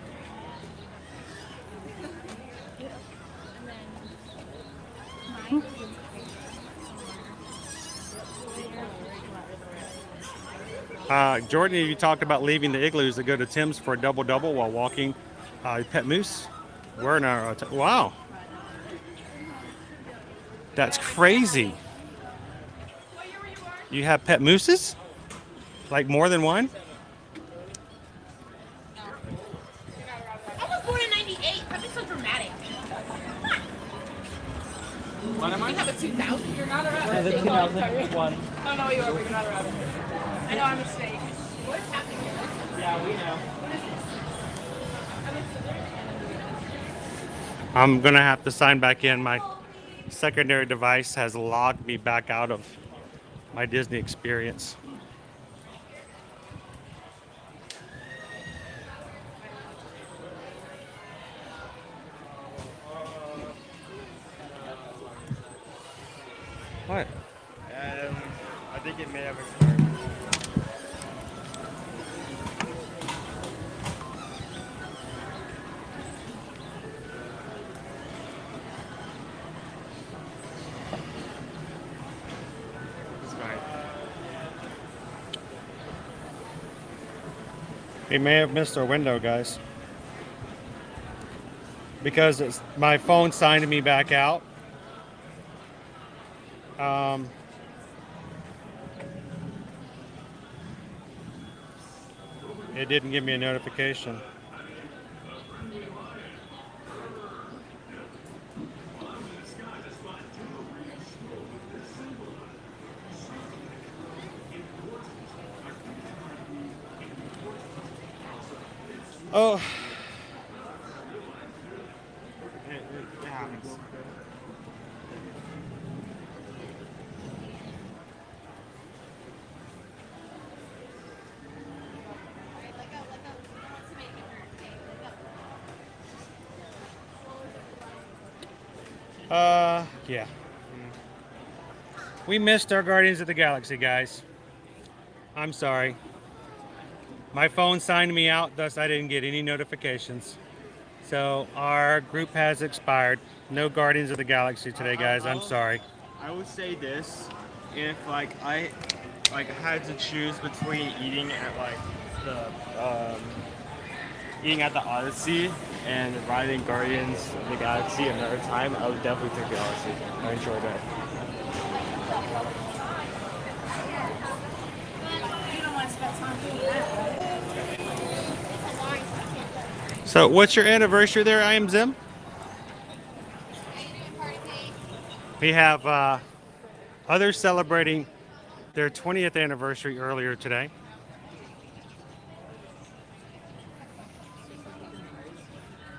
Jordan, you talked about leaving the igloos to go to Tim's for a double-double while walking Pet Moose. We're in our wow. That's crazy. You have pet mooses? Like more than one? I was born in '98. I've been so dramatic. What am I? You have a 2000. You're not around. Yeah, the 2001. Oh no, you are. But you're not around. I know I'm a mistake. What is happening here? Yeah, we know. I'm gonna have to sign back in. My secondary device has logged me back out of my Disney experience. What? I think it may have expired. We may have missed our window, guys, because my phone signed me back out. It didn't give me a notification. Oh. It happens. Yeah. We missed our Guardians of the Galaxy, guys. I'm sorry. My phone signed me out, thus I didn't get any notifications. So our group has expired. No Guardians of the Galaxy today, guys. I'm sorry. I would say this: if I had to choose between eating at the Odyssey and riding Guardians of the Galaxy another time, I would definitely take the Odyssey. I enjoyed it. You don't want to spend time doing that. So what's your anniversary there, I am Zim? We have others celebrating their 20th anniversary earlier today.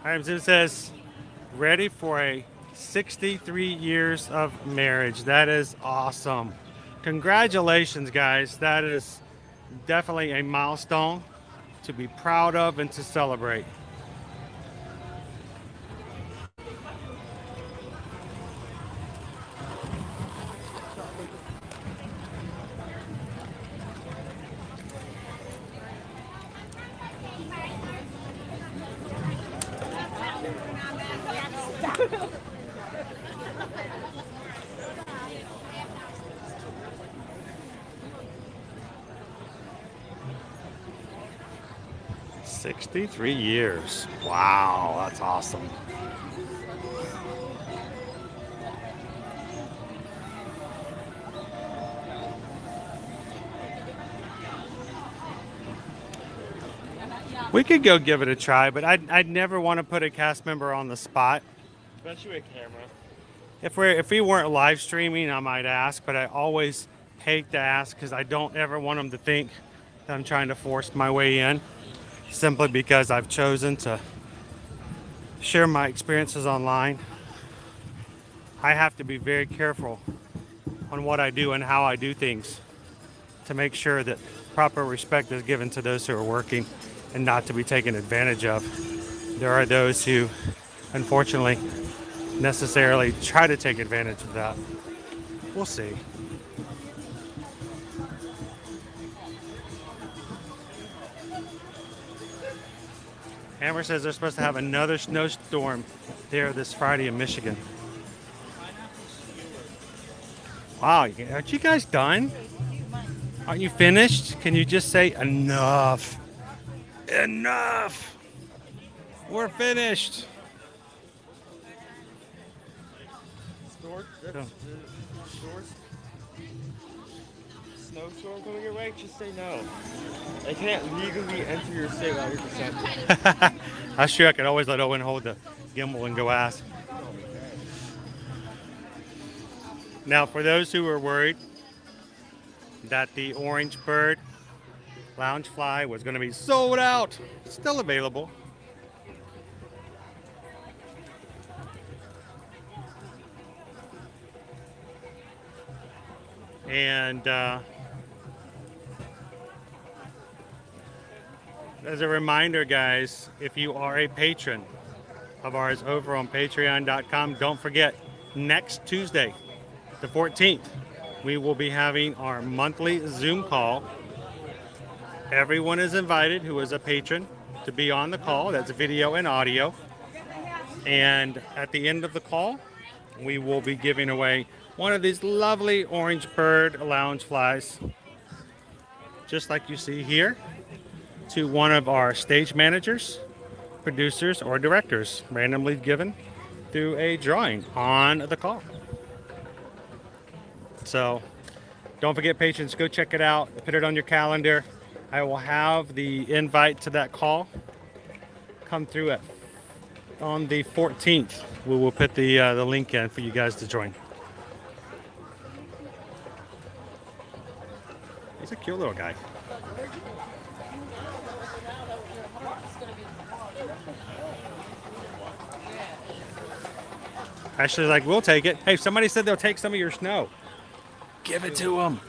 I am Zim says, ready for a 63 years of marriage. That is awesome. Congratulations, guys. That is definitely a milestone to be proud of and to celebrate. "63 years. Wow, that's awesome." We could go give it a try, but I'd never want to put a cast member on the spot. Especially with camera. If we weren't live streaming, I might ask, but I always hate to ask because I don't ever want them to think that I'm trying to force my way in, simply because I've chosen to share my experiences online. I have to be very careful on what I do and how I do things to make sure that proper respect is given to those who are working and not to be taken advantage of. There are those who, unfortunately, necessarily try to take advantage of that. We'll see. Amber says they're supposed to have another snowstorm there this Friday in Michigan. Wow, aren't you guys done? Aren't you finished? Can you just say enough? Enough! We're finished. Snowstorm coming your way? Just say no. I can't legally enter your state without your consent. That's true. I could always let Owen hold the gimbal and go ask. Now, for those who are worried that the Orange Bird Loungefly was going to be sold out, it's still available. And as a reminder, guys, if you are a patron of ours over on patreon.com, don't forget, next Tuesday, the 14th, we will be having our monthly Zoom call. Everyone is invited who is a patron to be on the call. That's video and audio. And at the end of the call, we will be giving away one of these lovely Orange Bird Loungeflies, just like you see here. to one of our stage managers, producers, or directors, randomly given through a drawing on the call. So don't forget, patrons, go check it out. Put it on your calendar. I will have the invite to that call come through on the 14th. We will put the link in for you guys to join. He's a cute little guy. Ashley's like, we'll take it. Hey, somebody said they'll take some of your snow. Give it to them.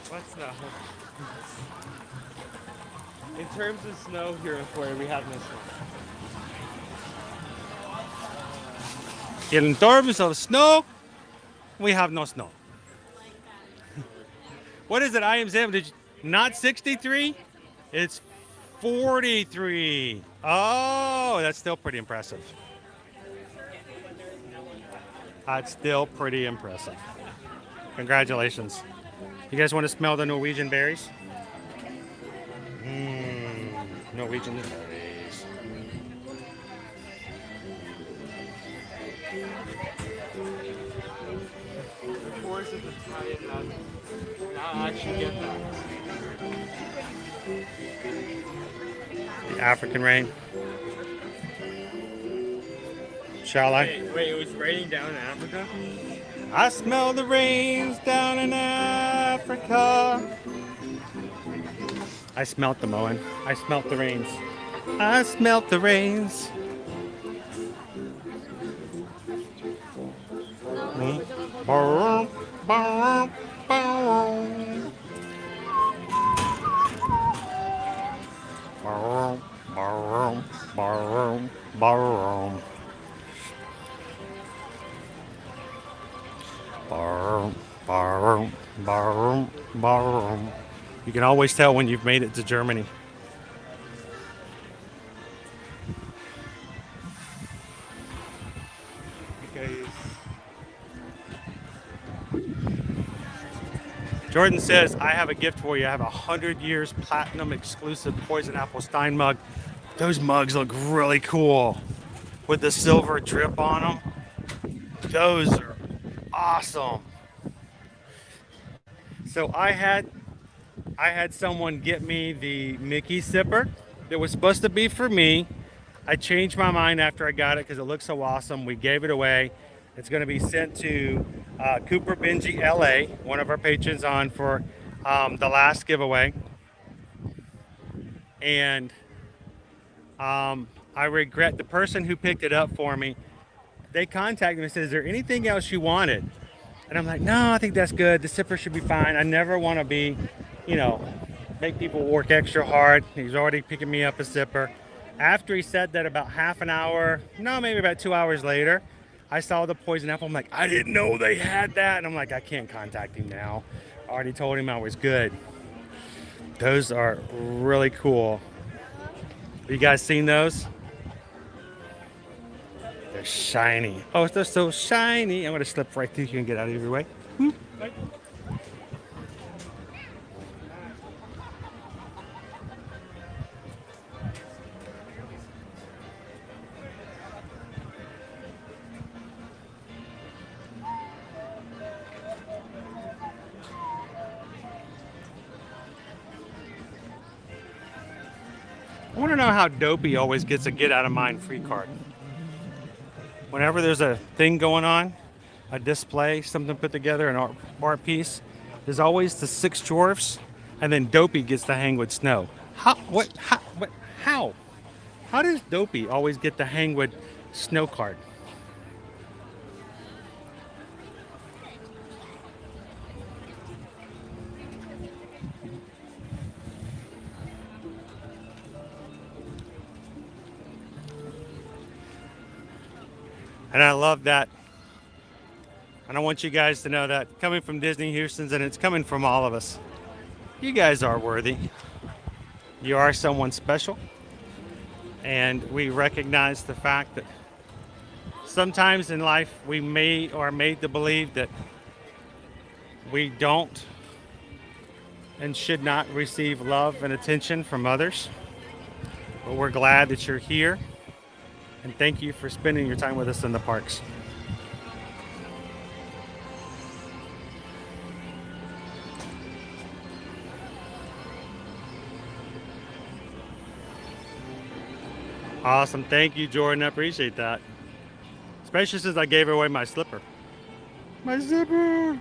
What snow? In terms of snow here in Florida, we have no snow. In terms of snow, we have no snow. What is it? I am Sam. Did you, not 63? It's 43. Oh, that's still pretty impressive. That's still pretty impressive. Congratulations. You guys want to smell the Norwegian berries? Norwegian berries. Of course, it's Italian. Now I actually get that. The African rain. Shall I? Wait, it was raining down in Africa? I smell the rains down in Africa. I smelt them, Owen. I smelt the rains. I smelt the rains. Ba-rum, ba-rum, ba-rum. Ba-rum, ba-rum, ba-rum, ba-rum. Ba-rum, ba-rum, ba-rum, ba-rum. You can always tell when you've made it to Germany. Jordan says, I have a gift for you. I have 100 years platinum exclusive Poison Apple Stein mug. Those mugs look really cool with the silver drip on them. Those are awesome. So I had someone get me the Mickey sipper that was supposed to be for me. I changed my mind after I got it because it looked so awesome. We gave it away. It's going to be sent to Cooper Benji LA, one of our patrons on for the last giveaway. And I regret the person who picked it up for me. They contacted me and said, is there anything else you wanted? And I'm like, no, I think that's good. The sipper should be fine. I never want to be, make people work extra hard. He's already picking me up a sipper. After he said that, about half an hour, no, maybe about 2 hours later, I saw the poison apple. I'm like, I didn't know they had that. And I'm like, I can't contact him now. I already told him I was good. Those are really cool. Have you guys seen those? They're shiny. Oh, they're so shiny. I'm going to slip right through here and get out of your way. I want to know how Dopey always gets a get out of mine free card. Whenever there's a thing going on, a display, something put together, an art piece, there's always the 6 dwarfs, and then Dopey gets to hang with Snow. How? How does Dopey always get to hang with Snow card? And I love that. And I want you guys to know that coming from Disney Houston's, and it's coming from all of us. You guys are worthy. You are someone special. And we recognize the fact that sometimes in life we are made to believe that we don't and should not receive love and attention from others. But we're glad that you're here, and thank you for spending your time with us in the parks. Awesome. Thank you, Jordan. I appreciate that. Especially since I gave away my slipper. My slipper!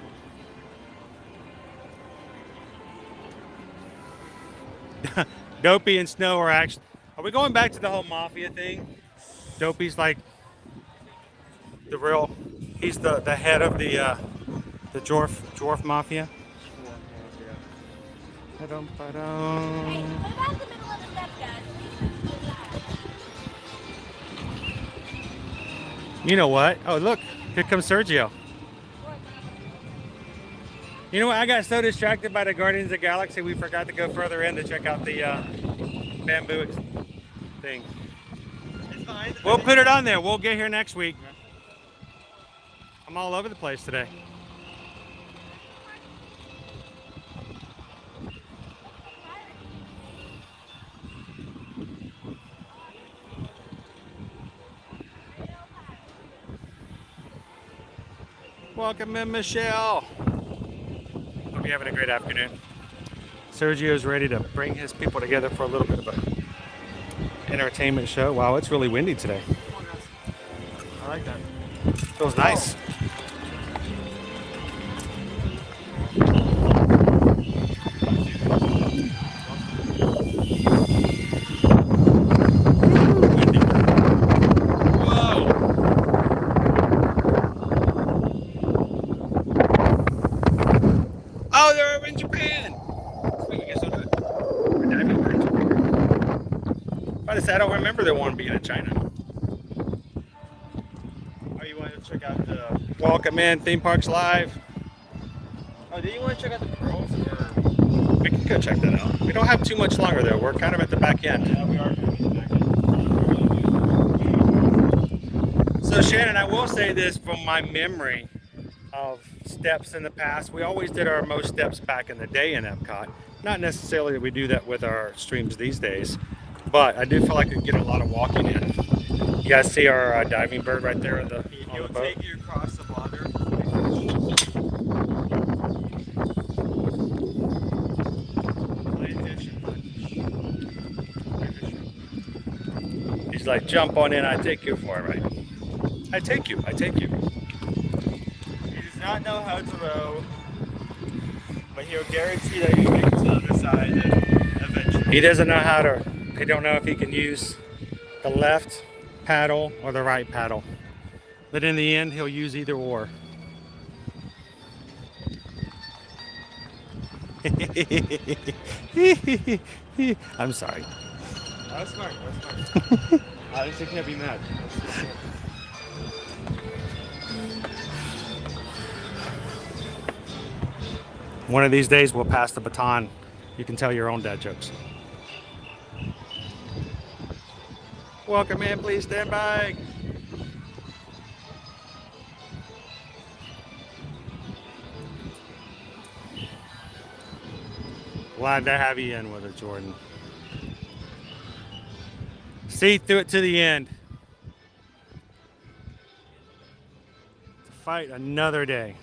Dopey and Snow are actually... Are we going back to the whole mafia thing? Dopey's like the real... He's the head of the dwarf mafia. You know what? Oh, look. Here comes Sergio. You know what? I got so distracted by the Guardians of the Galaxy, we forgot to go further in to check out the bamboo thing. We'll put it on there. We'll get here next week. I'm all over the place today. Welcome in, Michelle. Hope you're having a great afternoon. Sergio's ready to bring his people together for a little bit of an entertainment show. Wow, it's really windy today. I like that. Feels nice. Oh, they're in Japan. Sweet, I guess I'll do it. We're diving birds. But I said, I don't remember the one being in China. Oh, you want to check out the... Welcome in, Theme Parks Live. Oh, do you want to check out the pearls? Or... We can go check that out. We don't have too much longer though. We're kind of at the back end. Yeah, we are doing the back end. So Shannon, I will say this from my memory of steps in the past. We always did our most steps back in the day in Epcot. Not necessarily that we do that with our streams these days, but I do feel like we get a lot of walking in. You guys see our diving bird right there on the He'll boat? take you across the water. He's like, jump on in, I take you for a ride. I take you, I take you. He does not know how to row, but he'll guarantee that you make it to the other side eventually. He doesn't know how to, they don't know if he can use the left paddle or the right paddle. But in the end, he'll use either or. I'm sorry. That was smart, that was smart. I just can't be mad. One of these days, we'll pass the baton. You can tell your own dad jokes. Welcome in, please stand by. Glad to have you in with us, Jordan. See through it to the end. To fight another day.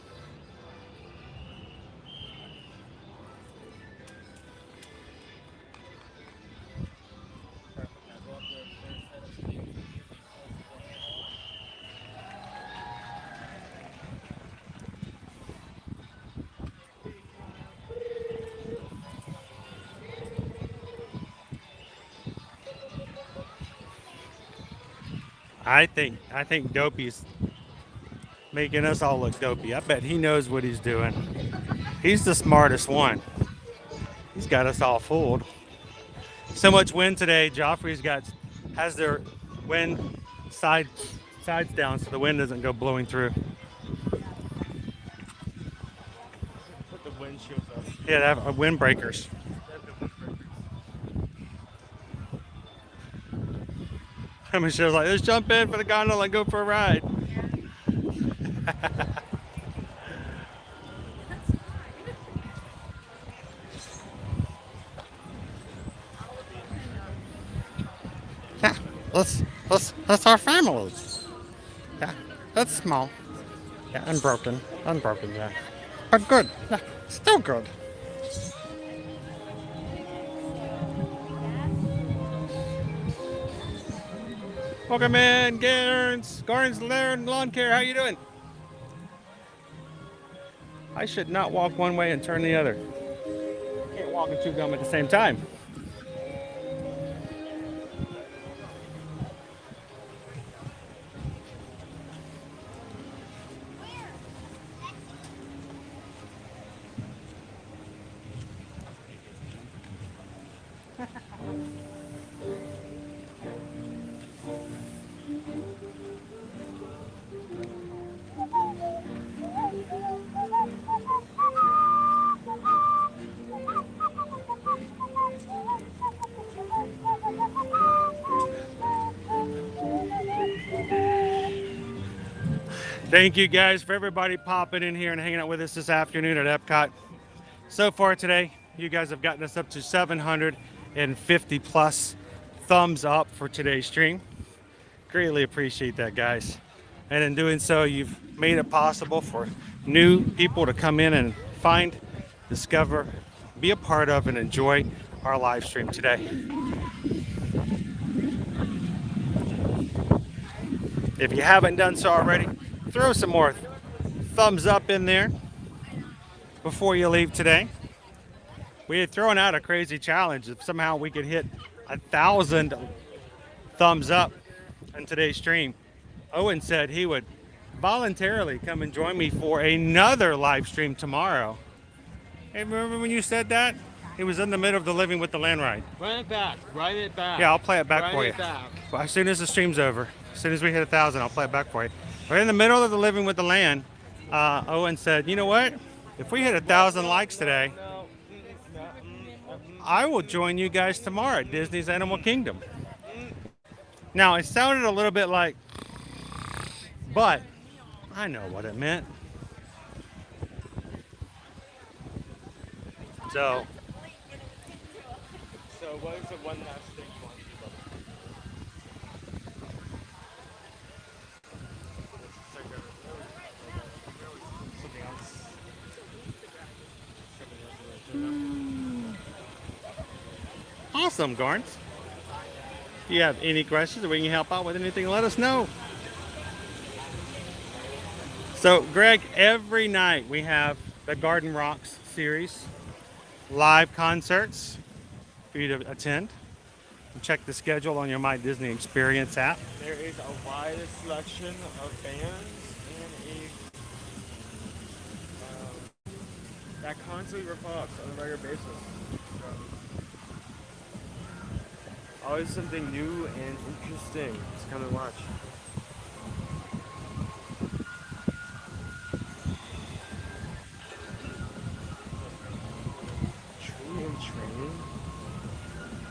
I think Dopey's making us all look dopey. I bet he knows what he's doing. He's the smartest one. He's got us all fooled. So much wind today. Joffrey's has their wind sides down so the wind doesn't go blowing through. Put the windshields up. Yeah, they have windbreakers. Michelle's like, let's jump in for the gondola and go for a ride. That's our family. Yeah, that's small. Yeah, unbroken, yeah. But good, yeah, still good. Welcome in, Garns Lawn Care. How you doing? I should not walk one way and turn the other. Can't walk and chew gum at the same time. Thank you guys for everybody popping in here and hanging out with us this afternoon at Epcot. So far today, you guys have gotten us up to 750 plus thumbs up for today's stream. Greatly appreciate that, guys. And in doing so, you've made it possible for new people to come in and find, discover, be a part of, and enjoy our live stream today. If you haven't done so already, throw some more thumbs up in there before you leave today. We had thrown out a crazy challenge. If somehow we could hit 1,000 thumbs up in today's stream, Owen said he would voluntarily come and join me for another live stream tomorrow. Hey, remember when you said that? It was in the middle of the Living with the Land ride. Run it back. Run it back. Yeah, I'll play it back Run for it you. back. Well, as soon as the stream's over, as soon as we hit 1,000, I'll play it back for you. We're in the middle of the Living with the Land. Owen said, you know what? If we hit 1,000 likes today, I will join you guys tomorrow at Disney's Animal Kingdom. Now, it sounded a little bit like, but I know what it meant. So what is the one last thing you want to do? Awesome, Garns. If you have any questions or we can help out with anything, let us know. So, Greg, every night we have the Garden Rocks series, live concerts for you to attend. Check the schedule on your My Disney Experience app. There is a wide selection of bands and that constantly revolves on a regular basis. Always something new and interesting to come and watch.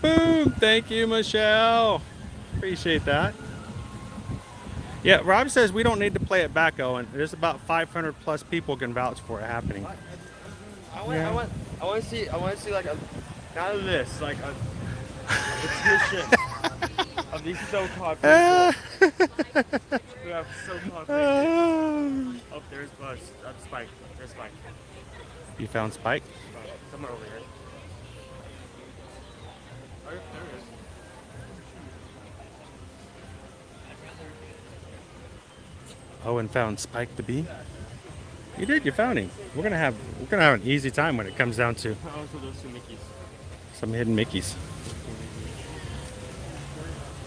Boom! Thank you, Michelle. Appreciate that. Yeah, Rob says we don't need to play it back, Owen. There's about 500 plus people can vouch for it happening. I want to see like a, not a list, like a petition of these so-called people who have so-called things. Oh, there's Buzz. That's Spike. There's Spike. You found Spike? Somewhere over here. Oh, there he is. Owen found Spike the Bee. You did. You found him. We're gonna have an easy time when it comes down to Also, those two Mickeys. some hidden Mickeys.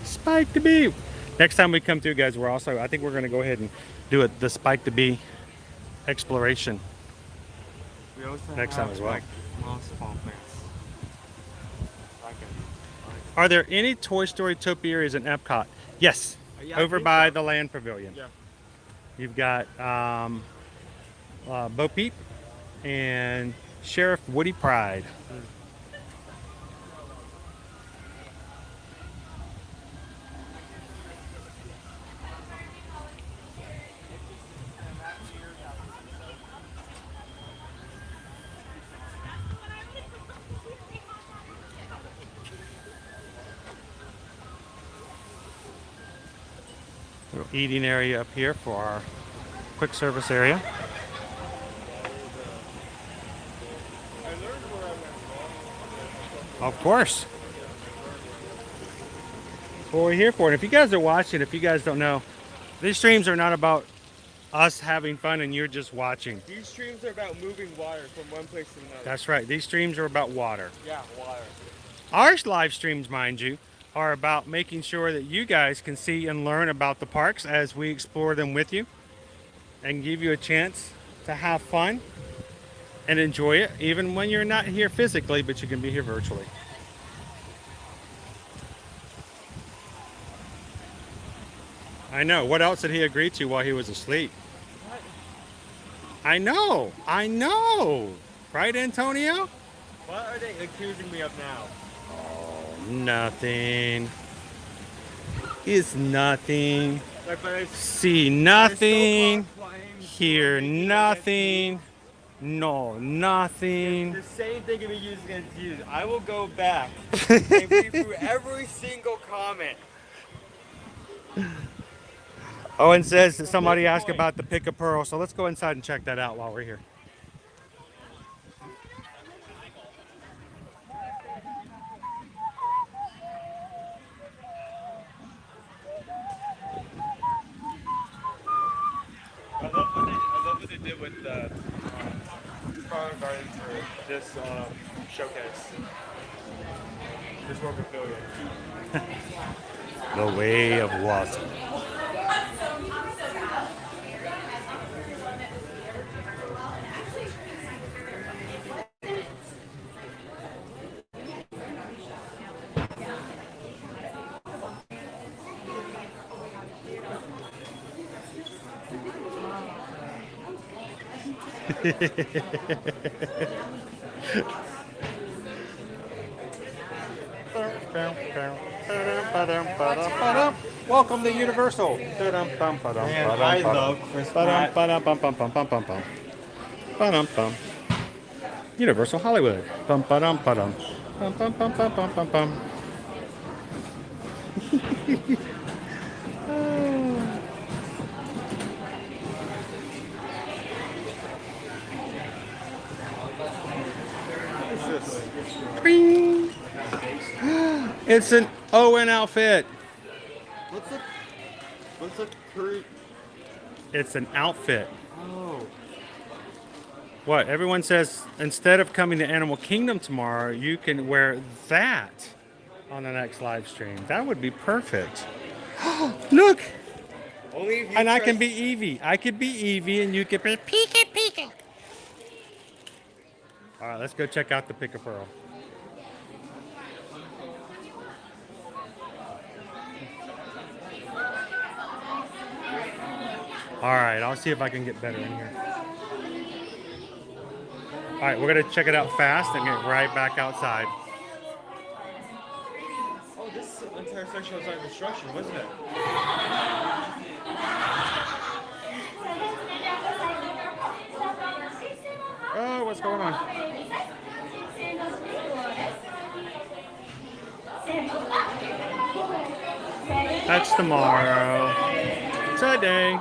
Spike the Bee. Next time we come through, guys, I think we're gonna go ahead and do the Spike the Bee exploration. We also next have time as well. Like, small plants. Are there any Toy Story topiaries in Epcot? Yes, Yeah, I over think by so. the Land Pavilion. Yeah. You've got Bo Peep and Sheriff Woody Pride. little eating area up here for our quick service area. Of course. That's what we're here for. And if you guys are watching, if you guys don't know, these streams are not about us having fun and you're just watching. These streams are about moving water from one place to another. That's right. These streams are about water. Yeah, water. Our live streams, mind you, are about making sure that you guys can see and learn about the parks as we explore them with you and give you a chance to have fun and enjoy it, even when you're not here physically, but you can be here virtually. I know. What else did he agree to while he was asleep? What? I know. Right, Antonio? What are they accusing me of now? Oh, nothing. It's nothing. See nothing. Hear nothing. No, nothing. The same thing can be used against you. I will go back and read through every single comment. Owen says that somebody asked about the pick a pearl, so let's go inside and check that out while we're here. I love what they did with the Farm Garden for this showcase. This World Pavilion. The way of water. Welcome to Universal. Man, I love Chris Pratt. Universal Hollywood. Bing. It's an Owen outfit. What's a curry? It's an outfit. Oh. What? Everyone says instead of coming to Animal Kingdom tomorrow, you can wear that on the next live stream. That would be perfect. Look! Only if you and I can be Eevee. I could be Eevee and you could be Pika Pika. All right, let's go check out the Pick a Pearl. All right, I'll see if I can get better in here. All right, we're gonna check it out fast and get right back outside. Oh, this entire section was under construction, wasn't it? Oh, what's going on? That's tomorrow. Today.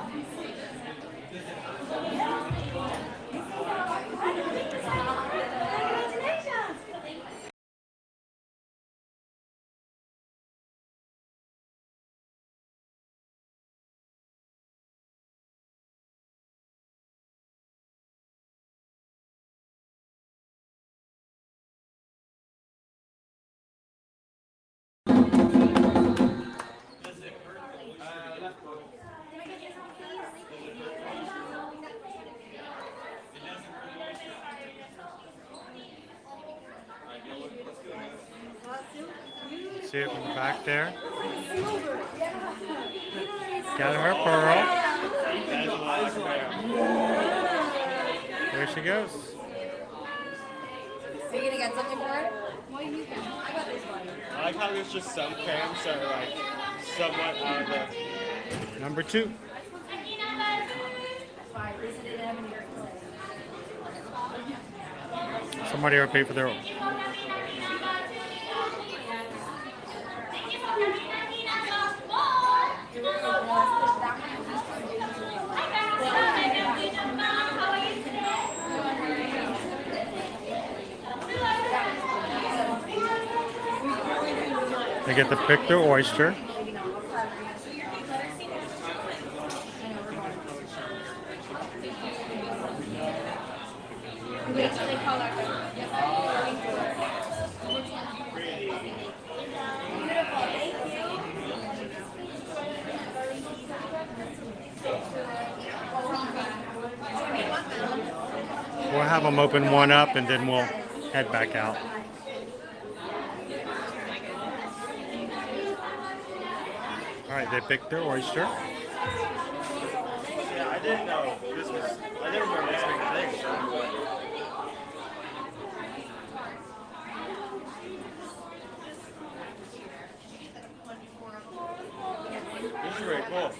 See it from the back there. Got her pearl. There she goes. Are you gonna get something for her? What do you need? I got this one. I like how there's just some cams that are like somewhat out of the... Number 2. Somebody will pay for their own. They get the Victor oyster. We'll have them open one up and then we'll head back out. All right, they picked their oyster. Yeah, I didn't know this was. I didn't remember this big thing. So. This is really cool.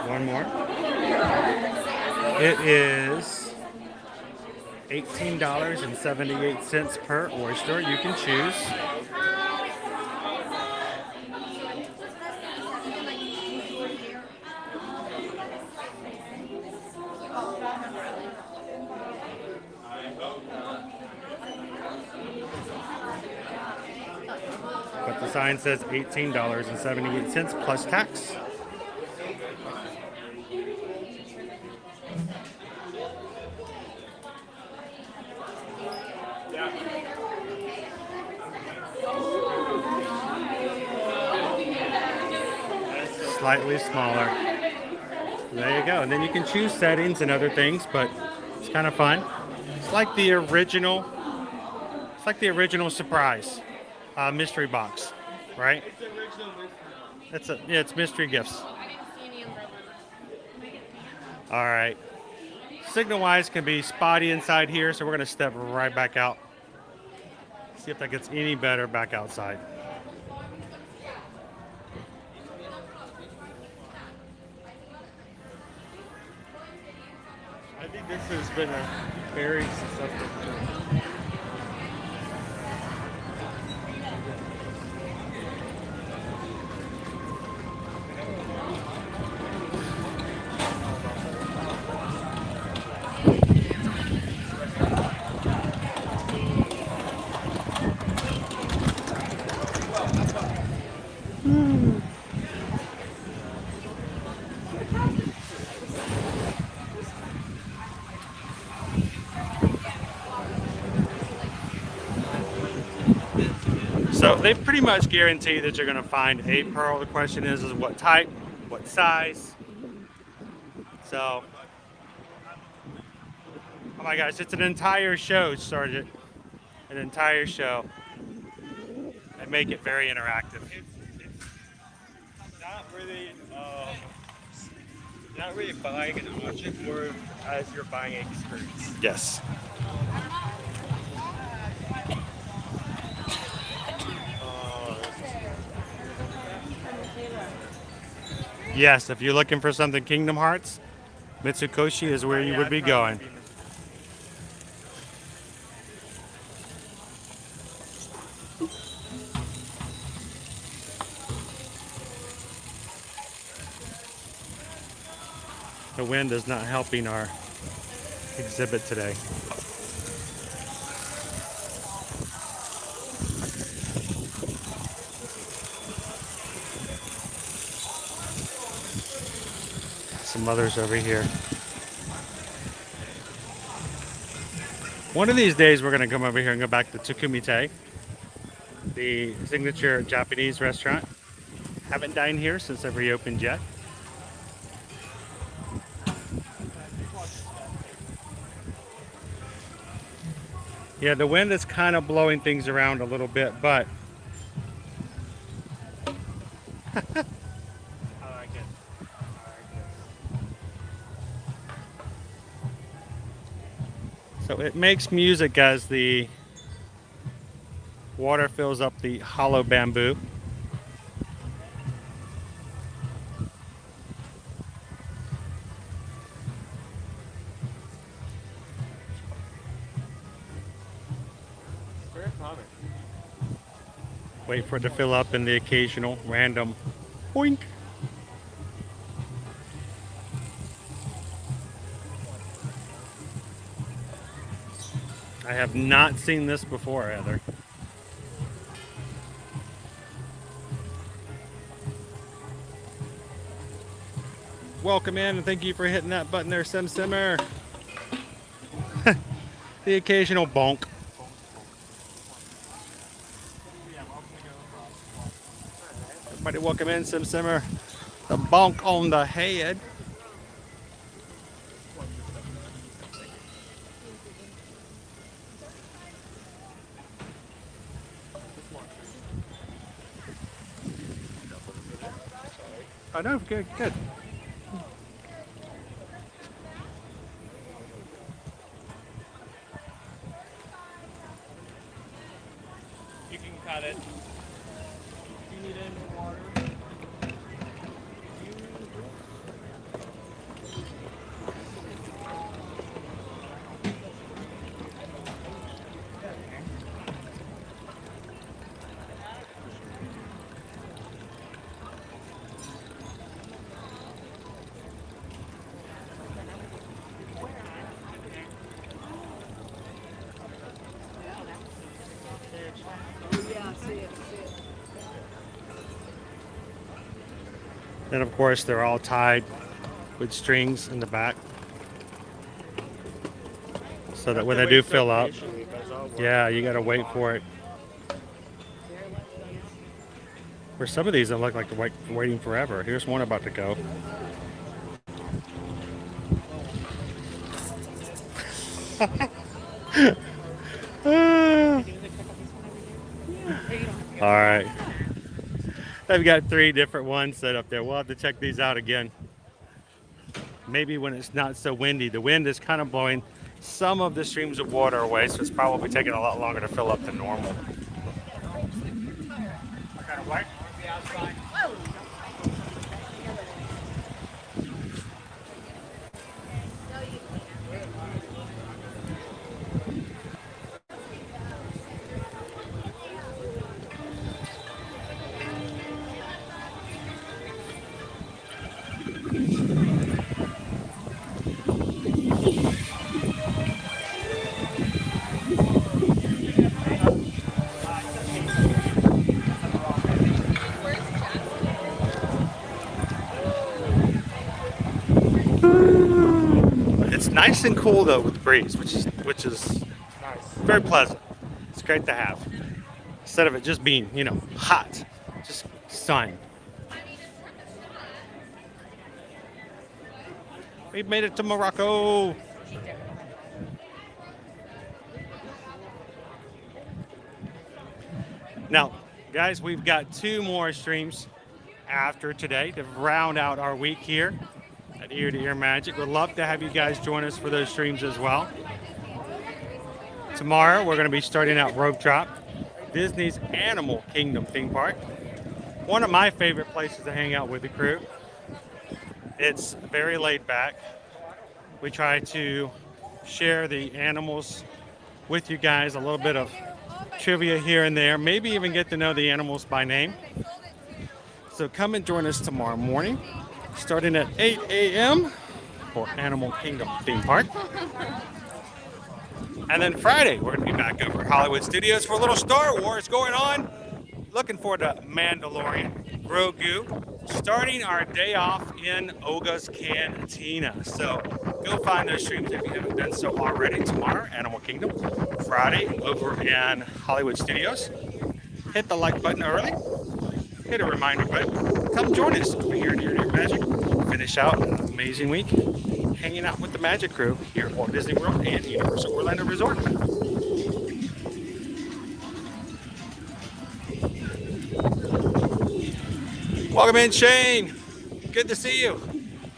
One more. It is $18.78 per oyster. You can choose. But the sign says $18.78 plus tax. Slightly smaller. There you go. And then you can choose settings and other things, but it's kind of fun. It's like the original. It's like the original surprise mystery box, right? It's it's mystery gifts. All right. Signal-wise can be spotty inside here, so we're gonna step right back out. See if that gets any better back outside. I think this has been a very successful trip. So they pretty much guarantee that you're going to find a pearl. The question is what type, what size. So, oh my gosh, it's an entire show, Sergeant. An entire show. They make it very interactive. It's not really buying an object, more as you're buying an experience. Yes. Yes, if you're looking for something Kingdom Hearts, Mitsukoshi is where you would be going. The wind is not helping our exhibit today. Some others over here. One of these days we're going to come over here and go back to Tsukumite, the signature Japanese restaurant. Haven't dined here since they've reopened yet. Yeah, the wind is kind of blowing things around a little bit, but I like it. So it makes music as the water fills up the hollow bamboo. Very common. Wait for it to fill up in the occasional random boink. I have not seen this before, Heather. Welcome in and thank you for hitting that button there, Sim Simmer. The occasional bonk. Everybody welcome in, Sim Simmer. The bonk on the head. Oh no, good, good. You can cut it. Do you need any more water? Then of course they're all tied with strings in the back, so that when they do fill up, yeah, you gotta wait for it. For some of these, they look like they're waiting forever. Here's one about to go. All right. I've got 3 different ones set up there. We'll have to check these out again. Maybe when it's not so windy. The wind is kind of blowing some of the streams of water away, so it's probably taking a lot longer to fill up than normal. Kind of white. It's nice and cool though with the breeze, which is nice. Very pleasant. It's great to have. Instead of it just being, you know, hot, just sun. We've made it to Morocco. Now, guys, we've got 2 more streams after today to round out our week here at Ear to Ear Magic. Would love to have you guys join us for those streams as well. Tomorrow, we're going to be starting out Rope Drop, Disney's Animal Kingdom theme park. One of my favorite places to hang out with the crew. It's very laid back. We try to share the animals with you guys, a little bit of trivia here and there, maybe even get to know the animals by name. So come and join us tomorrow morning, starting at 8 a.m. for Animal Kingdom theme park. And then Friday, we're going to be back over at Hollywood Studios for a little Star Wars going on. Looking forward to Mandalorian, Grogu, starting our day off in Oga's Cantina. So go find those streams if you haven't done so already. Tomorrow, Animal Kingdom. Friday, over in Hollywood Studios. Hit the like button early. Hit a reminder button. Come join us over here at Ear to Ear Magic. Finish out an amazing week hanging out with the Magic Crew here at Walt Disney World and Universal Orlando Resort. Welcome in, Shane. Good to see you.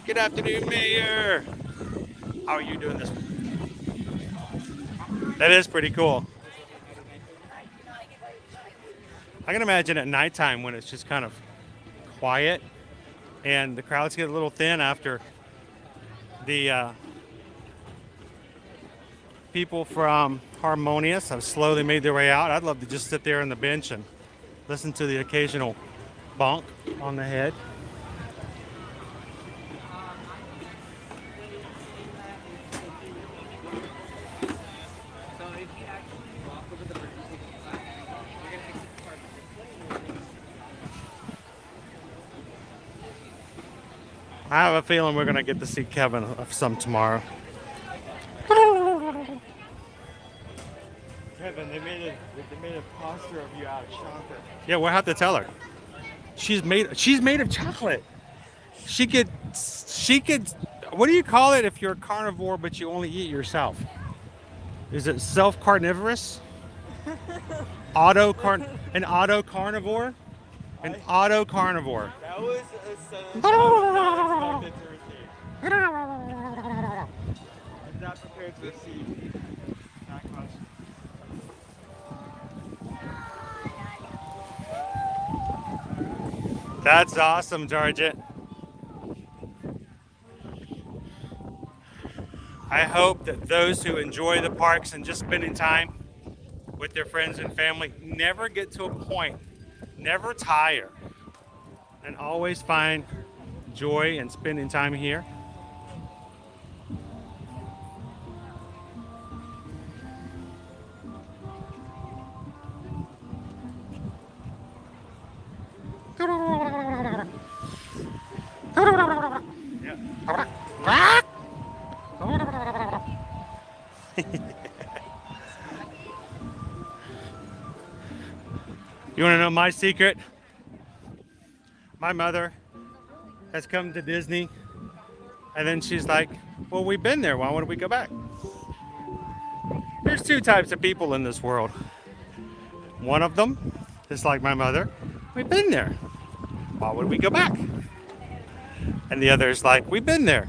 Good afternoon, Mayor. How are you doing this week? That is pretty cool. I can imagine at nighttime when it's just kind of quiet and the crowds get a little thin after the people from Harmonious have slowly made their way out. I'd love to just sit there on the bench and listen to the occasional bonk on the head. I have a feeling we're going to get to see Kevin some tomorrow. Kevin, they made a poster of you out of chocolate. Yeah, we'll have to tell her. She's made of chocolate. She could, what do you call it if you're a carnivore but you only eat yourself? Is it self-carnivorous? An auto carnivore? An auto carnivore? That was a sentence I was expected to receive. I'm not prepared to receive that question. That's awesome, Georgette. I hope that those who enjoy the parks and just spending time with their friends and family never get to a point, never tire, and always find joy in spending time here. You want to know my secret? My mother has come to Disney and then she's like, well, we've been there. Why would we go back? There's two types of people in this world. One of them is like my mother. We've been there. Why would we go back? And the other is like, we've been there.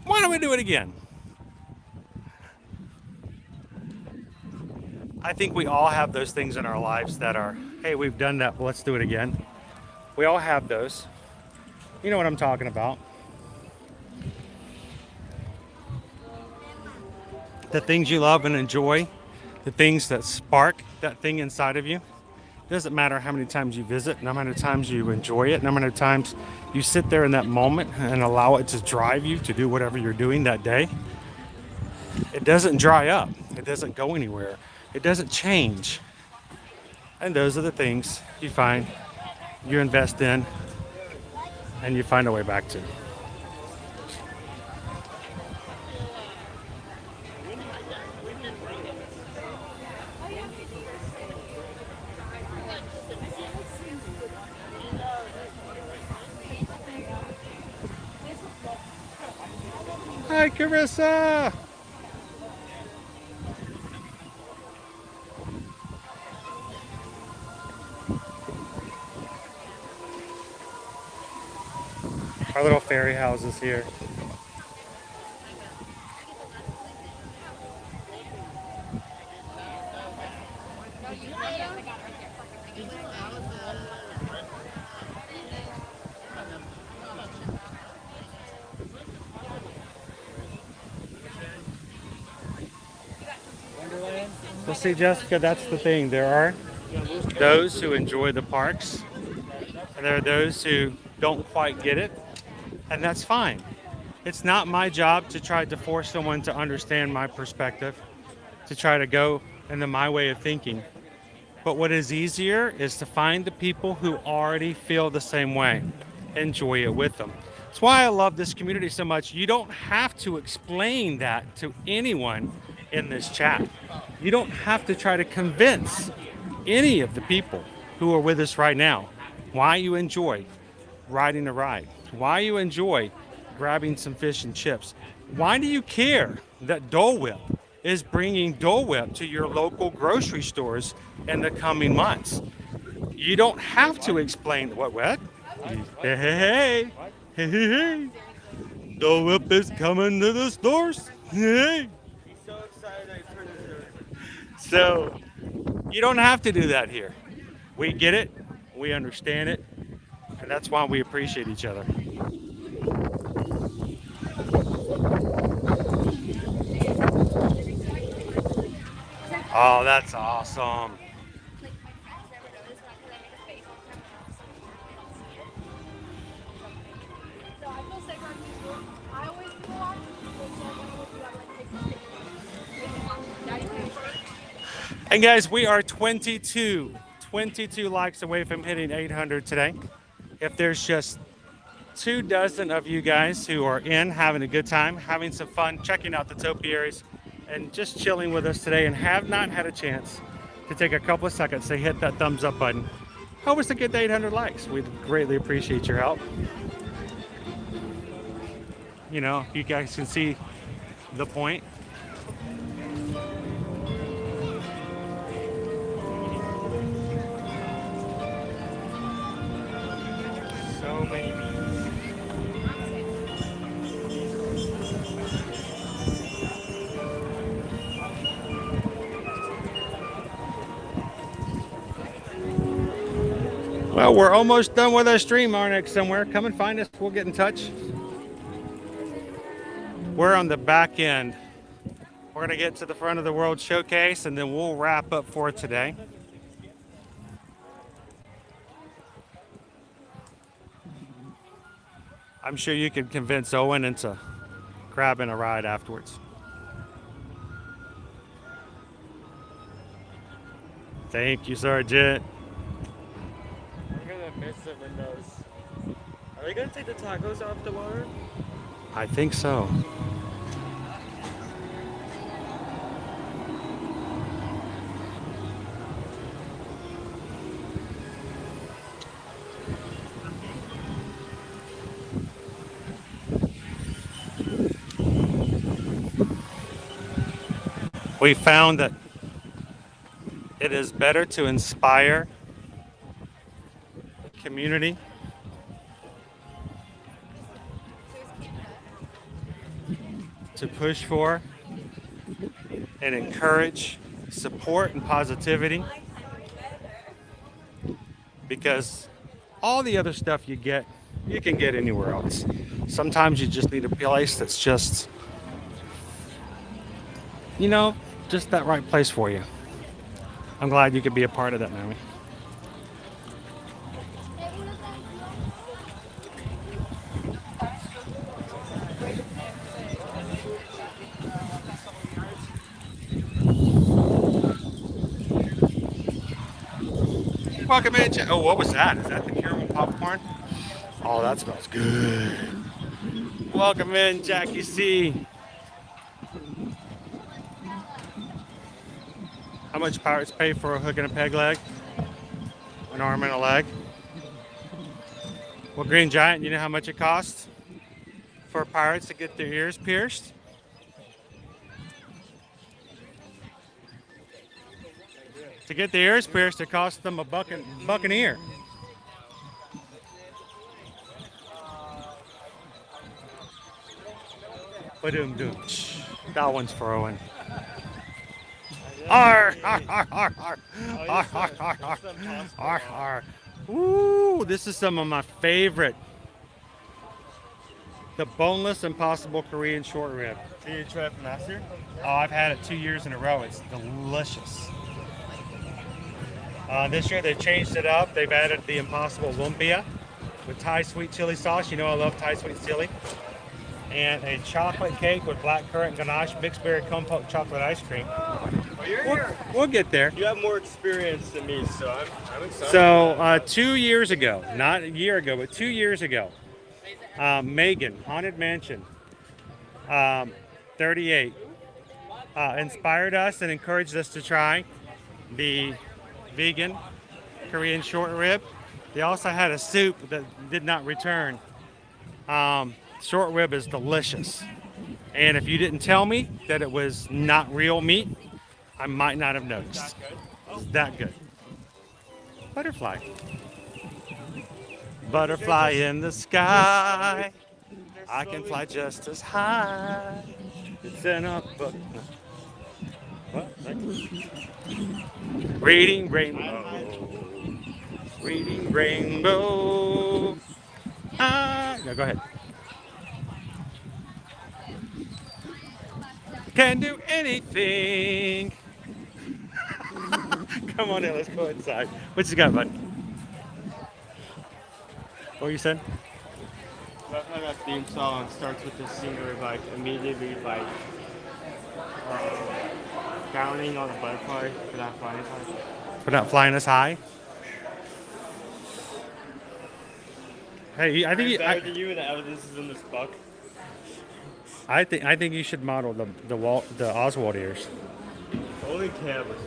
Why don't we do it again? I think we all have those things in our lives that are, hey, we've done that, but let's do it again. We all have those. You know what I'm talking about. The things you love and enjoy, the things that spark that thing inside of you. It doesn't matter how many times you visit, no matter times you enjoy it, no matter times you sit there in that moment and allow it to drive you to do whatever you're doing that day. It doesn't dry up. It doesn't go anywhere. It doesn't change. And those are the things you find, you invest in, and you find a way back to. Hi, Carissa! Our little fairy houses here. Well, see, Jessica, that's the thing. There are those who enjoy the parks, and there are those who don't quite get it, and that's fine. It's not my job to try to force someone to understand my perspective, to try to go into my way of thinking. But what is easier is to find the people who already feel the same way, enjoy it with them. That's why I love this community so much. You don't have to explain that to anyone in this chat. You don't have to try to convince any of the people who are with us right now why you enjoy riding a ride, why you enjoy grabbing some fish and chips. Why do you care that Dole Whip is bringing Dole Whip to your local grocery stores in the coming months? You don't have to explain what? Hey. Dole Whip is coming to the stores. Hey. He's so excited that he turned his shirt. So you don't have to do that here. We get it, we understand it, and that's why we appreciate each other. Oh, that's awesome. And guys, we are 22 likes away from hitting 800 today. If there's just 24 of you guys who are in, having a good time, having some fun, checking out the topiaries, and just chilling with us today and have not had a chance to take a couple of seconds to hit that thumbs up button, help us to get to 800 likes. We'd greatly appreciate your help. You know, you guys can see the point. So many bees. Well, we're almost done with our stream, Arnex somewhere. Come and find us. We'll get in touch. We're on the back end. We're going to get to the front of the World Showcase, and then we'll wrap up for today. I'm sure you can convince Owen into grabbing a ride afterwards. Thank you, Sergeant. I'm gonna miss the windows. Are they gonna take the tacos off the water? I think so. We found that it is better to inspire the community to push for and encourage support and positivity, because all the other stuff you get, you can get anywhere else. Sometimes you just need a place that's just, you know, just that right place for you. I'm glad you could be a part of that, Naomi. Welcome in. Oh, what was that? Is that the caramel popcorn? Oh, that smells good. Welcome in, Jackie C. How much pirates pay for a hook and a peg leg? An arm and a leg? Well, Green Giant, you know how much it costs for pirates to get their ears pierced? To get the ears pierced, it costs them a buck an ear. Ba-doom-doom. That one's for Owen. Arr, arr, arr, arr, arr, arr, arr, arr, arr, arr. Ooh, this is some of my favorite. The boneless Impossible Korean short rib. Did you try it from last year? Oh, I've had it 2 years in a row. It's delicious. This year they've changed it up. They've added the Impossible Lumpia with Thai sweet chili sauce. You know I love Thai sweet chili. and a chocolate cake with blackcurrant ganache, mixed berry compote chocolate ice cream. We'll get there. You have more experience than me, so I'm excited. So 2 years ago, not a year ago, but 2 years ago, Megan, Haunted Mansion, 38, inspired us and encouraged us to try the vegan Korean short rib. They also had a soup that did not return. Short rib is delicious. And if you didn't tell me that it was not real meat, I might not have noticed. It's that good. Butterfly. Butterfly in the sky. I can fly just as high. It's in a book. What? Reading rainbow. Reading rainbow. No, go ahead. Can do anything. Come on in, let's go inside. What you got, bud? What you said? That's how that theme song starts with this singer like immediately like counting on the butterfly for not flying as high. For not flying as high? Hey, I think better than you, and the evidence is in this book. I think you should model the Oswald ears. Only cameras.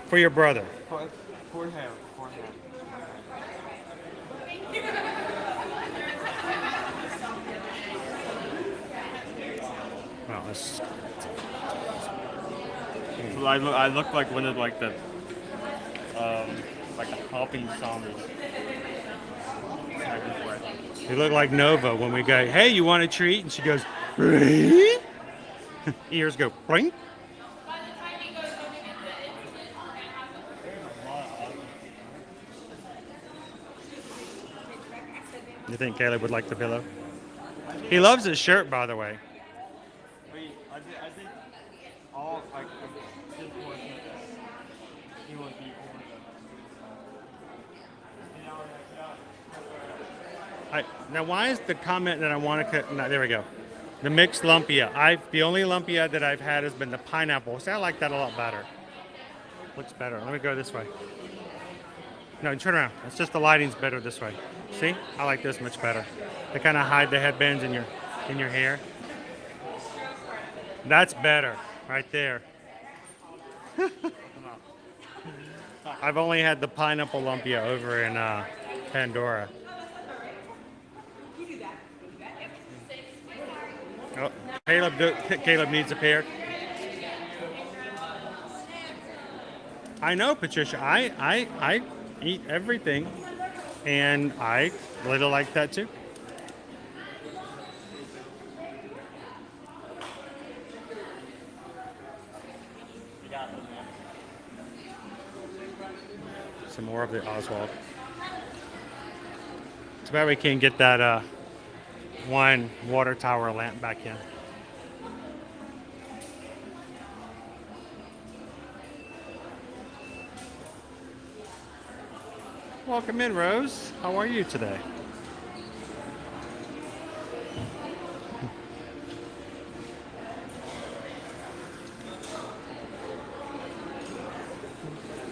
For your brother. For him. Well, that's... So I look like one of like the hopping zombies. You look like Nova when we go, hey, you want a treat? And she goes, "Really?" Ears go, blink. You think Caleb would like the pillow? He loves his shirt, by the way. I think all like this portion of this, he would be over Now, why is the comment that I want to cut? No, there we go. The mixed lumpia. The only lumpia that I've had has been the pineapple. See, I like that a lot better. Looks better. Let me go this way. No, turn around. It's just the lighting's better this way. See? I like this much better. They kind of hide the headbands in your hair. That's better, right there. I've only had the pineapple lumpia over in Pandora. Oh, Caleb needs a pair. I know, Patricia. I eat everything, and I little like that too. Some more of the Oswald. Too bad we can't get that one water tower lamp back in. Welcome in, Rose. How are you today?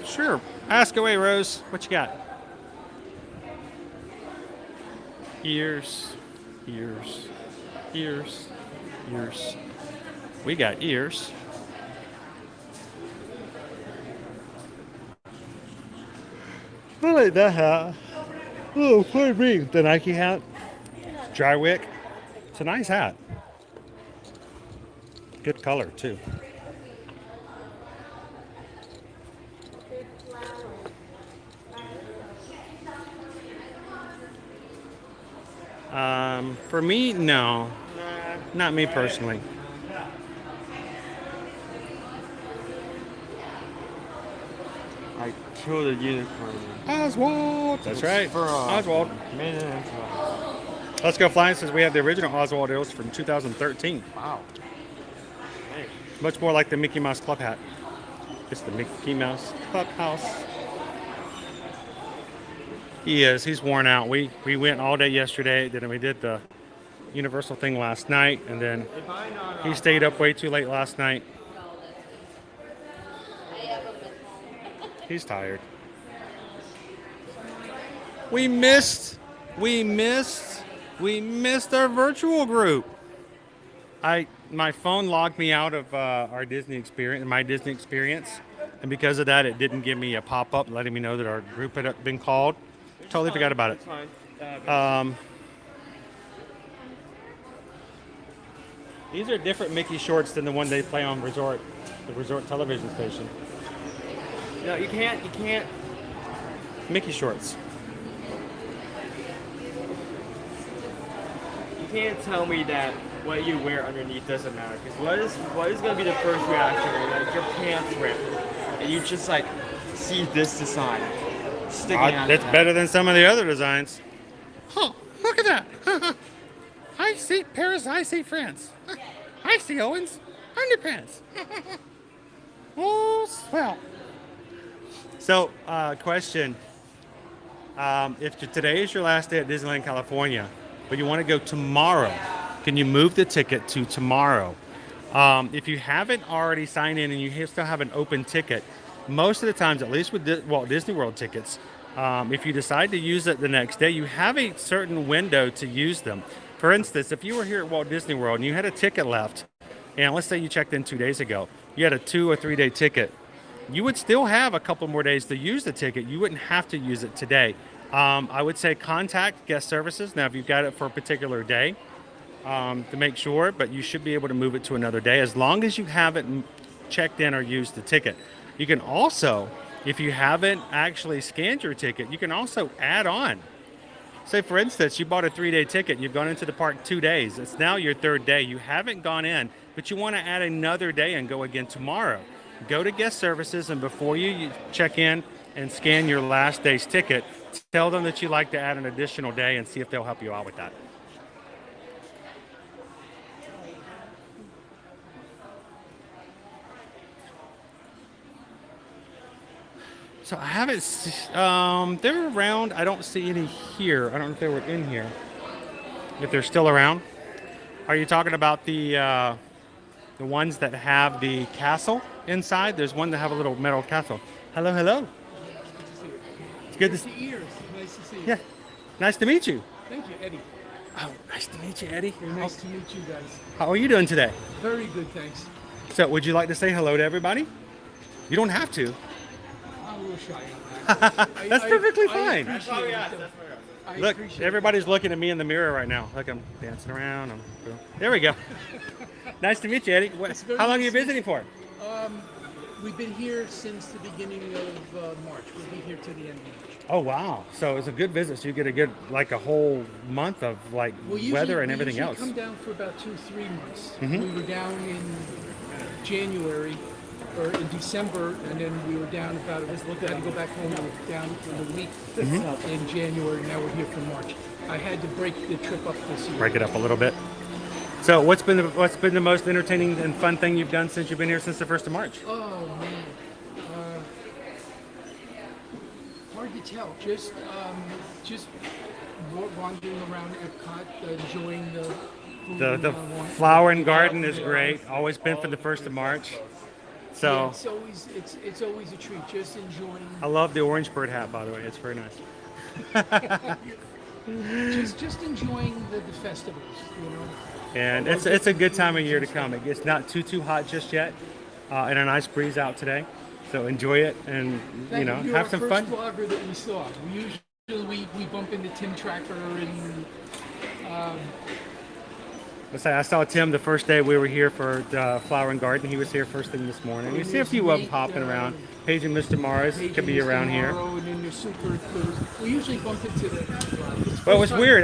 Sure. Ask away, Rose. What you got? Ears, ears, ears, ears. We got ears. I like that hat. Oh, pardon me. The Nike hat. Dry wick. It's a nice hat. Good color, too. For me, no. Not me personally. I killed a unicorn. Oswald! That's right. For, Oswald. Let's go flying since we have the original Oswald eels from 2013. Wow. Hey. Much more like the Mickey Mouse Club hat. It's the Mickey Mouse Clubhouse. He is. He's worn out. We went all day yesterday. Then we did the Universal thing last night, and then he stayed up way too late last night. He's tired. We missed our virtual group. My phone logged me out of our Disney experience, my Disney experience, and because of that, it didn't give me a pop-up letting me know that our group had been called. Totally forgot about it. These are different Mickey shorts than the one they play on the resort television station. No, you can't. Mickey shorts. You can't tell me that what you wear underneath doesn't matter. Because what is going to be the first reaction when like your pants rip and you just like see this design sticking out? It's better than some of the other designs. Oh, look at that! I see Paris. I see France. I see Owens underpants. Oh, swell. So, question. If today is your last day at Disneyland California, but you want to go tomorrow, can you move the ticket to tomorrow? If you haven't already signed in and you still have an open ticket, most of the times, at least with Walt Disney World tickets, if you decide to use it the next day, you have a certain window to use them. For instance, if you were here at Walt Disney World and you had a ticket left, and let's say you checked in 2 days ago, you had a 2 or 3 day ticket, you would still have a couple more days to use the ticket. You wouldn't have to use it today. I would say contact guest services. Now, if you've got it for a particular day, to make sure, but you should be able to move it to another day as long as you haven't checked in or used the ticket. You can also, if you haven't actually scanned your ticket, you can also add on. Say, for instance, you bought a 3-day ticket. You've gone into the park 2 days. It's now your 3rd day. You haven't gone in, but you want to add another day and go again tomorrow. Go to guest services, and before you check in and scan your last day's ticket, tell them that you'd like to add an additional day and see if they'll help you out with that. So I haven't, they're around. I don't see any here. I don't know if they were in here. If they're still around. Are you talking about the ones that have the castle inside? There's one that have a little metal castle. Hello, hello. It's good to see you. Nice to see you. Yeah. Nice to meet you. Thank you, Eddie. Oh, nice to meet you, Eddie. Very nice to meet you guys. How are you doing today? Very good, thanks. So would you like to say hello to everybody? You don't have to. I'm a little shy on that. That's perfectly fine. That's why we asked. Look, everybody's looking at me in the mirror right now. Look, I'm dancing around. There we go. Nice to meet you, Eddie. How long are you visiting for? We've been here since the beginning of March. We'll be here to the end of March. Oh, wow. So it's a good visit. So you get a good, like a whole month of like weather and everything else. We come down for about 2-3 months. Mm-hmm. We were down in January or in December, and then we were down about, I had to go back home, we were down for the week in January, now we're here for March. I had to break the trip up this year. Break it up a little bit. So what's been the most entertaining and fun thing you've done since you've been here since the 1st of March? Oh man, hard to tell. Just wandering around Epcot, enjoying the food. The flower and garden is great. Always been for the 1st of March. So yeah, it's always a treat. Just enjoying. I love the orange bird hat, by the way. It's very nice. just enjoying the festivals, you know. And it's a good time of year to come. It's not too hot just yet, and a nice breeze out today. So enjoy it and have some fun. You're our first vlogger that we saw. We bump into Tim Tracker and. I saw Tim the first day we were here for the Flower and Garden. He was here first thing this morning. You see a few of them popping around. Paige and Mr. Mars could be around here. And then we usually bump into them. Well, it was weird.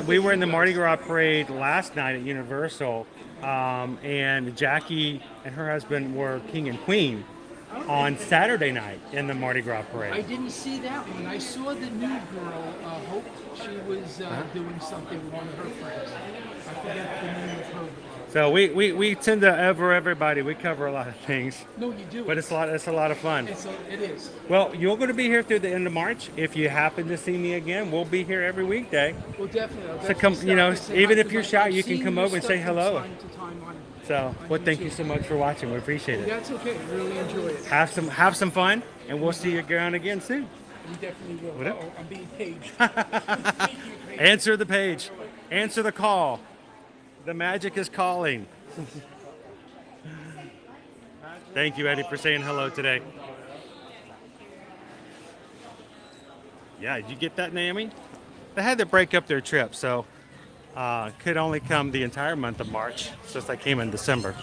We were in the Mardi Gras parade last night at Universal, and Jackie and her husband were king and queen on Saturday night in the Mardi Gras parade. I didn't see that one. I saw the new girl, Hope. She was doing something with one of her friends. I forget the name of her. So we tend to cover everybody. We cover a lot of things. No, you do. But it's a lot of fun. It is. Well, you're going to be here through the end of March. If you happen to see me again, we'll be here every weekday. Well, definitely. I'll So come, definitely you know, stop and say even hi, if you're 'cause shy, I've you can seen come your over and say stuff from hello. time to time on So, well, thank you so much for watching. We appreciate it. That's okay. Really enjoy it. Have some fun, and we'll see you around again soon. We definitely will. What up? Uh-oh, I'm being paged. Answer the page. Answer the call. The magic is calling. Thank you, Eddie, for saying hello today. Yeah, did you get that, Naomi? They had to break up their trip, so could only come the entire month of March since they came in December.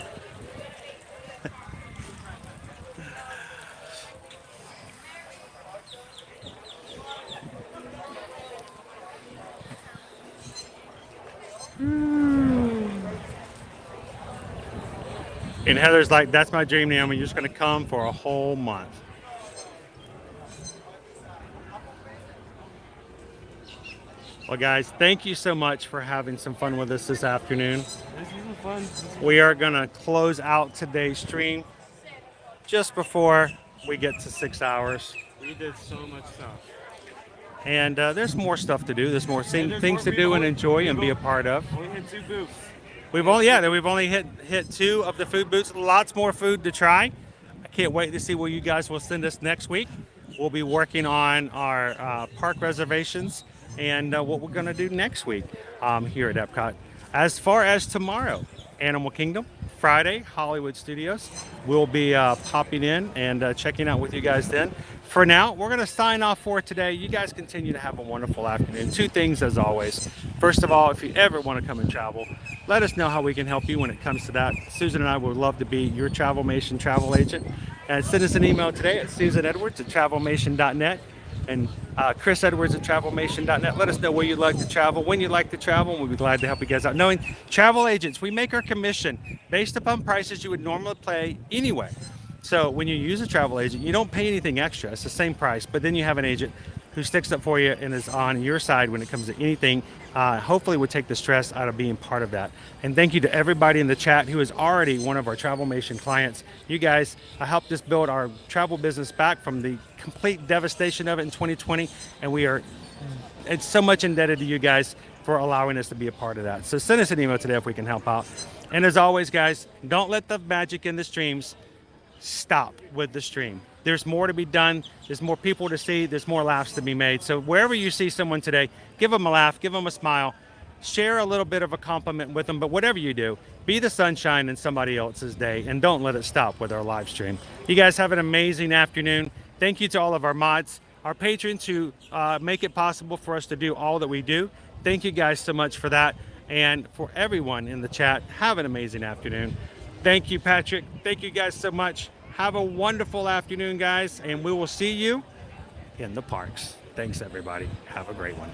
And Heather's like, that's my dream, Naomi. You're just going to come for a whole month. Well, guys, thank you so much for having some fun with us this afternoon. We are going to close out today's stream just before we get to 6 hours. We did so much stuff. And there's more stuff to do. There's more things to do and enjoy and be a part of. We hit 2 booths. We've only hit 2 of the food booths. Lots more food to try. I can't wait to see what you guys will send us next week. We'll be working on our park reservations and what we're going to do next week here at Epcot. As far as tomorrow, Animal Kingdom, Friday, Hollywood Studios. We'll be popping in and checking out with you guys then. For now, we're going to sign off for today. You guys continue to have a wonderful afternoon. 2 things as always. First of all, if you ever want to come and travel, let us know how we can help you when it comes to that. Susan and I would love to be your Travelmation travel agent. And send us an email today at susanedwards@travelmation.net and chrisedwards@travelmation.net. Let us know where you'd like to travel, when you'd like to travel, and we'll be glad to help you guys out. Knowing travel agents, we make our commission based upon prices you would normally pay anyway. So when you use a travel agent, you don't pay anything extra. It's the same price, but then you have an agent who sticks up for you and is on your side when it comes to anything. Hopefully would take the stress out of being part of that. And thank you to everybody in the chat who is already one of our Travelmation clients. You guys helped us build our travel business back from the complete devastation of it in 2020. And it's so much indebted to you guys for allowing us to be a part of that. So send us an email today if we can help out. And as always, guys, don't let the magic in the streams stop with the stream. There's more to be done. There's more people to see. There's more laughs to be made. So wherever you see someone today, give them a laugh, give them a smile, share a little bit of a compliment with them. But whatever you do, be the sunshine in somebody else's day and don't let it stop with our live stream. You guys have an amazing afternoon. Thank you to all of our mods, our patrons who make it possible for us to do all that we do. Thank you guys so much for that. And for everyone in the chat, have an amazing afternoon. Thank you, Patrick. Thank you guys so much. Have a wonderful afternoon, guys, and we will see you in the parks. Thanks, everybody. Have a great one.